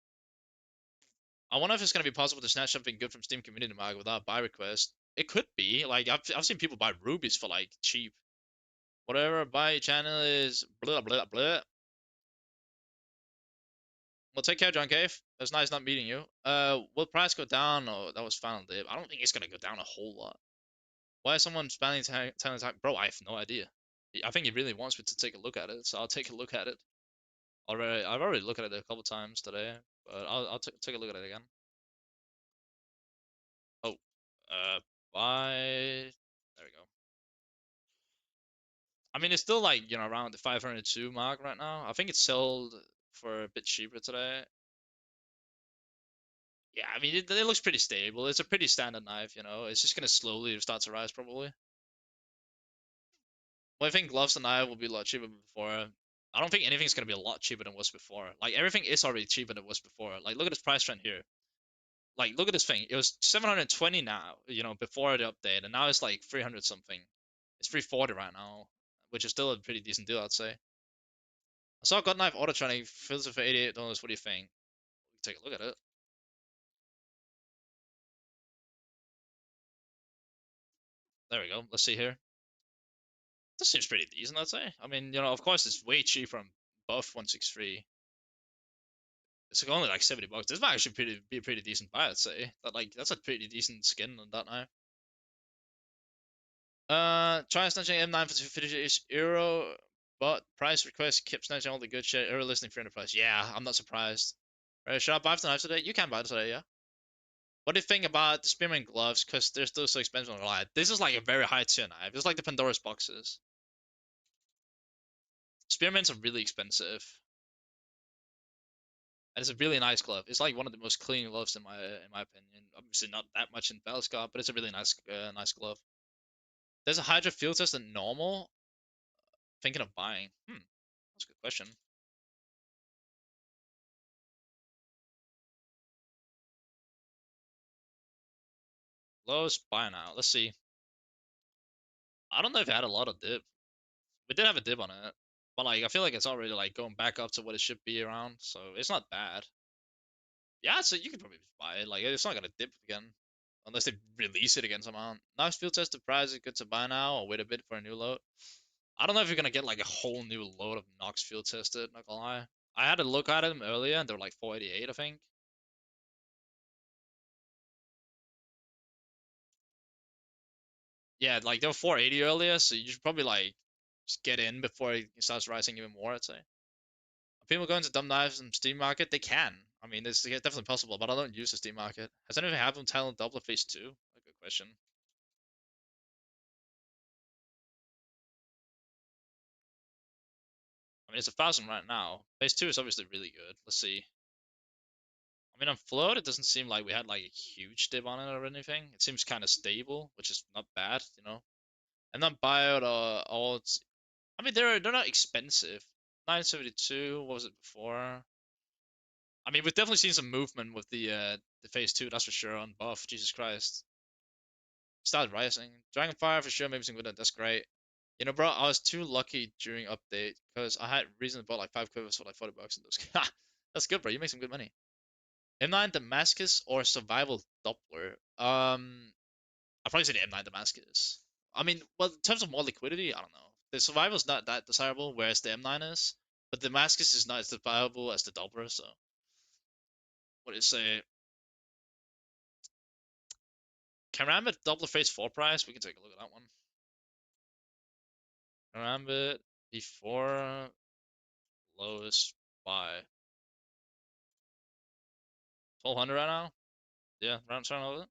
I wonder if it's going to be possible to snatch something good from Steam Community Mag without buy request. It could be. Like, I've seen people buy rubies for, like, cheap. Whatever buy channel is blah, blah, blah. Well, take care, John Cave. It was nice not meeting you. Will price go down? Oh, that was final dip. I don't think it's going to go down a whole lot. Why is someone spamming telling time? Bro, I have no idea. I think he really wants me to take a look at it, so I'll take a look at it. I've already looked at it a couple times today, but I'll take a look at it again. Oh, buy. There we go. I mean, it's still like, around the 502 mark right now. I think it's sold for a bit cheaper today. Yeah, I mean, it looks pretty stable. It's a pretty standard knife, It's just gonna slowly start to rise, probably. Well, I think gloves and knife will be a lot cheaper than before. I don't think anything's gonna be a lot cheaper than it was before. Like, everything is already cheaper than it was before. Like, look at this price trend here. Like, look at this thing. It was 720 now, before the update, and now it's like 300 something. It's 340 right now, which is still a pretty decent deal, I'd say. I saw God Knife Auto Training filter for $88. What do you think? Take a look at it. There we go. Let's see here. This seems pretty decent, I'd say. I mean, of course, it's way cheaper from Buff 163. It's only like $70. This might actually be a pretty decent buy, I'd say. That's a pretty decent skin on that knife. Try snatching M9 for 250 euro, but price request keep snatching all the good shit. Euro listing 300 price. Yeah, I'm not surprised. Right, should I buy the knife today? You can buy it today, yeah. What do you think about the spearmint gloves? Because they're still so expensive on the line. This is like a very high tier knife. It's like the Pandora's boxes. Spearmints are really expensive. And it's a really nice glove. It's like one of the most clean gloves in my opinion. Obviously not that much in Valscott, but it's a really nice glove. There's a Hydra field test at normal. Thinking of buying. That's a good question. Lowest buy now. Let's see. I don't know if it had a lot of dip. We did have a dip on it, but like I feel like it's already like going back up to what it should be around, so it's not bad. Yeah, so you can probably buy it. Like it's not gonna dip again unless they release it again somehow. Nice field tested price is good to buy now or wait a bit for a new load. I don't know if you're gonna get like a whole new load of Nox field tested. Not gonna lie. I had a look at them earlier and they were like 488, I think. Yeah, like they were 480 earlier, so you should probably like just get in before it starts rising even more. I'd say. Are people going to dumb knives in Steam Market? They can. I mean, it's definitely possible, but I don't use the Steam Market. Has anything happened with Talent Double Phase 2? A good question. I mean, it's 1,000 right now. Phase 2 is obviously really good. Let's see. I mean, on float, it doesn't seem like we had like a huge dip on it or anything. It seems kind of stable, which is not bad, you know. And then buyout, all it's. I mean, they're not expensive. 972. What was it before? I mean, we've definitely seen some movement with the phase 2. That's for sure. On buff, Jesus Christ, started rising. Dragonfire for sure. Maybe some good. That's great. You know, bro, I was too lucky during update because I had recently bought like 5 quivers for like $40 in those. That's good, bro. You make some good money. M9 Damascus or Survival Doppler? I'd probably say the M9 Damascus. I mean, well, in terms of more liquidity, I don't know. The Survival's not that desirable, whereas the M9 is. But the Damascus is not as desirable as the Doppler, so what do you say? Karambit Doppler Phase 4 price? We can take a look at that one. Karambit before lowest buy. 1,200 right now? Yeah, around 1,200?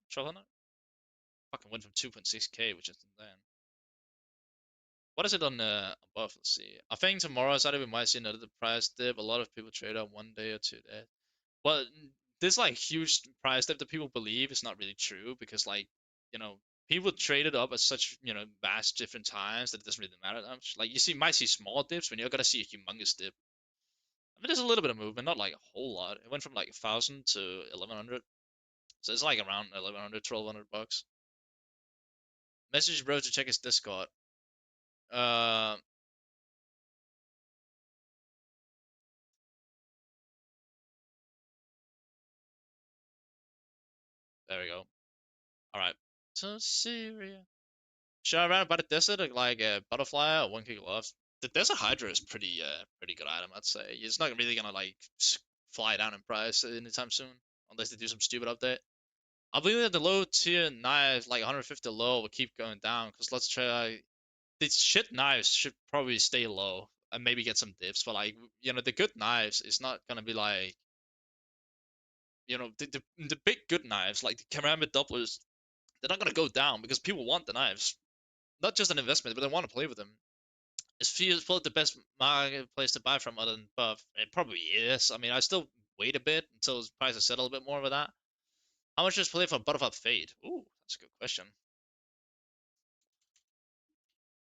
Fucking went from 2.6k, which is insane. What is it on above? Let's see. I think tomorrow Saturday we might see another price dip. A lot of people trade up 1 day or 2 days. But this like huge price dip that people believe is not really true because like you know people trade it up at such vast different times that it doesn't really matter that much. Like might see small dips when you're gonna see a humongous dip. I mean, there's a little bit of movement, not like a whole lot. It went from like 1,000 to 1,100, so it's like around 1,100, 1,200 bucks. Message bro to check his Discord. Uh, there we go. All right. So Syria. Should I run about a desert like a butterfly or 1 gloves? The desert hydra is pretty good item, I'd say. It's not really gonna like fly down in price anytime soon, unless they do some stupid update. I believe that the low tier knives, like 150 low, will keep going down. Cause let's try these shit knives should probably stay low and maybe get some dips. But like the good knives is not gonna be like the big good knives like the ceramic doublers. They're not gonna go down because people want the knives. Not just an investment, but they want to play with them. Is Fuse the best marketplace to buy from other than Buff? It probably is. I mean, I still wait a bit until prices settle a bit more with that. How much does play for Butterfly Fade? Ooh, that's a good question.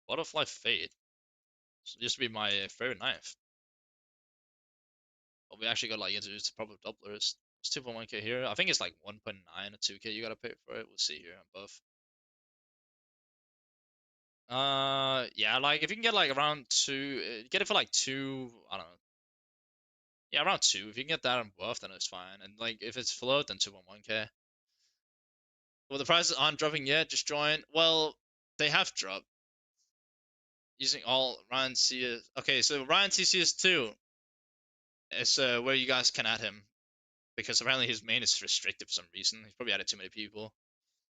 Butterfly Fade used to be my favorite knife. But we actually got like into its proper doublers. It's 2.1k here. I think it's like 1.9 or 2k you gotta pay for it. We'll see here on Buff. Yeah, like if you can get like around two, get it for like two. I don't know. Yeah, around two. If you can get that on Buff, then it's fine. And like if it's float, then 2.1k. Well, the prices aren't dropping yet. Just join. Well, they have dropped using all Ryan CS. Okay, so Ryan CCS2 is where you guys can add him because apparently his main is restricted for some reason. He's probably added too many people.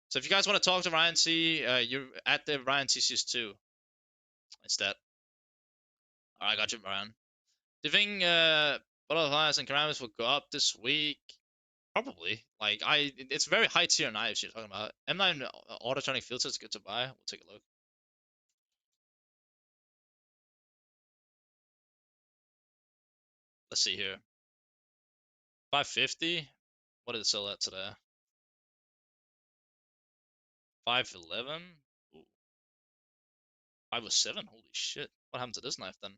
So if you guys want to talk to Ryan C, you're at the Ryan CCS2 instead. All right, got you, Ryan. Do you think butterflies and ceramics will go up this week? Probably. Like it's very high tier knives you're talking about. M9 autotronic filter is good to buy. We'll take a look. Let's see here. 550. What did it sell at today? 511. Ooh, 507. Holy shit! What happened to this knife then?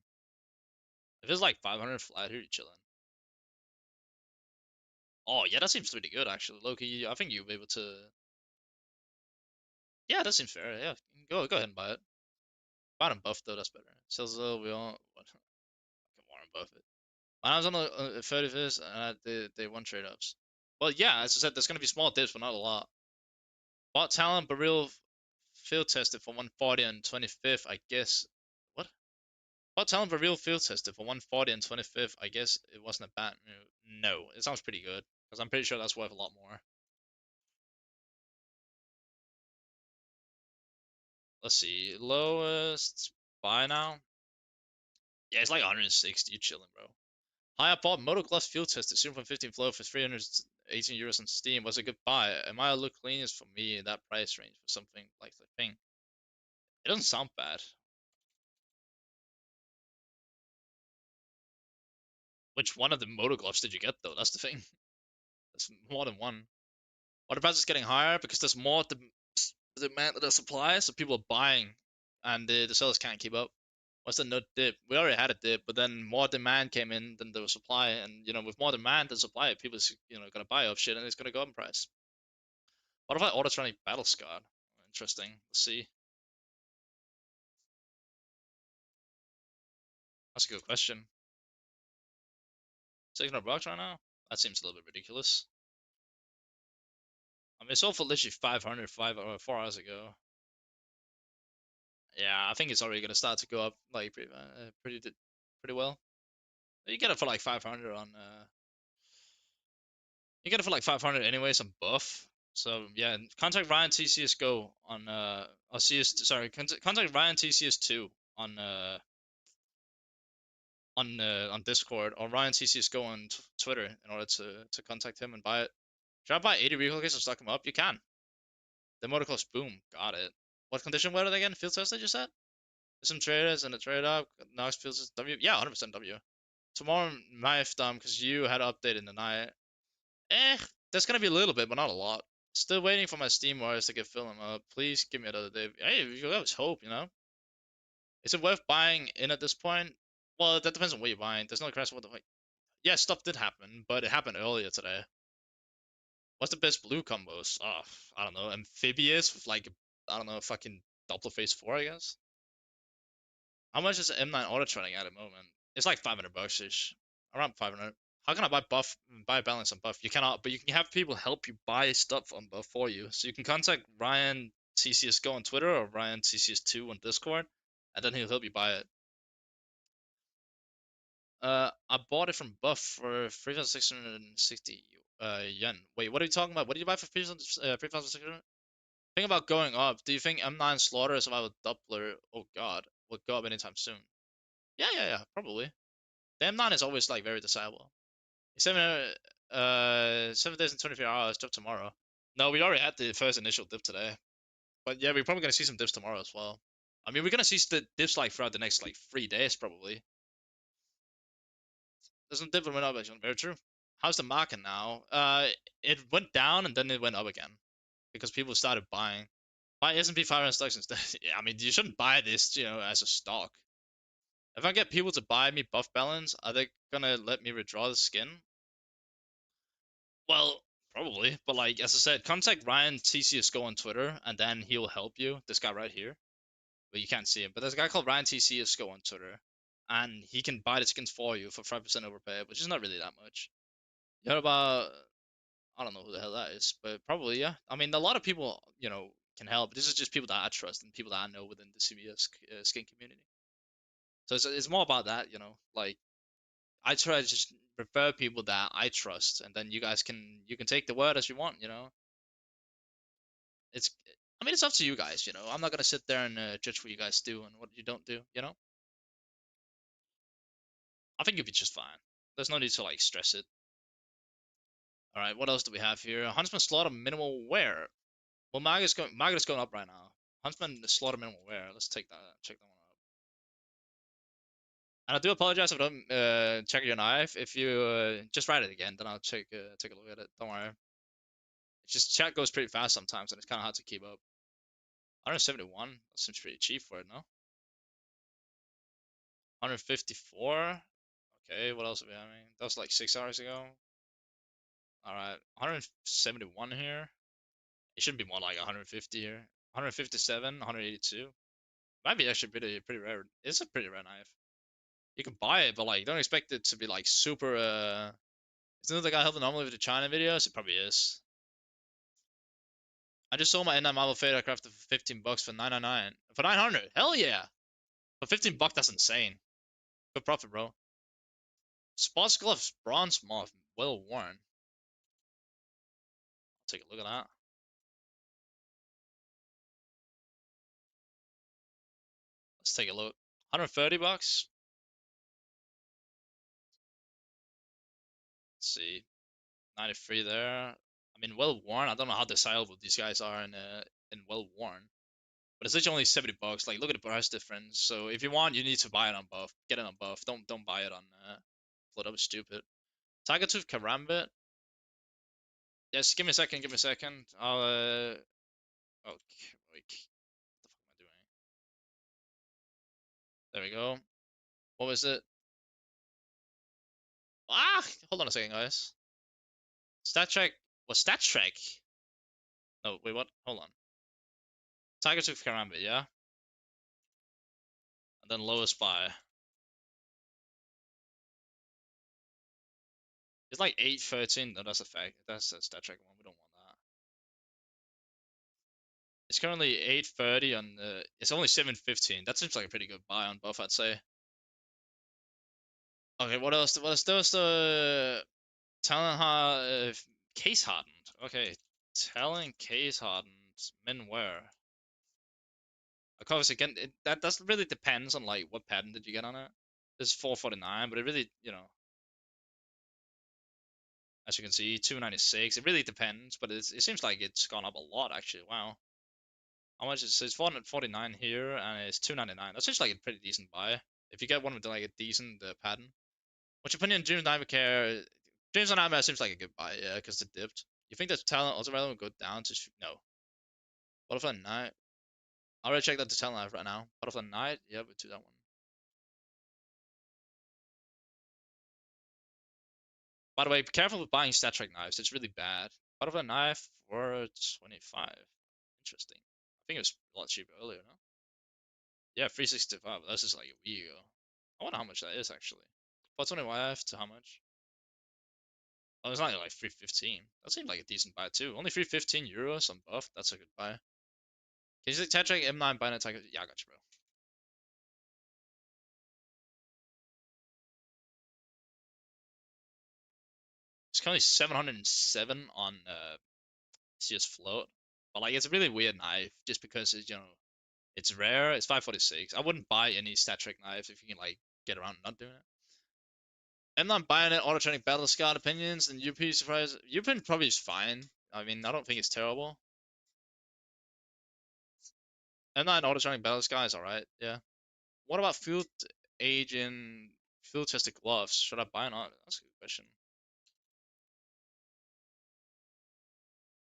If it's like 500 flat here, you chilling. Oh yeah, that seems pretty good actually. Loki, I think you'll be able to. Yeah, that seems fair. Yeah, go ahead and buy it. Buy it on buff though, that's better. Sells we all what? Fucking Warren Buffett. When I was on the 31st, they won trade ups. Well, yeah, as I said, there's gonna be small dips, but not a lot. Bought talent, but real field tested for 140 and 25th, I guess. What? Bought talent, but real field tested for 140 and 25th. I guess it wasn't a bad move. No, it sounds pretty good because I'm pretty sure that's worth a lot more. Let's see, lowest buy now. Yeah, it's like 160. You chilling, bro. Hi, I bought Moto Gloves field test at 0.15 flow for 318 euros on Steam. Was a good buy. Am I a look cleanest for me in that price range for something like the thing? It doesn't sound bad. Which one of the Moto Gloves did you get though? That's the thing. There's more than one. Or the price is getting higher because there's more demand than the supply, so people are buying, and the sellers can't keep up. What's the nut dip? We already had a dip, but then more demand came in than there was supply, and with more demand than supply, people's gonna buy up shit, and it's gonna go up in price. What if I auto battle scarred? Interesting. Let's see. That's a good question. $600 right now? That seems a little bit ridiculous. I mean, it sold for literally 500 4 hours ago. Yeah, I think it's already gonna start to go up like pretty well. You get it for like 500 on you get it for like 500 anyways on buff. So yeah, contact Ryan TCSGO on or CS sorry, contact Ryan TCS2 on on Discord or Ryan TCSGO on Twitter in order to contact him and buy it. Should I buy 80 recoil kits and stock them up? You can. The motocross boom, got it. What condition were they again? Field test, you said? Some traders and a trade up. Knox field test W. Yeah, 100% W. Tomorrow might have done because you had updated in the night. Eh, there's gonna be a little bit, but not a lot. Still waiting for my Steam wires to get filling up. Please give me another day. Hey, you always hope, Is it worth buying in at this point? Well, that depends on what you're buying. There's no crash. What the fuck? Yeah, stuff did happen, but it happened earlier today. What's the best blue combos? Oh, I don't know. Amphibious with like, I don't know, fucking Doppler Phase 4, I guess. How much is M9 auto training at the moment? It's like 500 bucks ish. Around 500. How can I buy balance on buff? You cannot, but you can have people help you buy stuff on buff for you. So you can contact Ryan CCSGO on Twitter or Ryan CCS2 on Discord, and then he'll help you buy it. I bought it from Buff for 3,660 yen. Wait, what are you talking about? What did you buy for 3,600? Think about going up. Do you think M9 Slaughter is about a Doppler? Oh god, will go up anytime soon? Yeah, probably. The M9 is always like very desirable. 7 days and 24 hours. Dip tomorrow. No, we already had the first initial dip today, but yeah, we're probably gonna see some dips tomorrow as well. I mean, we're gonna see the dips like throughout the next like 3 days probably. There's some dip and went up actually. Very true. How's the market now? It went down and then it went up again because people started buying. Buy S&P 500 stocks instead. Yeah, I mean, you shouldn't buy this, as a stock. If I get people to buy me buff balance, are they gonna let me withdraw the skin? Well, probably. But like as I said, contact Ryan TCSGO on Twitter, and then he'll help you. This guy right here, but you can't see him. But there's a guy called Ryan TCSGO on Twitter, and he can buy the skins for you for 5% overpay, which is not really that much. You heard about? I don't know who the hell that is, but probably yeah. I mean, a lot of people, can help. This is just people that I trust and people that I know within the CBS skin community. So it's more about that, like I try to just refer people that I trust, and then you can take the word as you want. It's I mean it's up to you guys. I'm not gonna sit there and judge what you guys do and what you don't do. I think you'll be just fine. There's no need to like stress it. All right, what else do we have here? Huntsman slaughter minimal wear. Well, Margaret's going up right now. Huntsman slaughter minimal wear. Let's check that one out. And I do apologize if I don't check your knife. If you just write it again, then I'll take a look at it. Don't worry. It's just chat goes pretty fast sometimes, and it's kind of hard to keep up. 171. That seems pretty cheap for it, no? 154. Okay, what else are we having? That was like 6 hours ago. All right, 171 here. It should be more like 150 here. 157, 182. Might be actually pretty rare. It's a pretty rare knife. You can buy it, but like don't expect it to be like super. Isn't it the guy helping normally with the China videos? It probably is. I just sold my N9 Marvel Fade aircraft for 15 bucks for 999. For 900. Hell yeah. For 15 bucks, that's insane. Good profit, bro. Sports gloves, bronze moth, well worn. Take a look at that. Let's take a look. 130 bucks. Let's see. 93 there. I mean, well worn. I don't know how desirable these guys are in well worn. But it's literally only 70 bucks. Like, look at the price difference. So if you want, you need to buy it on buff. Get it on buff. Don't buy it on float up. Stupid. Tiger Tooth Karambit. Yes, give me a second. Give me a second. I'll okay, wait. What the fuck am I doing? There we go. What was it? Ah, hold on a second, guys. Stat check. Was stat check? No, wait, what? Hold on. Tiger Tooth Karambit, yeah. And then lowest buy. It's like 813. No, that's a fact. That's a stat check one. We don't want that. It's currently 830 on the. It's only 715. That seems like a pretty good buy on buff, I'd say. Okay, what else? What else? There was the Talon case hardened. Okay, Talon case hardened. Minware. Of course, again, that really depends on like what pattern did you get on it. This is 449, but it really, as you can see, 296. It really depends, but it seems like it's gone up a lot actually. Wow. How much is it? It's 449 here, and it's 299. That's just like a pretty decent buy. If you get one with like a decent pattern. What's your opinion on Dreams Nightmare Care? Dreams on Nightmare seems like a good buy, yeah, because it dipped. You think that talent also relevant will go down to no? Butterfly Night. I'll already check that to talent live right now. Butterfly Night, yeah, we'll do that one. By the way, be careful with buying stat track knives. It's really bad. Butterfly Knife for 25. Interesting. I think it was a lot cheaper earlier, no? Yeah, 365. That's just like a week ago. I wonder how much that is actually. 420 YF to how much? Oh, it's not like 315. That seems like a decent buy too. Only 315 euros on buff. That's a good buy. Can you say Tetrag M9 buy an attack? Yeah, I got you, bro. It's currently 707 on CS float, but like it's a really weird knife just because it's it's rare. It's 546. I wouldn't buy any stat trick knives if you can like get around not doing it. I'm not buying it. Autotronic Battle Scar opinions and UP surprise. UP probably is fine. I mean, I don't think it's terrible. M9 Autotronic Battle Scar is alright. Yeah. What about field age in field tested gloves? Should I buy or not? That's a good question.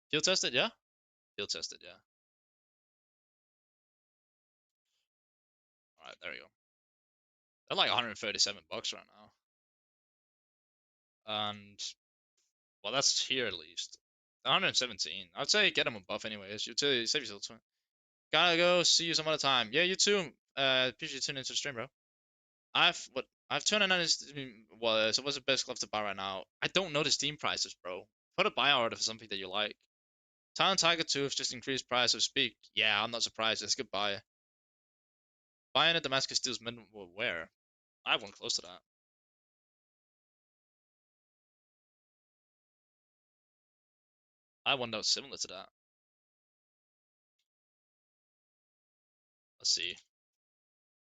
Field tested, yeah. Field tested, yeah. All right, there we go. They're like 137 bucks right now, and well, that's here at least. 117. I'd say get them a buff anyways. Utility save yourself 20. Gotta go. See you some other time. Yeah, you too. Appreciate you tuning into the stream, bro. I've 299. Well, so what's the best glove to buy right now? I don't know the Steam prices, bro. Put a buy order for something that you like. Talon Tiger 2 has just increased price of speak. Yeah, I'm not surprised. It's a good buy. Buying a Damascus Steel's mid where? I have one close to that. I have one that was similar to that. Let's see.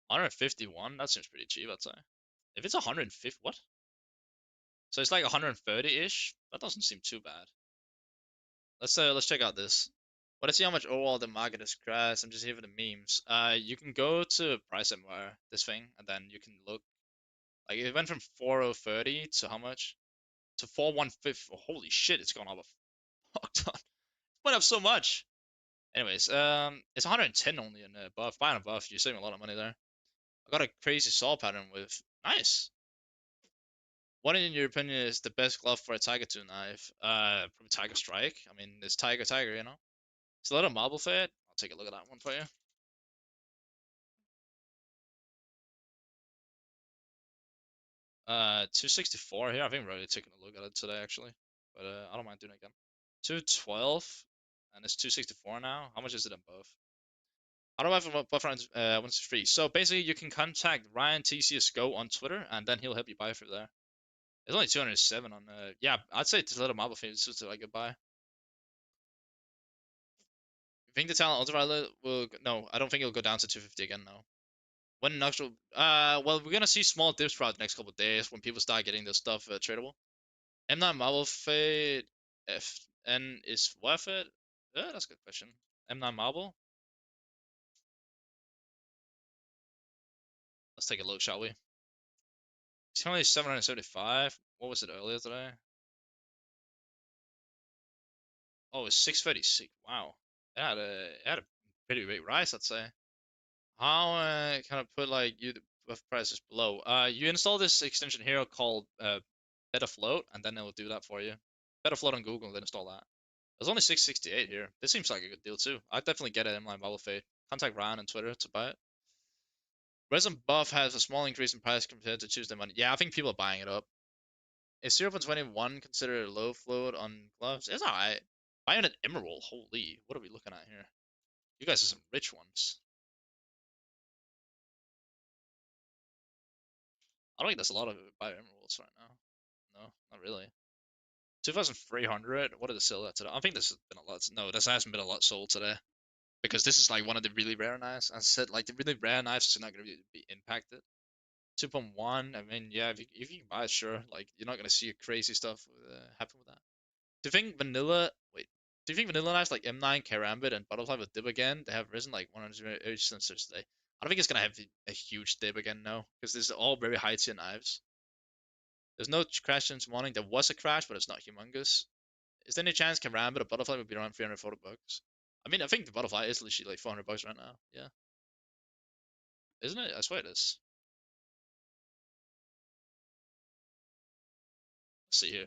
151? That seems pretty cheap, I'd say. If it's 150, what? So it's like 130-ish? That doesn't seem too bad. Let's check out this. But I see how much overall the market has crashed. I'm just here for the memes. You can go to price somewhere, this thing, and then you can look. Like it went from 4030 to how much? To 4150. Oh, holy shit, it's gone up a fuck ton. It went up so much. Anyways, it's 110 only in the buff. Buying a buff, you're saving a lot of money there. I got a crazy saw pattern with nice. What in your opinion is the best glove for a Tiger 2 knife? Probably Tiger Strike. I mean, it's Tiger, you know? It's a little marble fade. I'll take a look at that one for you. 264 here. I think we're already taking a look at it today, actually. But I don't mind doing it again. 212, and it's 264 now. How much is it in both? How do I have buff rounds when it's free? So basically, you can contact Ryan TCSGO on Twitter, and then he'll help you buy through there. It's only 207 on. Yeah, I'd say it's a little marble fade. It's just like a buy. You think the talent ultraviolet will? No, I don't think it'll go down to 250 again. No. When Noctral, well, we're gonna see small dips throughout the next couple of days when people start getting this stuff tradable. M9 Marble Fade FN is worth it? Yeah, that's a good question. M9 Marble? Let's take a look, shall we? It's only 775. What was it earlier today? Oh, it's 636. Wow. It had a pretty big rise, I'd say. How can I put like you with prices below? You install this extension here called Better Float, and then it will do that for you. Better Float on Google, and then install that. There's only 668 here. This seems like a good deal too. I'd definitely get it in my Bubble Fade. Contact Ryan on Twitter to buy it. Resin Buff has a small increase in price compared to Tuesday money. Yeah, I think people are buying it up. Is 0.21 considered a low float on gloves? It's alright. Buying an Emerald, holy, what are we looking at here? You guys are some rich ones. I don't think there's a lot of buy Emeralds right now. No, not really. 2,300. What did it sell at today? I think this has been a lot. No, this hasn't been a lot sold today because this is like one of the really rare knives. As I said, like the really rare knives are not going to be impacted. 2.1. I mean, yeah, if you can buy it, sure. Like you're not going to see crazy stuff happen with that. Do you think vanilla? Wait. Do you think vanilla knives like M9, Karambit, and Butterfly will dip again? They have risen like 100 since today. I don't think it's gonna have a huge dip again, no, because these are all very high tier knives. There's no crash this morning. There was a crash, but it's not humongous. Is there any chance Karambit or Butterfly would be around 340 bucks? I mean, I think the Butterfly is literally like 400 bucks right now. Yeah, isn't it? I swear it is. Let's see here.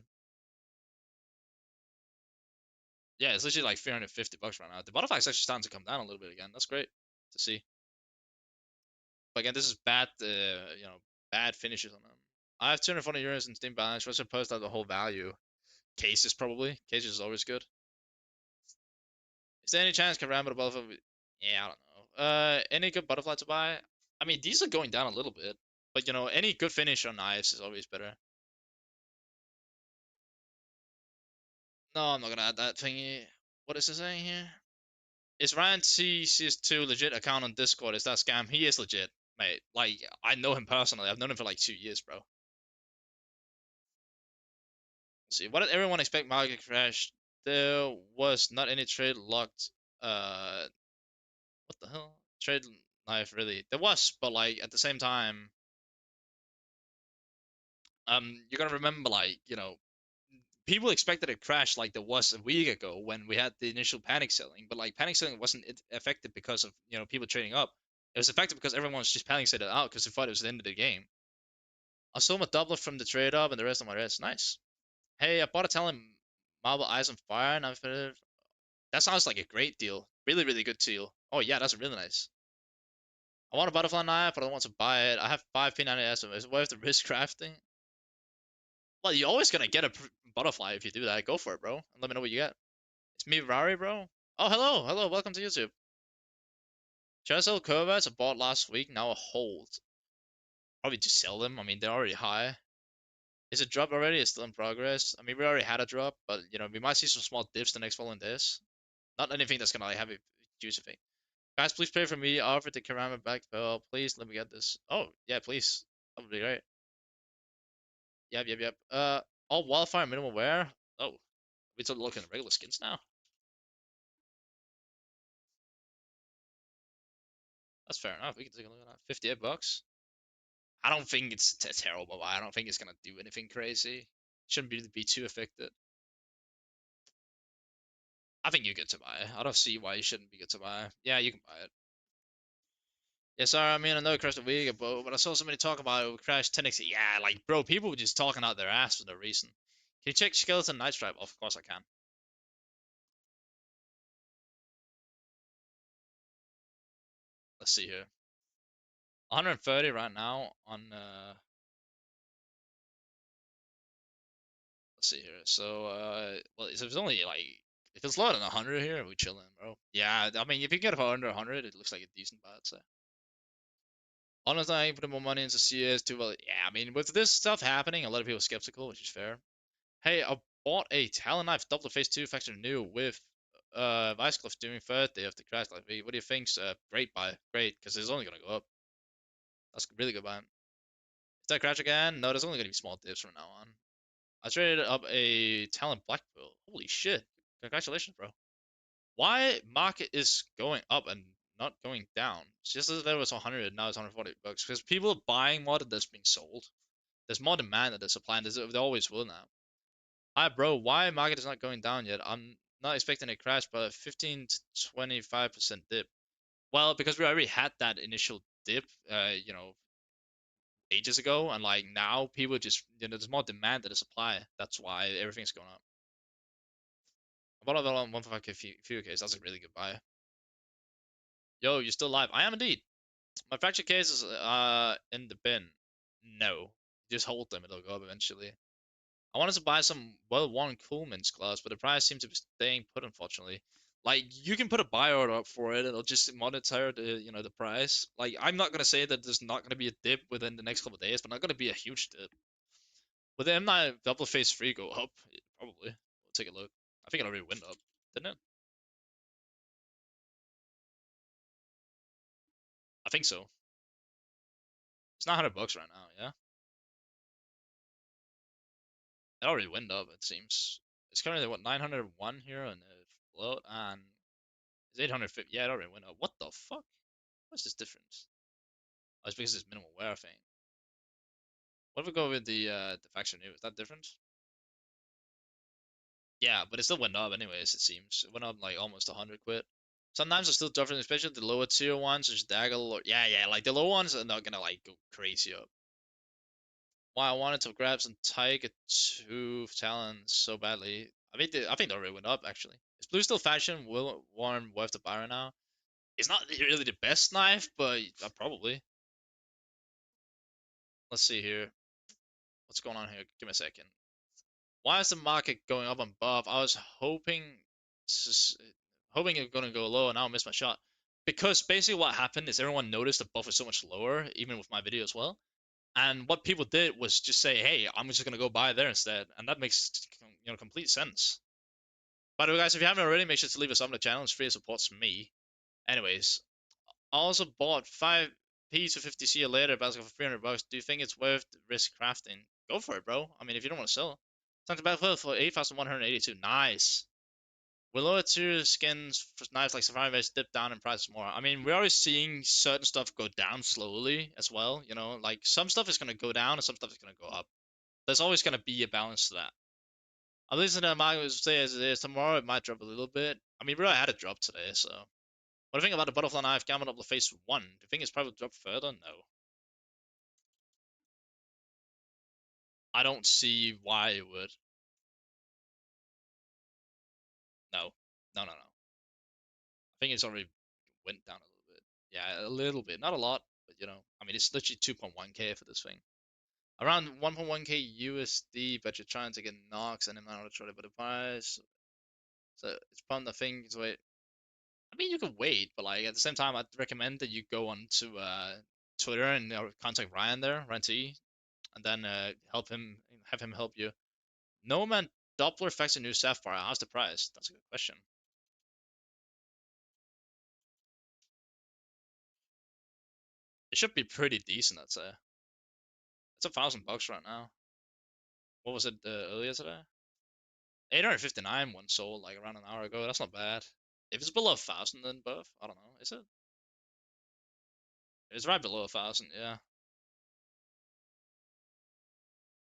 Yeah, it's literally like 350 bucks right now. The Butterfly is actually starting to come down a little bit again. That's great to see. But again, this is bad, bad finishes on them. I have 240 euros in Steam balance. What's supposed to have the whole value? Cases probably. Cases is always good. Is there any chance Karambit or Butterfly? Yeah, I don't know. Any good Butterfly to buy? I mean, these are going down a little bit, but any good finish on knives is always better. No, I'm not gonna add that thingy. What is it saying here? Is Ryan T cs2 legit account on Discord? Is that scam? He is legit, mate. Like I know him personally. I've known him for like 2 years, bro. See, what did everyone expect market crash? There was not any trade locked. What the hell? Trade knife, really? There was, but like at the same time, you gotta remember, like people expected a crash like there was a week ago when we had the initial panic selling, but like panic selling wasn't affected because of people trading up. It was affected because everyone was just panic selling out because they thought it was the end of the game. I saw my doubler from the trade up and the rest of my rest. Nice. Hey, I bought a Talon Marble Eyes on Fire, and I've that sounds like a great deal. Really, really good deal. Oh yeah, that's really nice. I want a butterfly knife, but I don't want to buy it. I have 5P90S. Is it worth the risk crafting? Well, you're always gonna get a butterfly if you do that. Go for it, bro. And let me know what you get. It's me, Rari, bro. Oh, hello, hello. Welcome to YouTube. Chesel Corvettes I bought last week. Now a hold. Probably to sell them. I mean, they're already high. Is it dropped already? It's still in progress. I mean, we already had a drop, but we might see some small dips the next following days. Not anything that's gonna like have a huge effect. Guys, please pray for me. I offered the Karama back bell. Please let me get this. Oh, yeah, please. That would be great. Yep, yep, yep. All wildfire minimal wear. Oh, we start looking at regular skins now. That's fair enough. We can take a look at that. 58 bucks. I don't think it's terrible. I don't think it's gonna do anything crazy. Shouldn't be too affected. I think you're good to buy. I don't see why you shouldn't be good to buy. Yeah, you can buy it. Yeah, sorry. I mean, I know it crashed a week ago, but I saw somebody talk about it. It crashed 10x. Yeah, like bro, people were just talking out their ass for no reason. Can you check Skeleton Night Stripe? Of course I can. Let's see here. 130 right now on let's see here. So well, if it's only like if it's lower than 100 here, we chilling, bro. Yeah, I mean if you get it under 100, it looks like a decent buy, I'd say. Honestly, I ain't putting more money into cs2. Well, yeah, I mean with this stuff happening, a lot of people are skeptical, which is fair. Hey, I bought a Talon knife, double phase 2 factor new with Vice Cliff doing third day of the crash. Like, what do you think? Great buy, great, because it's only gonna go up. That's really good buy. Is that crash again? No, there's only gonna be small dips from now on. I traded up a Talon Black Pill. Holy shit. Congratulations, bro. Why market is going up and not going down? It's just as there was 100, now it's 140 bucks. Because people are buying more than that's being sold. There's more demand than there's supply, and there always will now. Hi, bro. Why market is not going down yet? I'm not expecting a crash, but 15 to 25% dip. Well, because we already had that initial dip, ages ago, and like now people just there's more demand than the supply. That's why everything's going up. I bought it on 1.5k few case. That's a really good buy. Yo, you still live? I am indeed. My fracture case is in the bin. No, just hold them. It'll go up eventually. I wanted to buy some well-worn Coolman's gloves, but the price seems to be staying put, unfortunately. Like, you can put a buy order up for it, and it'll just monitor the price. Like, I'm not gonna say that there's not gonna be a dip within the next couple of days, but not gonna be a huge dip. Will the M9 double phase 3 go up? Probably. We'll take a look. I think it already went up, didn't it? I think so. It's not 100 bucks right now, yeah? It already went up, it seems. It's currently, what, 901 here on the float, and it's 850. Yeah, it already went up. What the fuck? What's this difference? Oh, it's because it's minimal wear thing. What if we go with the faction new? Is that different? Yeah, but it still went up anyways, it seems. It went up like almost 100 quid. Sometimes it's still different, especially the lower tier ones, such as Dagger or yeah, like the low ones are not gonna like go crazy up. Why I wanted to grab some Tiger 2 talents so badly. I think they already went up actually. Is blue still fashion? Will Warren worth the buy right now? It's not really the best knife, but probably. Let's see here. What's going on here? Give me a second. Why is the market going up and above? I was hoping it was going to go low, and now I missed my shot. Because basically what happened is everyone noticed the buff was so much lower, even with my video as well. And what people did was just say, "Hey, I'm just gonna go buy there instead," and that makes complete sense. By the way, guys, if you haven't already, make sure to leave a sub on the channel. It's free, it supports me. Anyways, I also bought 5p to 50c later basket for 300 bucks. Do you think it's worth the risk crafting? Go for it, bro. I mean, if you don't want to sell. Time to backfill for 8,182. Nice. With lower tier skins for knives like Safari Vest dip down in price more. I mean, we're always seeing certain stuff go down slowly as well. Like some stuff is going to go down and some stuff is going to go up. There's always going to be a balance to that. I'm listening to the market say as it is. Tomorrow it might drop a little bit. I mean, we already had a drop today, so. What do you think about the butterfly knife gamut up the phase 1? Do you think it's probably drop further? No. I don't see why it would. No. No, no, no. I think it's already went down a little bit. Yeah, a little bit. Not a lot, but I mean, it's literally 2.1k for this thing. Around 1.1k USD, but you're trying to get Nox and amount of try, but the price. So it's probably the thing to wait. I mean, you can wait, but like at the same time, I'd recommend that you go on to Twitter and contact Ryan there, Ryan T, and then have him help you. No man, Doppler affects a new Sapphire. How's the price? That's a good question. It should be pretty decent, I'd say. It's 1,000 bucks right now. What was it earlier today? 859 one sold like around an hour ago. That's not bad. If it's below 1,000, then both. I don't know. Is it? It's right below 1,000. Yeah,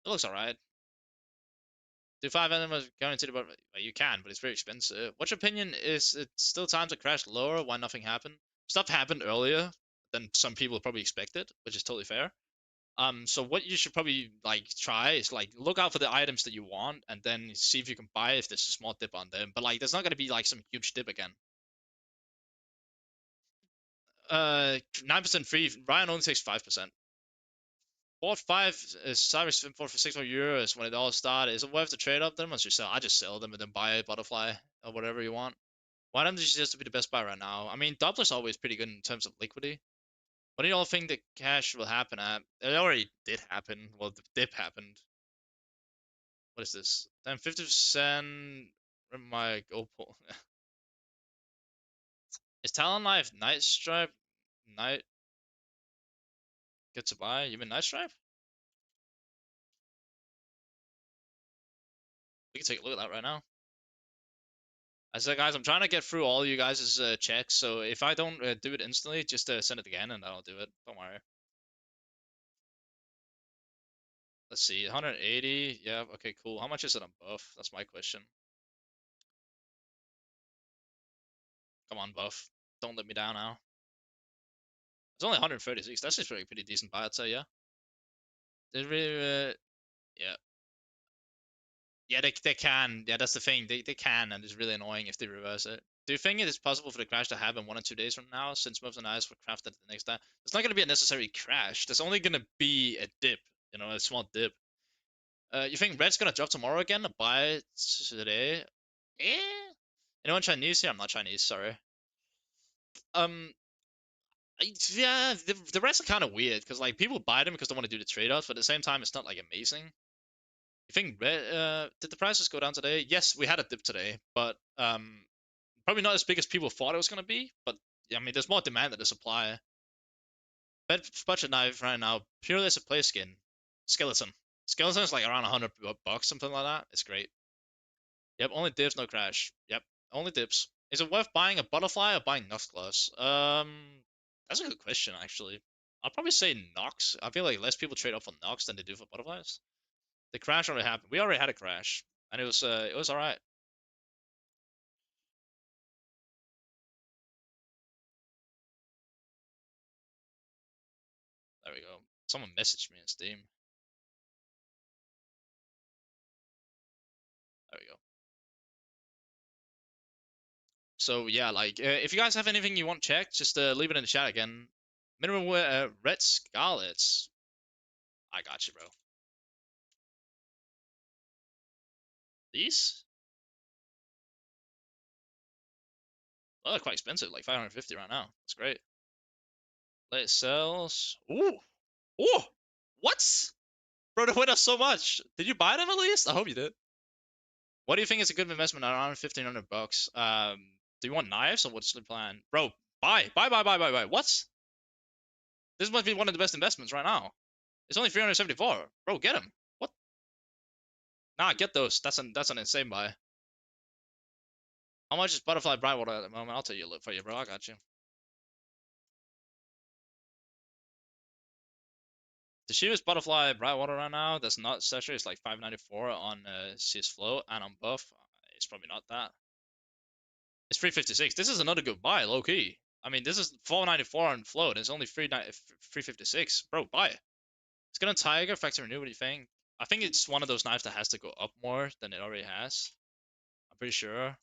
it looks alright. Do 5 enemies guaranteed? But you can, but it's very expensive. What's your opinion? Is it still time to crash lower? Why nothing happened? Stuff happened earlier than some people probably expected, which is totally fair. So what you should probably like try is like look out for the items that you want, and then see if you can buy if there's a small dip on them. But like, there's not gonna be like some huge dip again. 9% free. Ryan only takes 5%. Bought five Cyrus import for €6 when it all started. Is it worth the trade up then? Once you sell, I just sell them and then buy a butterfly or whatever you want. Why don't you just be the best buy right now? I mean, Doubler's always pretty good in terms of liquidity. What do you all think the cash will happen at? It already did happen. Well, the dip happened. What is this? Then 50% my opal. Is Talon Knife Night Stripe Night good to buy? You mean Night Stripe? We can take a look at that right now. I said, guys, I'm trying to get through all you guys' checks, so if I don't do it instantly, just send it again and I'll do it. Don't worry. Let's see, 180. Yeah, okay, cool. How much is it on buff? That's my question. Come on, buff. Don't let me down now. It's only 136. That's just pretty decent buy, I'd say, yeah. They really, yeah. Yeah, they can. Yeah, that's the thing. They can, and it's really annoying if they reverse it. Do you think it is possible for the crash to happen 1 or 2 days from now, since moves and eyes were crafted the next day? It's not going to be a necessary crash. There's only going to be a dip, a small dip. You think red's going to drop tomorrow again? Buy it today? Eh? Anyone Chinese here? I'm not Chinese, sorry. Um, yeah, the reds are kind of weird, because like people buy them because they want to do the trade-offs, but at the same time, it's not like amazing. You think did the prices go down today? Yes, we had a dip today, but probably not as big as people thought it was gonna be. But yeah, I mean, there's more demand than the supply. Budget knife right now, purely as a play skin, skeleton. Skeleton is like around 100 bucks, something like that. It's great. Yep, only dips, no crash. Yep, only dips. Is it worth buying a butterfly or buying Nox Claws? That's a good question actually. I'll probably say Nox. I feel like less people trade up for Nox than they do for butterflies. The crash already happened. We already had a crash, and it was all right. There we go. Someone messaged me in Steam. There we go. So yeah, like if you guys have anything you want checked, just leave it in the chat again. Minimum red scarlets. I got you, bro. These? Oh, they're quite expensive, like 550 right now. That's great. Late sales. Ooh, ooh. What? Bro, they went up so much. Did you buy them at least? I hope you did. What do you think is a good investment at around 1,500 bucks? Do you want knives or what's the plan, bro? Buy. What? This must be one of the best investments right now. It's only 374. Bro, get him. What? Nah, get those. That's an insane buy. How much is Butterfly Brightwater at the moment? I'll tell you a look for you, bro. I got you. The cheapest Butterfly Brightwater right now that's not saturated is like 594 on CS Float, and on buff, it's probably not that. It's 356. This is another good buy, low key. I mean, this is 494 on float. It's only 356. Bro, buy it. It's gonna Tiger, Factor Renew. What do you think? I think it's one of those knives that has to go up more than it already has. I'm pretty sure.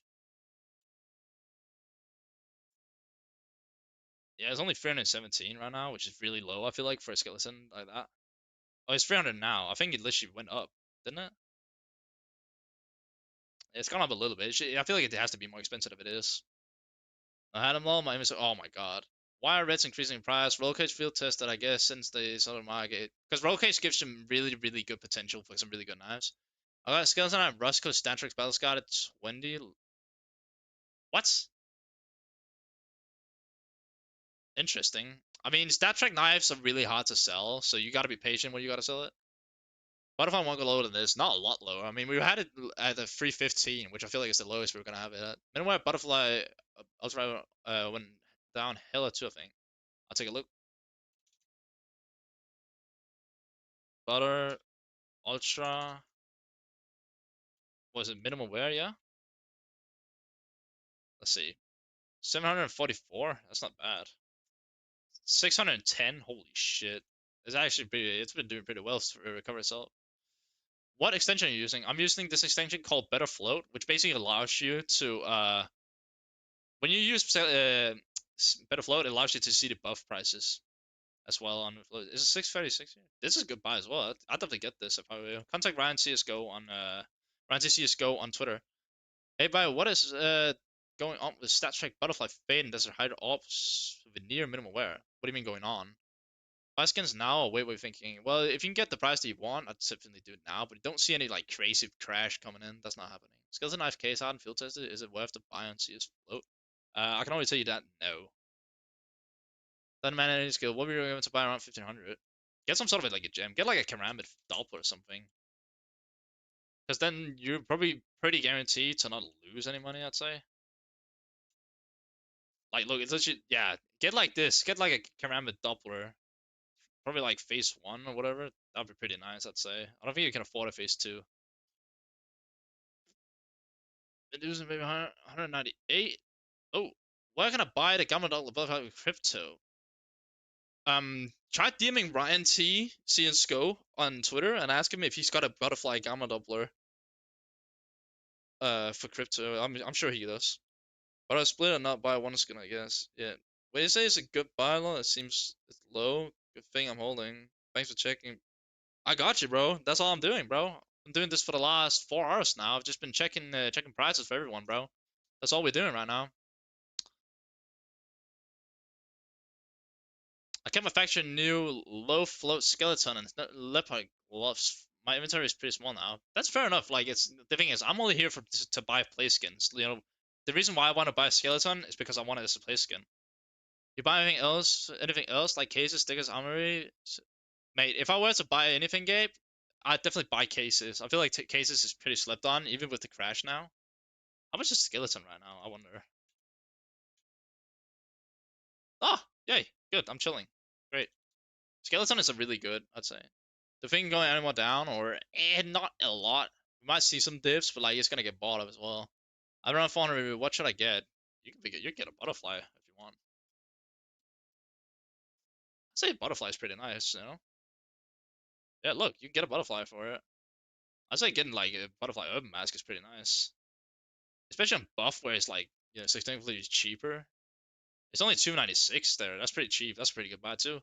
Yeah, it's only 317 right now, which is really low, I feel like, for a skeleton like that. Oh, it's 300 now. I think it literally went up, didn't it? It's gone up a little bit. I feel like it has to be more expensive if it is. I had them all. Oh my god. Why are reds increasing in price? Roll cage field tested, I guess, since they sort of market. Because roll cage gives some really good potential for some really good knives. I got a skeleton and Roscoe Statrix Battle Scar at 20. What? Interesting. I mean, StatTrak knives are really hard to sell, so you gotta be patient when you gotta sell it. Butterfly won't go lower than this. Not a lot lower. I mean, we had it at a 315, which I feel like is the lowest we are gonna have it at. Meanwhile, Butterfly Ultra went down hella too, I think. I'll take a look. Butter Ultra. Was it minimal wear? Yeah. Let's see. 744. That's not bad. 610. Holy shit. It's actually pretty. It's been doing pretty well to recover itself. What extension are you using? I'm using this extension called Better Float, which basically allows you to when you use Better Float, it allows you to see the buff prices as well on float. Is it 636 here? This is a good buy as well. I'd definitely get this if I were you. Contact Ryan CSGO on Ryan CSGO on Twitter. Hey, Bio, what is going on with StatTrak Butterfly Fade and Desert Hydra Ops Veneer Minimal Wear? What do you mean going on? Buy skins now or wait, thinking? Well, if you can get the price that you want, I'd definitely do it now, but you don't see any like crazy crash coming in. That's not happening. Skeleton Knife case hard and field tested. Is it worth to buy on CS Float? I can only tell you that no. Then man any skill. What were you going to buy around 1500? Get some sort of like a gem. Get like a Karambit Doppler or something. Because then you're probably pretty guaranteed to not lose any money, I'd say. Like, look, it's literally, yeah, get like this. Get like a ceramic Doppler. Probably like phase one or whatever. That'd be pretty nice, I'd say. I don't think you can afford a phase two. Losing maybe 198. Oh, where can I buy the Gamma Dollar above crypto? Try DMing Ryan T cs2 on Twitter and ask him if he's got a butterfly Gamma Doppler for crypto. I'm sure he does. But I split and not buy one skin, I guess. Yeah. When you say it's a good buy low, it seems it's low. Good thing I'm holding. Thanks for checking. I got you, bro. That's all I'm doing, bro. I'm doing this for the last 4 hours now. I've just been checking prices for everyone, bro. That's all we're doing right now. I kept manufacturing new low float skeleton and leopard gloves. My inventory is pretty small now. That's fair enough. Like it's the thing is, I'm only here for to buy play skins. You know, the reason why I want to buy a skeleton is because I want it as a play skin. You buy anything else like cases, stickers, armory, mate. If I were to buy anything, Gabe, I'd definitely buy cases. I feel like cases is pretty slept on, even with the crash now. How much is skeleton right now? I wonder. Oh, yay, good. I'm chilling. Great. Skeleton is a really good, I'd say. The thing going any more down, or not a lot. We might see some dips, but like it's gonna get bought up as well. I don't know if I want to review. What should I get? You can get a butterfly if you want. I'd say butterfly is pretty nice, you know. Yeah, look, you can get a butterfly for it. I'd say getting like a butterfly urban mask is pretty nice, especially on buff where it's like significantly cheaper. It's only 296 there. That's pretty cheap. That's a pretty good buy too.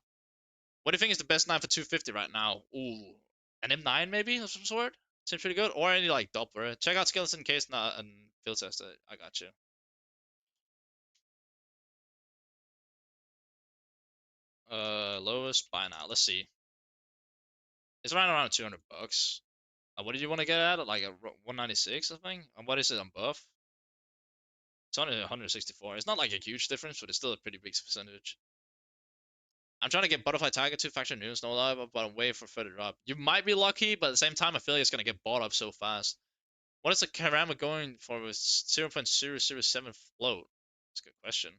What do you think is the best knife for 250 right now? Ooh, an M9 maybe of some sort. Seems pretty good. Or any like Doppler. Check out skeleton case and field test it. I got you. Lowest buy now. Let's see. It's around 200 bucks. What did you want to get at? Like a 196 I think. And what is it on buff? It's only 164. It's not like a huge difference, but it's still a pretty big percentage. I'm trying to get Butterfly Tiger 2 Faction News, no lie, but I'm waiting for further drop. You might be lucky, but at the same time, I feel like it's gonna get bought up so fast. What is the Karama going for with 0.007 float? That's a good question.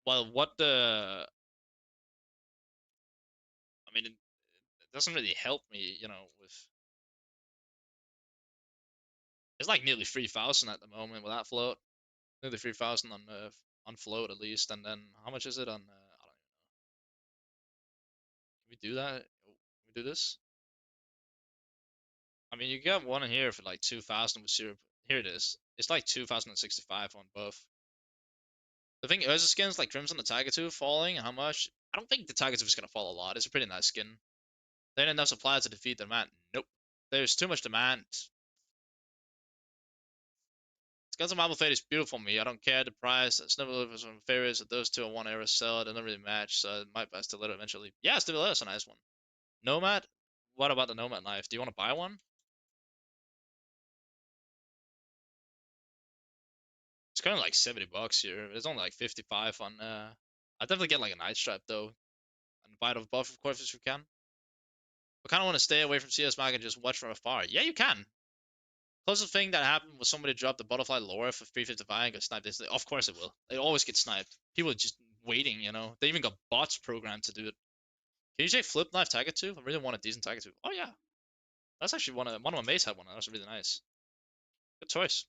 Well, what the... I mean, it doesn't really help me, you know, with... It's like nearly 3,000 at the moment with that float. Nearly 3,000 on float at least, and then how much is it on... I don't know. Can we do that? Can we do this? I mean, you got one in here for like 2,000 with 0... Here it is. It's like 2,065 on both. The thing is, the skins like Crimson the Tiger 2 falling, how much? I don't think the Tiger 2 is going to fall a lot. It's a pretty nice skin. There ain't enough supply to defeat the demand. Nope. There's too much demand. Skeleton Marble Fade is beautiful for me. I don't care the price. Snowball was one of my favorites. Those two I want to ever sell. They don't really match, so it might buy Stiletto eventually. Yeah, Stiletto is a nice one. Nomad? What about the Nomad knife? Do you want to buy one? It's currently like 70 bucks here. It's only like 55 on I'd definitely get like a night stripe though. And buy it off buff of course if you can. I kinda wanna stay away from CS Mag and just watch from afar. Yeah, you can. Closest thing that happened was somebody dropped the butterfly lore for 355 and got sniped instantly. Of course it will. It always gets sniped. People are just waiting, you know. They even got bots programmed to do it. Can you say flip knife Tiger 2? I really want a decent Tiger 2. Oh yeah. That's actually one of my mates had one. That was really nice. Good choice.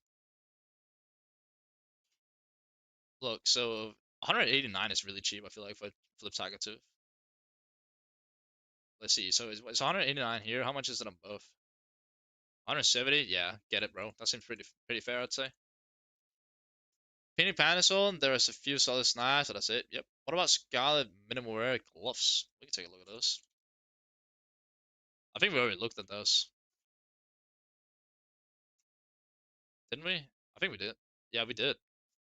Look, so 189 is really cheap, I feel like, for flip Tiger 2. Let's see. So it's 189 here. How much is it on both? 170? Yeah, get it, bro. That seems pretty fair, I'd say. Painting Panasol, there's a few solid snaps, so that's it. Yep. What about Scarlet Minimal Wear gloves? We can take a look at those. I think we already looked at those. Didn't we? I think we did. Yeah, we did.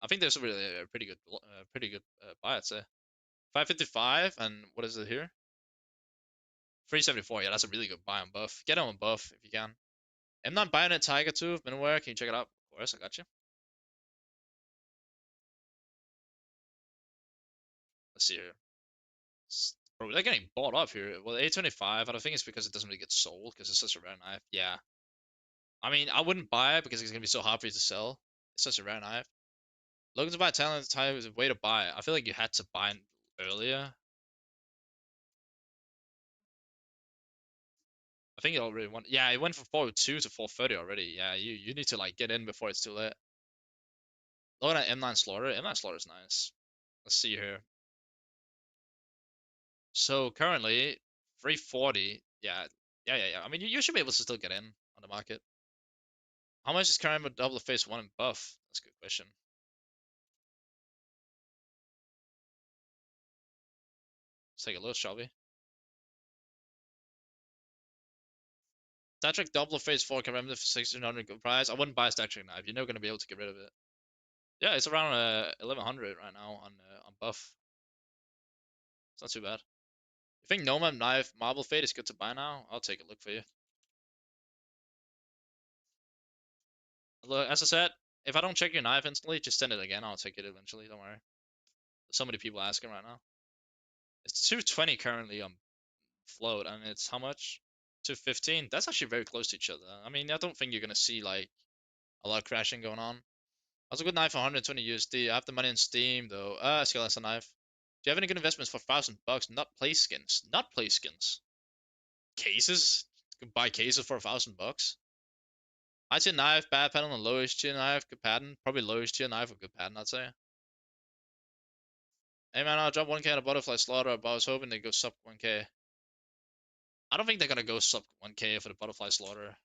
I think there's a really a pretty good buy, I'd say. 555, and what is it here? 374. Yeah, that's a really good buy on buff. Get it on buff if you can. I'm not buying a Tiger 2 of Minimal Wear. Can you check it out? Of course, I got you. Let's see here. Bro, they're getting bought up here. Well, 825, I don't think it's because it doesn't really get sold because it's such a rare knife. Yeah. I mean, I wouldn't buy it because it's gonna be so hard for you to sell. It's such a rare knife. Looking to buy talent time is a way to buy it. I feel like you had to buy it earlier. I think it already went. Yeah, it went from 402 to 430 already. Yeah, you need to like get in before it's too late. Looking at M9 Slaughter. M9 Slaughter is nice. Let's see here. So currently 340. Yeah, yeah. I mean, you should be able to still get in on the market. How much is current with double face one and buff? That's a good question. Let's take a look, shall we? Static double face four can remember for 1600 good price. I wouldn't buy a static knife. You're never gonna be able to get rid of it. Yeah, it's around 1100 right now on buff. It's not too bad. You think Nomad knife marble fade is good to buy now? I'll take a look for you. Look, as I said, if I don't check your knife instantly, just send it again. I'll take it eventually. Don't worry. There's so many people asking right now. It's 220 currently on float, and it's how much? 215. That's actually very close to each other. I mean, I don't think you're gonna see like a lot of crashing going on. That's a good knife for 120 USD. I have the money in Steam though. Skeleton knife. Do you have any good investments for $1,000? Not play skins. Not play skins. Cases? You can buy cases for $1,000. High tier knife, bad pattern, and lowest tier knife, good pattern. Probably lowest tier knife with good pattern, I'd say. Hey man, I'll drop 1k on a butterfly slaughter, but I was hoping they go sub 1k. I don't think they're gonna go sub 1k for the butterfly slaughter.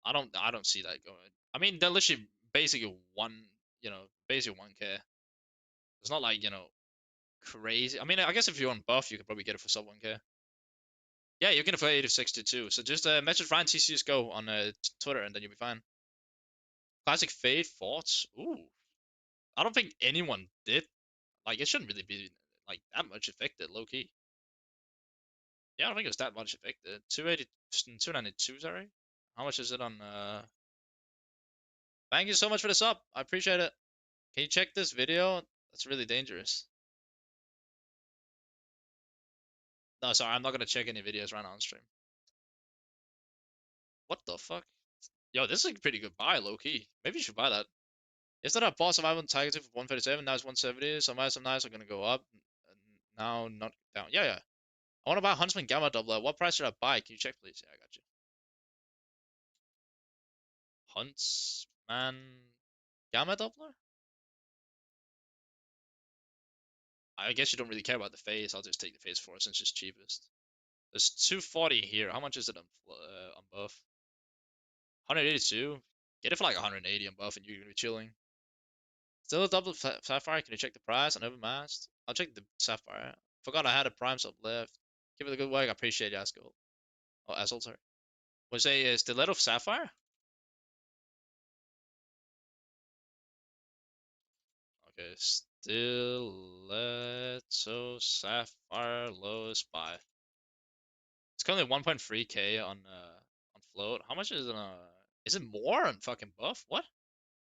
I don't see that going. I mean, they're literally basically basically 1k. It's not like, crazy. I mean, I guess if you're on buff, you could probably get it for sub 1k. Yeah, you can afford 862. So just message Ryan cs2 on Twitter and then you'll be fine. Classic Fade Forts. Ooh. I don't think anyone did. Like, it shouldn't really be like that much affected, low key. Yeah, I don't think it was that much affected. 280, 292, sorry. How much is it on Thank you so much for the sub. I appreciate it. Can you check this video? That's really dangerous. No, sorry, I'm not gonna check any videos right now on stream. What the fuck? Yo, this is a pretty good buy, low key. Maybe you should buy that. Is that a boss of Ivan targeted for 137? Now it's 170. Some knives are gonna go up. Now not down. Yeah, yeah. I want to buy Huntsman Gamma Doubler. What price should I buy? Can you check, please? Yeah, I got you. Huntsman Gamma Doubler? I guess you don't really care about the face. I'll just take the face for it since it's cheapest. There's 240 here. How much is it on buff? 182. Get it for like 180 on buff and you're gonna be chilling. Still a double sapphire. Can you check the price on overmasked? I'll check the sapphire. Forgot I had a prime sub left. Give it a good work. I appreciate you, Askel. Oh, Asshole, sorry. Was a stiletto sapphire? Okay, stiletto sapphire lowest buy. It's currently 1.3k on float. How much is it? Is it more on fucking buff? What?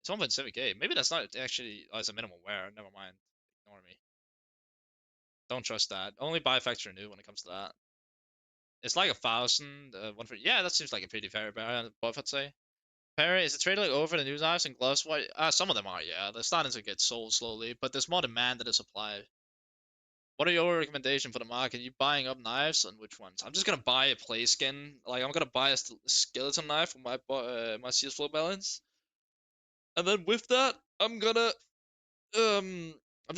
It's 1.7k. Maybe that's not actually. Oh, it's a minimum wear. Never mind. Ignore me. Don't trust that. Only buy factory new when it comes to that. It's like 1,000. One for yeah. That seems like a pretty fair buff, I'd say. Perry, is the trade like over the new knives and gloves? What? Some of them are. Yeah, they're starting to get sold slowly, but there's more demand than the supply. What are your recommendations for the market? Are you buying up knives and which ones? I'm just gonna buy a play skin. Like I'm gonna buy a skeleton knife for my cs4 balance, and then with that, I'm just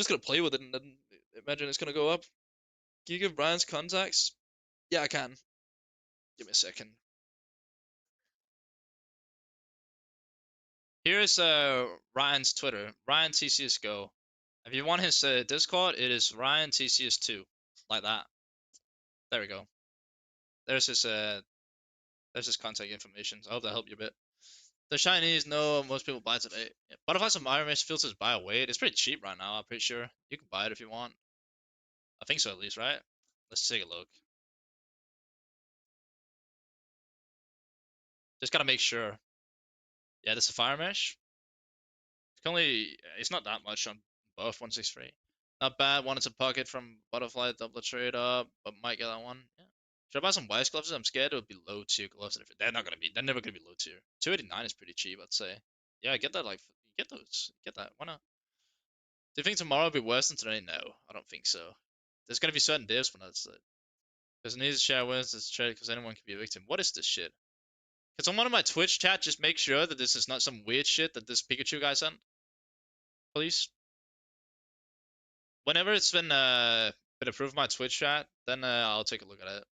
gonna play with it and then imagine it's gonna go up. Can you give Brian's contacts? Yeah, I can. Give me a second. Here's Ryan's Twitter. Ryan TCSGO. If you want his Discord, it is Ryan TCS2, like that. There we go. There's his contact information. So I hope that helped you a bit. The Chinese know most people buy today. Yeah. Butterfly some Iron Mesh filters buy weight. It's pretty cheap right now. I'm pretty sure you can buy it if you want. I think so at least, right? Let's take a look. Just gotta make sure. Yeah, this is a Fire Mesh. It's only it's not that much on buff 163. Not bad. Wanted to pocket from Butterfly double trade up, but might get that one. Yeah. Should I buy some Wise gloves? I'm scared it would be low tier gloves. They're not gonna be. They're never gonna be low tier. 289 is pretty cheap, I'd say. Yeah, get that. Like, get those. Get that. Why not? Do you think tomorrow will be worse than today? No, I don't think so. There's gonna be certain divs when that's it. There's needs to share wins this trade because anyone can be a victim. What is this shit? Can someone on my Twitch chat just make sure that this is not some weird shit that this Pikachu guy sent, please? Whenever it's been approved my Twitch chat, then I'll take a look at it.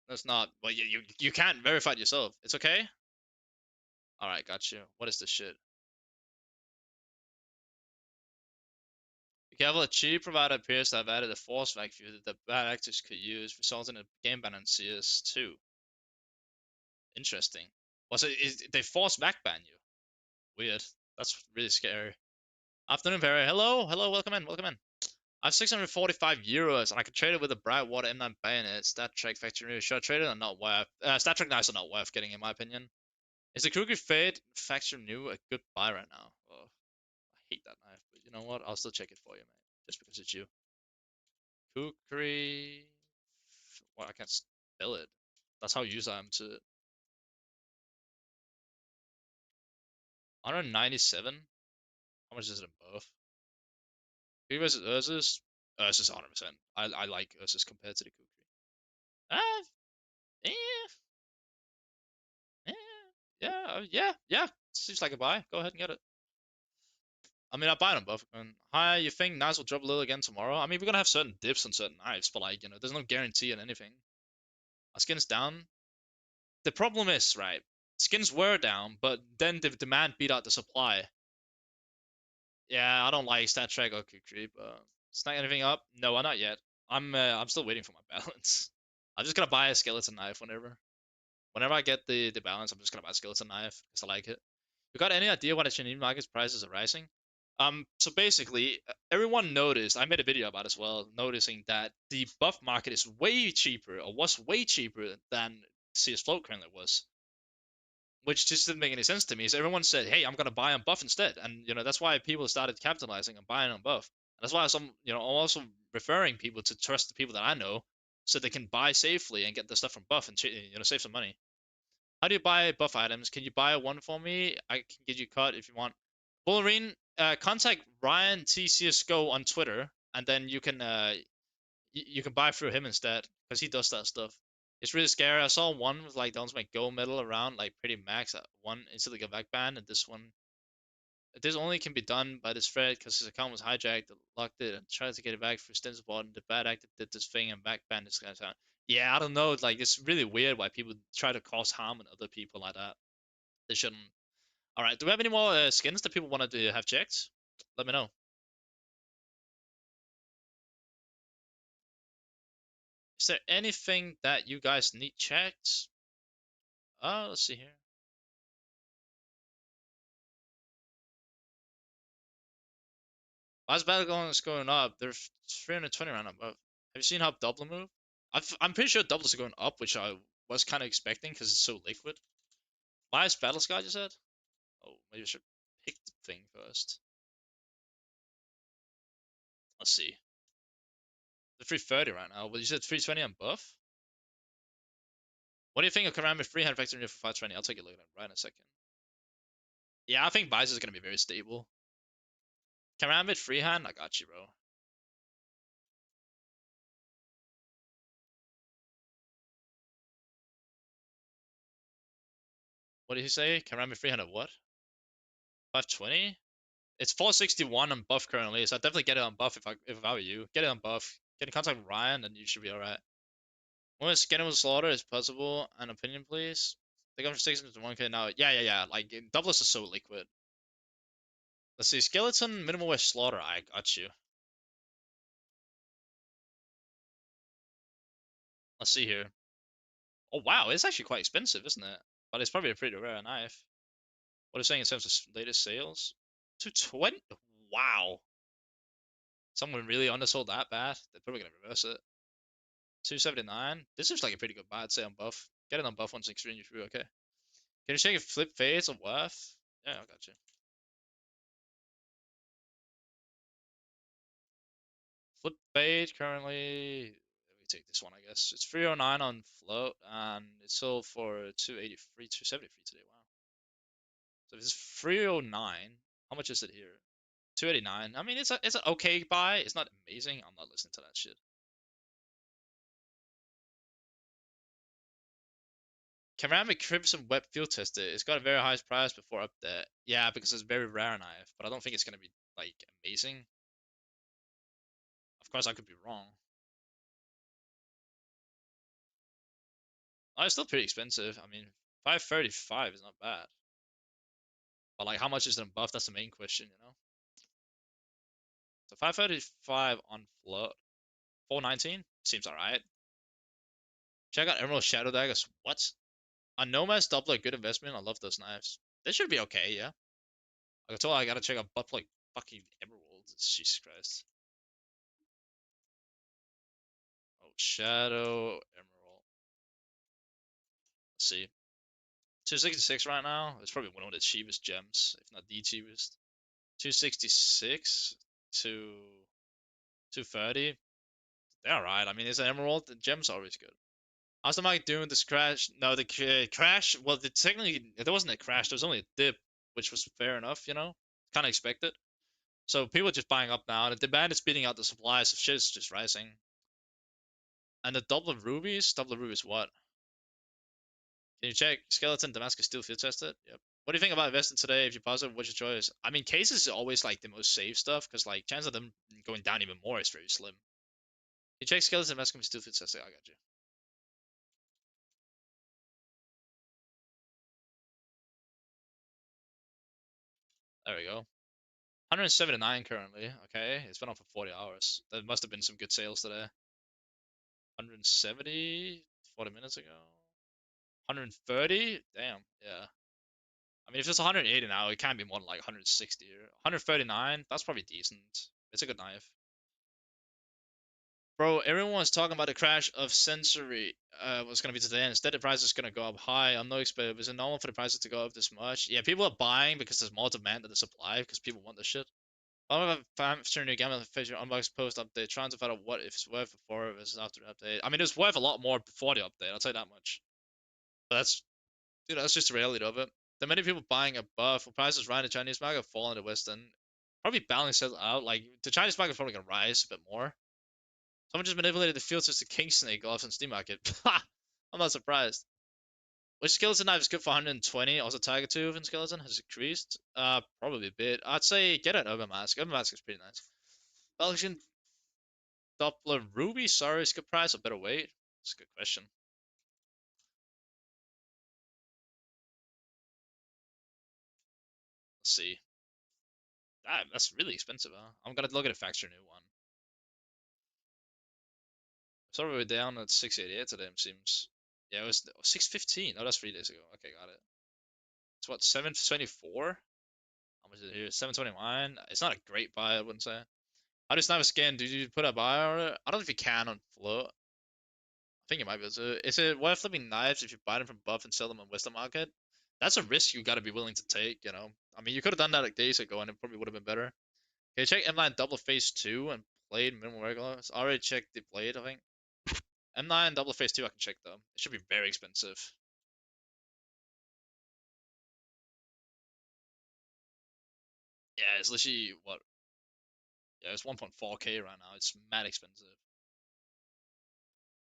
That's not. Well, you can't verify it yourself. It's okay. All right, got you. What is this shit? Be careful. A cheap provider appears to have added a force vacuum that the bad actors could use, resulting in a game ban on cs2. Interesting. Was it? They force back ban you? Weird. That's really scary. Afternoon, Perry. Hello, hello. Welcome in. Welcome in. I have 645 euros and I can trade it with a bright water M9 bayonet. Stat Trek factory. Should I trade it or not worth? Stat Trek knives are not worth getting, in my opinion. Is the Kruger Fade Factory New a good buy right now? Oh, I hate that knife, but you know what? I'll still check it for you, mate. Just because it's you. Kukri. Well, I can't spell it. That's how used I am to it. 197. How much is it in both? Kukri versus Ursus. Ursus 100%. I like Ursus compared to the Kukri. Ah, eh, eh, yeah. Seems like a buy. Go ahead and get it. I mean, I buy them both. And hi, you think knives will drop a little again tomorrow? I mean, we're gonna have certain dips on certain knives, but like, there's no guarantee on anything. Our skin's down. The problem is, right? Skins were down, but then the demand beat out the supply. Yeah, I don't like Stat Trek or Creep. Snag anything up? No, not yet. I'm still waiting for my balance. I'm just gonna buy a skeleton knife whenever I get the balance. I'm just gonna buy a skeleton knife because I like it. You got any idea why the Chinese market prices are rising? So basically, everyone noticed. I made a video about it as well, noticing that the buff market is way cheaper, or was way cheaper than CS Float currently was, which just didn't make any sense to me. So everyone said, "Hey, I'm gonna buy on buff instead," and that's why people started capitalizing and buying on buff. And that's why I'm also referring people to trust the people that I know, so they can buy safely and get the stuff from buff and save some money. How do you buy buff items? Can you buy one for me? I can get you cut if you want. Wolverine, contact Ryan T CS:GO on Twitter, and then you can buy through him instead because he does that stuff. It's really scary. I saw one with like don't make gold medal around like pretty max at one instantly get back banned, and this only can be done by this thread because his account was hijacked, locked it, and tried to get it back for Stinsbot, and the bad actor did this thing and back banned this guy's account. Yeah, I don't know. Like it's really weird why people try to cause harm on other people like that. They shouldn't. All right, do we have any more skins that people wanted to have checked? Let me know. Is there anything that you guys need checked? Let's see here. As Battleground is going up, they're 320 right now. But have you seen how Dublin move? I'm pretty sure doubles are going up, which I was kind of expecting because it's so liquid. Why is Battle Sky you said? Oh, maybe I should pick the thing first. Let's see. They're 330 right now. Well, you said 320 on buff? What do you think of Karambit Freehand Factory for 520? I'll take a look at it right in a second. Yeah, I think Bice is going to be very stable. Karambit Freehand? I got you, bro. What did he say? Karambit Freehand at what? 520? It's 461 on buff currently, so I'd definitely get it on buff if I were you. Get it on buff. Get in contact with Ryan, and you should be alright. When scanning with slaughter is possible, an opinion, please. They go from 600 to 1k now. Yeah. Like, doublets are so liquid. Let's see. Skeleton, minimal wear slaughter. I got you. Let's see here. Oh, wow. It's actually quite expensive, isn't it? But it's probably a pretty rare knife. What are you saying in terms of latest sales? 220? Wow. Someone really undersold that bad. They're probably going to reverse it. 279. This is like a pretty good buy, I'd say, on buff. Get it on buff once extreme you through, okay. Can you check if flip fades or worth? Yeah, I got you. Flip fade currently. Let me take this one, I guess. It's 309 on float, and it's sold for 283, 273 today. Wow. So if it's 309, how much is it here? 289. I mean, it's an okay buy. It's not amazing. I'm not listening to that shit. Ceramic Crimson Web Field Tester. It's got a very high price before up there. Yeah, because it's a very rare knife, but I don't think it's gonna be like amazing. Of course, I could be wrong. Oh, it's still pretty expensive. I mean, 535 is not bad. But like, how much is it in buff? That's the main question, you know. So 535 on float, 419 seems alright. Check out Emerald Shadow Daggers. What? On Nomad's Doubler, good investment. I love those knives. They should be okay, yeah. I told I gotta check out buff like fucking emeralds. Jesus Christ. Oh, Shadow Emerald. Let's see. 266 right now. It's probably one of the cheapest gems, if not the cheapest. 266 to 230. They're alright. I mean, it's an emerald. The gems are always good. How's the mic doing this crash? No, the crash. Well, technically, there wasn't a crash. There was only a dip, which was fair enough, you know? Kind of expected. So people are just buying up now. The demand is beating out the supply, so shit is just rising. And the double of rubies what? Can you check skeleton Damascus steel field tested? Yep. What do you think about investing today? If you're positive, what's your choice? I mean, cases is always like the most safe stuff because like chance of them going down even more is very slim. You check skeleton Damascus steel field tested. I got you. There we go. 179 currently. Okay, it's been on for 40 hours. There must have been some good sales today. 170 40 minutes ago. 130? Damn, yeah. I mean, if it's 180 now, it can't be more than like 160 or 139. That's probably decent. It's a good knife. Bro, everyone's talking about the crash of Sensory was going to be today, and instead the price is going to go up high. I'm no expert. Is it normal for the prices to go up this much? Yeah, people are buying because there's more demand than the supply because people want this shit. I'm a fan of new game on the Facebook unbox post update, trying to find out what if it's worth before versus after the update. I mean, it's worth a lot more before the update. I'll tell you that much. But that's, that's just the reality of it. There are many people buying above. When prices rise in the Chinese market, fall in the Western. Probably balance it out. Like the Chinese market is probably gonna rise a bit more. Someone just manipulated the filters to king snake off on Steam Market. I'm not surprised. Which skeleton knife is good for 120? Also, Tiger Tooth and skeleton has increased. Probably a bit. I'd say get an Urban Mask. Urban Mask is pretty nice. Belgian Doppler Ruby, sorry, is good price or better weight? That's a good question. Let's see. That's really expensive, huh? I'm gonna look at a factory new one. Sorry, we're down at 688 today, it seems. Yeah, it was 615. Oh, that's 3 days ago. Okay, got it. It's what, 724? How much is it here? 729. It's not a great buy, I wouldn't say. How does Sniper scan? Did you put a buy on it? I don't know if you can on float. I think you might be able to. Is it worth flipping knives if you buy them from Buff and sell them on Western Market? That's a risk you gotta be willing to take, you know? I mean, you could have done that like days ago and it probably would have been better. Okay, check M9 double phase 2 and played minimal regular. It's already checked the blade, I think. M9 double phase 2 I can check though. It should be very expensive. Yeah, it's literally what? Yeah, it's 1.4k right now. It's mad expensive.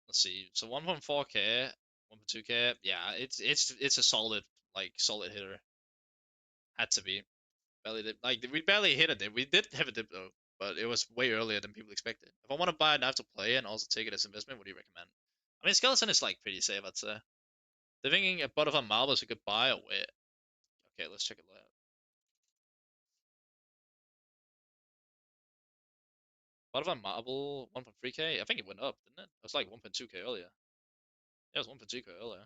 Let's see. So 1.4k, 1.2k. Yeah, it's a solid solid hitter. Had to be. Barely did. Like we barely hit a dip. We did have a dip though, but it was way earlier than people expected. If I want to buy a knife to play and also take it as investment, what do you recommend? I mean, skeleton is like pretty safe, I'd say. They're thinking a butterfly marble is a good buy or wait. Okay, let's check it out. Butterfly marble 1.3k. I think it went up, didn't it? It was like 1.2k earlier. Yeah, it was 1.2k earlier.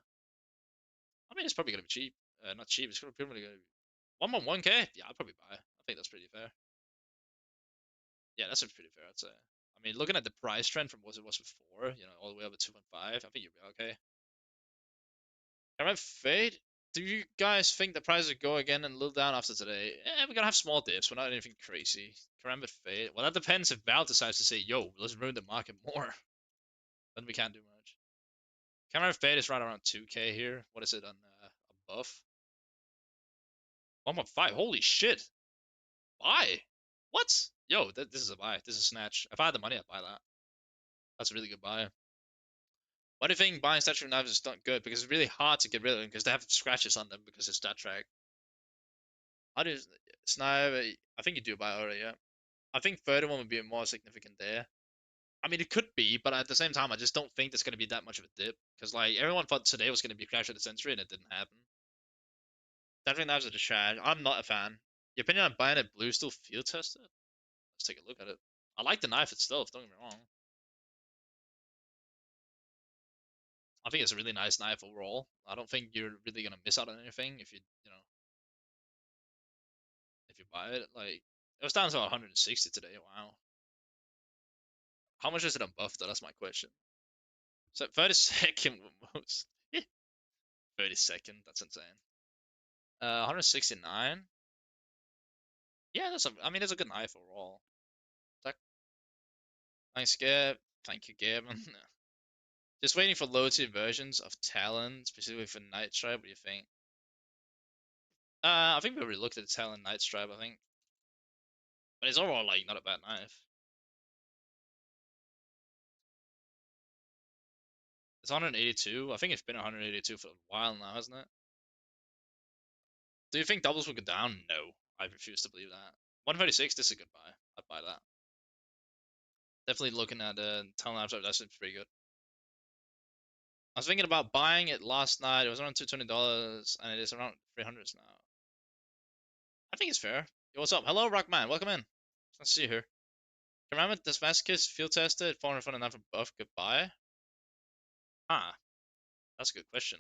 I mean, it's probably gonna be cheap. Not cheap. It's probably gonna be 1.1k. Yeah, I'd probably buy. I think that's pretty fair. Yeah, that's pretty fair. I'd say. I mean, looking at the price trend from what it was before, all the way up to 2.5, I think you'll be okay. Can I fade? Do you guys think the price will go again and a little down after today? We're gonna have small dips. We're not anything crazy. Karambit fade. Well, that depends if Val decides to say, "Yo, let's ruin the market more." Then we can't do much. Karambit fade is right around 2K here. What is it on above? 1.5. Holy shit! Buy. What? Yo, this is a buy. This is a snatch. If I had the money, I'd buy that. That's a really good buy. Why do you think buying statue knives is not good? Because it's really hard to get rid of them because they have scratches on them because it's stat track. How do you snipe? I think you do buy already, yeah. I think 31 would be more significant there. I mean, it could be, but at the same time, I just don't think there's going to be that much of a dip. Because, like, everyone thought today was going to be Crash of the Century, and it didn't happen. Statue knives are the trash. I'm not a fan. Your opinion on buying it blue still field tested? Let's take a look at it. I like the knife itself, don't get me wrong. I think it's a really nice knife overall. I don't think you're really gonna miss out on anything if if you buy it. Like it was down to 160 today. Wow. How much is it on buff though? That's my question. So 32nd most. 32nd. That's insane. 169. Yeah, I mean, it's a good knife overall. Thanks, Gab. Thank you, Gavin. Just waiting for low tier versions of Talon, specifically for Night Stripe. What do you think? I think we already looked at the Talon Night Stripe. I think, but it's overall like not a bad knife. It's 182. I think it's been 182 for a while now, hasn't it? Do you think doubles will go down? No, I refuse to believe that. 136. This is a good buy. I'd buy that. Definitely looking at Talon Night Stripe. That seems pretty good. I was thinking about buying it last night. It was around $220, and it is around 300 now. I think it's fair. Yo, what's up? Hello, Rockman. Welcome in. Nice to see you here. Remember this Masochist field tested 449 for buff. Goodbye. Ah, that's a good question.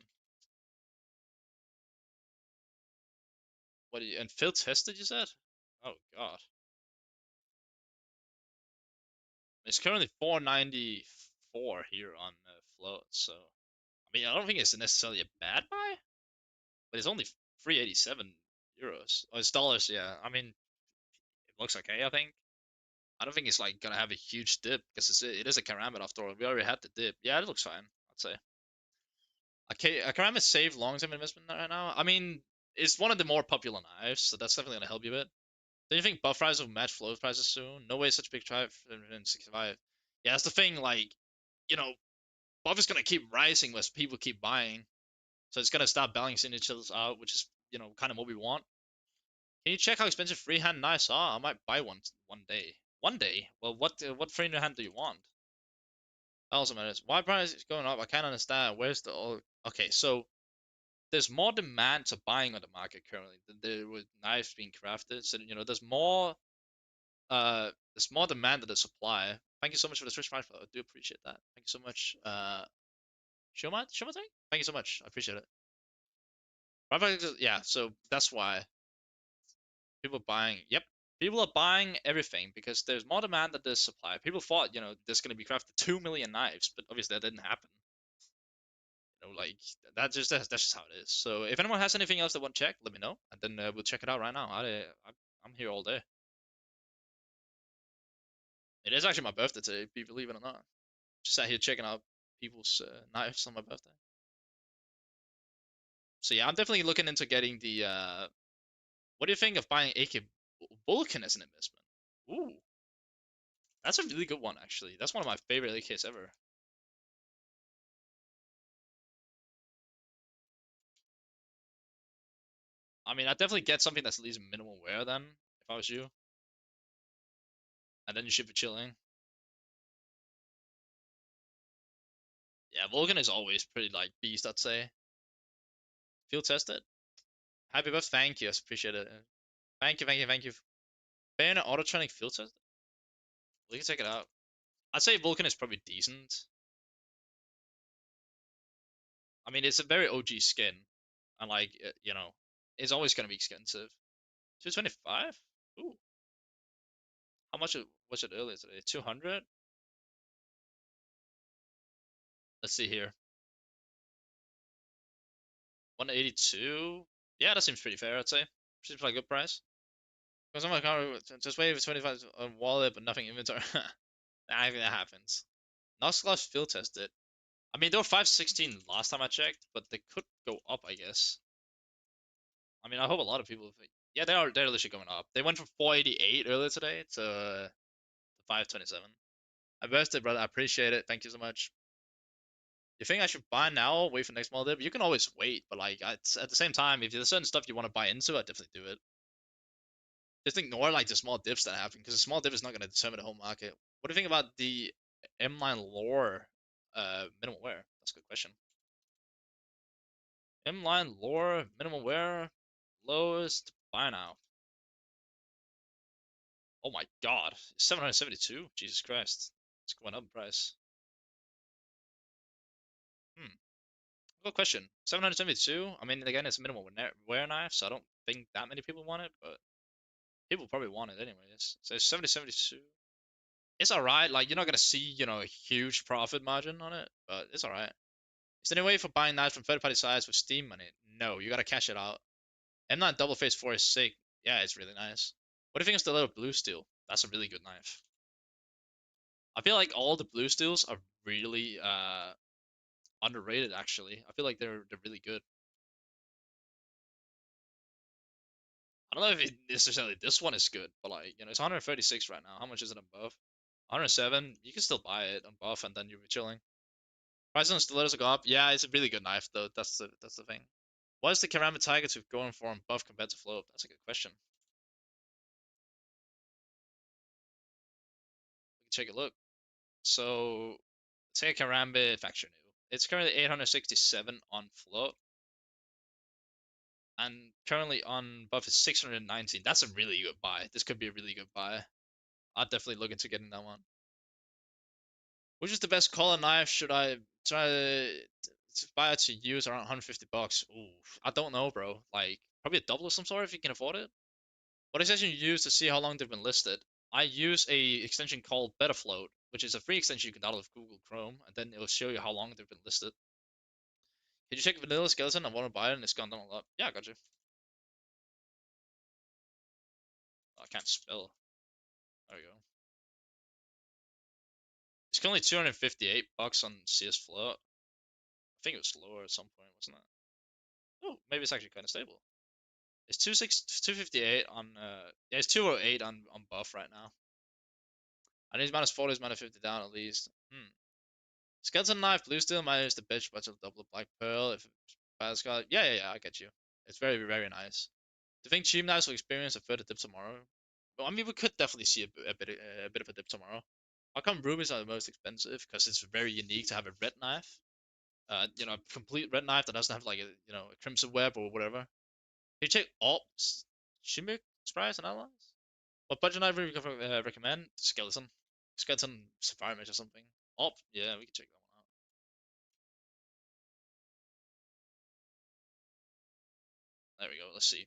What do you and field tested? You said? Oh God, it's currently 494 here on float. So I mean, I don't think it's necessarily a bad buy, but it's only 387 euros. Oh, it's dollars. Yeah, I mean, it looks okay. I think. I don't think it's like gonna have a huge dip because it is a Karambit after all. We already had the dip. Yeah, it looks fine. I'd say. Okay, a Karambit safe long-term investment right now. I mean, it's one of the more popular knives, so that's definitely gonna help you a bit. Do you think buff prices will match float prices soon? No way, such a big drive in 65. Yeah, that's the thing. Like, you know, buff is gonna keep rising as people keep buying, so it's gonna start balancing each other out, which is kind of what we want. Can you check how expensive freehand knives are? I might buy one day. One day? Well, what freehand do you want? That also matters. Why price is going up? I can't understand. Where's the okay? So there's more demand to buying on the market currently than there with knives being crafted. So there's more demand than the supply. Thank you so much for the Switch Prime. I do appreciate that. Thank you so much. Shoma Thank you so much. I appreciate it. Yeah, so that's why people buying. Yep, people are buying everything because there's more demand than there's supply. People thought there's gonna be crafted 2 million knives, but obviously that didn't happen. Like that's just how it is. So if anyone has anything else they want checked, let me know, and then we'll check it out right now. I'm here all day. It is actually my birthday today, believe it or not. Just sat here checking out people's knives on my birthday. So yeah, I'm definitely looking into getting the. What do you think of buying AK Vulcan as an investment? Ooh, that's a really good one actually. That's one of my favorite AKs ever. I mean, I definitely get something that's at least minimal wear then, if I was you, and then you should be chilling. Yeah, Vulcan is always pretty like beast, I'd say. Field tested. Happy birthday, thank you, I appreciate it. Thank you, thank you, thank you. Bayonet Autotronic field test. We can check it out. I'd say Vulcan is probably decent. I mean, it's a very OG skin, and like it's always gonna be expensive. 225. Ooh, how much was it earlier today? 200. Let's see here. 182. Yeah, that seems pretty fair, I'd say. Seems like a good price. Because I'm like, just waiting for 25 on wallet, but nothing inventory. I think that happens. Nox Gloves field tested. I mean, they were 516 last time I checked, but they could go up, I guess. I mean, I hope a lot of people. Yeah, they're literally going up. They went from 488 earlier today to 527. I vested, brother. I appreciate it. Thank you so much. You think I should buy now, wait for next small dip? You can always wait, but like at the same time, if there's certain stuff you want to buy into, I definitely do it. Just ignore like the small dips that happen because the small dip is not going to determine the whole market. What do you think about the M-line lore minimum wear? That's a good question. M-line lore minimum wear lowest buy now. Oh my god, 772. Jesus Christ, it's going up in price. Hmm. Good question. 772. I mean, again, it's a minimal wear knife, so I don't think that many people want it, but people probably want it anyways. So 7072. It's alright. Like, you're not gonna see, a huge profit margin on it, but it's alright. Is there any way for buying knives from third party sites with Steam money? No, you gotta cash it out. M9 Double Face 4 is sick. Yeah, it's really nice. What do you think of the little blue steel? That's a really good knife. I feel like all the blue steels are really underrated actually. I feel like they're really good. I don't know if necessarily this one is good, but like, it's 136 right now. How much is it on buff? 107. You can still buy it on buff and then you'll be chilling. Price on stilettos will go up. Yeah, it's a really good knife though. That's the thing. What is the Karambit Tiger Tooth going for on buff compared to float? That's a good question. We can take a look. So, take a Karambit Factory New. It's currently 867 on float, and currently on buff is 619. That's a really good buy. This could be a really good buy. I'd definitely look into getting that one. Which is the best collar knife? Should I try to buy it to use around 150 bucks? Ooh, I don't know, bro. Like, probably a double of some sort if you can afford it. What extension you use to see how long they've been listed? I use a extension called Betafloat, which is a free extension you can download with Google Chrome, and then it'll show you how long they've been listed. Can you check Vanilla Skeleton? I want to buy it, and it's gone down a lot. Yeah, I got you. Oh, I can't spell. There we go. It's currently 258 bucks on CS Float. I think it was lower at some point, wasn't it? Oh, maybe it's actually kind of stable. It's 258 on yeah, it's 208 on buff right now. I need -40, -50 down at least. Skeleton knife, blue steel, minus the bitch, but of double black pearl. If bad scar, yeah, I get you. It's very, very nice. Do you think cheap knives will experience a further dip tomorrow? Well, I mean, we could definitely see a bit of a dip tomorrow. How come rubies are the most expensive? Because it's very unique to have a red knife. A complete red knife that doesn't have like a crimson web or whatever. Can you check ops, shimmick, sprays, and allies? What budget knife would you recommend? Skeleton. Skeleton Safari Mage or something. Op, yeah, we can check that one out. There we go. Let's see.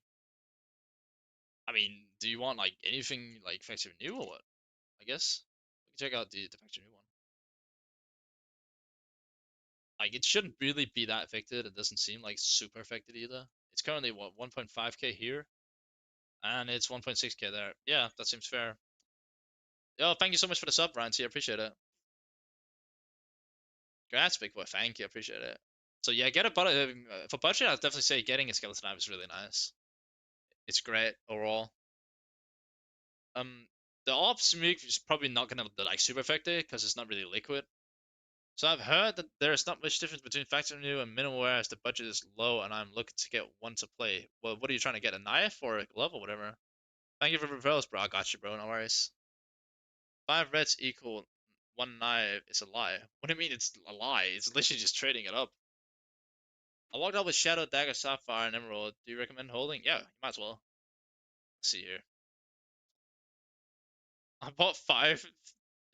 I mean, do you want like anything like factory new or what? I guess we can check out the factory new one. Like it shouldn't really be that affected. It doesn't seem like super affected either. It's currently what 1.5k here, and it's 1.6k there. Yeah, that seems fair. Yo, thank you so much for the sub, Ranty. I appreciate it. Congrats, big boy. Thank you. I appreciate it. So yeah, get a budget for budget. I'd definitely say getting a skeleton knife is really nice. It's great overall. The ops move is probably not gonna be like super effective because it's not really liquid. So I've heard that there is not much difference between factory new and minimal wear as the budget is low and I'm looking to get one to play. Well, what are you trying to get? A knife or a glove or whatever? Thank you for referrals, bro. I got you, bro. No worries. 5 reds equal one knife is a lie. What do you mean it's a lie? It's literally just trading it up. I walked out with Shadow, Dagger, Sapphire, and Emerald. Do you recommend holding? Yeah, you might as well. Let's see here. I bought 5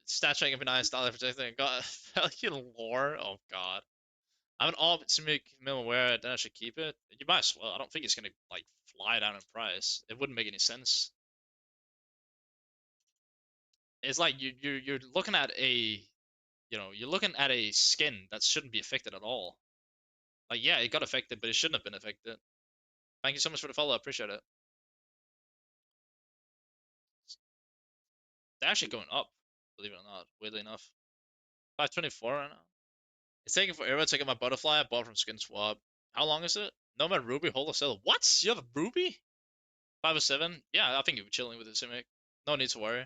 stat check of an style protector and got a Pelican lore. Oh god. I have an alt to make minimum wear, then I should keep it. You might as well. I don't think it's gonna like fly down in price. It wouldn't make any sense. It's like you're looking at a you're looking at a skin that shouldn't be affected at all. Like, yeah, it got affected, but it shouldn't have been affected. Thank you so much for the follow. I appreciate it. They're actually going up, believe it or not. Weirdly enough, 524 right now. It's taking forever to get my butterfly I bought from Skin Swap. How long is it? Nomad Ruby, hold or sell. What? You have a Ruby? 507? Yeah, I think you'll be chilling with it, Simic. No need to worry.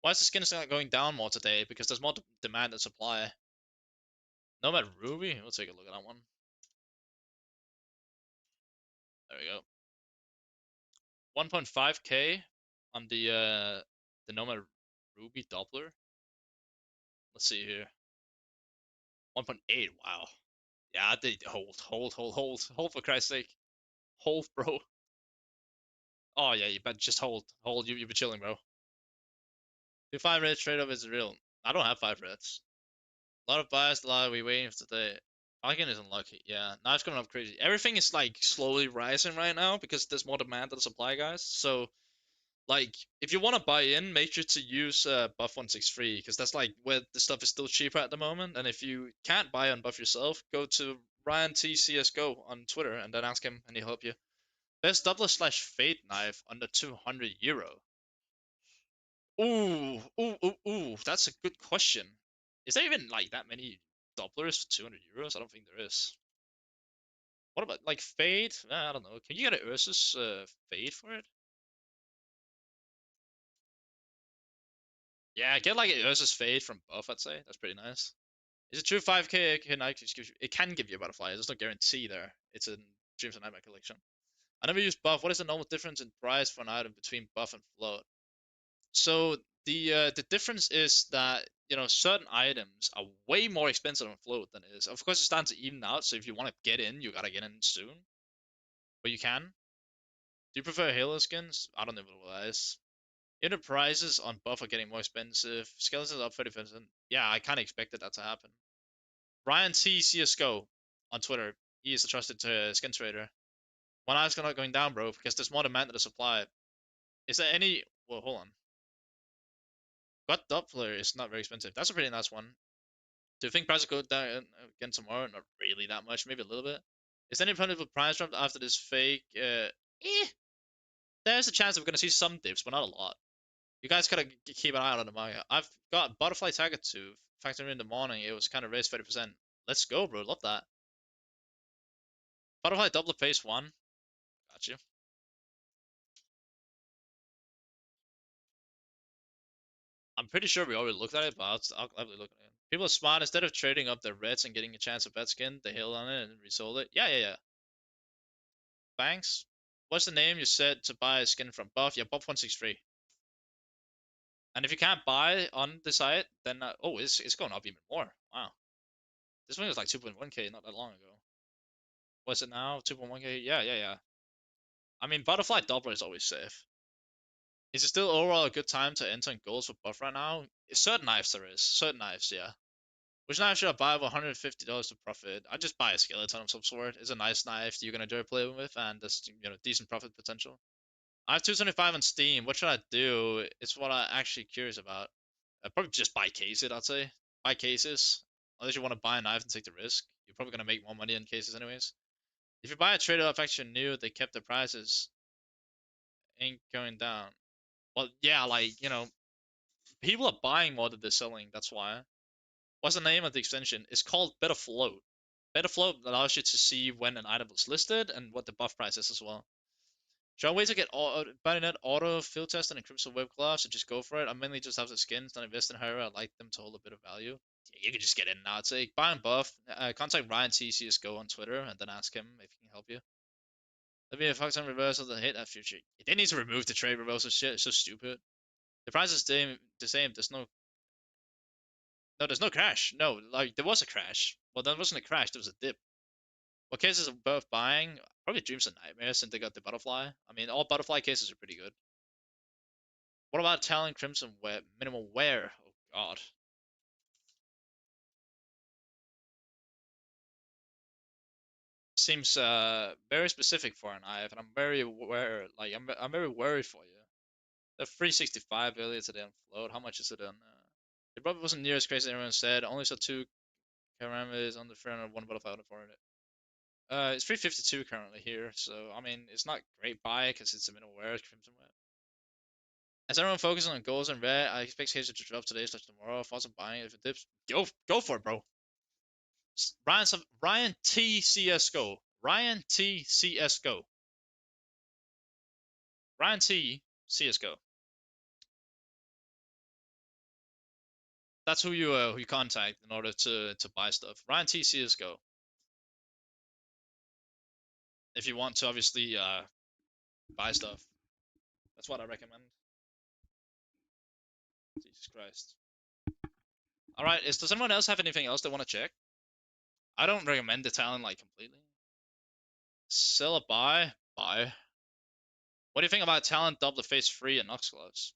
Why is the skin not going down more today? Because there's more demand than supply. Nomad Ruby? We'll take a look at that one. There we go. 1.5k on the Nomad Ruby Doppler. Let's see here. 1.8. Wow. Yeah, they hold for Christ's sake. Hold, bro. Oh yeah, you bet. Just hold. You be chilling, bro. Do 5 reds trade off is real. I don't have 5 reds. A lot of bias, a lot we waiting for today. Falcon is unlucky. Yeah, now it's coming up crazy. Everything is like slowly rising right now because there's more demand than supply, guys. So like, if you want to buy in, make sure to use Buff 163 because that's like where the stuff is still cheaper at the moment. And if you can't buy on Buff yourself, go to Ryan T cs2 on Twitter and then ask him and he'll help you. Best doubler slash fade knife under 200 euro. Ooh, that's a good question. Is there even like that many doublers for 200 euros? I don't think there is. What about like fade? I don't know. Can you get an Ursus fade for it? Yeah, get like an Ursus fade from buff. I'd say that's pretty nice. Is it true 5k it can give you a butterfly? There's no guarantee there. It's a Dreams and Nightmare collection. I never use buff. What is the normal difference in price for an item between buff and float? So the difference is that certain items are way more expensive on float than it is. Of course, it's starting to even out. So if you want to get in, you gotta get in soon. But you can. Do you prefer Halo skins? I don't know what that is. Enterprises on buff are getting more expensive. Skeletons up 30%. Yeah, I kind of expected that to happen. Ryan T CS:GO on Twitter. He is a trusted skin trader. One eye's not going down, bro, because there's more demand than the supply. Is there any? Well, hold on. Gut Doppler is not very expensive. That's a pretty nice one. Do you think prices go down again tomorrow? Not really that much, maybe a little bit. Is there any plentiful price drop after this fake? There's a chance that we're gonna see some dips, but not a lot. You guys gotta keep an eye out on the market. I've got Butterfly Tiger 2 factoring in the morning. It was kind of raised 30%. Let's go, bro. Love that. Butterfly Doubler Pace 1. Got you. I'm pretty sure we already looked at it, but I'll gladly look at it. People are smart. Instead of trading up their reds and getting a chance of bet skin, they held on it and resold it. Yeah. Banks. What's the name you said to buy a skin from? Buff? Yeah, Buff163. And if you can't buy on the site, then it's going up even more. Wow. This one was like 2.1k not that long ago. What's it now? 2.1k? Yeah. I mean, Butterfly Doubler is always safe. Is it still overall a good time to enter in goals for buff right now? Certain knives there is. Certain knives, yeah. Which knife should I buy with $150 to profit? I just buy a skeleton of some sort. It's a nice knife you can enjoy playing with, and there's decent profit potential. I have 275 on Steam. What should I do? It's what I'm actually curious about. I'd probably just buy cases, I'd say. Buy cases. Unless you want to buy a knife and take the risk. You're probably going to make more money in cases anyways. If you buy a trader off Action New, they kept the prices. Ain't going down. Well, yeah, like, people are buying more than they're selling. That's why. What's the name of the extension? It's called Better Float. Better Float allows you to see when an item was listed and what the buff price is as well. Should I wait to get Bayonet auto field tested and Crimson Web Gloves and just go for it? I mainly just have the skins, don't invest in her. I like them to hold a bit of value. Yeah, you can just get in now. It's like buy and buff. Contact Ryan TCSGO on Twitter and then ask him if he can help you. Let me a fuck some reversal to hit that future. They need to remove the trade reversal shit. It's so stupid. The price is the same. There's no crash. No, like there was a crash. Well, there wasn't a crash. There was a dip. What cases are both buying? Probably Dreams and Nightmares since they got the butterfly. I mean, all butterfly cases are pretty good. What about Talon Crimson Web? Minimal wear. Oh god. Seems very specific for an IF, and I'm very aware. Like I'm very worried for you. The 365 earlier today on float. How much is it on? It probably wasn't near as crazy as everyone said. Only saw two parameters on the front and one butterfly on the forehead. It's 352 currently here, so I mean it's not great buy because it's a middle wear, Crimson Web. As everyone focusing on goals and red, I expect Hazer to drop today slash tomorrow. If also buying it if it dips, go for it, bro. Ryan T CS:GO. Ryan T CS:GO. Ryan T CS:GO. That's who you contact in order to buy stuff. Ryan T CS:GO. If you want to obviously buy stuff, that's what I recommend. Jesus Christ. All right, does anyone else have anything else they want to check? I don't recommend the talent like completely. Sell a buy, buy. What do you think about talent double face free and Nox gloves?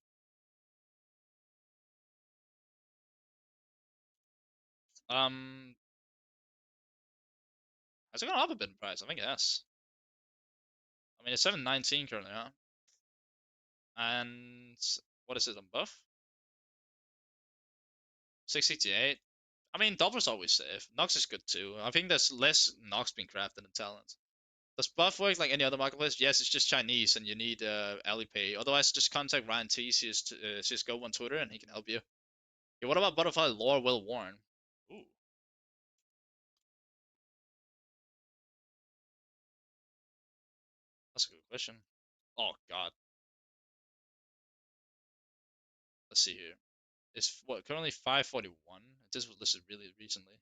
Um, has it gone up a bit in price? I think yes. I mean, it's 719 currently, huh? And what is it on buff? 668. I mean, Doubler's always safe. Nox is good too. I think there's less Nox being crafted than talent. Does buff work like any other marketplace? Yes, it's just Chinese and you need Alipay. Otherwise, just contact Ryan T, CSGO on Twitter, and he can help you. Yeah, what about Butterfly Lore Well Worn? Ooh, that's a good question. Oh, God. Let's see here. It's what currently 541. This was listed really recently.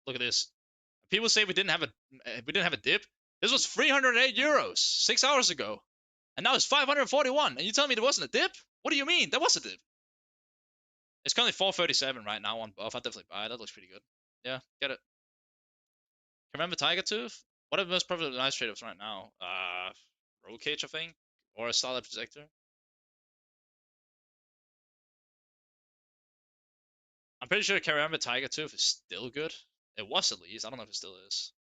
Look at this. People say we didn't have a dip. This was 308 euros 6 hours ago, and now it's 541. And you tell me there wasn't a dip? What do you mean? There was a dip. It's currently 437 right now on buff. I'd definitely buy it. That looks pretty good. Yeah, get it. Remember Tiger Tooth? What are the most profitable nice trade-offs right now? Roll Cage, I think, or a Starlight Projector. I'm pretty sure Karamba Tiger Tooth is still good. It was at least. I don't know if it still is.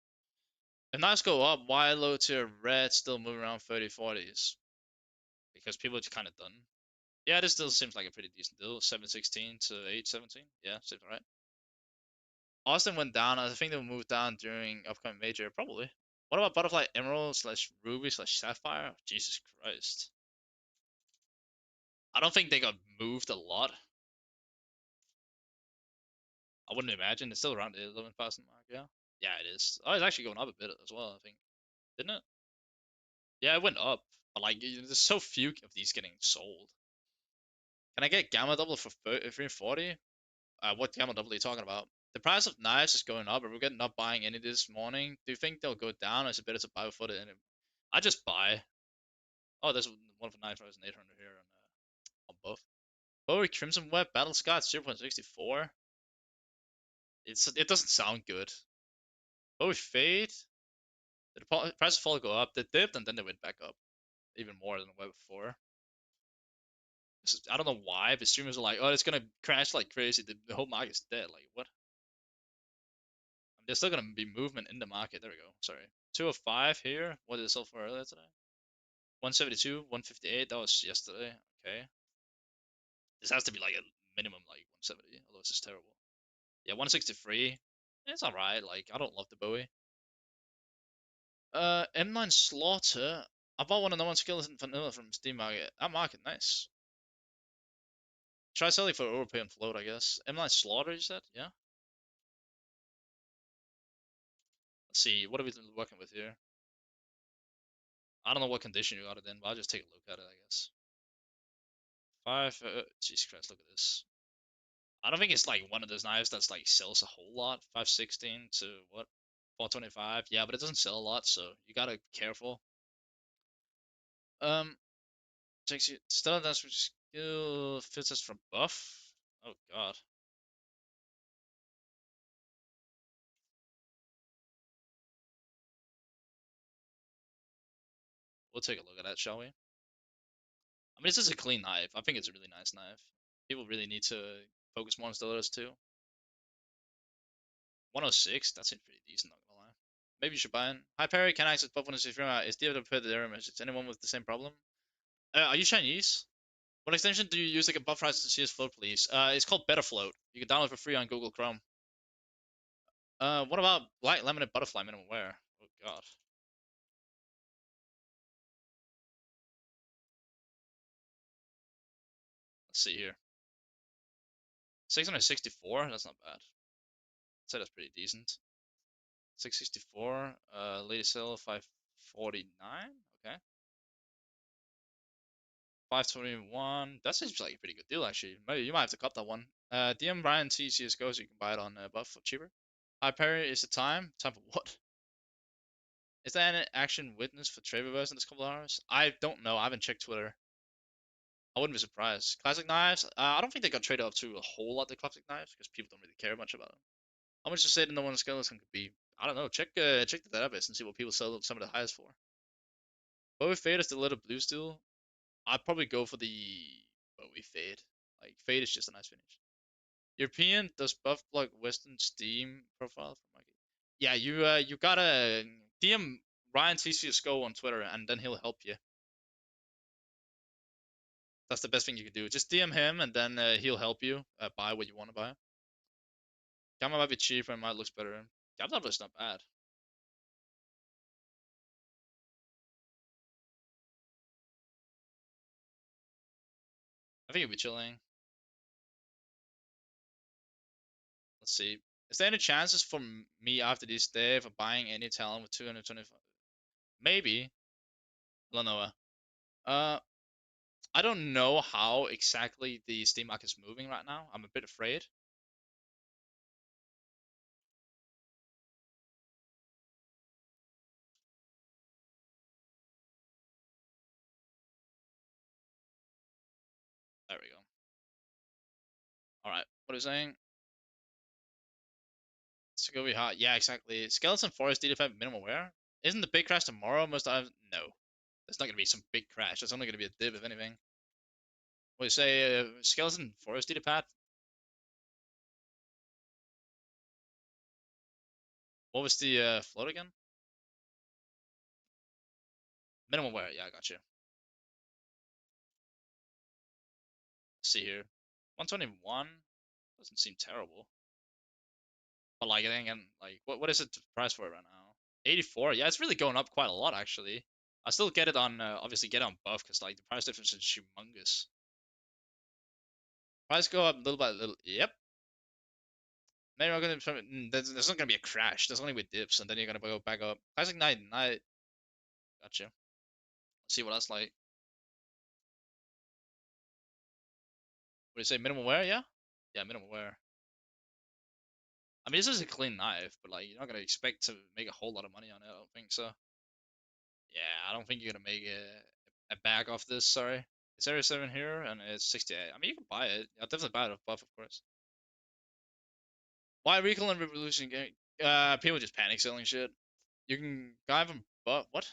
If knives go up, why low tier red still moving around 30, 40s? Because people are just kind of done. Yeah, this still seems like a pretty decent deal. 716 to 817. Yeah, seems alright. Austin went down. I think they'll move down during upcoming major, probably. What about Butterfly Emerald slash Ruby slash Sapphire? Jesus Christ. I don't think they got moved a lot. I wouldn't imagine. It's still around the 11,000 mark, yeah? Yeah, it is. Oh, it's actually going up a bit as well, I think. Didn't it? Yeah, it went up. But, like, there's so few of these getting sold. Can I get Gamma Double for 340? What Gamma Double are you talking about? The price of knives is going up, but we're getting not buying any this morning. Do you think they'll go down, or is it better to buy for it? I just buy. Oh, there's one for 9,800 here on both. Bowie Crimson Web Battle Scott 0.64. It doesn't sound good. Bowie Fade. The price of fall go up. They dipped and then they went back up even more than the web before. I don't know why, but streamers are like, oh, it's gonna crash like crazy. The whole market's dead. Like what? I mean, there's still gonna be movement in the market. There we go. Sorry. 205 here. What did it sell for earlier today? 172, 158. That was yesterday. Okay. This has to be like a minimum like 170. Although it's just terrible. Yeah, 163. It's alright. Like I don't love the Bowie. M9 Slaughter. I bought one of no one skeleton vanilla from Steam Market. That market, nice. Try selling for European float, I guess. M9 Slaughter, you said? Yeah. Let's see. What are we working with here? I don't know what condition you got it in, but I'll just take a look at it, I guess. Five. Jesus Christ, look at this. I don't think it's like one of those knives that's like sells a whole lot. 516 to what? 425. Yeah, but it doesn't sell a lot, so you gotta be careful. Um, takes you still that's skill fits us from buff. Oh god. We'll take a look at that, shall we? I mean, this is a clean knife. I think it's a really nice knife. People really need to focus more on stilettos too. 106, that seems pretty decent, not gonna lie. Maybe you should buy it. Hi Perry, can I access buff when it's is the other put the error message? Anyone with the same problem? Are you Chinese? What extension do you use to get buff prices in CS Float, please? It's called Better Float. You can download for free on Google Chrome. What about light laminate butterfly minimum wear? Oh god. Let's see here. 664. That's not bad. I'd say that's pretty decent. 664. Latest sale 549. Okay. 521. That seems like a pretty good deal actually. Maybe you might have to cop that one. DM Ryan T CS:GO so you can buy it on buff for cheaper. High parry is the time. Time for what? Is there any action witness for trade reverse in this couple of hours? I don't know. I haven't checked Twitter. I wouldn't be surprised. Classic knives. I don't think they got traded up to a whole lot of classic knives because people don't really care much about them. How much to say the no one skeleton could be? I don't know. Check the database and see what people sell some of the highest for. Bowie Fade is the little blue steel. I'd probably go for the Bowie Fade. Like Fade is just a nice finish. European does buff block Western Steam profile for Mikey. Yeah, you gotta DM Ryan TCSGO on Twitter and then he'll help you. That's the best thing you can do. Just DM him and then he'll help you buy what you want to buy. Gamma might be cheaper and might looks better. Gamma looks not bad. I think it'll be chilling. Let's see. Is there any chances for me after this day for buying any talent with 225? Maybe. Lenoa. Uh, I don't know how exactly the Steam market is moving right now. I'm a bit afraid. There we go. All right. What are you saying? It's gonna be hot. Yeah, exactly. Skeleton Forest DD5 minimal wear. Isn't the big crash tomorrow? Most of no. There's not gonna be some big crash. There's only gonna be a dip if anything. What do you say? Skeleton Forest DD pad. What was the float again? Minimal wear. Yeah, I got you. Let's see here. 121 doesn't seem terrible. But like, again, like, what is it price for it right now? 84. Yeah, it's really going up quite a lot actually. I still get it on obviously get it on buff because like the price difference is humongous. Price go up little by little. Yep. Then you're gonna there's not gonna be a crash. There's only with dips, and then you're gonna go back up. Classic Night Night. Gotcha. Let's see what that's like. What do you say? Minimal wear? Yeah. Yeah, minimal wear. I mean, this is a clean knife, but like you're not gonna expect to make a whole lot of money on it. I don't think so. Yeah, I don't think you're gonna make a bag off this. Sorry. It's Area 7 here, and it's 68. I mean, you can buy it. I'll definitely buy it off buff, of course. Why Recall and Revolution game? People just panic selling shit. You can buy from buff. What?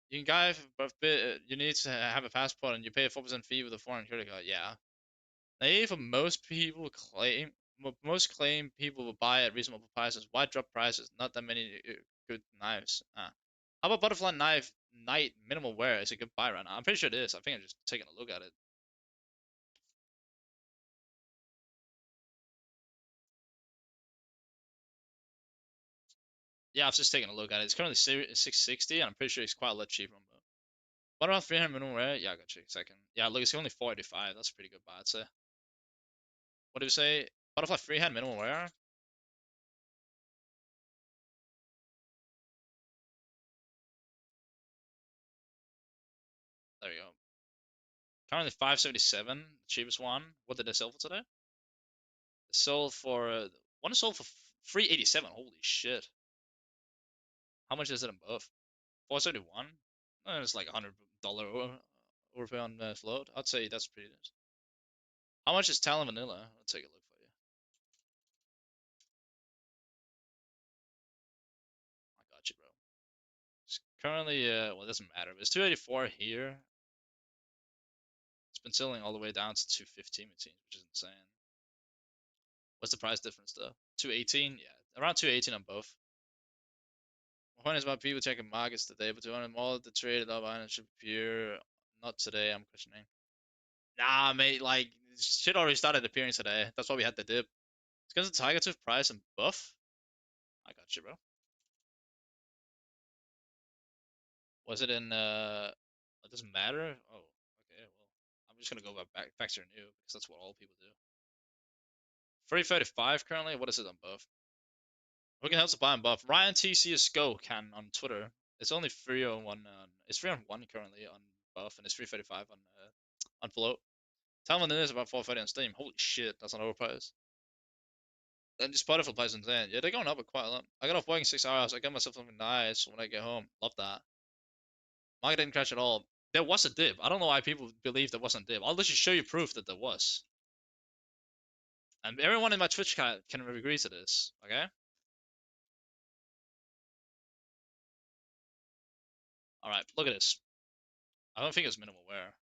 You can buy buff bit. You need to have a passport, and you pay a 4% fee with a foreign credit card. Yeah. They, for most claim people will buy at reasonable prices. Why drop prices? Not that many good knives. How about Butterfly Knife Night Minimal Wear is a good buy right now? I'm pretty sure it is. I think I'm just taking a look at it. Yeah, I've just taken a look at it. It's currently 660, and I'm pretty sure it's quite a lot cheaper on both. What about 300 minimal wear? Yeah, I got you. Second. Yeah, look, it's only 485. That's a pretty good buy, I'd say. What do you say? Butterfly freehand minimal wear? There you go. Currently 577, the cheapest one. What did they sell for today? They sold for one is sold for 387. Holy shit! How much is it in both? 471. It's like $100 overpay on float. I'd say that's pretty nice. How much is Talon Vanilla? Let's take a look for you. I got you, bro. It's currently well, it doesn't matter. But it's 284 here. It's been selling all the way down to 215, it seems, which is insane. What's the price difference though? 218? Yeah, around 218 on both. My point is about people checking markets today, but 200 more the traded up items should appear. Not today, I'm questioning. Nah, mate, like shit already started appearing today. That's why we had the dip. It's because of Tiger Tooth price and buff. I got you, bro. Was it in? It doesn't matter. Oh, okay. Well, I'm just gonna go back to new because that's what all people do. 335 currently. What is it on buff? We can help to buy and buff. Ryan T cs2 can on Twitter. It's only 301. It's 301 currently on buff, and it's 335 on float. Tell them it is about 430 on Steam. Holy shit, that's an overprice. And Spotify plays insane. Yeah, they're going up quite a lot. I got off working 6 hours. I got myself something nice when I get home. Love that. Market didn't crash at all. There was a dip. I don't know why people believe there wasn't a dip. I'll literally show you proof that there was. And everyone in my Twitch chat can agree to this. Okay. All right. Look at this. I don't think it's minimal wear.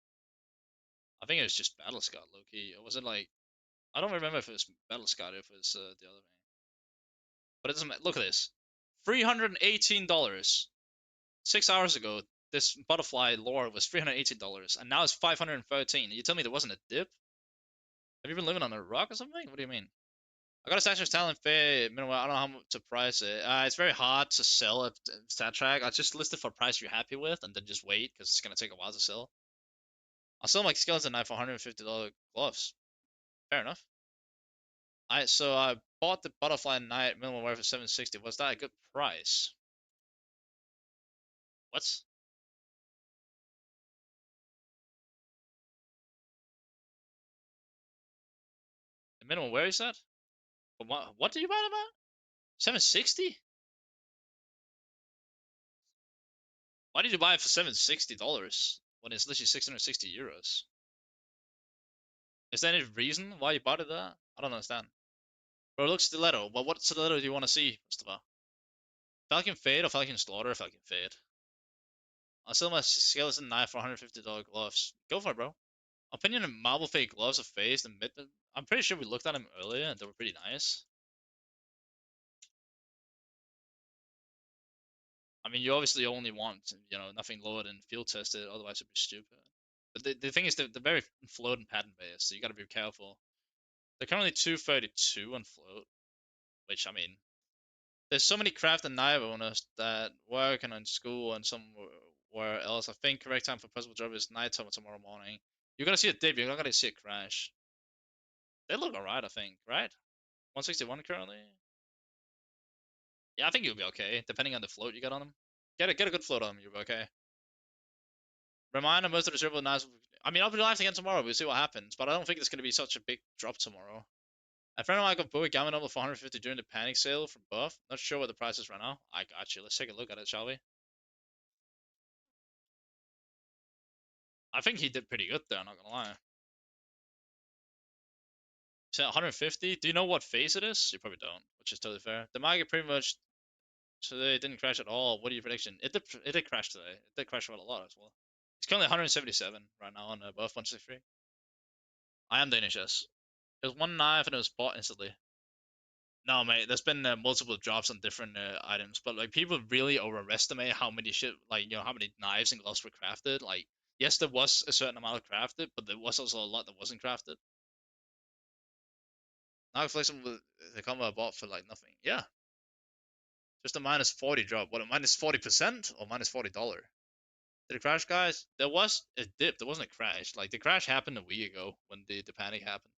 I think it was just Battle Scott low key. Or was it like I don't remember if it was Battle Scott or if it was the other thing. But it doesn't matter. Look at this. $318. 6 hours ago, this butterfly lore was $318, and now it's 513. You tell me there wasn't a dip? Have you been living on a rock or something? What do you mean? I got a Satch's Talent Fair. Meanwhile, I don't know how much to price it. It's very hard to sell a stat track. I just list it for a price you're happy with, and then just wait because it's gonna take a while to sell. I'll sell my skeleton knife for $150 gloves. Fair enough. I bought the butterfly knight minimum wear for 760. Was that a good price? What? The minimum wear is that? What did you buy it about? 760? Why did you buy it for $760 when it's literally 660 euros? Is there any reason why you bought it that? I don't understand. Bro, look stiletto. Well, what stiletto do you want to see, Mustafa? Falcon Fade or Falcon Slaughter? Falcon Fade. I'll sell my skeleton knife for $150 gloves. Go for it, bro. Opinion of Marble Fade gloves are phased and mid. I'm pretty sure we looked at them earlier and they were pretty nice. I mean, you obviously only want, nothing lower than field tested, otherwise it'd be stupid. But the thing is, they're very float and pattern based, so you gotta be careful. They're currently 232 on float, which, I mean, there's so many craft and knife owners that work and in school and somewhere else. I think correct time for possible job is nighttime or tomorrow morning. You're gonna see a dip, you're not gonna see a crash. They look alright, I think, right? 161 currently? Yeah, I think you'll be okay, depending on the float you got on them. Get a good float on them, you'll be okay. Reminder most of the dribble knives. I mean, I'll be live again tomorrow. We'll see what happens, but I don't think it's going to be such a big drop tomorrow. A friend of mine got Bowie Gamma number 450 during the panic sale from Buff. Not sure what the price is right now. I got you. Let's take a look at it, shall we? I think he did pretty good there, not gonna lie. So 150? Do you know what phase it is? You probably don't, which is totally fair. The market pretty much today didn't crash at all. What are your prediction? It did crash today. It did crash a lot as well. It's currently 177 right now on Buff 163. I am Danish, yes. It was one knife and it was bought instantly. No, mate. There's been multiple drops on different items, but like people really overestimate how many shit, like how many knives and gloves were crafted. Like, yes, there was a certain amount of crafted, but there was also a lot that wasn't crafted. Now flexible, the combo I bought for like nothing. Yeah, just a minus 40 drop. What, a minus 40% or minus $40? Did it crash, guys? There was a dip. There wasn't a crash. Like the crash happened a week ago when the panic happened.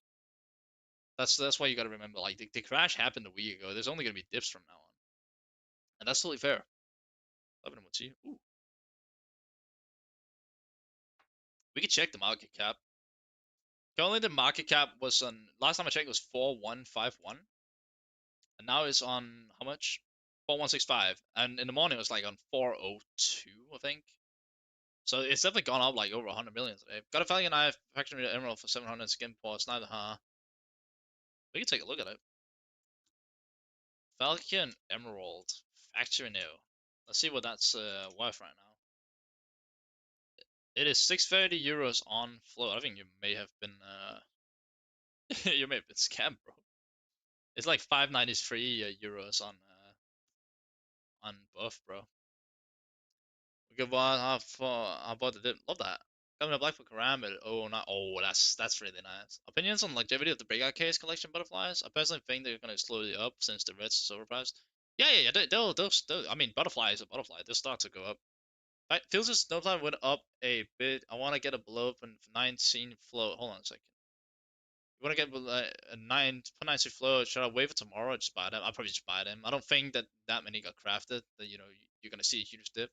That's why you got to remember. Like the crash happened a week ago. There's only gonna be dips from now on, and that's totally fair. 11 and see. Ooh. We could check the market cap. Currently, the market cap was on. Last time I checked, it was 4151, and now it's on how much? 4165, and in the morning it was like on 402, I think. So it's definitely gone up like over 100 million today. Got a Falcon Knife, Factory Emerald for 700 skin ports. Neither, huh? We can take a look at it. Falcon Emerald Factory New. Let's see what that's worth right now. It is 630 euros on float. I think you may have been you may have been scammed, bro. It's like 593 euros on buff, bro. We could buy half. I bought the dip. Love that. Coming up black for Karambit. Oh, not. Oh, that's really nice. Opinions on longevity of the breakout case collection butterflies? I personally think they're gonna slowly up since the red's so overpriced. Yeah. They'll. I mean, butterfly is a butterfly. They'll start to go up. Feels as Snowfly went up a bit. I want to get a below for 19 float. Hold on a second. You want to get a 9.9 float? Should I wait for tomorrow or just buy them? I'll probably just buy them. I don't think that many got crafted. That you're gonna see a huge dip.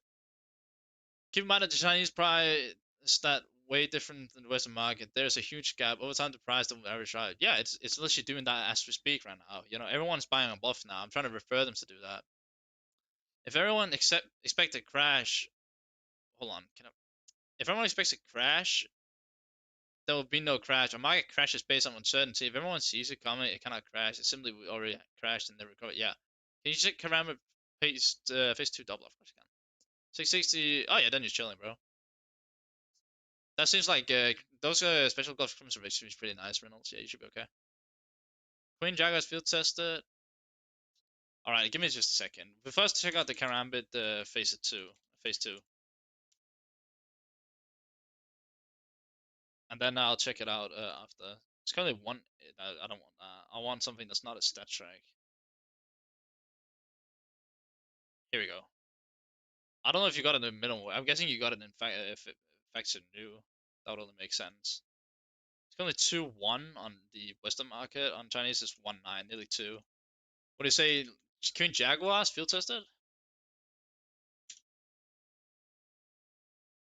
Keep in mind that the Chinese price is that way different than the Western market. There's a huge gap over time. The price of average right. Yeah, it's literally doing that as we speak right now. Everyone's buying on bluff now. I'm trying to refer them to do that. If everyone expect a crash, hold on. If everyone expects a crash, there will be no crash. A market crashes based on uncertainty. If everyone sees it coming, it cannot crash. It simply already crashed and they recover. Yeah. Can you check Karama phase 2 double? Of course you can. 660. Oh yeah, then you're chilling, bro. That seems like those special gloves from observation is pretty nice, Reynolds. Yeah, you should be okay. Queen Jaguars field tested. Alright, give me just a second. We first check out the Karambit phase 2. Phase 2. And then I'll check it out after. It's currently one. I don't want that. I want something that's not a stat track. Here we go. I don't know if you got it in the middle. I'm guessing you got it in fact if it affects it new. That would only make sense. It's currently 2-1 on the Western market. On Chinese, it's 1-9, nearly 2. What do you say? Queen Jaguars field tested?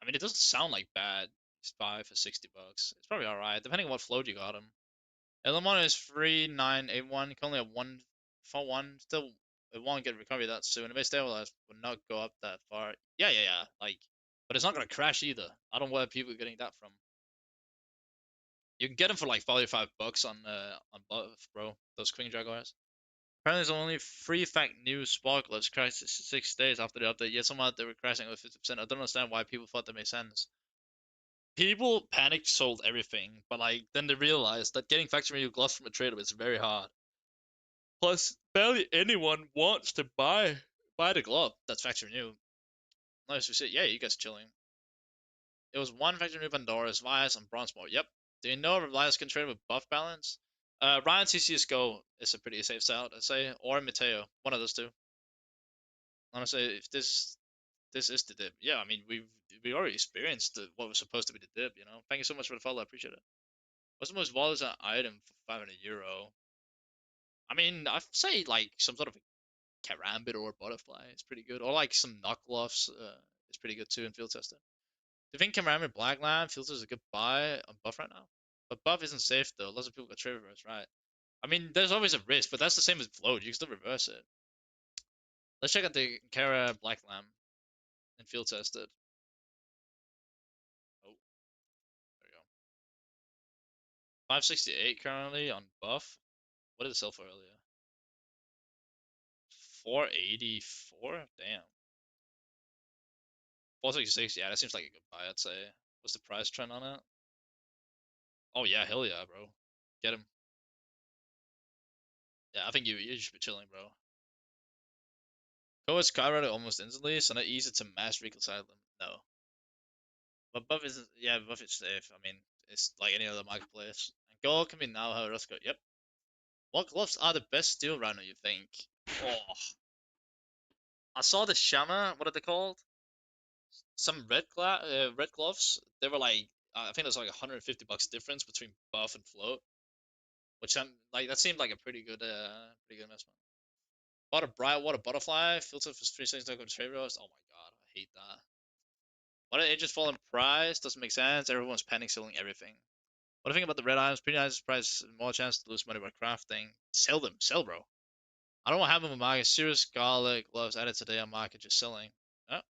I mean, it doesn't sound like bad. It's buy for $60. It's probably alright, depending on what float you got him. Elamon is 3981. You can only have 141. Still, it won't get recovery that soon. It may stabilize, but not go up that far. Yeah. Like, but it's not gonna crash either. I don't know where people are getting that from. You can get them for like $45 on Buff, bro. Those Queen Jaguars. Apparently, there's only 3 fact new sparklets crashed 6 days after the update. Yet somehow they were crashing over 50%. I don't understand why people thought that made sense. People panicked, sold everything, but like then they realized that getting factory new gloves from a trader is very hard. Plus, barely anyone wants to buy the glove that's factory new. Nice to see. Yeah, you guys chilling. It was one factory new Pandora's, Vias, and Bronzemore. Yep. Do you know if Vias can trade with buff balance? Ryan cs2 is a pretty safe sell, I'd say, or Mateo, one of those two. Honestly, if this is the dip, yeah, I mean we already experienced what was supposed to be the dip. Thank you so much for the follow. I appreciate it. What's the most volatile item for 500 euro? I mean, I'd say like some sort of karambit or butterfly. It's pretty good. Or like some knockoffs. It's pretty good too in field testing. Do you think karambit blackland filter is a good buy on buff right now? But buff isn't safe though. Lots of people got trade reverse, right? I mean, there's always a risk, but that's the same as float. You can still reverse it. Let's check out the Kara Blacklam and field tested. Oh, there we go. 568 currently on buff. What did it sell for earlier? 484? Damn. 466, yeah, that seems like a good buy, I'd say. What's the price trend on it? Oh yeah, hell yeah, bro. Get him. Yeah, I think you should be chilling, bro. Go with skyrocketed almost instantly, so not easy to mass reconcile them. No. But buff is yeah, buff is safe. I mean, it's like any other marketplace. And gold can be now how let's go. Yep. What gloves are the best steel right now, you think? Oh, I saw the Shama, what are they called? Some red gloves. They were like I think there's like $150 difference between buff and float. Which I'm like that seemed like a pretty good investment. Bought a bright water butterfly, filter for 3 seconds to go to trade roast. Oh my god, I hate that. Why did it just fall in price? Doesn't make sense. Everyone's panic selling everything. What do you think about the red items? Pretty nice price, more chance to lose money by crafting. Sell them, sell, bro. I don't want to have them on market. Serious garlic gloves added today on market, just selling. Oh.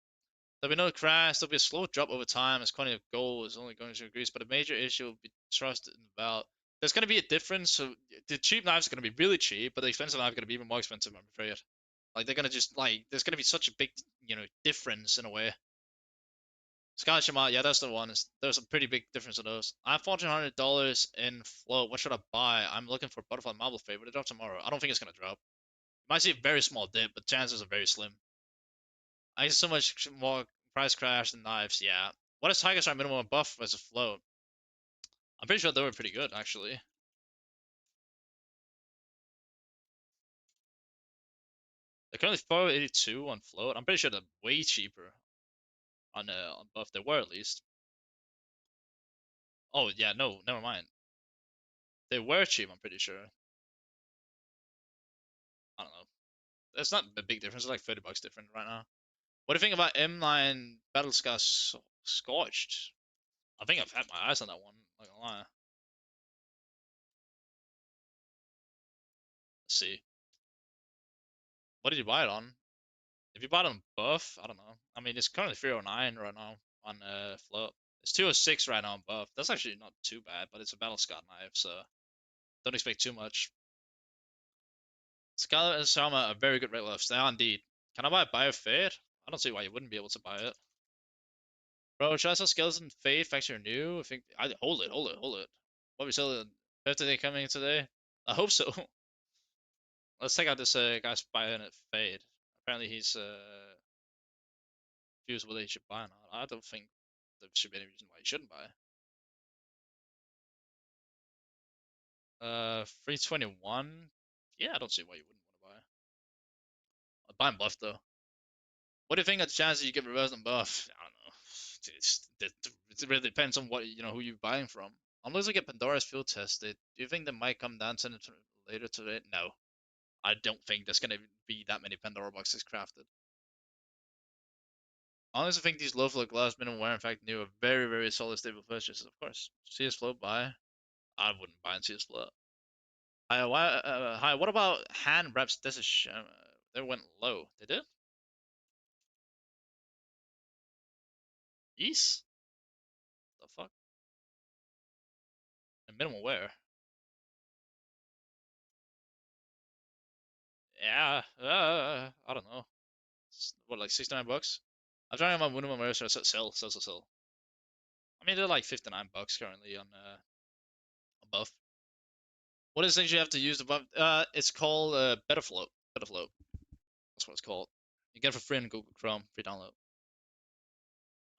There'll be no crash. There'll be a slow drop over time as quantity of gold is only going to increase. But a major issue will be trust in the belt. There's going to be a difference. So the cheap knives are going to be really cheap, but the expensive knives are going to be even more expensive, I'm afraid. Like they're going to just like there's going to be such a big difference in a way. Sky Shema, yeah, that's the one. There's a pretty big difference in those. I have $1,400 in float. What should I buy? I'm looking for Butterfly Marble Favorite. It drops tomorrow. I don't think it's gonna drop. Might see a very small dip, but chances are very slim. I get so much more price crash than knives. Yeah, What is Tiger Strike minimum buff as a float? I'm pretty sure they were pretty good actually. They're currently 482 on float. I'm pretty sure they're way cheaper on buff. They were at least. Oh yeah, no, never mind. They were cheap. I'm pretty sure. I don't know. It's not a big difference. It's like 30 bucks different right now. What do you think about M9 Battlescar Scorched? I think I've had my eyes on that one. Not gonna lie. Let's see. What did you buy it on? If you bought it on buff, I don't know. I mean, it's currently 309 right now on float. It's 206 right now on buff. That's actually not too bad, but it's a Battlescar knife, so don't expect too much. Scarlet and Sama are very good red gloves. They are indeed. Can I buy a Biofade? I don't see why you wouldn't be able to buy it. Bro, should I sell Skeleton Fade Factory New? I think I hold it. What we selling? Birthday coming today? I hope so. Let's check out this guy's buying it Fade. Apparently he's confused whether he should buy or not. I don't think there should be any reason why he shouldn't buy. 321. Yeah, I don't see why you wouldn't want to buy. I'd buy him buff though. What do you think of the chances you get reversed and buff? I don't know. It really depends on what who you're buying from. Unless we get Pandora's field tested, do you think they might come down to later today? No, I don't think there's gonna be that many Pandora boxes crafted. I honestly think these low flow gloves, minimum wear, in fact, new are very, very solid, stable purchases. Of course, CS float buy. I wouldn't buy in CS float. Hi, what about hand reps? This is they went low. They did. East. The fuck? And minimal wear. Yeah. I don't know. What, like 69 bucks? I'm trying my minimum wear, so sell. I mean, they're like 59 bucks currently on above. What is things you have to use above? It's called Better Float. Better Float. That's what it's called. You get it for free on Google Chrome, free download.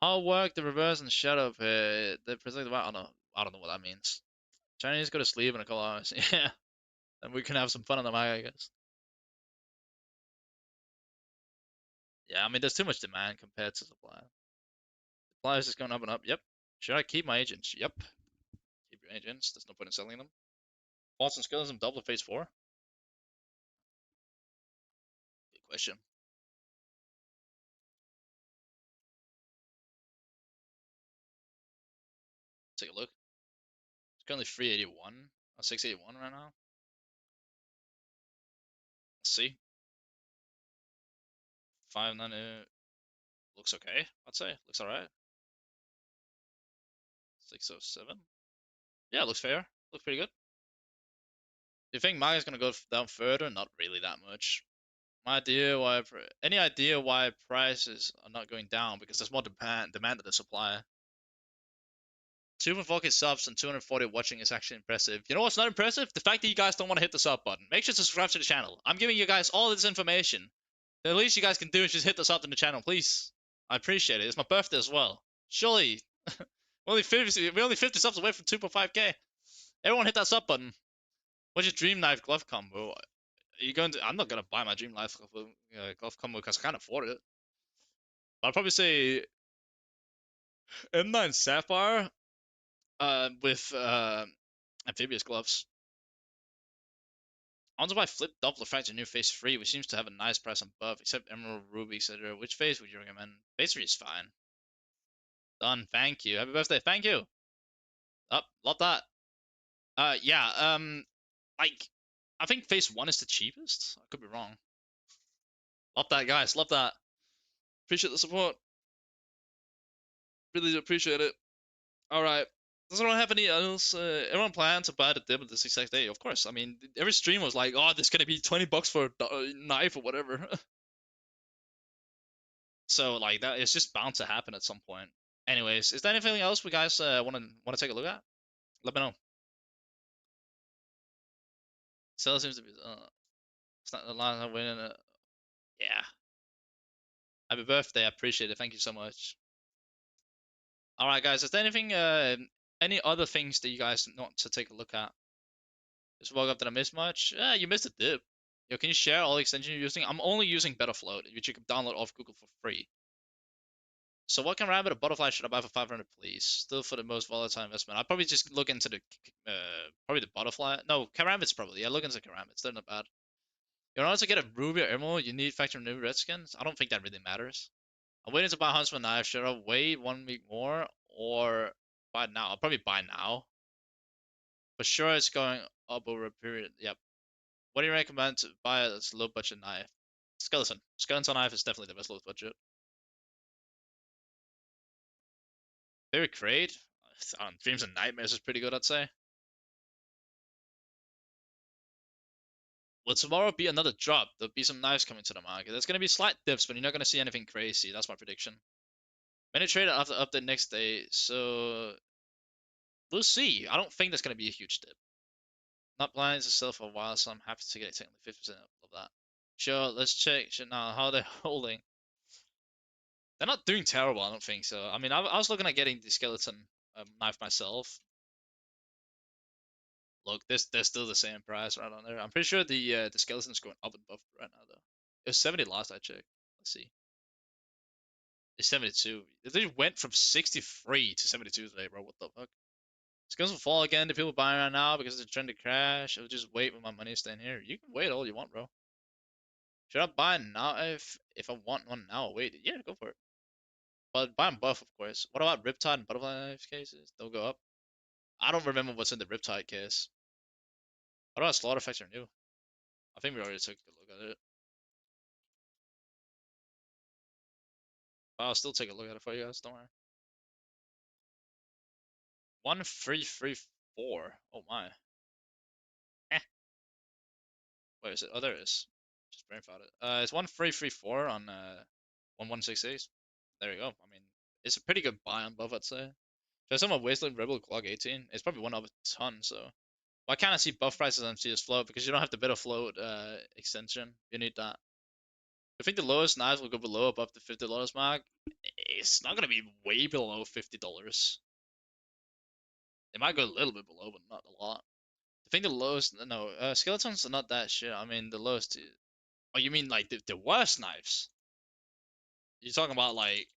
I'll work the reverse and shadow pit. The protective. I don't know what that means. Chinese go to sleep in a couple hours. Yeah, and we can have some fun on the mic, I guess. Yeah, I mean, there's too much demand compared to supply. Supply is just going up and up. Yep. Should I keep my agents? Yep. Keep your agents. There's no point in selling them. Thoughts and skills in double phase 4? Good question. Take a look. It's currently 381 or 681 right now. Let's see. 590 looks okay. I'd say looks alright. 607. Yeah, looks fair. Looks pretty good. Do you think Maga's gonna go down further? Not really that much. Any idea why prices are not going down? Because there's more demand than the supply. 2.4k subs and 240 watching is actually impressive. You know what's not impressive? The fact that you guys don't want to hit the sub button. Make sure to subscribe to the channel. I'm giving you guys all this information. The least you guys can do is just hit the sub in the channel, please. I appreciate it. It's my birthday as well. Surely, we're only 50 subs away from 2.5k. Everyone hit that sub button. What's your dream knife glove combo? Are you going to? I'm not gonna buy my dream knife glove combo because I can't afford it. I'd probably say M9 Sapphire with amphibious gloves. I want to buy Flip Doppler Factor New Phase 3, which seems to have a nice price on buff, except Emerald, Ruby, etc. Which phase would you recommend? Phase 3 is fine. Done. Thank you. Happy birthday. Thank you. Up. Love that. Yeah. Like, I think Phase 1 is the cheapest. I could be wrong. Love that, guys. Love that. Appreciate the support. Really do appreciate it. All right. Does anyone have any else? Everyone plan to buy the dip at this exact day? Of course. I mean, every stream was like, "Oh, this is gonna be 20 bucks for a knife or whatever." So like that, it's just bound to happen at some point. Anyways, is there anything else we guys want to take a look at? Let me know. Seller seems to be. It's not the line I'm winning. Yeah. Happy birthday. I appreciate it. Thank you so much. All right, guys. Is there anything, any other things that you guys want to take a look at? Just woke up. Did I miss much? You missed a dip. Yo, can you share all the extensions you're using? I'm only using Betafloat, which you can download off Google for free. So what can rabbit a butterfly should I buy for 500, please? Still for the most volatile investment. I'd probably just look into the probably the butterfly. No, karambits probably. Yeah, look into karambits. They're not bad. In order to get a ruby or emerald, you need factor new redskins. I don't think that really matters. I'm waiting to buy Huntsman knife. Should I wait 1 week more or buy now? I'll probably buy now. For sure, it's going up over a period. Yep. What do you recommend to buy a low budget knife? Skeleton. Skeleton knife is definitely the best low budget. Very great. Dreams and Nightmares is pretty good, I'd say. Will tomorrow be another drop? There'll be some knives coming to the market. There's going to be slight dips, but you're not going to see anything crazy. That's my prediction. Many trade after update next day, so we'll see. I don't think there's going to be a huge dip. Not planning to sell for a while, so I'm happy to get technically 50% of that. Sure, let's check now how they're holding. They're not doing terrible, I don't think so. I mean, I was looking at getting the skeleton knife myself. Look, they're still the same price right on there. I'm pretty sure the skeleton's going up and above right now though. It was 70 last I checked. Let's see. It's 72. They went from 63 to 72 today, bro. What the fuck? Skills will fall again to people buying right now because it's a trend to crash. I'll just wait with my money staying here. You can wait all you want, bro. Should I buy now if I want one now? Wait, yeah, go for it. But buy them buff, of course. What about Riptide and Butterfly knife cases? They'll go up. I don't remember what's in the Riptide case. What about Slaughter Factor new? I think we already took a look at it. But I'll still take a look at it for you guys. Don't worry. 1334. Oh my. Eh. Where is it? Oh, there it is. Just brain found it. It's 1334 on 1168. There you go. I mean, it's a pretty good buy on buff, I'd say. Just on my Wasteland Rebel Clock 18. It's probably one of a ton, so. Why can't I see buff prices on CS float? Because you don't have the bit of float extension. You need that. I think the lowest knives will go below above the $50 mark. It's not gonna be way below $50. It might go a little bit below, but not a lot. I think the lowest, no, skeletons are not that shit. I mean, the lowest. Oh, you mean like the worst knives? You're talking about like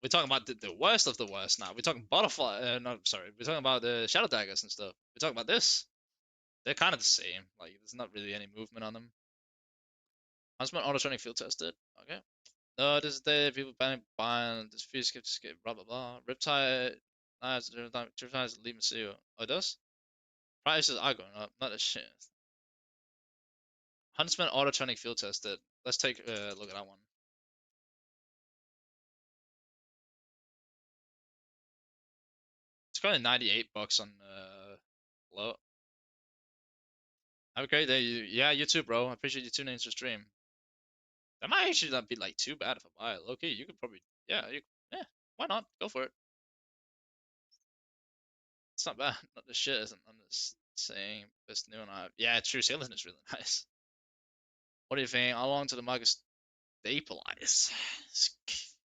we're talking about the worst of the worst now. We're talking butterfly. No, sorry. We're talking about the shadow daggers and stuff. We're talking about this. They're kind of the same. Like there's not really any movement on them. Huntsman autotronic field tested. Okay. No, this is the people buying this fish skip blah blah blah. Riptide knives, Riptide's leaving seal. Oh, it does? Prices are going up, not a shit. Huntsman autotronic field tested. Let's take a look at that one. It's currently 98 bucks on low. Have a great day. Yeah, you too, bro. I appreciate you tuning into the stream. That might actually not be like too bad if I buy it. Okay, you could probably yeah, why not? Go for it. It's not bad. Not the shit isn't. I'm just saying this new one. Yeah, true. Skeleton is really nice. What do you think? How long till the market stabilize?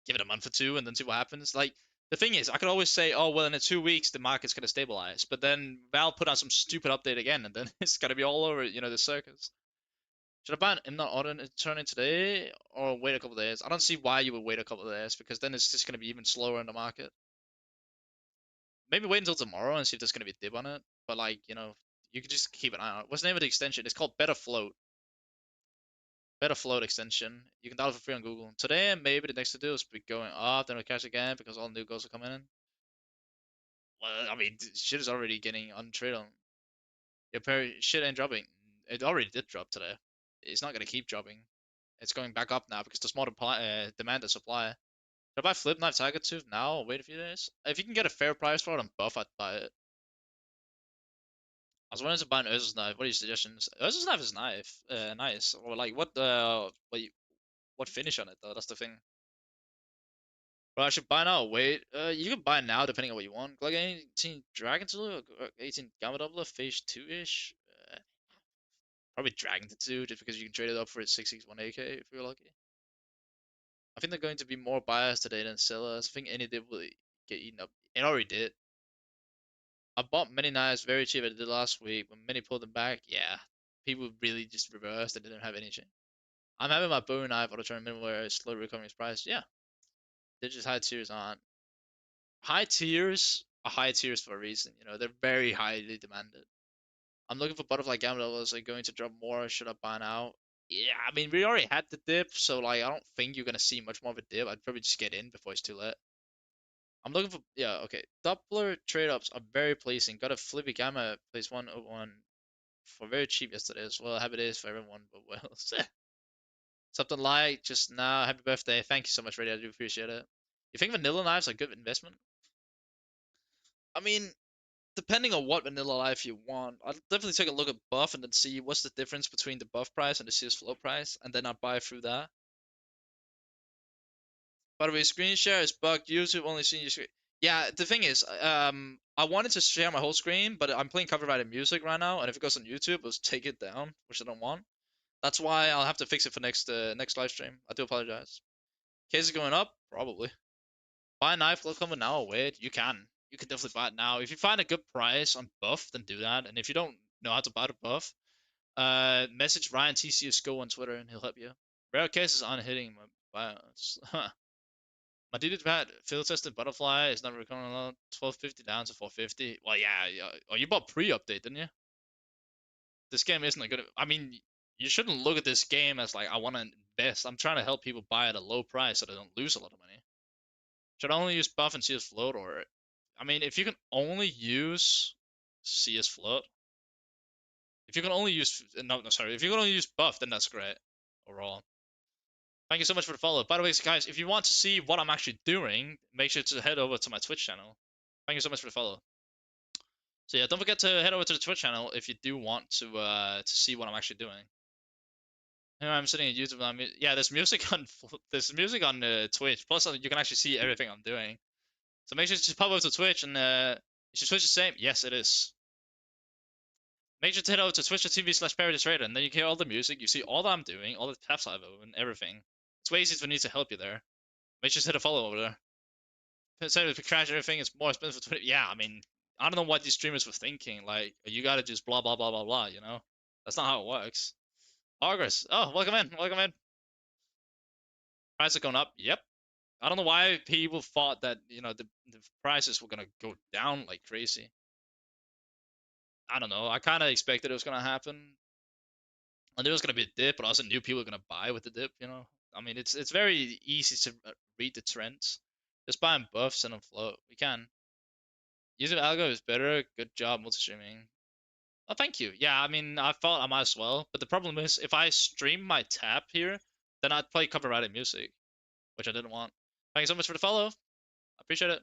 Give it a month or two and then see what happens. Like the thing is, I could always say, oh well, in 2 weeks the market's gonna stabilize, but then Val put out some stupid update again, and then it's gonna be all over. The circus. Should I buy an not order and turn in today or wait a couple of days? I don't see why you would wait a couple of days because then it's just gonna be even slower in the market. Maybe wait until tomorrow and see if there's gonna be a dip on it. But like you could just keep an eye on it. What's the name of the extension? It's called Better Float. Better float extension. You can download for free on Google. Today and maybe the next to do is be going up, then it'll crash again because all new goals are coming in. Well, I mean, shit is already getting untraded on. Your shit ain't dropping. It already did drop today. It's not gonna keep dropping. It's going back up now because there's more demand than supply. Should I buy Flip Knife Tiger Tooth now or wait a few days? If you can get a fair price for it on buff, I'd buy it. I was wanting to buy an Urza's knife. What are your suggestions? Urza's knife is nice. Or like what finish on it though? That's the thing. But I should buy now or wait. You can buy now depending on what you want. Like 18 Dragon Tooth or 18 Gamma Doubler, Phase 2-ish. Probably Dragon Tattoo just because you can trade it up for a 661 AK if you're lucky. I think they're going to be more buyers today than sellers. I think any dip will get eaten up. It already did. I bought many knives very cheap. I did last week. When many pulled them back, yeah, people really just reversed. They didn't have any change. I'm having my Bowie knife auto tournament where it's slowly recovering its price. Yeah, they're just high tiers on. High tiers are high tiers for a reason. You know, they're very highly demanded. I'm looking for butterfly gamma levels. Are going to drop more? Should I buy now? Yeah, I mean, we already had the dip, so like, I don't think you're gonna see much more of a dip. I'd probably just get in before it's too late. I'm looking for, yeah, okay. Doppler trade-ups are very pleasing. Got a Flippy Gamma place 101 for very cheap yesterday as well. Happy days for everyone, but well, something like just now. Happy birthday. Thank you so much, Reddy. I do appreciate it. You think vanilla knives are a good investment? I mean, depending on what vanilla knife you want, I'll definitely take a look at buff and then see what's the difference between the buff price and the CS float price, and then I'll buy through that. By the way, screen share is bugged. YouTube only seeing your screen. Yeah, the thing is, I wanted to share my whole screen, but I'm playing copyrighted music right now, and if it goes on YouTube, it'll take it down, which I don't want. That's why I'll have to fix it for next live stream. I do apologize. Case is going up, probably. Buy a knife, look coming now. Wait, you can. You can definitely buy it now. If you find a good price on buff, then do that. And if you don't know how to buy the buff, message Ryan cs2 on Twitter, and he'll help you. Rare cases on hitting my bios. My DD pad field tested butterfly is not recording a lot. 1250 down to 450. Well, yeah. Oh, you bought pre-update, didn't you? This game isn't a good. I mean, you shouldn't look at this game as like I want to invest. I'm trying to help people buy at a low price so they don't lose a lot of money. Should I only use buff and CS float, or I mean, if you can only use CS float, if you can only use no, sorry, if you can only use buff, then that's great overall. Thank you so much for the follow. By the way, guys, if you want to see what I'm actually doing, make sure to head over to my Twitch channel. Thank you so much for the follow. So yeah, don't forget to head over to the Twitch channel if you do want to see what I'm actually doing. Here I'm sitting at YouTube. Yeah, there's music on Twitch. Plus, you can actually see everything I'm doing. So make sure to pop over to Twitch and is your Twitch the same? Yes, it is. Make sure to head over to twitch.tv/ParadisRaider, and then you can hear all the music. You see all that I'm doing, all the tabs I've opened, everything. It's way easier for me to help you there. Make sure to hit a follow over there. Instead if you crash everything, it's more expensive for Twitter. Yeah, I mean, I don't know what these streamers were thinking. Like, you gotta just blah blah blah blah blah. You know, that's not how it works. Argus, oh, welcome in, welcome in. Prices are going up. Yep. I don't know why people thought that the prices were gonna go down like crazy. I don't know. I kind of expected it was gonna happen, and there was gonna be a dip, but I also knew people were gonna buy with the dip. You know, I mean, it's very easy to read the trends. Just buying buffs and a float. We can. YouTube algo is better. Good job, multi-streaming. Oh, thank you. Yeah, I mean, I thought I might as well, but the problem is, if I stream my tab here, then I'd play copyrighted music, which I didn't want. Thank you so much for the follow. I appreciate it.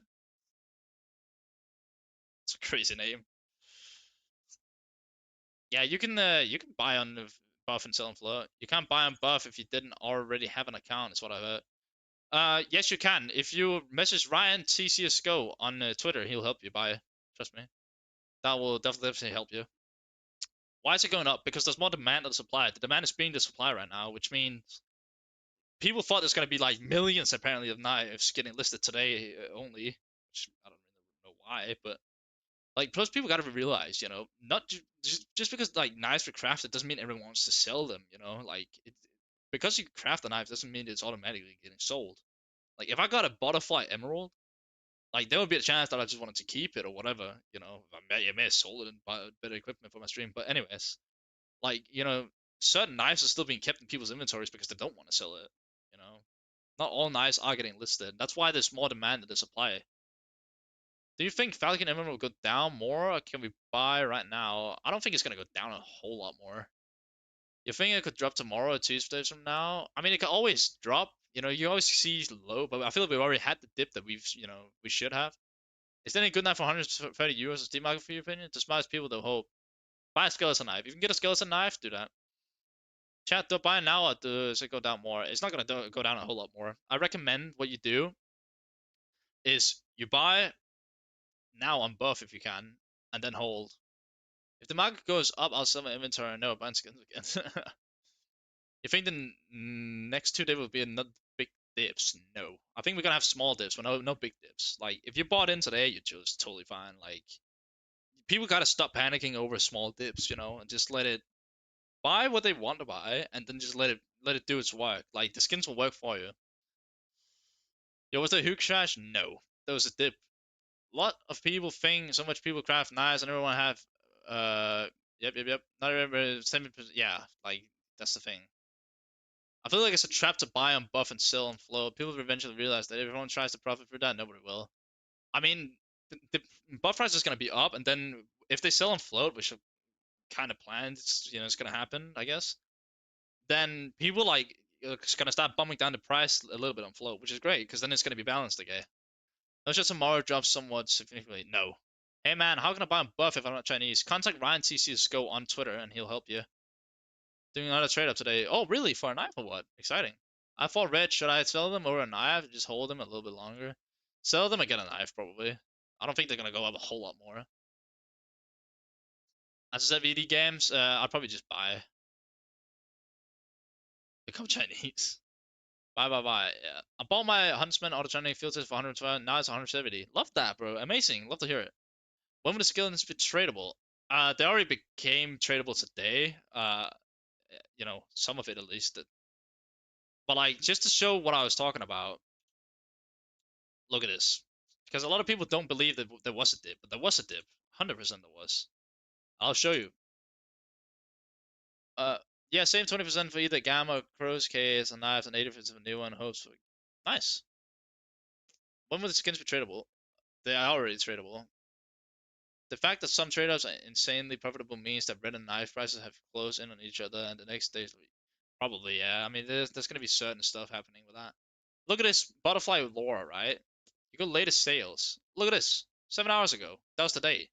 It's a crazy name. Yeah, you can buy on the buff and sell and float. You can't buy on buff if you didn't already have an account. Is what I heard. Yes, you can. If you message Ryan TCSGO on Twitter, he'll help you buy. Trust me. That will definitely help you. Why is it going up? Because there's more demand than supply. The demand is being the supply right now, which means people thought there's going to be like millions apparently of knives getting listed today only. Which I don't really know why, but like plus people got to realize, not just because like knives are crafted doesn't mean everyone wants to sell them. Like because you craft a knife doesn't mean it's automatically getting sold. Like if I got a butterfly emerald, like there would be a chance that I just wanted to keep it or whatever. I may have sold it and buy better equipment for my stream. But anyways, like certain knives are still being kept in people's inventories because they don't want to sell it. You know, not all knives are getting listed. That's why there's more demand than the supply. Do you think Falcon Emerald will go down more, or can we buy right now? I don't think it's gonna go down a whole lot more. You think it could drop tomorrow or 2 days from now? I mean, it can always drop. You always see low, but I feel like we've already had the dip that we should have. Is there any good knife for 130 euros Steam market for your opinion? To smartest people, they'll hope. Buy a skeleton knife. If you can get a skeleton knife, do that. Chat, don't buy now or does it go down more? It's not gonna go down a whole lot more. I recommend what you do is you buy now on buff if you can, and then hold. If the market goes up, I'll sell my inventory and never buy skins again. You think the next 2 days will be another big dips, no. I think we're gonna have small dips, but no big dips. Like if you bought in today, you're just totally fine. Like people gotta stop panicking over small dips, and just let it buy what they want to buy, and then just let it do its work. Like the skins will work for you. Yo, was that hook crash? No, that was a dip. A lot of people think so much people craft knives and everyone have yep. Not everybody 70%. Yeah, like that's the thing. I feel like it's a trap to buy on buff and sell on flow. People will eventually realize that if everyone tries to profit through that, nobody will. I mean, the buff price is going to be up, and then if they sell on float, which are kind of planned, it's going to happen, I guess. Then people like it's going to start bumping down the price a little bit on float, which is great because then it's going to be balanced again. Let's just tomorrow drop somewhat significantly. No. Hey man, how can I buy a buff if I'm not Chinese? Contact Ryan cs2 on Twitter and he'll help you. Doing another trade up today. Oh, really? For a knife or what? Exciting. I thought red. Should I sell them or a knife? Just hold them a little bit longer. Sell them and get a knife, probably. I don't think they're gonna go up a whole lot more. As I said, VD games, I'll probably just buy. Become Chinese. Bye. Yeah. I bought my Huntsman auto training filters for 112. Now it's 170. Love that, bro. Amazing. Love to hear it. When will the skills be tradable? They already became tradable today. Some of it at least. But like, just to show what I was talking about, look at this. Because a lot of people don't believe that there was a dip, but there was a dip. 100% there was. I'll show you. Uh, yeah, same 20% for either Gamma, Crow's Case, and Knives, and 80% for new one. Hopefully. Nice. When will the skins be tradable? They are already tradable. The fact that some trade-offs are insanely profitable means that red and knife prices have closed in on each other, and the next day, probably, yeah. I mean, there's gonna be certain stuff happening with that. Look at this butterfly lore, right? You go latest sales. Look at this. 7 hours ago. That was today.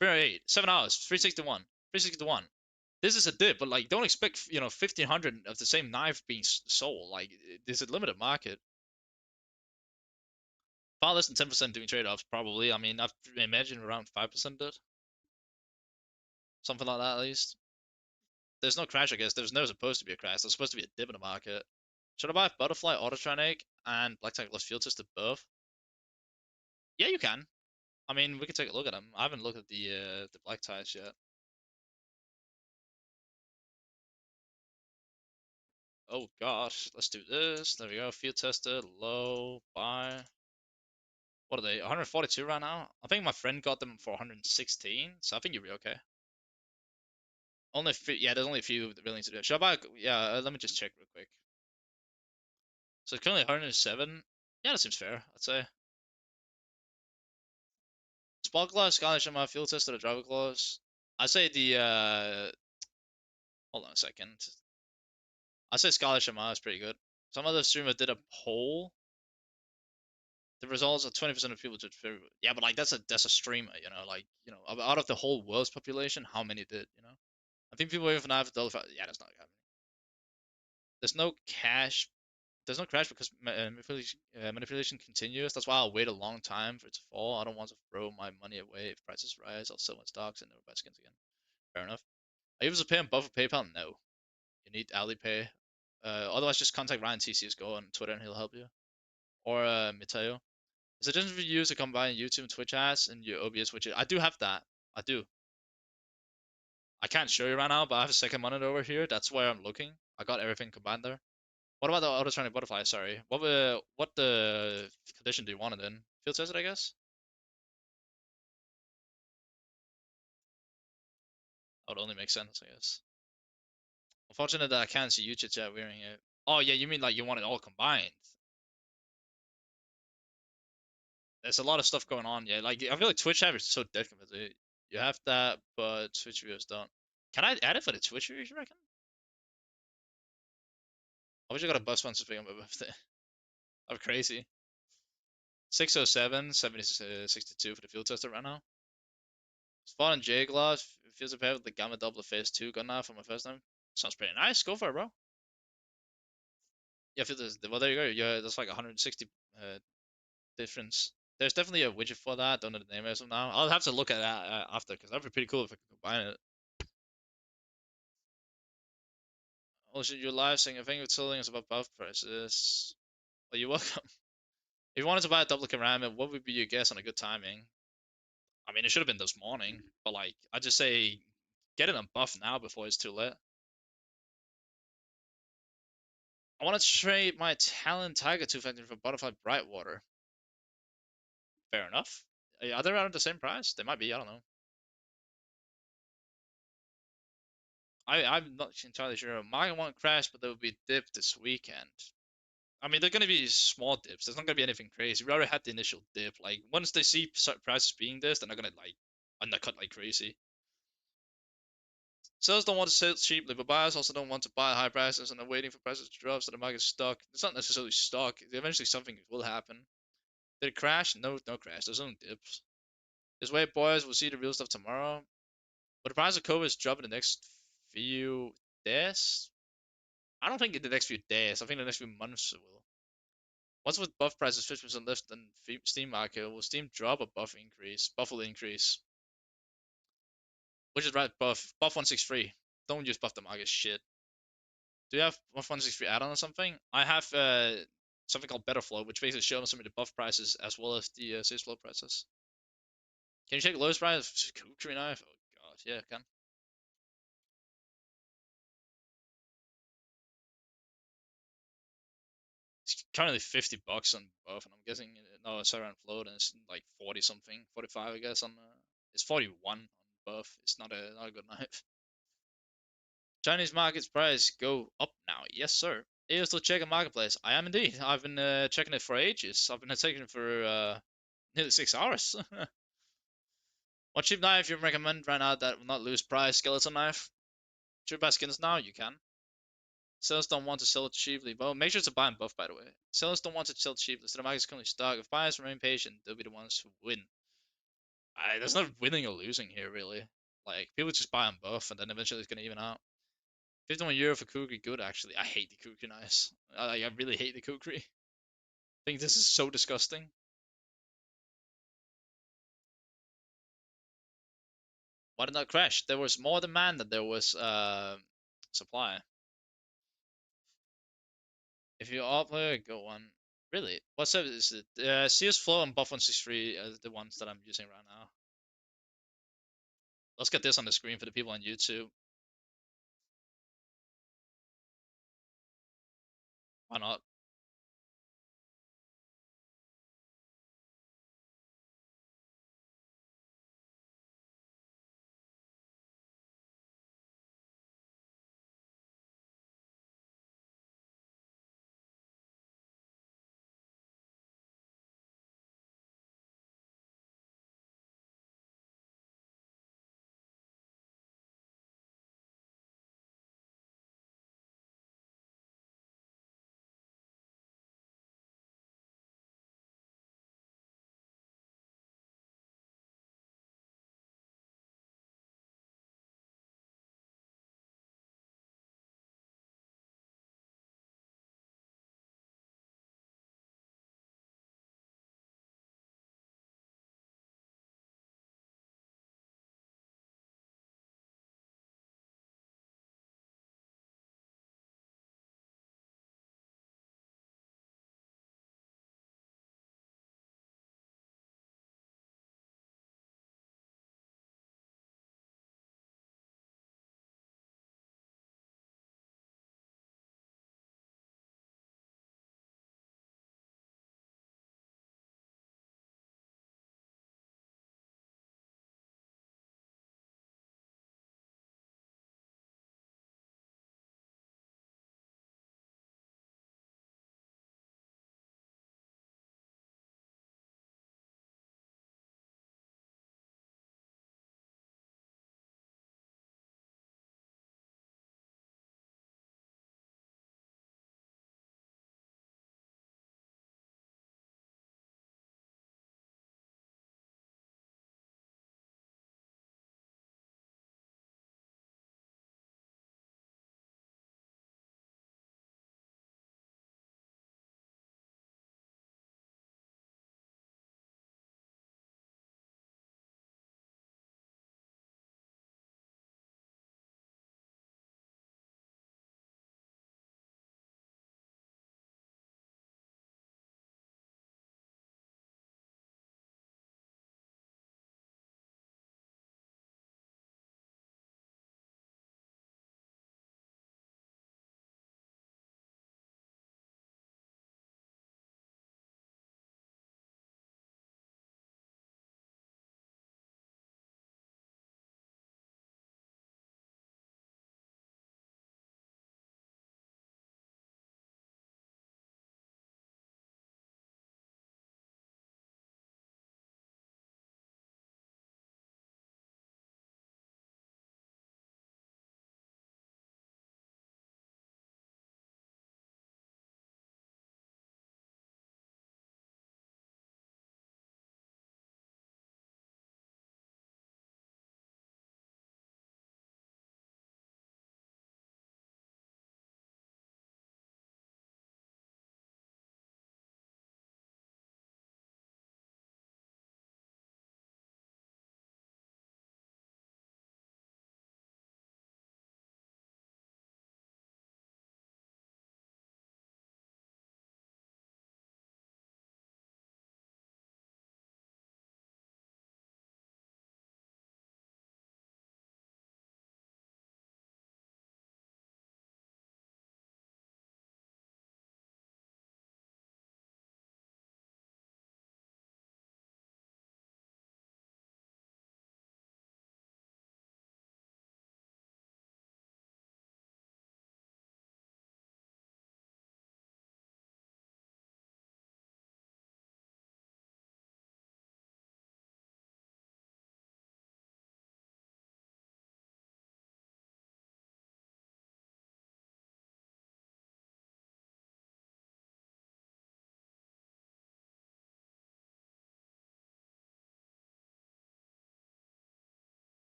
308. 7 hours. 361. 361. This is a dip, but like, don't expect 1,500 of the same knife being sold. Like, there's a limited market. Far less than 10% doing trade-offs, probably. I mean, I've imagined around 5% did. Something like that, at least. There's no crash, I guess. There's never supposed to be a crash. There's supposed to be a dip in the market. Should I buy Butterfly, Autotronic, and Black Tag Field Tester both? Yeah, you can. I mean, we can take a look at them. I haven't looked at the black ties yet. Oh gosh, let's do this. There we go. Field tested, low, buy. What are they? 142 right now? I think my friend got them for 116, so I think you'll be okay. Only yeah, there's only a few willing to do it. Should I buy? Yeah, let me just check real quick. So it's currently 107. Yeah, that seems fair, I'd say. Spark Glass, Scarlet Shimmer, Field Tested, or Driver Claws. I say hold on a second. I say Scarlet Shimmer is pretty good. Some other streamer did a poll. The results are 20% of people did favorite. Yeah, but like that's a streamer, out of the whole world's population, how many did? I think people waiting for knife dollar. Yeah, that's not happening. There's no cash. There's no crash because manipulation continues. That's why I'll wait a long time for it to fall. I don't want to throw my money away. If prices rise, I'll sell my stocks and never buy skins again. Fair enough. Are you able to pay on Buff or PayPal? No. You need Alipay. Otherwise, just contact Ryan TCSGO on Twitter and he'll help you. Or Miteo. Suggestion for you to combine YouTube and Twitch ads and your OBS widget. I do have that. I do. I can't show you right now, but I have a second monitor over here. That's where I'm looking. I got everything combined there. What about the autotronic butterfly? Sorry. What the condition do you want it in? Field tested, I guess? That would only make sense, I guess. Unfortunate that I can't see YouTube chat wearing it. Oh yeah, you mean like you want it all combined? There's a lot of stuff going on. Yeah, like I feel like Twitch app is so dead completely. You have that, but Twitch viewers don't. Can I add it for the Twitch viewers? You reckon? I wish I got a bus sponsor thing on my birthday. I'm crazy. 607, 62 for the field tester right now. Spawn and J Gloss feels a pair with the Gamma Double Phase 2 gun now for my first time. Sounds pretty nice. Go for it, bro. Yeah, feel this. Well, there you go. Yeah, that's like 160 difference. There's definitely a widget for that. Don't know the name as of now. I'll have to look at that after because that'd be pretty cool if I could combine it. Also, your live saying a thing with selling is about buff prices. Well, you're welcome. If you wanted to buy a duplicate ram, what would be your guess on a good timing? I mean, it should have been this morning, but like, I just say get it on buff now before it's too late. I want to trade my Talon Tiger Tooth engine for Butterfly Brightwater. Fair enough. Are they around the same price? They might be. I don't know. I'm not entirely sure. Market won't crash, but there will be a dip this weekend. I mean, they're going to be small dips. There's not going to be anything crazy. We already had the initial dip. Like, once they see prices being this, then they're going to, like, undercut like crazy. Sellers don't want to sell cheaply, but buyers also don't want to buy at high prices and are waiting for prices to drop so the market's stuck. It's not necessarily stuck. Eventually, something will happen. Did it crash? No, no crash. There's no dips. This way, boys, we'll see the real stuff tomorrow. But the price of COVID is dropping the next few days. I don't think in the next few days. I think the next few months it will. What's with buff prices 50% less than Steam market? Will Steam drop or buff increase? Buff will increase. Which is right, buff. Buff 163. Don't use buff the market shit. Do you have buff 163 add-on or something? I have something called Better Flow, which basically shows some of the buff prices as well as the sales flow prices. Can you check the lowest price? Kukri knife? Oh god, yeah, I can. It's currently 50 bucks on buff, and I'm guessing no, it's around float, and it's like 40 something, 45 I guess on. It's 41 on buff. It's not a good knife. Chinese market's price go up now. Yes, sir. Are you still checking marketplace? I am indeed. I've been checking it for ages. I've been checking it for nearly 6 hours. What cheap knife you recommend right now that will not lose price? Skeleton knife. Should you buy skins now? You can. Sellers don't want to sell it cheaply. Well, make sure to buy in buff, by the way. Sellers don't want to sell cheaply, so the market is currently stuck. If buyers remain patient, they'll be the ones who win. There's no winning or losing here, really. Like, people just buy on buff, and then eventually it's going to even out. 51 euro for Kukri, good actually. I hate the Kukri knives. I really hate the Kukri. I think this is so disgusting. Why did not crash? There was more demand than there was supply. If you're all player, go on. Really? What service is it? CS Flow and Buff 163 are the ones that I'm using right now. Let's get this on the screen for the people on YouTube. Why not?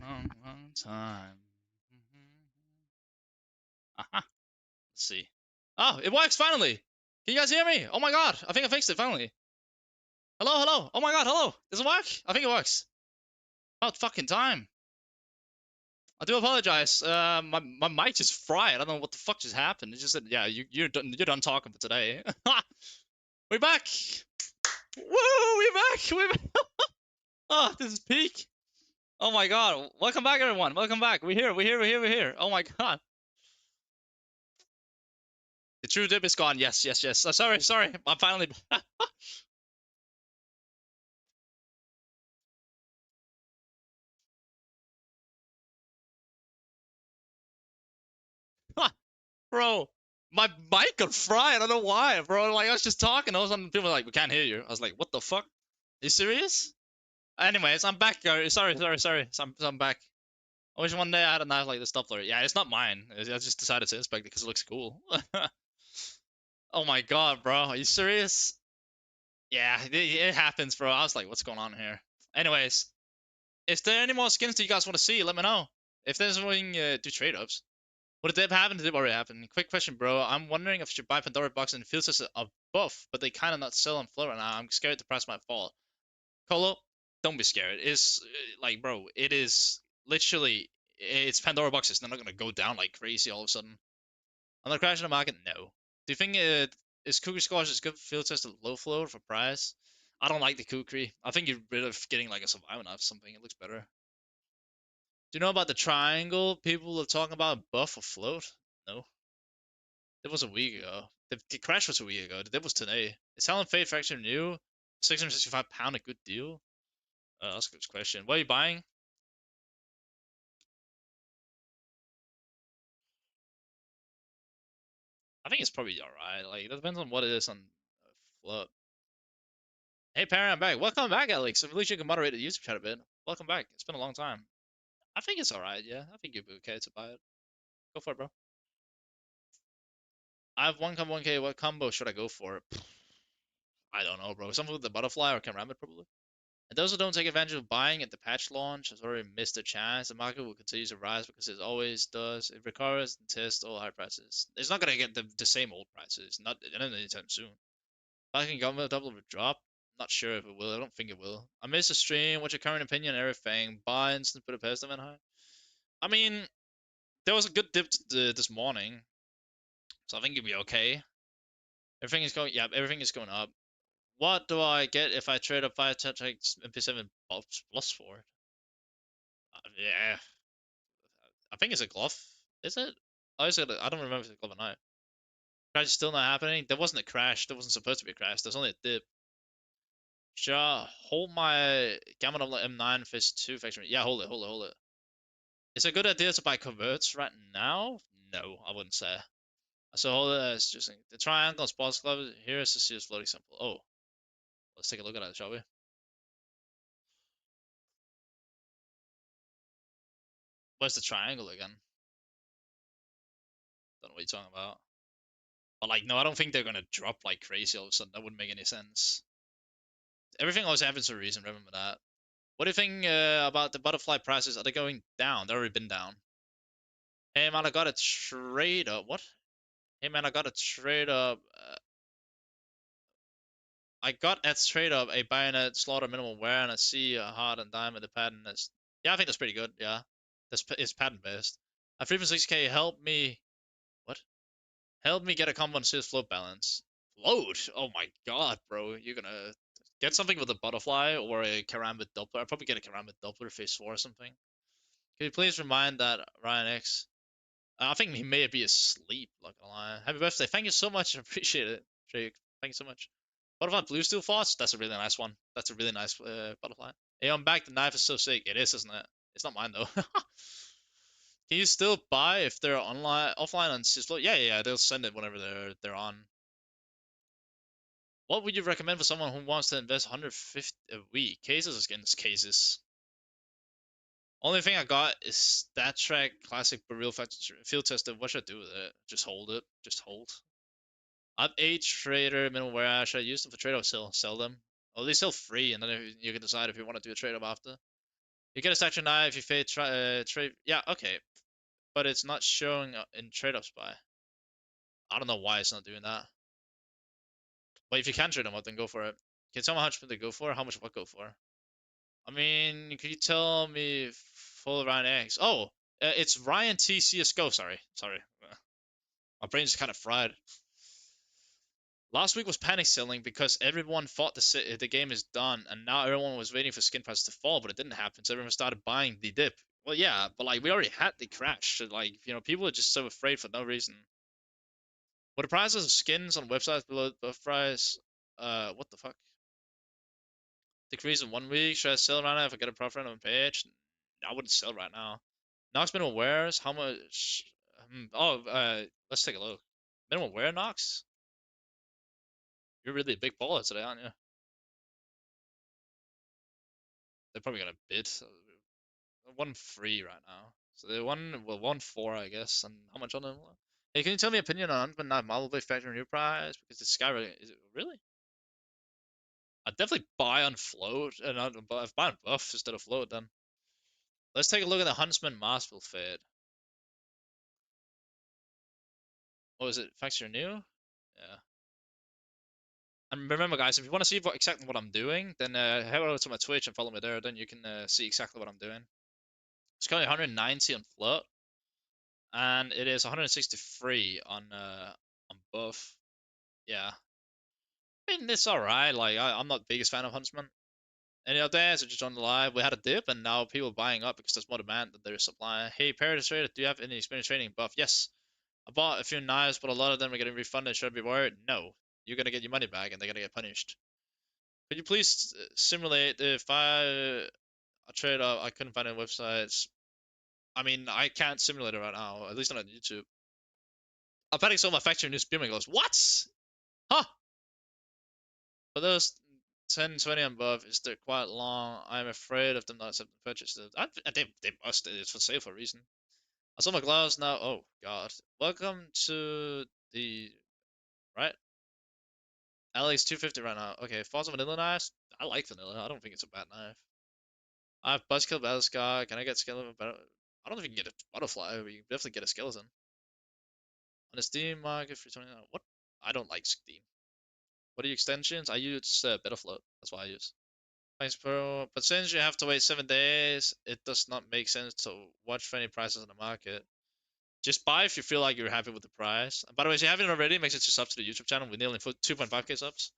long, long time. Aha. Let's see. Oh, it works finally. Can you guys hear me? Oh my god, I think I fixed it finally. Hello, hello. Oh my god, hello. Does it work? I think it works. About fucking time. I do apologize. My mic just fried. I don't know what the fuck just happened. It just said, yeah, you're done talking for today. We're back. Woo, we're back. We're back. Oh, this is peak. Oh my god. Welcome back, everyone. Welcome back. We're here. We're here. We're here. We're here. Oh my god. The true dip is gone. Yes, yes, yes. Sorry, sorry. I'm finally. Bro, my mic got fried. I don't know why, bro. Like I was just talking. All of a sudden, people were like, "We can't hear you." I was like, "What the fuck? Are you serious?" Anyways, I'm back. Sorry, sorry, sorry. So I'm back. I wish one day I had a knife like this Doppler. Yeah, it's not mine. I just decided to inspect it because it looks cool. Oh my god, bro. Are you serious? Yeah, it happens, bro. I was like, what's going on here? Anyways, is there any more skins that you guys want to see? Let me know. If there's anything, do trade-ups. What did that happen? Did it already happen? Quick question, bro. I'm wondering if I should buy Pandora box and feels as a buff, but they kind of not sell on floor right now. I'm scared the price might fall. Colo, don't be scared. It's like, bro, it is literally it's Pandora boxes. They're not gonna go down like crazy all of a sudden. On the crash in the market, no. Do you think is Kukri Squash is good field test at low float for price? I don't like the Kukri. I think you're better getting like a survival knife or something. It looks better. Do you know about the triangle? People are talking about buff or float. No, it was a week ago. The crash was a week ago. The dip was today. Is Helen Fate Fracture new? 665 pound a good deal? That's a good question. What are you buying? I think it's probably alright. Like, it depends on what it is on float. Hey, Perry, I'm back. Welcome back, Alex. At least you can moderate the YouTube chat a bit. Welcome back. It's been a long time. I think it's alright, yeah. I think you'd be okay to buy it. Go for it, bro. I have 1 1K. What combo should I go for? I don't know, bro. Something with the butterfly or Karambit, probably. And those who don't take advantage of buying at the patch launch has already missed a chance. The market will continue to rise because it always does. It recovers and tests all high prices. It's not gonna get the same old prices, not anytime soon. I think government double will drop. Not sure if it will. I don't think it will. I missed a stream. What's your current opinion on everything? Buy instant put a pest event high. I mean, there was a good dip this morning, so I think it'll be okay. Everything is going. Yeah, everything is going up. What do I get if I trade up 5 touch MP7 plus for it? Yeah, I think it's a glove. Is it? I don't remember if it's a glove or not. Crash is still not happening. There wasn't a crash. There wasn't supposed to be a crash. There's only a dip. Should I hold my Gamma Double M9 Phase 2 factory? Yeah, hold it, hold it, hold it. Is it a good idea to buy converts right now? No, I wouldn't say. So hold it as just the triangle sports club. Here is the CS floating sample. Oh, let's take a look at it, shall we? Where's the triangle again? Don't know what you're talking about. But like, no, I don't think they're gonna drop like crazy all of a sudden. That wouldn't make any sense. Everything always happens for a reason. Remember that. What do you think about the butterfly prices? Are they going down? They've already been down. Hey man, I got a trade up. What? Hey man, I got a trade up. I got at trade up a bayonet, slaughter, minimal wear, and a C, a hard and diamond. The pattern is. Yeah, I think that's pretty good. Yeah, that's it's pattern based. A 3.6K help me. What? Help me get a combo on CS float balance. Float? Oh my god, bro. You're gonna get something with a butterfly or a Karambit Doppler. I'll probably get a Karambit Doppler phase 4 or something. Can you please remind that Ryan X? I think he may be asleep, not gonna lie. Happy birthday. Thank you so much. I appreciate it, Jake. Thank you so much. Butterfly Blue Steel Force? That's a really nice one. That's a really nice butterfly. Hey, I'm back. The knife is so sick. It is, isn't it? It's not mine, though. Can you still buy if they're online, offline on Sysflow? Yeah, yeah, yeah. They'll send it whenever they're on. What would you recommend for someone who wants to invest 150 a week? Cases against cases. Only thing I got is Stat Track Classic but real field tested. What should I do with it? Just hold it. Just hold. I have 8 trader middleware. Should I use them for trade or sell them? Or they sell free, and then you can decide if you want to do a trade up after. You get a statue knife if you fade trade. Yeah, okay, but it's not showing in trade ups by. I don't know why it's not doing that. But if you can trade them up, then go for it. Can you tell me how much they go for? How much what go for? I mean, can you tell me full Ryan X? Oh, it's Ryan T cs2. Sorry. My brain's kind of fried. Last week was panic selling because everyone thought the game is done, and now everyone was waiting for skin prices to fall, but it didn't happen. So everyone started buying the dip. Well, yeah, but like we already had the crash. So, like people are just so afraid for no reason. What the prices of skins on websites below the price? What the fuck? Decrease in 1 week. Should I sell right now if I get a profit on a page? I wouldn't sell right now. Nox minimal wares. How much? Let's take a look. Minimal wear Nox. You're really a big baller today, aren't you? They're probably gonna bid. So 1-3 right now. So they won, well, 1-4, I guess. And how much on them? Hey, can you tell me opinion on but not Malibay factory new price? Because the sky is it really? I'd definitely buy on float and I'd buy on buff instead of float then. Let's take a look at the Huntsman Masterful fade. What was it? Factory new? Yeah. And remember, guys, if you want to see exactly what I'm doing, then head over to my Twitch and follow me there. Then you can see exactly what I'm doing. It's currently 190 on float, and it is 163 on buff. Yeah, I mean it's all right. Like I'm not the biggest fan of Huntsman. Any updates? I just joined the live. We had a dip, and now people are buying up because there's more demand than there is supply. Hey, Paradise Trader, do you have any experience trading buff? Yes, I bought a few knives, but a lot of them are getting refunded. Should I be worried? No, you're gonna get your money back, and they're gonna get punished. Could you please simulate if I trade up? I couldn't find any websites. I mean, I can't simulate it right now, at least not on YouTube. I'm betting so my factory new spearman goes, what? Huh? But those 10, 20 and above is they're quite long. I'm afraid of them not accepting purchase. They must. It's for sale for a reason. I saw my gloves now. Oh god. Welcome to the right. Alex 250 right now. Okay, False Vanilla knives. I like vanilla. I don't think it's a bad knife. I have Buzzkill Battle Scar. Can I get skeleton? I don't know if you can get a butterfly, but you can definitely get a skeleton. On the Steam market for 29. What? I don't like Steam. What are your extensions? I use Betafloat. That's what I use. Thanks, bro. But since you have to wait 7 days, it does not make sense to watch for any prices on the market. Just buy if you feel like you're happy with the price. By the way, if you haven't already, make sure to sub to the YouTube channel. We're nearly 2.5k subs.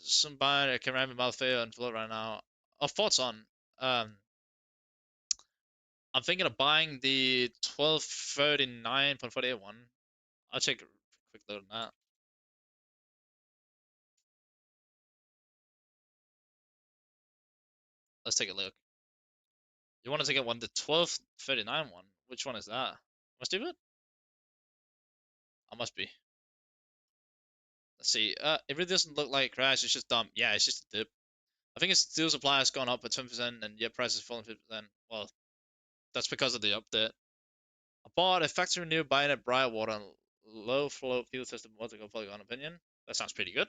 Some buy a Ceramic Malfeo and float right now. Oh, thoughts on. Um, I'm thinking of buying the 1239.48 one. I'll take a quick look on that. Let's take a look. You want to take one, the 1239 one? Which one is that? Must do it? I must be. Let's see. It really doesn't look like a crash. It's just dumb. Yeah, it's just a dip. I think its steel supply has gone up by 10%, and yet price has fallen 50%. Well, that's because of the update. I bought a factory new Bayonet Briarwater on low flow field tested multiple polygon opinion. That sounds pretty good.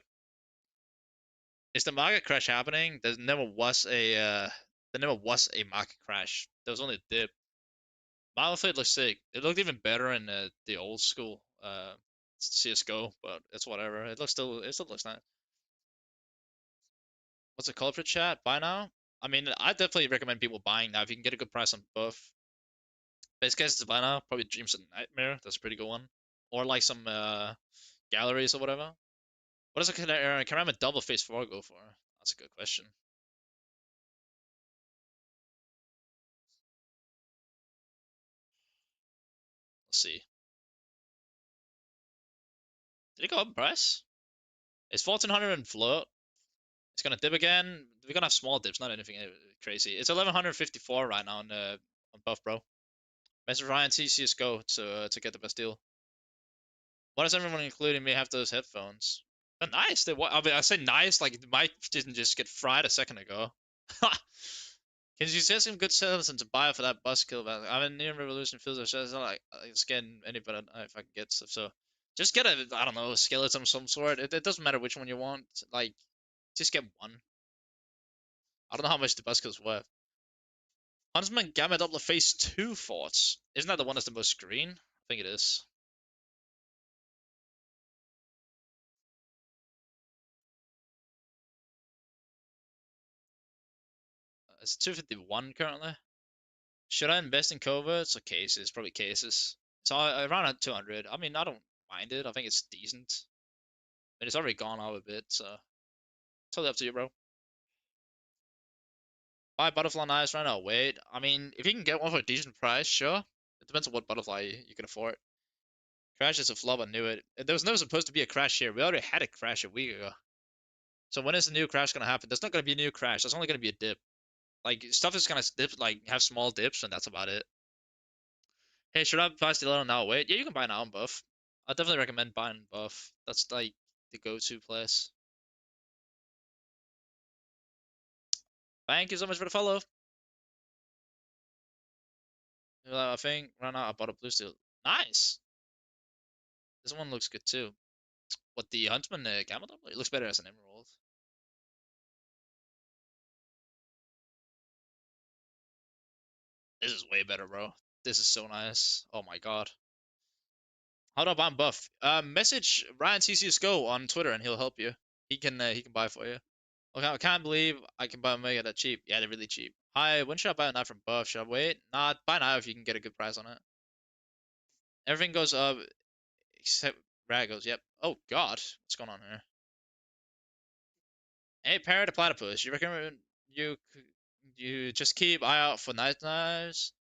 Is the market crash happening? There never was a market crash. There was only a dip. Battlefield looks sick. It looked even better in the old school CS:GO, but it's whatever. It still looks nice. What's the culprit chat? Buy now? I mean, I definitely recommend people buying now if you can get a good price on buff. Base case is buy now. Probably Dreams of Nightmare. That's a pretty good one. Or like some galleries or whatever. What does a Karama double phase 4 go for? That's a good question. Let's see. Did it go up in price? It's 1400 in float. It's gonna dip again. We're gonna have small dips, not anything crazy. It's 1154 right now on buff, bro. Message Ryan T CS:GO to get the best deal. Why does everyone, including me, have those headphones? They're nice. I mean, I say nice like the mic didn't just get fried a second ago. Can you say some good sellers and to buy for that buzzkill? I mean, Neon Revolution feels like it's not like it's getting any better if I can get stuff. So just get I don't know, a skeleton of some sort. It doesn't matter which one you want. Like, just get one. I don't know how much the buskill's worth. Huntsman Gamma Doubler Phase 2 forts. Isn't that the one that's the most green? I think it is. It's 251 currently. Should I invest in coverts or cases? Probably cases. So around at 200. I mean, I don't mind it. I think it's decent. But it's already gone out a bit, so totally up to you, bro. Buy butterfly knives right now. Wait. I mean, if you can get one for a decent price, sure. It depends on what butterfly you can afford. Crash is a flop, I knew it. There was never supposed to be a crash here. We already had a crash a week ago. So when is the new crash gonna happen? There's not gonna be a new crash. There's only gonna be a dip. Like stuff is gonna dip, like have small dips, and that's about it. Hey, should I buy Stiletto now? Wait, yeah, you can buy now in buff. I definitely recommend buying buff. That's like the go-to place. Thank you so much for the follow. I think right now I bought a blue steel. Nice. This one looks good too. What the Huntsman Gamma Doubler? It looks better as an emerald. This is way better, bro. This is so nice. Oh my god. How do I buy buff? Message Ryan cs2 on Twitter and he'll help you. He can buy for you. Okay, I can't believe I can buy Omega that cheap. Yeah, they're really cheap. Hi, when should I buy a knife from buff? Should I wait? Nah, buy now if you can get a good price on it. Everything goes up except rag goes. Yep. Oh god, what's going on here? Hey, Parrot the Platypus, you recommend you just keep eye out for night knives?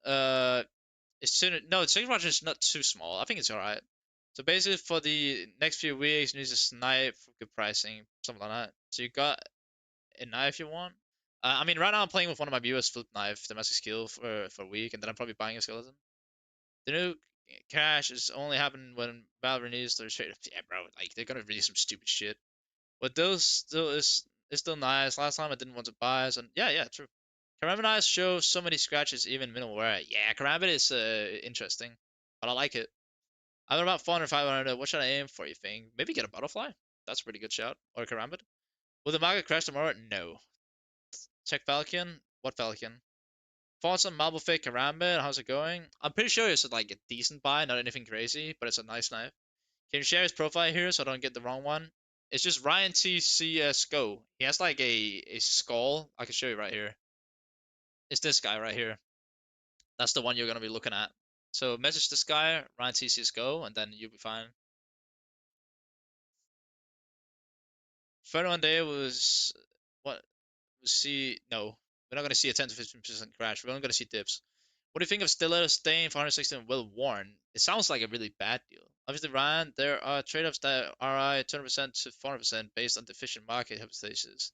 Uh, it's too no, Six Roger is not too small. I think it's alright. So basically, for the next few weeks, you need to snipe for good pricing, something like that. So you got a knife you want. I mean, right now I'm playing with one of my viewers' flip knife, domestic skill for a week, and then I'm probably buying a skeleton. The new cash is only happening when Valve renews their trade. Yeah, bro, like they're gonna release some stupid shit. But those still is still nice. Last time I didn't want to buy, so yeah, yeah, true. Karambit eyes show so many scratches, even minimal wear. Yeah, Karambit is interesting, but I like it. I'm about 400, 500. What should I aim for, you think? Maybe get a butterfly? That's a pretty good shout. Or a Karambit. Will the market crash tomorrow? No. Check Falcon. What Falcon? Thoughts on Marble Fake Karambit? How's it going? I'm pretty sure it's like a decent buy, not anything crazy, but it's a nice knife. Can you share his profile here so I don't get the wrong one? It's just Ryan T cs2. He has like a skull. I can show you right here. It's this guy right here. That's the one you're gonna be looking at. So message this guy, Ryan T cs2, and then you'll be fine. 31 day was what? See, no, we're not gonna see a 10 to 15% crash. We're only gonna see dips. What do you think of Stiletto Stain for 116 well worn? It sounds like a really bad deal. Obviously, Ryan, there are trade-offs that are 20% to 400% based on deficient market hypothesis.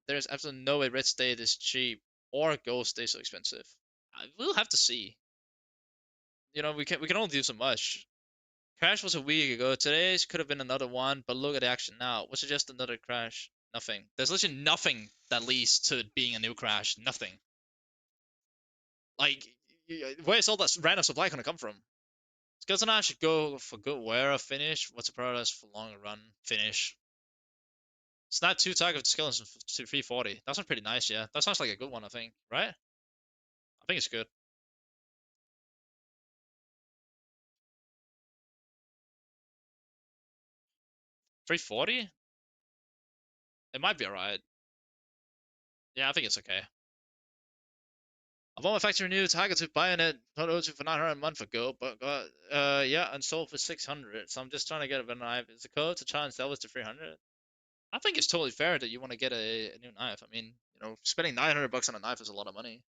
There's absolutely no way red state is cheap or gold stays so expensive. We'll have to see. You know, we can only do so much. Crash was a week ago. Today's could have been another one, but look at the action now. What's just another crash? Nothing. There's literally nothing that leads to it being a new crash. Nothing. Like, where's all that random supply gonna come from? Skeleton Eye should go for good wear or finish. What's the priority for longer run? Finish. It's not too tight of skeletons to 340. That sounds pretty nice, yeah. That sounds like a good one, I think. Right? I think it's good. 340? It might be alright. Yeah, I think it's okay. I bought my factory new Tiger to buying it Toto for 900 a month ago, but got yeah, and sold for 600. So I'm just trying to get a better knife. Is the code to try and sell this to 300? I think it's totally fair that you want to get a new knife. I mean, you know, spending 900 bucks on a knife is a lot of money.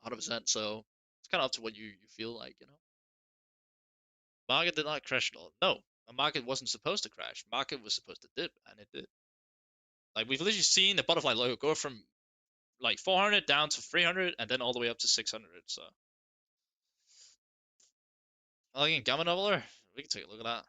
100%. So it's kind of up to what you feel like, you know. Market did not crash at all. No, the market wasn't supposed to crash. Market was supposed to dip, and it did. Like we've literally seen the butterfly logo go from like 400 down to 300, and then all the way up to 600. So, like in Gamma Noveler, we can take a look at that.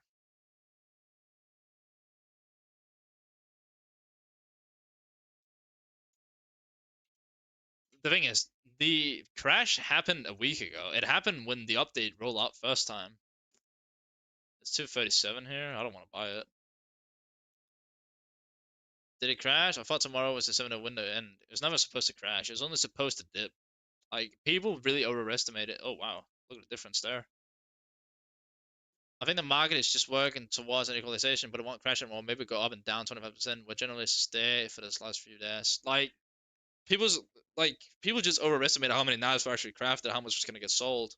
The thing is, the crash happened a week ago. It happened when the update rolled out first time. It's 237 here. I don't want to buy it. Did it crash? I thought tomorrow was the 7-day window, and it was never supposed to crash. It was only supposed to dip. Like, people really overestimate it. Oh, wow. Look at the difference there. I think the market is just working towards an equalization, but it won't crash anymore. Maybe go up and down 25%. We're generally stay for this last few days. People's people just overestimate how many knives were actually crafted, how much was gonna get sold.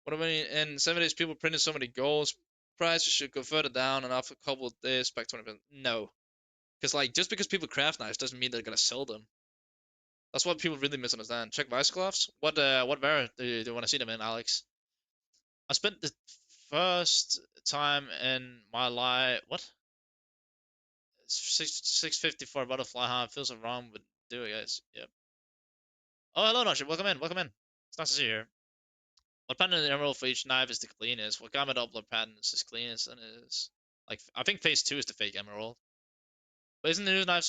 What I mean, in 7 days, people printed so many golds. Prices should go further down, and after a couple of days, back 20%. No, because just because people craft knives doesn't mean they're gonna sell them. That's what people really misunderstand. Check Vice Gloves. What variant do you want to see them in, Alex? I spent the first time in my life. What? 650 for a butterfly hunt feels so wrong, but do it, guys. Yep. Oh, hello, Noshi. Welcome in. Welcome in. It's nice to see you here. What pattern in the emerald for each knife is the cleanest? What gamma doubler pattern is the cleanest? And is I think phase 2 is the fake emerald. But isn't the new knife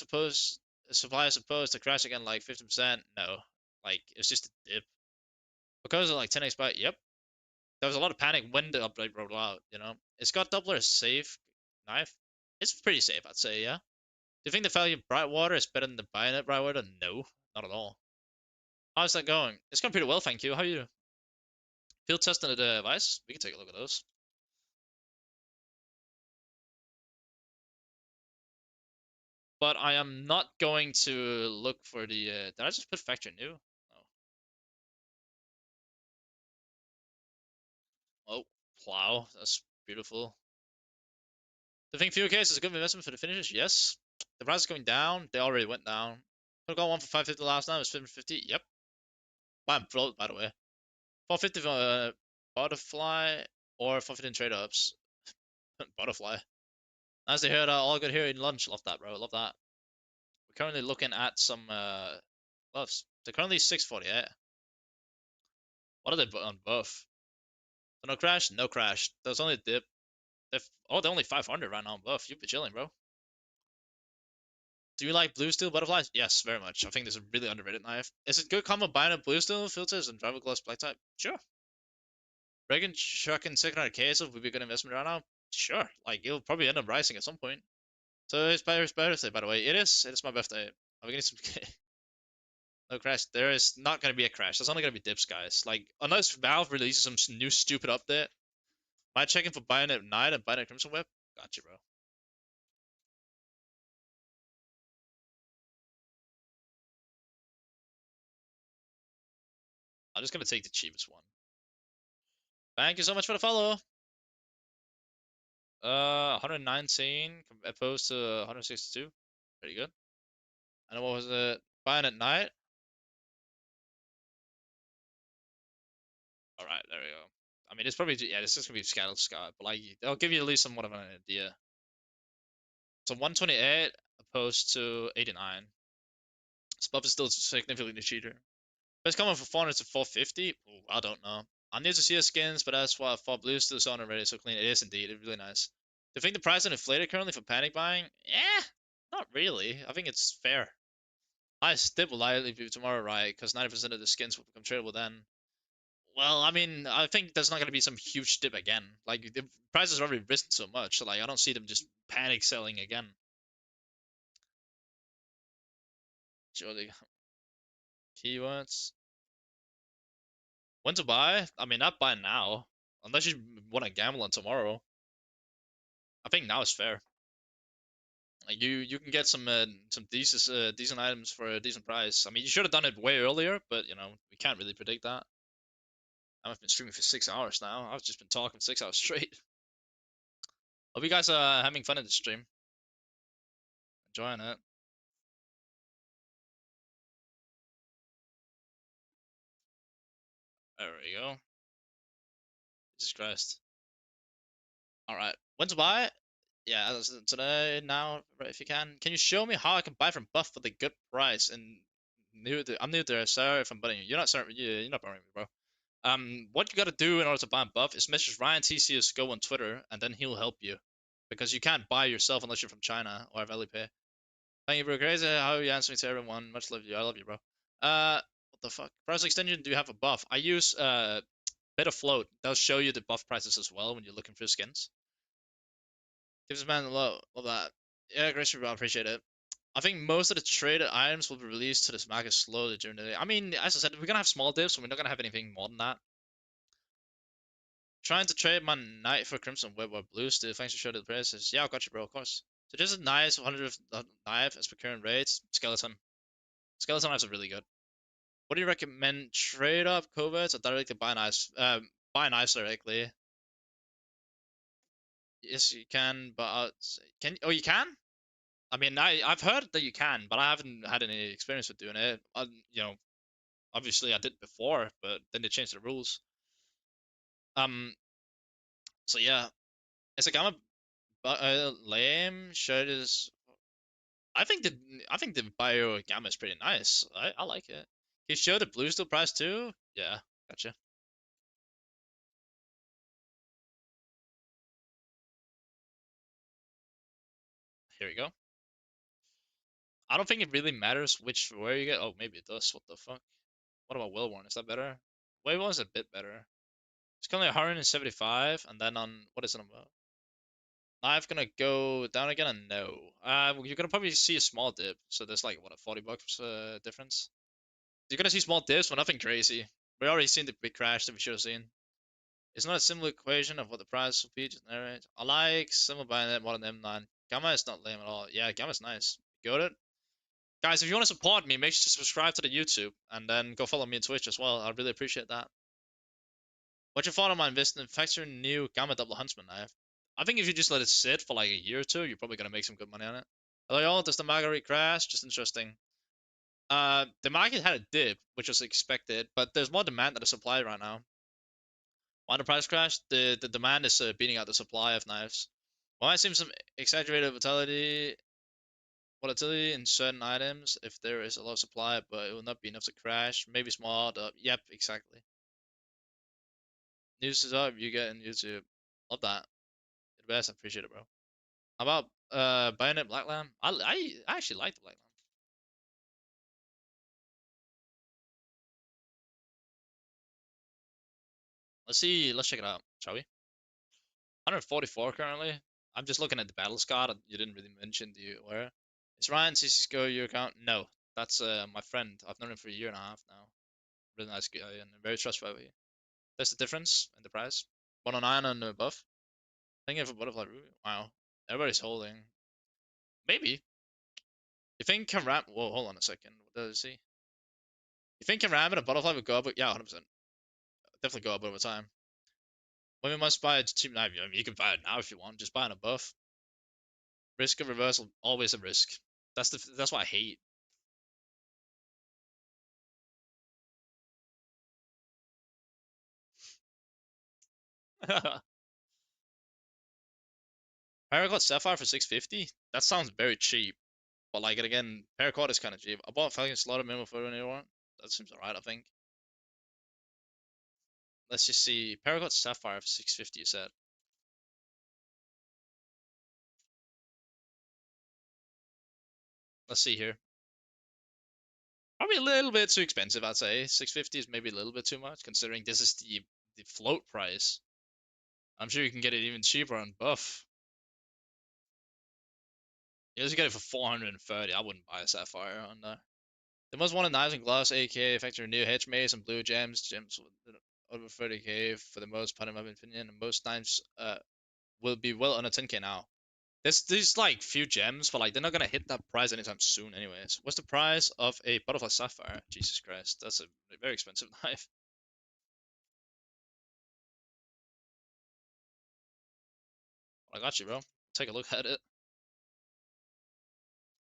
supply supposed to crash again like 50%? No. It's just a dip. Because of 10x by yep. There was a lot of panic when the update rolled out, you know. Is Scott Doubler a safe knife? It's pretty safe, I'd say, yeah. Do you think the value of Brightwater is better than the Bayonet Brightwater? No, not at all. How's that going? It's going pretty well, thank you. How are you? Field testing the device? We can take a look at those. But I am not going to look for the. Did I just put factory new? Oh. Oh, plow. That's beautiful. Do you think fuel case is a good investment for the finishers? Yes. The price is going down. They already went down. I got one for 550 last night. It was 750. Yep. Bam, float, by the way. 450 for butterfly or 450 in trade ups. Butterfly. Nice to hear that. All good here in lunch. Love that, bro. Love that. We're currently looking at some gloves. They're currently 648. What are they on both? So no crash? No crash. There's only a dip. They're only 500 right now on both. You've been chilling, bro. Do you like blue steel butterflies? Yes, very much. I think this is a really underrated knife. Is it good combo buying a blue steel filters and driver gloves black type? Sure. Reagan chucking 600k would be a good investment right now? Sure. It'll probably end up rising at some point. So it's birthday, by the way. It is. It is my birthday. Are we getting some no crash? There is not going to be a crash. There's only going to be dips, guys. Unless Valve releases some new stupid update. Am I checking for Bayonet Knight and Bayonet Crimson Whip? Gotcha, bro. I'm just going to take the cheapest one. Thank you so much for the follow. 119 opposed to 162. Pretty good. And what was it? Bayonet Knight. All right, there we go. I mean, it's probably yeah. This is gonna be Scattered Sky, but they'll give you at least somewhat of an idea. So 128 opposed to 89. This buff is still significantly cheaper. But it's coming from 400 to 450. Ooh, I don't know. I'm new to CS skins, but that's why I thought blue still so already so clean. It is indeed. It's really nice. Do you think the price is inflated currently for panic buying? Yeah, not really. I think it's fair. I still will likely be tomorrow, right? Because 90% of the skins will become tradable then. Well, I mean, I think there's not going to be some huge dip again. The prices have already risen so much, so I don't see them just panic selling again. Surely. Keywords. When to buy? I mean, not buy now. Unless you want to gamble on tomorrow. I think now is fair. You can get some decent items for a decent price. I mean, you should have done it way earlier, but we can't really predict that. I've been streaming for 6 hours now. I've just been talking 6 hours straight. Hope you guys are having fun in the stream. Enjoying it. There we go. Jesus Christ. Alright. When to buy? Yeah, today, now, if you can. Can you show me how I can buy from Buff for the good price? And I'm new there. Sorry if I'm butting you. You're not sorry. You're not buttering me, bro. What you gotta do in order to buy Buff is message Ryan TCSGO on Twitter, and then he'll help you. Because you can't buy yourself unless you're from China or have Alipay. Thank you, bro. Crazy how you answering to everyone. Much love you. I love you, bro. What the fuck? Price extension, do you have a buff? I use bit of float. They'll show you the buff prices as well when you're looking for skins. Gives a man a low. Love that. Yeah, Grace, I appreciate it. I think most of the traded items will be released to this market slowly during the day. I mean, as I said, we're gonna have small dips, so we're not gonna have anything more than that. Trying to trade my knight for crimson web or blue still. Thanks for showing the prices. Yeah, I got you, bro. Of course. So just a nice 100 knife as per current rates. Skeleton. Skeleton knives are really good. What do you recommend? Trade up coverts or directly buy knives? Buy knives directly. Yes, you can, but can oh you can? I mean, I've heard that you can, but I haven't had any experience with doing it. You know, obviously I did before, but then they changed the rules. Um, so yeah, it's like I'm a lame shirt is. I think the bio gamma is pretty nice. I like it. Can you show the blue steel price too? Yeah, gotcha. Here we go. I don't think it really matters which where you get. Oh, maybe it does. What the fuck? What about Wellworn? Is that better? Wellworn's a bit better. It's currently 175, and then on what is it about? I'm gonna go down again and no. You're gonna probably see a small dip. So there's like what a 40 bucks difference. You're gonna see small dips, but nothing crazy. We already seen the big crash that we should have seen. It's not a similar equation of what the price will be. Just narrate. I like similar bayonet more than M9. Gamma is not lame at all. Yeah, Gamma's nice. Got it. Guys, if you want to support me, make sure to subscribe to the YouTube and then go follow me on Twitch as well. I'd really appreciate that. What's your thought on my investing in factory new Gamma Double Huntsman knife? I think if you just let it sit for like a year or two, you're probably gonna make some good money on it. Hello y'all, does the market crash? Just interesting. The market had a dip, which was expected, but there's more demand than the supply right now. Why the price crash? The demand is beating out the supply of knives. Well, I seem some exaggerated volatility in certain items if there is a low supply, but it will not be enough to crash. Maybe small. Yep, exactly. News is up. You get in YouTube. Love that. The best. I appreciate it, bro. How about Bayonet Black Lamb? I actually like the Black Lamb. Let's see. Let's check it out, shall we? 144 currently. I'm just looking at the battle scar. You didn't really mention. Do you aware? Is Ryan cs2 your account? No, that's my friend. I've known him for a year and a half now. Really nice guy and very trustworthy. That's the difference in the price. 109 and above. Thank you for butterfly ruby. Wow, everybody's holding. Maybe. You think can ram? Whoa, hold on a second. What does he? You think can ram and a butterfly would go up? Yeah, 100%. Definitely go up over time. When we must buy a cheap knife, I mean, you can buy it now if you want. Just buy it a buff. Risk of reversal, always a risk. That's what I hate. Paracord Sapphire for 650? That sounds very cheap. But like again, Paracord is kind of cheap. I bought Falcon Slaughter Minimal Photo Anywhere. That seems alright, I think. Let's just see. Paracord Sapphire for 650 you said. Let's see here. Probably a little bit too expensive, I'd say. 650 is maybe a little bit too much, considering this is the float price. I'm sure you can get it even cheaper on buff. You just get it for 430. I wouldn't buy a Sapphire on there. The most wanted knives and gloves, aka factor new hedge maze and blue gems. Gems over 30k for the most part, in my opinion. And most knives will be well under 10k now. There's these like few gems, but like they're not gonna hit that price anytime soon, anyways. What's the price of a butterfly sapphire? Jesus Christ, that's a very expensive knife. I got you, bro. Take a look at it.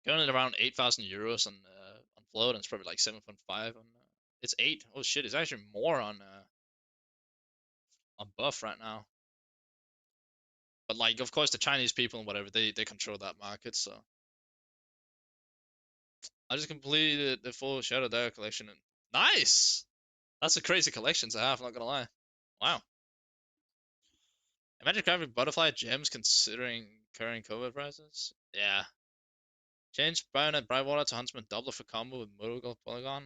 Going at around 8,000 euros on float, and it's probably like 7.5 on. It's 8. Oh shit, it's actually more on buff right now. But like, of course, the Chinese people and whatever they control that market. So I just completed the full Shadow Dagger collection. And nice. That's a crazy collection to have. Not gonna lie. Wow. Imagine grabbing butterfly gems considering current COVID prices. Yeah. Change Bayonet Brightwater to Huntsman Doubler for combo with Motor Polygon.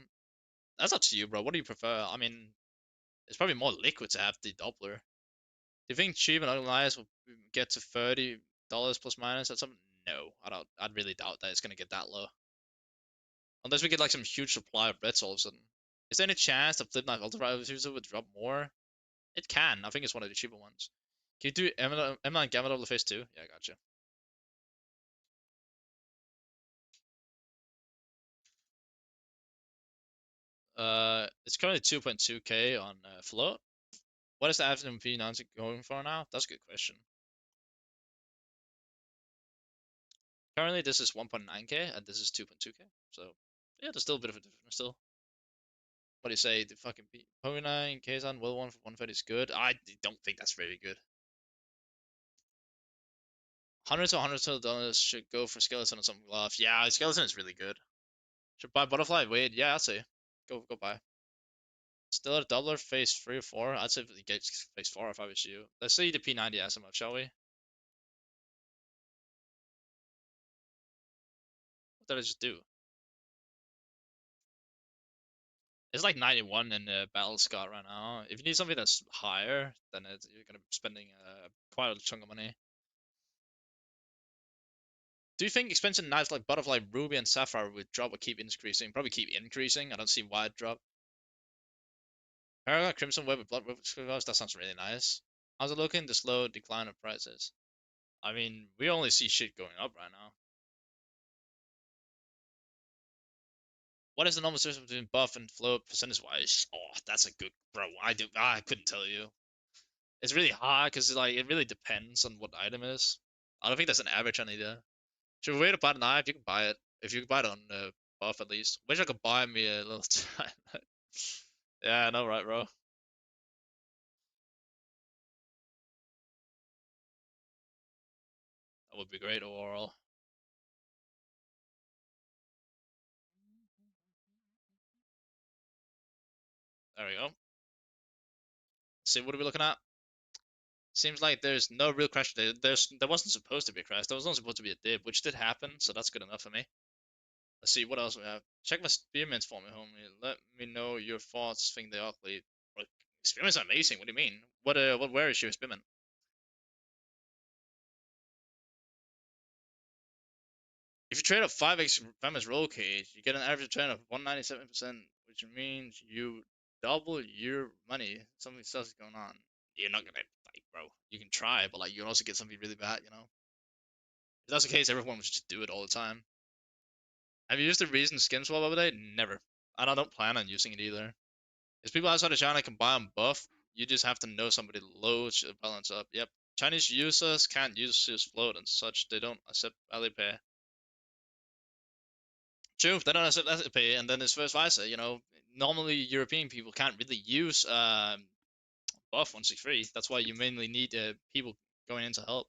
That's up to you, bro. What do you prefer? I mean, it's probably more liquid to have the Doppler. Do you think cheap and ugly eyes will get to $30 plus minus at some? no, I don't. I'd really doubt that it's gonna get that low. Unless we get like some huge supply of Reds all of a sudden. Is there any chance the Flip Knife Ultra User would drop more? It can. I think it's one of the cheaper ones. Can you do M9 Gamma Double Phase 2? Yeah, I gotcha. It's currently 2.2k on float. What is the FMP 90 going for now? That's a good question. Currently, this is 1.9k and this is 2.2k. So, yeah, there's still a bit of a difference still. What do you say? The fucking 0.9k on Will 1 for 130 is good. I don't think that's very good. 100 to $100 should go for Skeleton and something left. Yeah, Skeleton is really good. Should buy Butterfly. Wait, yeah, I'd say. Go buy. Still a doubler, phase 3 or 4. I'd say get phase 4 if I was you. Let's see the P90 SMF, shall we? What did I just do? It's like 91 in Battle Scott right now. If you need something that's higher, then you're gonna be spending quite a chunk of money. Do you think expensive knives like Butterfly, Ruby, and Sapphire would drop or keep increasing? Probably keep increasing. I don't see why it drop. Paragon Crimson Web with Blood Rivers, that sounds really nice. How's it looking? The slow decline of prices. I mean, we only see shit going up right now. What is the normal difference between buff and float percentage wise? Oh, that's a good bro. I couldn't tell you. It's really hard because like it really depends on what item is. I don't think there's an average on either. Should we wait to buy the knife? You can buy it if you can buy it on buff at least. Wish I could buy me a little time. Yeah, I know, right, bro? That would be great overall. There we go. See, what are we looking at? Seems like there's no real crash. There wasn't supposed to be a crash. There was not supposed to be a dip, which did happen, so that's good enough for me. Let's see what else we have. Check my spearments for me, homie. Let me know your thoughts. Think they ugly. Like, spearments are amazing. What do you mean? Where is your spearmint? If you trade a 5x famous roll cage, you get an average return of 197%, which means you double your money. Something else is going on. You're not gonna like, bro. You can try, but like you can also get something really bad, you know. If that's the case, everyone would just do it all the time. Have you used the Reason Skin Swap update? Never. And I don't plan on using it either. There's people outside of China can buy on buff. You just have to know somebody low to balance up. Yep. Chinese users can't use his float and such. They don't accept Alipay. True, they don't accept Alipay, and then it's vice versa. You know, normally European people can't really use buff 163. That's why you mainly need people going in to help.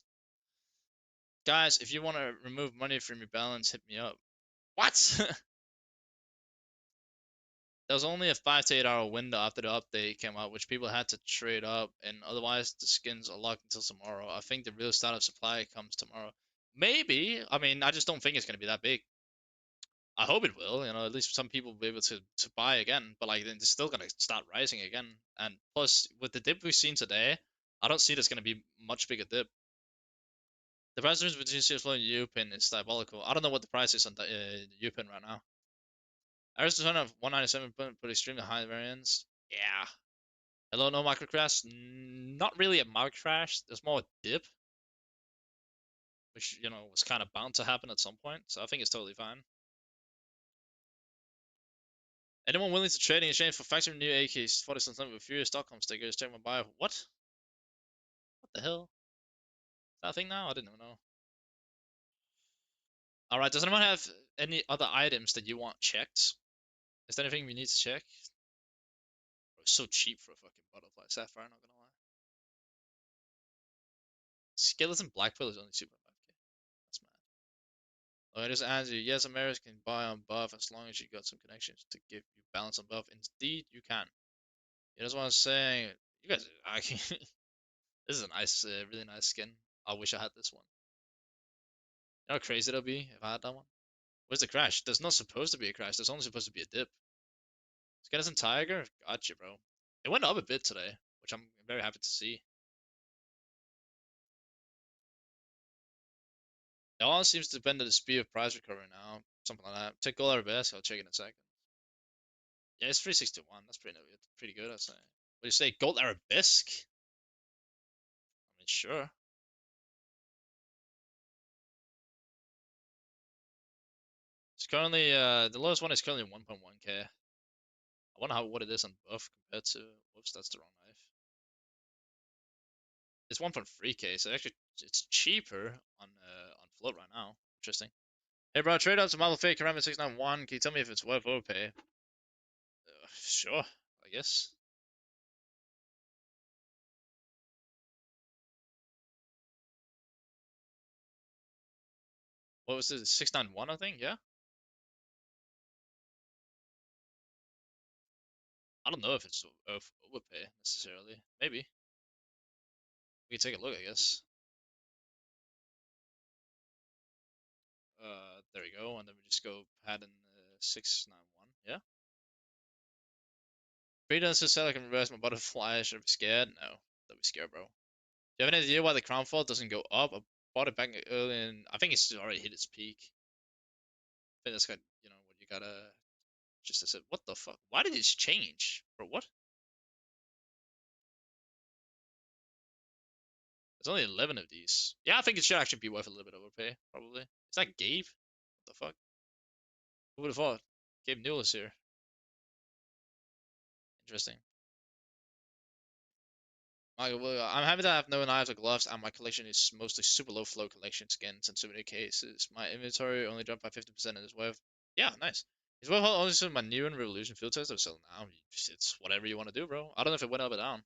Guys, if you want to remove money from your balance, hit me up. What? There was only a 5 to 8 hour window after the update came out, which people had to trade up, and otherwise the skins are locked until tomorrow. I think the real start of supply comes tomorrow. Maybe. I mean, I just don't think it's going to be that big. I hope it will. You know, at least some people will be able to buy again. But like, then it's still going to start rising again. And plus, with the dip we've seen today, I don't see there's going to be much bigger dip. The price difference between CS4 and UPIN is diabolical. I don't know what the price is on the UPIN right now. Average return of 197, but extremely high variance. Yeah. Hello, no micro crash. Not really a micro crash. There's more a dip, which you know was kind of bound to happen at some point. So I think it's totally fine. Anyone willing to trade in exchange for factory new AKs 40 with Furious Stockholm stickers? Check my bio. What? What the hell? Is that a thing now? I didn't even know. All right. Does anyone have any other items that you want checked? Is there anything we need to check? Bro, it's so cheap for a fucking butterfly sapphire. Not gonna lie. Skeleton Black Pill is only 2.5k. That's mad. I just answer you, yes, Americans can buy on buff as long as you got some connections to give you balance on buff. Indeed, you can. Yeah, that's what I'm saying. You guys, this is a nice, really nice skin. I wish I had this one. You know how crazy it'll be if I had that one? Where's the crash? There's not supposed to be a crash. There's only supposed to be a dip. Skeleton Tiger? Gotcha, bro. It went up a bit today, which I'm very happy to see. It all seems to depend on the speed of price recovery now. Something like that. Take gold RBS, I'll check in a second. Yeah, it's 361. That's pretty good, I'd say. What do you say? Gold Arabesque? I mean, sure. It's currently, the lowest one is currently 1.1k. I wonder what it is on buff compared to, whoops, that's the wrong knife. It's 1.3k, so actually it's cheaper on float right now. Interesting. Hey bro, trade out to Marvel Fake Ceramic 691. Can you tell me if it's worth overpay? Sure, I guess. What was it? 691, I think. Yeah. I don't know if it's worth overpay necessarily. Maybe we can take a look, I guess. There we go, and then we just go add in 691. Yeah. Freedom to sell, I can reverse my butterfly. Should I be scared? No, don't be scared, bro. Do you have any idea why the crown fall doesn't go up? I bought it back early, and I think it's already hit its peak. I think that's kind of, what you gotta just said. What the fuck? Why did this change, bro? What? There's only 11 of these. Yeah, I think it should actually be worth a little bit overpay, probably. Is that Gabe? What the fuck? Who would have thought? Gabe Newell is here. Interesting. I'm happy to have no knives or gloves, and my collection is mostly super low flow collection skins in so many cases. My inventory only dropped by 50% in this wave. Yeah, nice. It's worth only some of my new and Revolution field tests, so now it's whatever you want to do, bro. I don't know if it went up or down.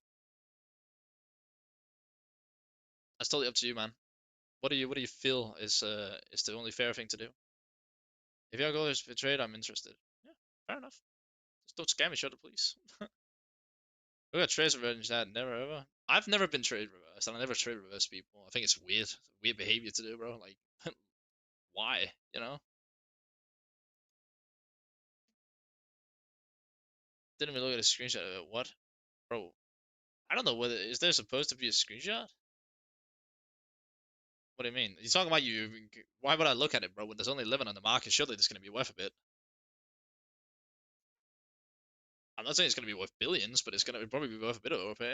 That's totally up to you, man. What do you feel is the only fair thing to do? If your goal is for trade, I'm interested. Yeah, fair enough. Just don't scam each other, please. We got trade revenge that never ever. I've never been trade reversed, and I never trade reverse people. I think it's weird behavior to do, bro. Like, why? You know? Didn't even look at a screenshot of it. What, bro? I don't know whether is there supposed to be a screenshot? What do you mean? You're talking about you? Why would I look at it, bro? When there's only 11 on the market, surely it's gonna be worth a bit. I'm not saying it's gonna be worth billions, but it's gonna probably be worth a bit of overpay.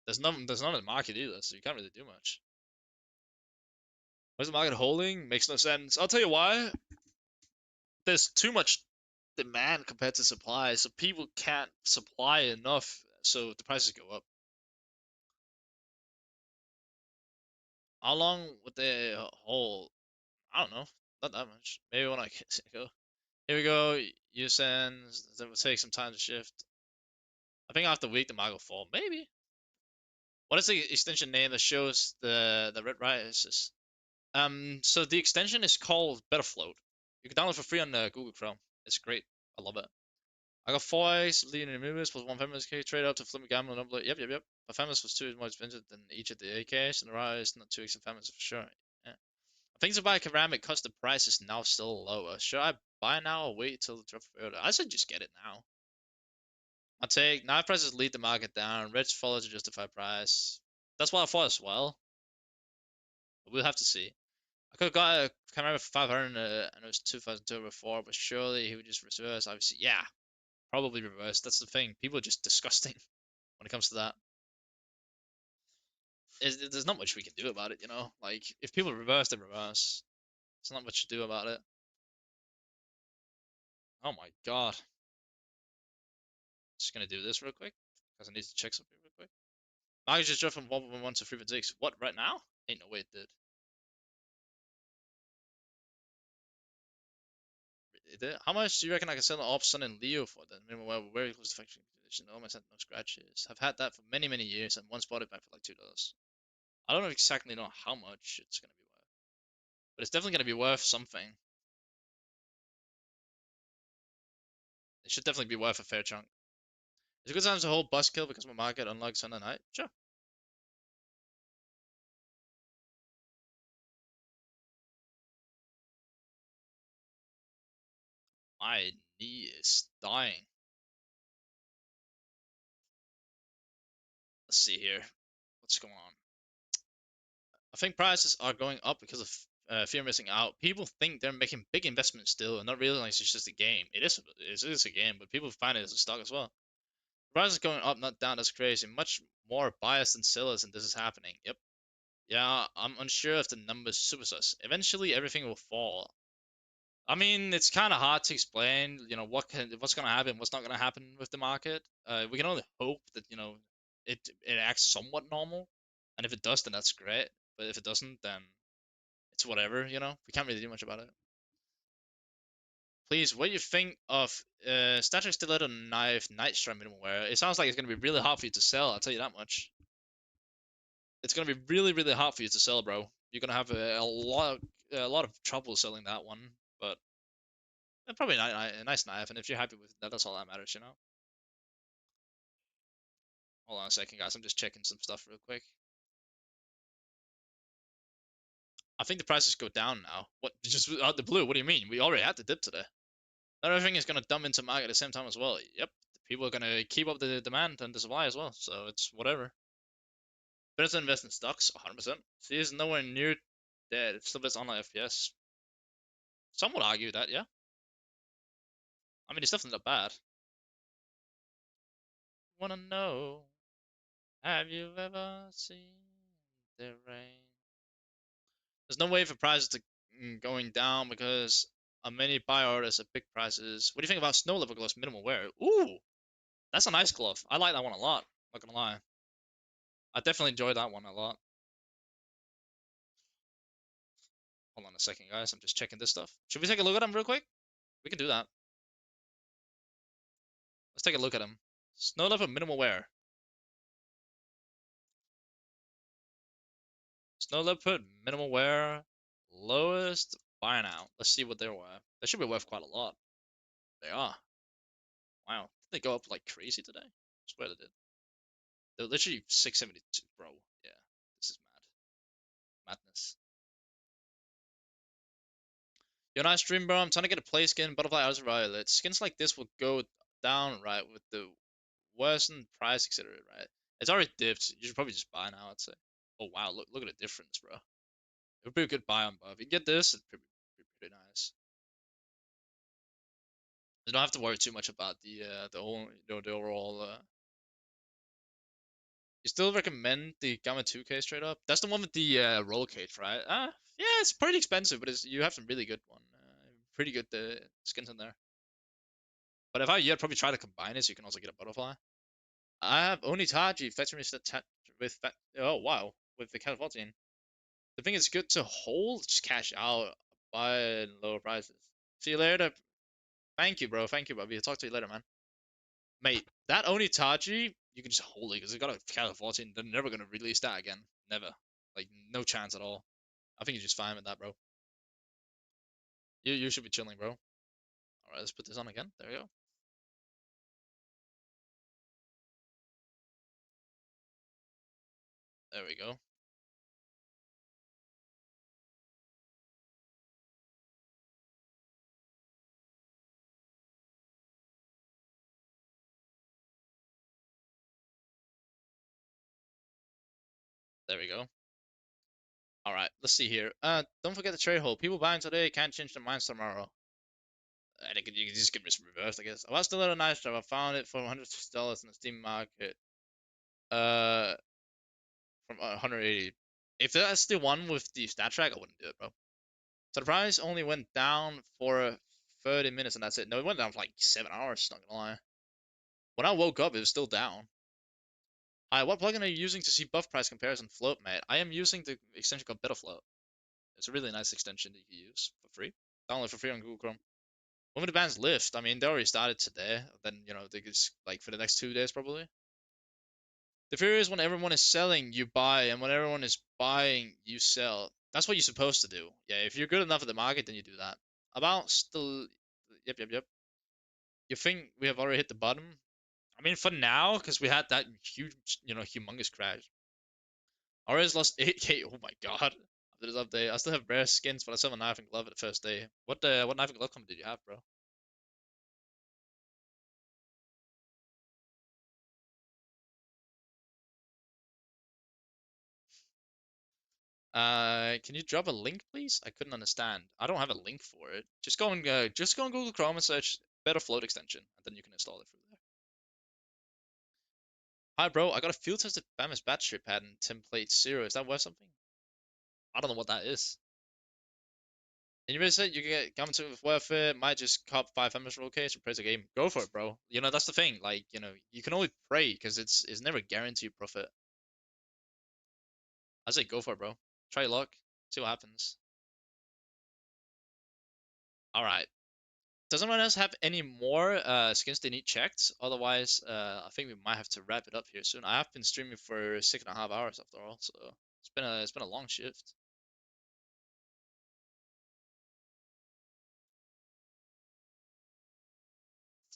There's none in the market either, so you can't really do much. Where's the market holding? Makes no sense. I'll tell you why. There's too much demand compared to supply, so people can't supply enough, so the prices go up. How long would they hold? I don't know, not that much. Maybe when I go. Here we go. You send. That will take some time to shift. I think after a week the market will fall. Maybe. What is the extension name that shows the red rises? So the extension is called Betterfloat. You can download for free on Google Chrome. It's great. I love it. I got 4x, leading removers plus 1 feminist K trade up to Flipping Gamble and upload. Yep. But feminist was 2 more expensive than each of the AKs, and the rise not 2x in feminist for sure. Yeah. I think to buy ceramic because the price is now still lower. Should I buy now or wait till it drops further? I said just get it now. I take knife prices lead the market down, reds follow to justify price. That's what I thought as well. But we'll have to see. I could have got a camera for 500 and it was 2002 before, but surely he would just reverse. Obviously, yeah, probably reverse. That's the thing. People are just disgusting when it comes to that. There's not much we can do about it, you know? Like, if people reverse, they reverse. There's not much to do about it. Oh my god. Just gonna do this real quick, because I need to check something real quick. Market just dropped from 1.1 to 3.6. What, right now? Ain't no way it did. How much do you reckon I can sell an ARP Sun and Leo for then? Minimum well, very close to factory condition. Almost had no scratches. I've had that for many years and once bought it back for like $2. I don't exactly know how much it's gonna be worth, but it's definitely gonna be worth something. It should definitely be worth a fair chunk. It's a good time to hold bus kill because my market unlike Sunday night. Sure. My knee is dying. Let's see here. What's going on? I think prices are going up because of fear of missing out. People think they're making big investments still, and not realize it's just a game. It is a game, but people find it as a stock as well. Price is going up, not down. That's crazy. Much more buyers than sellers, and this is happening. Yep. Yeah, I'm unsure if the numbers super sus. Eventually, everything will fall. I mean, it's kind of hard to explain, what's gonna happen, what's not gonna happen with the market. We can only hope that it acts somewhat normal, and if it does, then that's great. But if it doesn't, then it's whatever. We can't really do much about it. Please, what do you think of Static Stiletto Knife Nightstrike minimal wear? It sounds like it's gonna be really hard for you to sell. I'll tell you that much. It's gonna be really, really hard for you to sell, bro. You're gonna have a lot of trouble selling that one, but probably a nice knife. And if you're happy with that, that's all that matters. Hold on a second, guys. I'm just checking some stuff real quick. I think the prices go down now. What? Just out the blue? What do you mean? We already had the dip today. Not everything is gonna dump into market at the same time as well. Yep. People are gonna keep up the demand and the supply as well. So it's whatever. Better to invest in stocks, 100%. See, it's nowhere near dead. It's still best online FPS. Some would argue that, yeah. I mean, it's definitely not bad. Wanna know, have you ever seen the rain? There's no way for prices to going down because many buy orders at big prices. What do you think about snow leopard gloves minimal wear? Ooh, that's a nice glove. I like that one a lot. Not gonna lie. I definitely enjoyed that one a lot. Hold on a second, guys. I'm just checking this stuff. Should we take a look at them real quick? We can do that. Let's take a look at them. Snow leopard minimal wear. Snow leopard minimal wear. Lowest buy now. Let's see what they're worth. They should be worth quite a lot. They are. Wow. Did they go up like crazy today? I swear they did. They're literally 672, bro. Yeah. This is mad. Madness. You're nice stream, bro. I'm trying to get a play skin, butterfly ultraviolet. Skins like this will go down, right, with the worsened price, etc., right? It's already dipped. You should probably just buy now, I'd say. Oh wow, look at the difference, bro. It would be a good buy on both. If you get this, it'd be pretty nice. You don't have to worry too much about the whole the overall. You still recommend the Gamma 2K straight up? That's the one with the roll cage, right? Yeah, it's pretty expensive, but you have some really good one, pretty good skins in there. But if I you, I'd probably try to combine it so you can also get a butterfly. I have only Taji fetching me with oh wow with the Cat 14. The thing is good to hold, just cash out, buy at lower prices. See you later. Thank you, bro. Thank you, Bobby. I'll talk to you later, man. Mate, that only Taji, you can just hold it because they got a Cat 14. They're never gonna release that again. Never. Like no chance at all. I think you're just fine with that, bro. You should be chilling, bro. Alright, let's put this on again. There we go. There we go. There we go. Alright, let's see here. Don't forget the trade hold. People buying today can't change their minds tomorrow. And you can just get this reversed, I guess. I watched a little nice job. I found it for $100 in the Steam market. Uh, from 180. If that's the one with the stat track, I wouldn't do it, bro. So the price only went down for 30 minutes and that's it. No, it went down for like 7 hours, not gonna lie. When I woke up, it was still down. Hi, what plugin are you using to see buff price comparison float, mate? I am using the extension called BetterFloat. It's a really nice extension that you can use for free. Download for free on Google Chrome. When will the bans lift? I mean, they already started today. Then, they could just, like, for the next 2 days, probably. The fear is when everyone is selling, you buy, and when everyone is buying, you sell. That's what you're supposed to do. Yeah, if you're good enough at the market, then you do that. About still, yep. You think we have already hit the bottom? I mean, for now, because we had that huge, humongous crash. Already lost 8k. Oh my god. After this update, I still have rare skins, but I still have a knife and glove at the first day. What knife and glove combo did you have, bro? Can you drop a link, please? I couldn't understand. I don't have a link for it. Just go on Google Chrome and search better float extension, and then you can install it from there. Hi, bro. I got a field tested Bama's battery pattern template 0. Is that worth something? I don't know what that is. And you really said you can get commenting with worth it. Might just cop 5 roll case and praise the game. Go for it, bro. You know that's the thing. Like you can only pray because it's never guaranteed profit. I say go for it, bro. Try your luck. See what happens. All right. Does anyone else have any more skins they need checked? Otherwise, I think we might have to wrap it up here soon. I have been streaming for 6.5 hours after all, so it's been a long shift.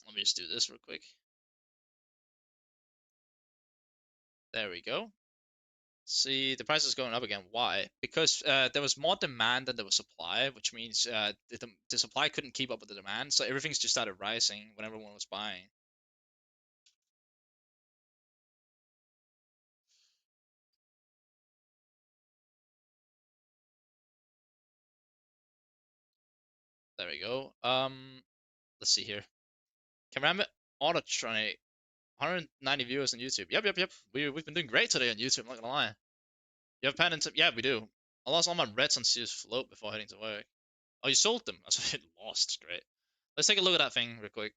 Let me just do this real quick. There we go. See, the price is going up again. Why? Because there was more demand than there was supply, which means the supply couldn't keep up with the demand, so everything's just started rising when everyone was buying. There we go. Let's see here. Cameraman Autotronic, 190 viewers on YouTube. Yep. We've been doing great today on YouTube. I'm not gonna lie. You have pen and yeah, we do. I lost all my reds on CS float before heading to work. Oh, you sold them. That's what I lost. Great. Let's take a look at that thing real quick.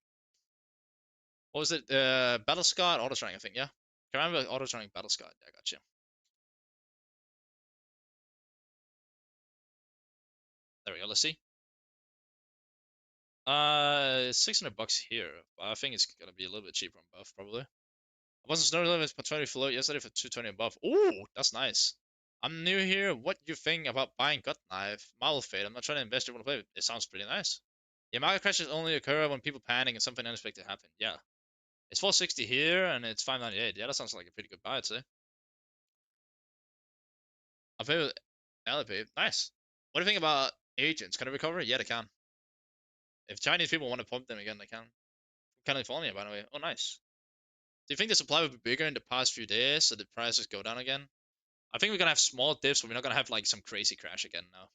What was it? Battle Scott Autotronic, I think. Yeah. Can I remember Autotronic Battle Scott? Yeah, I got you. There we go. Let's see. 600 bucks here. But I think it's gonna be a little bit cheaper on buff probably. I wasn't snow limits per 20 float yesterday for 220 above. Ooh, that's nice. I'm new here. What you think about buying gut knife? Marvel Fate. I'm not trying to invest. You want to play it. It sounds pretty nice. Yeah, market crashes only occur when people panic and something unexpected happen. Yeah. It's 460 here and it's 598. Yeah, that sounds like a pretty good buy, I'd say. I'll play with Elevate. Nice. What do you think about agents? Can I recover? Yeah, they can. If Chinese people want to pump them again, they can. California, by the way. Oh, nice. Do you think the supply will be bigger in the past few days so the prices go down again? I think we're gonna have small dips, but we're not gonna have like some crazy crash again now.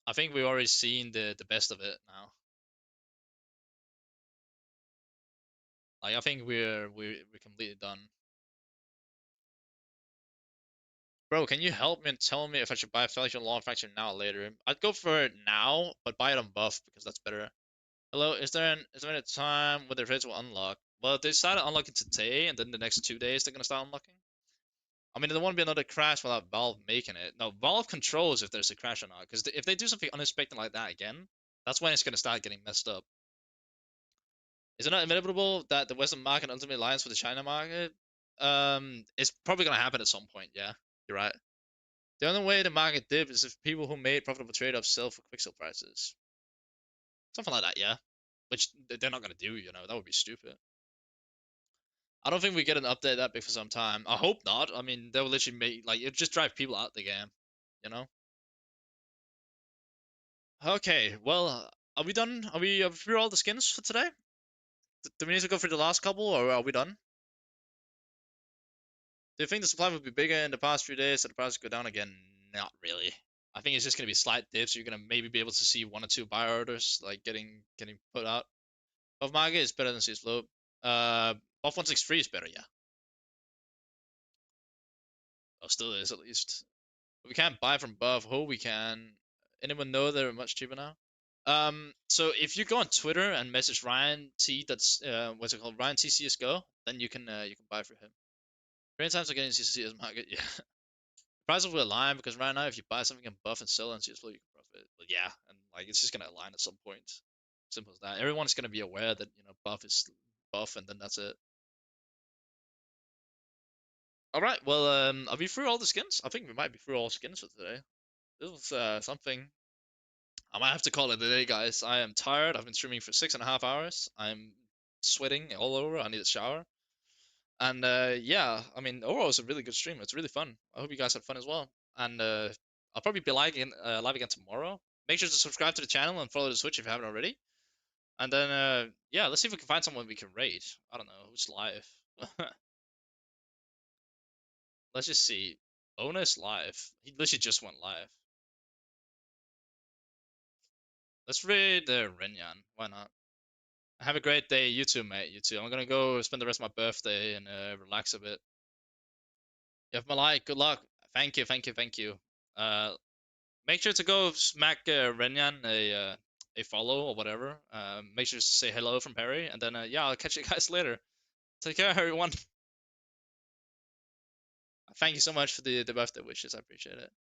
I think we've already seen the best of it now. Like I think we're completely done. Bro, can you help me and tell me if I should buy a Faction Law Faction now or later? I'd go for it now, but buy it on buff because that's better. Hello, is there a time when the rates will unlock? Well, they started unlocking today, and then the next 2 days they're gonna start unlocking. I mean, there won't be another crash without Valve making it. No, Valve controls if there's a crash or not, because if they do something unexpected like that again, that's when it's gonna start getting messed up. Is it not inevitable that the Western market ultimately aligns with the China market? It's probably gonna happen at some point. Yeah, you're right. The only way the market dips is if people who made profitable trade-offs sell for quick sell prices. Something like that, yeah. Which they're not gonna do, that would be stupid. I don't think we get an update that big for some time. I hope not. I mean, they'll literally make like it just drive people out the game, you know. Okay, well, are we done? Are we through all the skins for today? Do we need to go through the last couple, or are we done? Do you think the supply will be bigger in the past few days, so the prices go down again? Not really. I think it's just gonna be slight dips. You're gonna maybe be able to see one or two buy orders like getting put out. Buff market is better than CS float. Buff 163 is better, yeah. Oh, still is at least. We can't buy from Buff. Oh, we can. Anyone know they're much cheaper now? So if you go on Twitter and message Ryan T, that's what's it called, Ryan T CS:GO, then you can buy for him. Green times are getting CS market, yeah. Prices will align because right now if you buy something in Buff and sell on CS Flow, you can profit. But yeah, and like it's just gonna align at some point. Simple as that. Everyone's gonna be aware that Buff is Buff, and then that's it. All right, well, are we through all the skins? I think we might be through all skins for today. This was something. I might have to call it a day, guys. I am tired. I've been streaming for 6.5 hours. I'm sweating all over. I need a shower. And yeah, I mean, overall, it's a really good stream. It's really fun. I hope you guys had fun as well. And I'll probably be live again tomorrow. Make sure to subscribe to the channel and follow the Switch if you haven't already. And then yeah, let's see if we can find someone we can raid. I don't know who's live. Let's just see. Bonus live. He literally just went live. Let's read Renyan. Why not? Have a great day. You too, mate. You too. I'm gonna go spend the rest of my birthday and relax a bit. You have my like. Good luck. Thank you. Thank you. Thank you. Make sure to go smack Renyan a follow or whatever. Make sure to say hello from Perry, and then yeah, I'll catch you guys later. Take care, everyone. Thank you so much for the birthday wishes. I appreciate it.